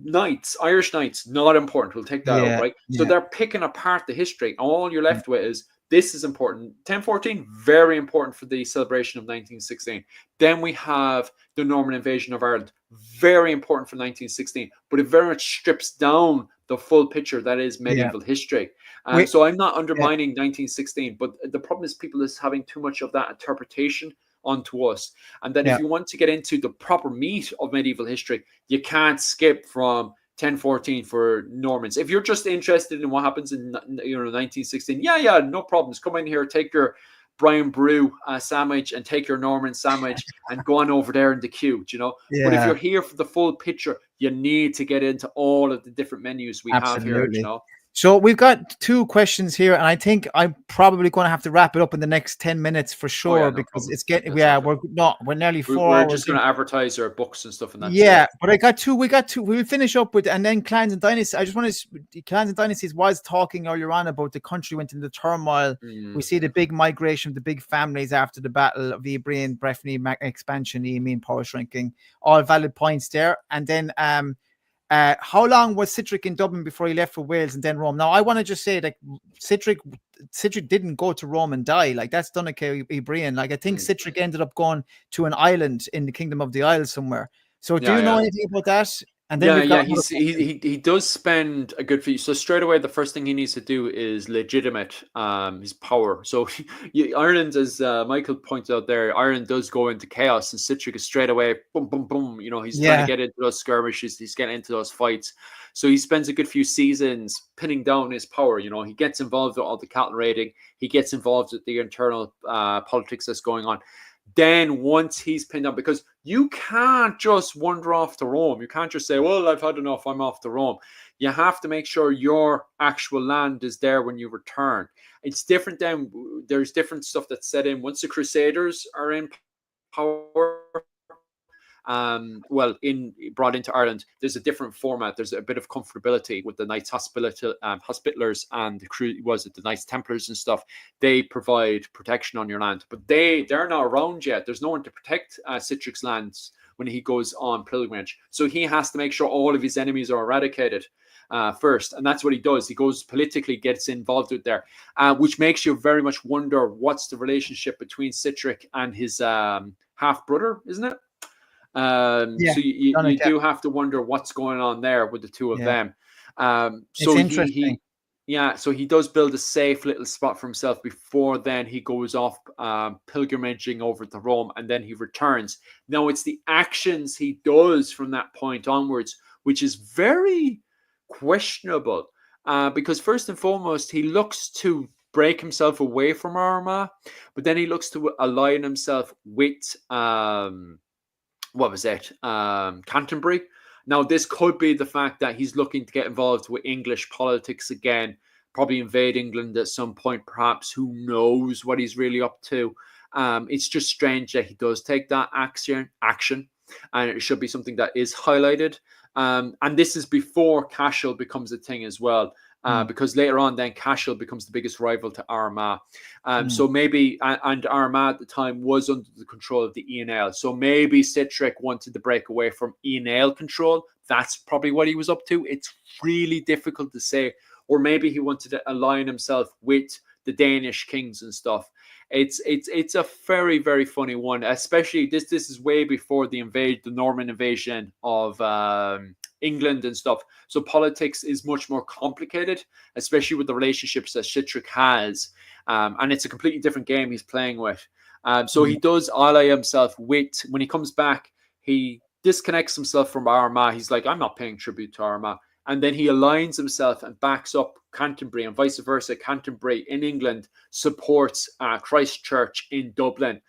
A: Knights, Irish Knights, not important. We'll take that out,
B: yeah,
A: right? So
B: yeah,
A: they're picking apart the history. All you're left with is this is important. 1014, very important for the celebration of 1916. Then we have the Norman invasion of Ireland, very important for 1916, but it very much strips down the full picture that is
B: yeah.
A: medieval history.
B: Wait,
A: So I'm not
B: yeah,
A: undermining 1916, but the problem is people is having too much of that interpretation onto us. And then if
B: yeah,
A: you want to get into the proper meat of medieval history, you can't skip from 1014 for Normans. If you're just interested in what happens in 1916, yeah, no problems. Come in here, take your Brian Boru sandwich and take your Norman sandwich and go on over there in the queue, you know. But if
B: yeah.
A: you're here for the full picture, you need to get into all of the different menus we have here, you
B: Absolutely.
A: know.
B: So we've got two questions here, and I think I'm probably going to have to wrap it up in the next 10 minutes for
A: Oh yeah,
B: sure,
A: no
B: because
A: problem.
B: it's getting,
A: That's
B: yeah,
A: okay.
B: we're nearly four
A: We're
B: hours
A: just
B: in.
A: going to advertise our books and stuff, and that's it.
B: Yeah, but I got two. We got two. We'll finish up with, and then Clans and Dynasties. I just want to, Clans and Dynasties was talking earlier on about the country went into turmoil. We see the big migration of the big families after the Battle of Ypres and Breffni expansion, Eamon power shrinking. All valid points there. And then, how long was Citric in Dublin before he left for Wales and then Rome? Now, I want to just say that Citric didn't go to Rome and die. Like, that's Donnchadh Ibrian. Like, I think Citric ended up going to an island in the Kingdom of the Isles somewhere. So do you know
A: Yeah.
B: anything about that? And then
A: Yeah,
B: we've got
A: yeah,
B: another question.
A: he does spend a good few. So straight away, the first thing he needs to do is legitimate his power. So Ireland, as Michael pointed out there, Ireland does go into chaos, and Citric is straight away, boom, boom, boom. You know, he's trying to
B: Yeah,
A: get into those skirmishes, he's getting into those fights. So he spends a good few seasons pinning down his power. You know, he gets involved with all the cattle raiding, he gets involved with the internal politics that's going on. Then once he's pinned down, because you can't just wander off to Rome. You can't just say, well, I've had enough, I'm off to Rome. You have to make sure your actual land is there when you return. It's different then. There's different stuff that's set in. Once the Crusaders are in power, well, in brought into Ireland, there's a different format. There's a bit of comfortability with the Knights Hospitallers and the Knights Templars and stuff. They provide protection on your land, but they're not around yet. There's no one to protect Citric's lands when he goes on pilgrimage. So he has to make sure all of his enemies are eradicated first, and that's what he does. He goes politically, gets involved with there, which makes you very much wonder what's the relationship between Citric and his half brother, isn't it?
B: yeah,
A: So you
B: Donnchadh.
A: do have to wonder what's going on there with the two of
B: Yeah,
A: them.
B: it's
A: So
B: interesting.
A: so he does build a safe little spot for himself before then he goes off pilgrimaging over to Rome, and then he returns. Now it's the actions he does from that point onwards, which is very questionable, because first and foremost he looks to break himself away from Armagh, but then he looks to align himself with what was it? Canterbury. Now, this could be the fact that he's looking to get involved with English politics again, probably invade England at some point, perhaps. Who knows what he's really up to? It's just strange that he does take that action, and it should be something that is highlighted. And this is before Cashel becomes a thing as well. Because later on, then Cashel becomes the biggest rival to Armagh. So maybe, and Armagh at the time was under the control of the ENL. So maybe Citric wanted to break away from ENL control. That's probably what he was up to. It's really difficult to say. Or maybe he wanted to align himself with the Danish kings and stuff. It's a very, very funny one. Especially this is way before the Norman invasion of England and stuff. So politics is much more complicated, especially with the relationships that Citric has. And it's a completely different game he's playing with. So he does ally himself with, when he comes back, he disconnects himself from Armagh. He's like, I'm not paying tribute to Armagh. And then he aligns himself and backs up Canterbury, and vice versa. Canterbury in England supports Christchurch in Dublin,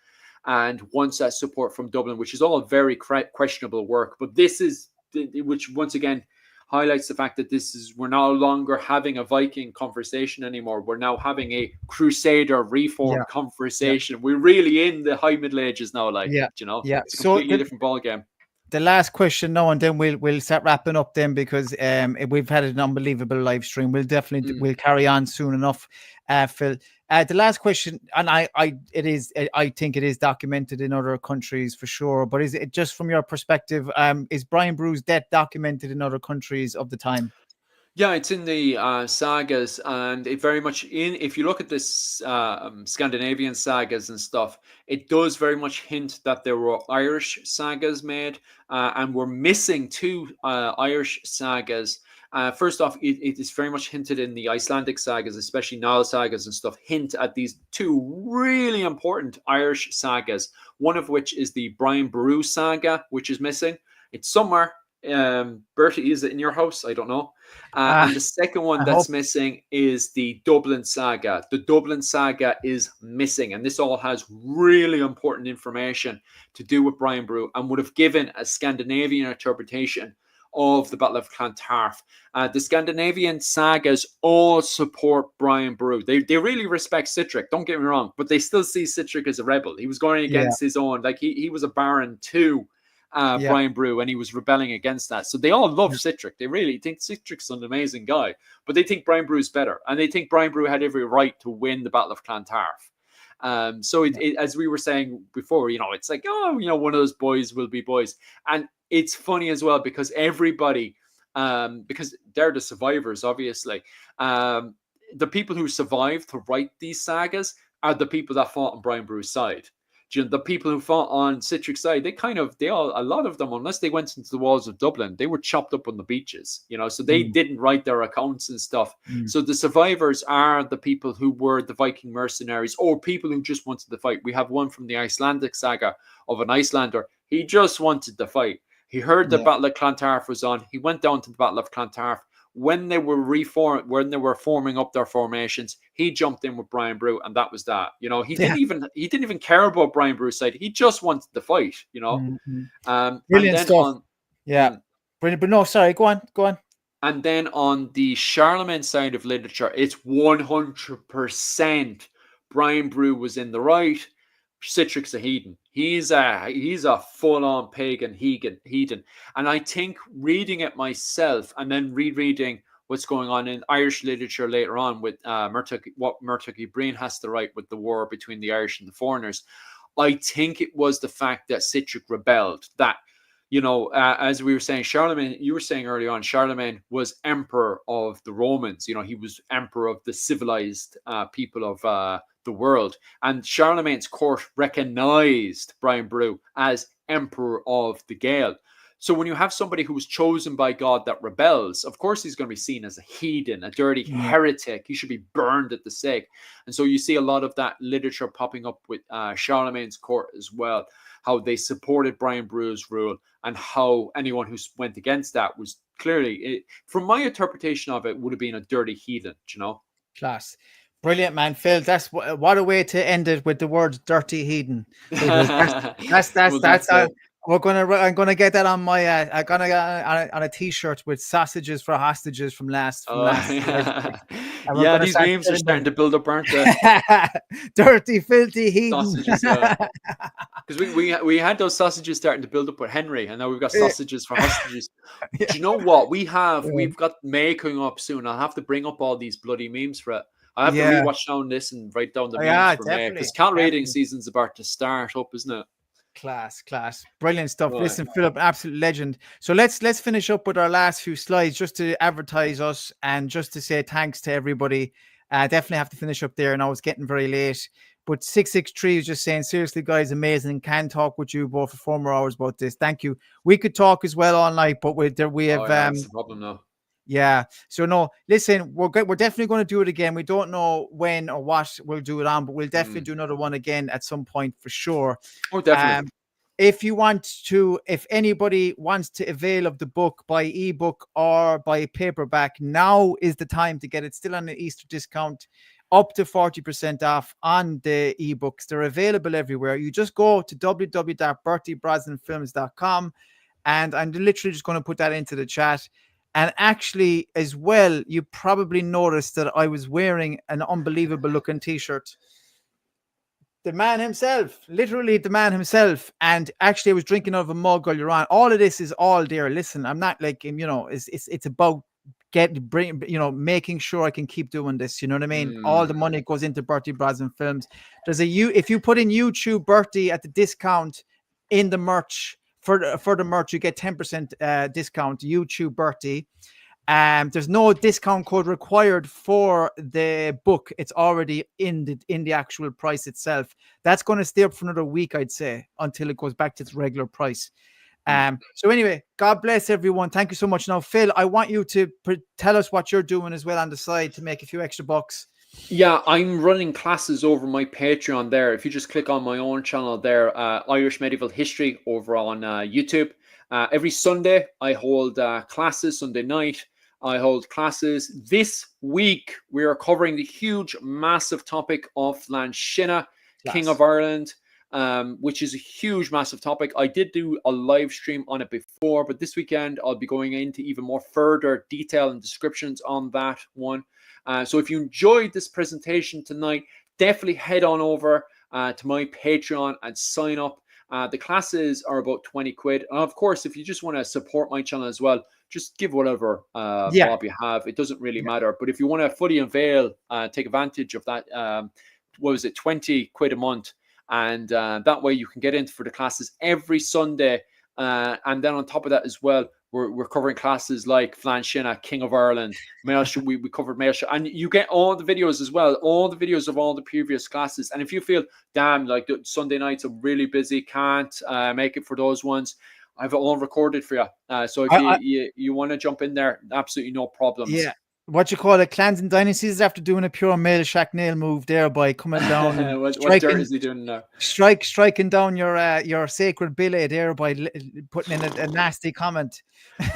A: and wants that support from Dublin, which is all very questionable work. But this is, which once again highlights the fact that we're no longer having a Viking conversation anymore. We're now having a Crusader Reform conversation. We're really in the High Middle Ages now, like, you know, it's a completely different ball game.
B: The last question now, and then we'll start wrapping up then, because we've had an unbelievable live stream. We'll definitely we'll carry on soon enough, Phil. The last question, and I think it is documented in other countries for sure, but is it, just from your perspective, is Brian Boru's death documented in other countries of the time?
A: Yeah, it's in the sagas, and it very much if you look at this Scandinavian sagas and stuff, it does very much hint that there were Irish sagas made, and we're missing two Irish sagas. First off, it is very much hinted in the Icelandic sagas, especially Nile sagas and stuff, hint at these two really important Irish sagas, one of which is the Brian Boru saga, which is missing. It's somewhere. Bertie, is it in your house? I don't know. And the second one that's missing is the Dublin saga. The Dublin saga is missing, and this all has really important information to do with Brian Boru, and would have given a Scandinavian interpretation of the Battle of Clontarf. The Scandinavian sagas all support Brian Boru. They really respect Sihtric, don't get me wrong, but they still see Sihtric as a rebel. He was going against his own, like he was a baron too. Brian Boru, and he was rebelling against that. So they all love Sihtric. They really think Sihtric's an amazing guy, but they think Brian Boru's better, and they think Brian Boru had every right to win the Battle of Clontarf. So as we were saying before, you know, it's like, oh, you know, one of those boys will be boys. And it's funny as well, because everybody, because they're the survivors, obviously. The people who survived to write these sagas are the people that fought on Brian Boru's side. The people who fought on Sihtric's side, a lot of them, unless they went into the walls of Dublin, they were chopped up on the beaches, you know, so they didn't write their accounts and stuff. So the survivors are the people who were the Viking mercenaries, or people who just wanted to fight. We have one from the Icelandic saga of an Icelander. He just wanted to fight. He heard the Battle of Clontarf was on. He went down to the Battle of Clontarf. When they were forming up their formations, he jumped in with Brian Boru, and that was that. You know, he didn't even care about Brian Boru's side. He just wanted to fight. You know,
B: brilliant stuff. Brilliant. But no, sorry, go on.
A: And then on the Charlemagne side of literature, it's 100% Brian Boru was in the right. Sihtric's a heathen. He's a full-on pagan heathen. And I think reading it myself and then rereading what's going on in Irish literature later on with what Murtagh Breen has to write with the war between the Irish and the foreigners, I think it was the fact that Sihtric rebelled. That, you know, as we were saying, Charlemagne, you were saying earlier on, Charlemagne was emperor of the Romans. You know, he was emperor of the civilized people of the world. And Charlemagne's court recognized Brian Boru as emperor of the Gael. So when you have somebody who was chosen by God that rebels, of course he's going to be seen as a heathen, a dirty heretic. He should be burned at the stake. And so you see a lot of that literature popping up with Charlemagne's court as well, how they supported Brian Boru's rule, and how anyone who went against that was clearly, from my interpretation of it, would have been a dirty heathen, you know?
B: Class. Brilliant, man, Phil. That's what a way to end it with the words "dirty heathen." That's I'm gonna get that on my I'm gonna get on a t-shirt with sausages for hostages from last.
A: Yeah, these memes are starting to build up, aren't they?
B: Dirty, filthy heathen.
A: Sausages, because we had those sausages starting to build up with Henry, and now we've got sausages for hostages. Do you know what we've got May coming up soon? I'll have to bring up all these bloody memes for it. I have to rewatch down this and write down the memes for May, because cat rating season's about to start up, isn't it?
B: Class. Brilliant stuff. Right. Listen, Philip, absolute legend. So let's finish up with our last few slides just to advertise us and just to say thanks to everybody. Definitely have to finish up there. And I was getting very late. But 663 is just saying, seriously, guys, amazing. Can talk with you both for 4 more hours about this. Thank you. We could talk as well all night, but we have
A: that's the problem now.
B: Yeah. So no, listen, we're definitely going to do it again. We don't know when or what we'll do it on, but we'll definitely do another one again at some point for sure.
A: Oh, definitely.
B: if anybody wants to avail of the book by ebook or by paperback, now is the time to get it. Still on the Easter discount, up to 40% off on the ebooks. They're available everywhere. You just go to www.bertiebrosnanfilms.com, and I'm literally just going to put that into the chat. And actually, as well, you probably noticed that I was wearing an unbelievable looking t-shirt. The man himself, literally the man himself. And actually, I was drinking out of a mug while you're on. All of this is all there. Listen, I'm not like him, it's about making sure I can keep doing this. You know what I mean? All the money goes into Bertie Brosnan Films. If you put in YouTube Bertie at the discount in the merch for the merch, you get 10% discount. YouTube Bertie. There's no discount code required for the book. It's already in the actual price itself. That's going to stay up for another week, I'd say, until it goes back to its regular price. So anyway, God bless everyone. Thank you so much. Now, Phil, I want you to tell us what you're doing as well on the side to make a few extra bucks.
A: Yeah, I'm running classes over my Patreon there. If you just click on my own channel there, Irish Medieval History over on YouTube. Every Sunday, I hold classes. Sunday night, I hold classes. This week, we are covering the huge, massive topic of Flanshina, King of Ireland, which is a huge, massive topic. I did do a live stream on it before, but this weekend, I'll be going into even more further detail and descriptions on that one. So if you enjoyed this presentation tonight, definitely head on over to my Patreon and sign up. The classes are about 20 quid. And of course, if you just want to support my channel as well, just give whatever bob you have. It doesn't really matter. But if you want to fully avail, take advantage of that, 20 quid a month. And that way you can get in for the classes every Sunday. And then on top of that as well, we're covering classes like Flanshina, King of Ireland, Maelstrom. We covered Maelstrom, and you get all the videos as well, all the videos of all the previous classes. And if you feel, damn, like the Sunday nights are really busy, can't make it for those ones, I have it all recorded for you. So if you want to jump in there, absolutely no problems.
B: Yeah. What you call it, Clans and Dynasties, after doing a pure male Shacknail move there by coming down and
A: what dirt is he doing now?
B: Striking down your sacred billet there by putting in a nasty comment.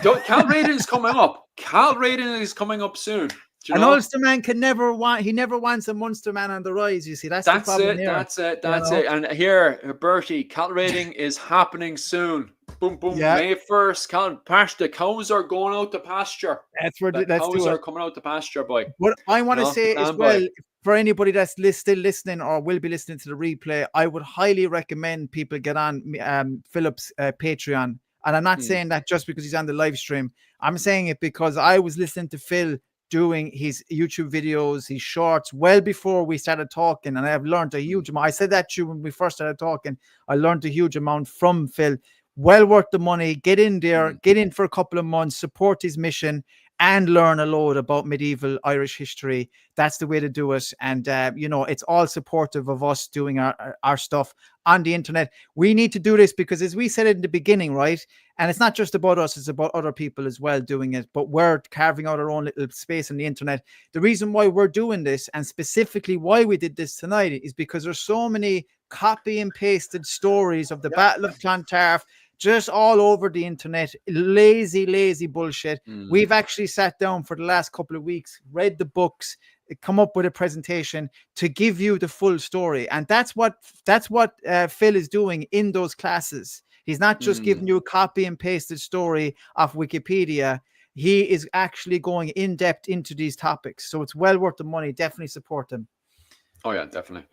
A: Cal Raiden is coming up. Cal Raiden is coming up soon.
B: An Ulster man never wants a Munster man on the rise. You see, that's the problem.
A: That's it. And here, Bertie, Cal Raiding is happening soon. Boom, boom. Yeah. May 1st. The cows are going out to pasture.
B: That's where the
A: cows are coming out to pasture, boy.
B: What I want to say as well, for anybody that's still listening or will be listening to the replay, I would highly recommend people get on Philip's Patreon. And I'm not saying that just because he's on the live stream. I'm saying it because I was listening to Phil doing his YouTube videos, his shorts, well before we started talking. And I have learned a huge amount. I said that to you when we first started talking. I learned a huge amount from Phil. Well worth the money. Get in there, get in for a couple of months, support his mission, and learn a load about medieval Irish history. That's the way to do it. And, it's all supportive of us doing our stuff on the internet. We need to do this because, as we said in the beginning, right? And it's not just about us, it's about other people as well doing it. But we're carving out our own little space on the internet. The reason why we're doing this, and specifically why we did this tonight, is because there's so many copy and pasted stories of the Battle of Clontarf, just all over the internet. Lazy bullshit. We've actually sat down for the last couple of weeks, read the books, come up with a presentation to give you the full story. And that's what Phil is doing in those classes. He's not just giving you a copy and pasted story off Wikipedia. He is actually going in depth into these topics. So it's well worth the money. Definitely support them.
A: Oh yeah, definitely.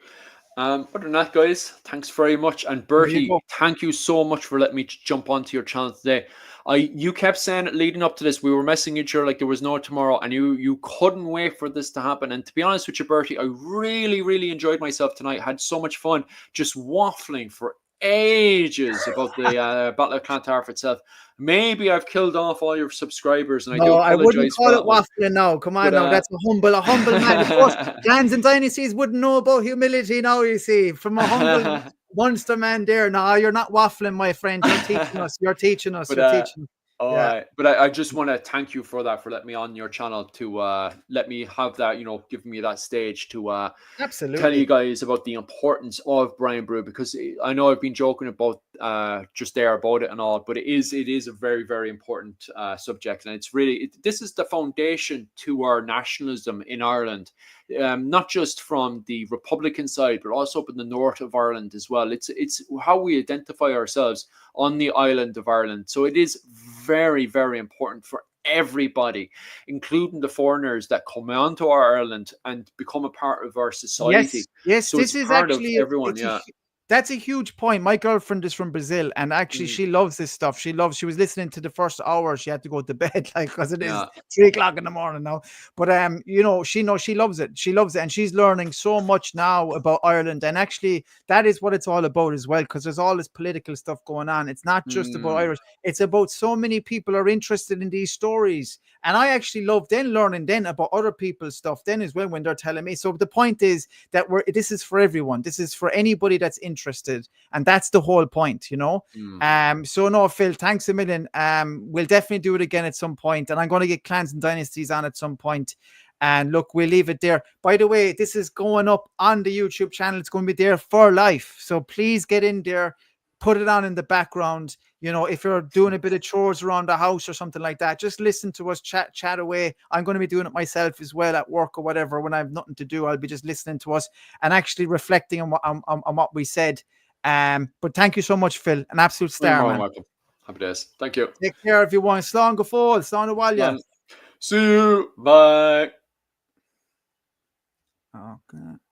A: Other than that, guys, thanks very much. And Bertie, thank you so much for letting me jump onto your channel today. You kept saying it leading up to this, we were messaging each other like there was no tomorrow, and you couldn't wait for this to happen. And to be honest with you, Bertie, I really enjoyed myself tonight. I had so much fun just waffling for ages about the Battle of Clontarf itself. Maybe I've killed off all your subscribers, and I do apologize. I wouldn't call it
B: waffling now. Come on, now that's a humble man. Of course, Clans and Dynasties wouldn't know about humility now. You see, from a humble Munster man there. No, you're not waffling, my friend. You're teaching us. You're teaching us.
A: All
B: Yeah,
A: right, but I just want to thank you for that, for letting me on your channel to let me have that, giving me that stage to tell you
B: absolutely.
A: guys about the importance of Brian Brew, because I know I've been joking about just there about it and all, but it is a very, very important subject, and it's really this is the foundation to our nationalism in Ireland, not just from the Republican side, but also up in the north of Ireland as well. It's how we identify ourselves on the island of Ireland. So it is very, very important for everybody, including the foreigners that come onto our Ireland and become a part of our
B: Yes,
A: society.
B: yes,
A: So it's
B: this is
A: part of
B: actually
A: everyone.
B: it's a
A: Yeah.
B: that's a huge point. My girlfriend is from Brazil, and actually
A: Mm,
B: she loves this stuff. She was listening to the first hour. She had to go to bed, like, because it is
A: yeah.
B: 3 o'clock in the morning now. But she knows she loves it. She loves it, and she's learning so much now about Ireland. And actually, that is what it's all about as well, because there's all this political stuff going on. It's not just about
A: Mm,
B: Irish. It's about so many people are interested in these stories. And I actually love then learning then about other people's stuff then as well when they're telling me. So the point is that this is for everyone. This is for anybody that's interested, and that's the whole point, you know.
A: mm.
B: So no, Phil, thanks a million. We'll definitely do it again at some point, and I'm going to get Clans and Dynasties on at some point. And look, we'll leave it there. By the way, this is going up on the YouTube channel. It's going to be there for life. So please get in there, put it on in the background. You know, if you're doing a bit of chores around the house or something like that, just listen to us chat away. I'm going to be doing it myself as well at work or whatever. When I have nothing to do, I'll be just listening to us and actually reflecting on what we said. But thank you so much, Phil. An absolute
A: You're
B: star,
A: more than
B: man.
A: welcome. Happy days. Thank you.
B: Take care, everyone. Slán go fóill, slán a bhaile.
A: See you. Bye.
B: Okay.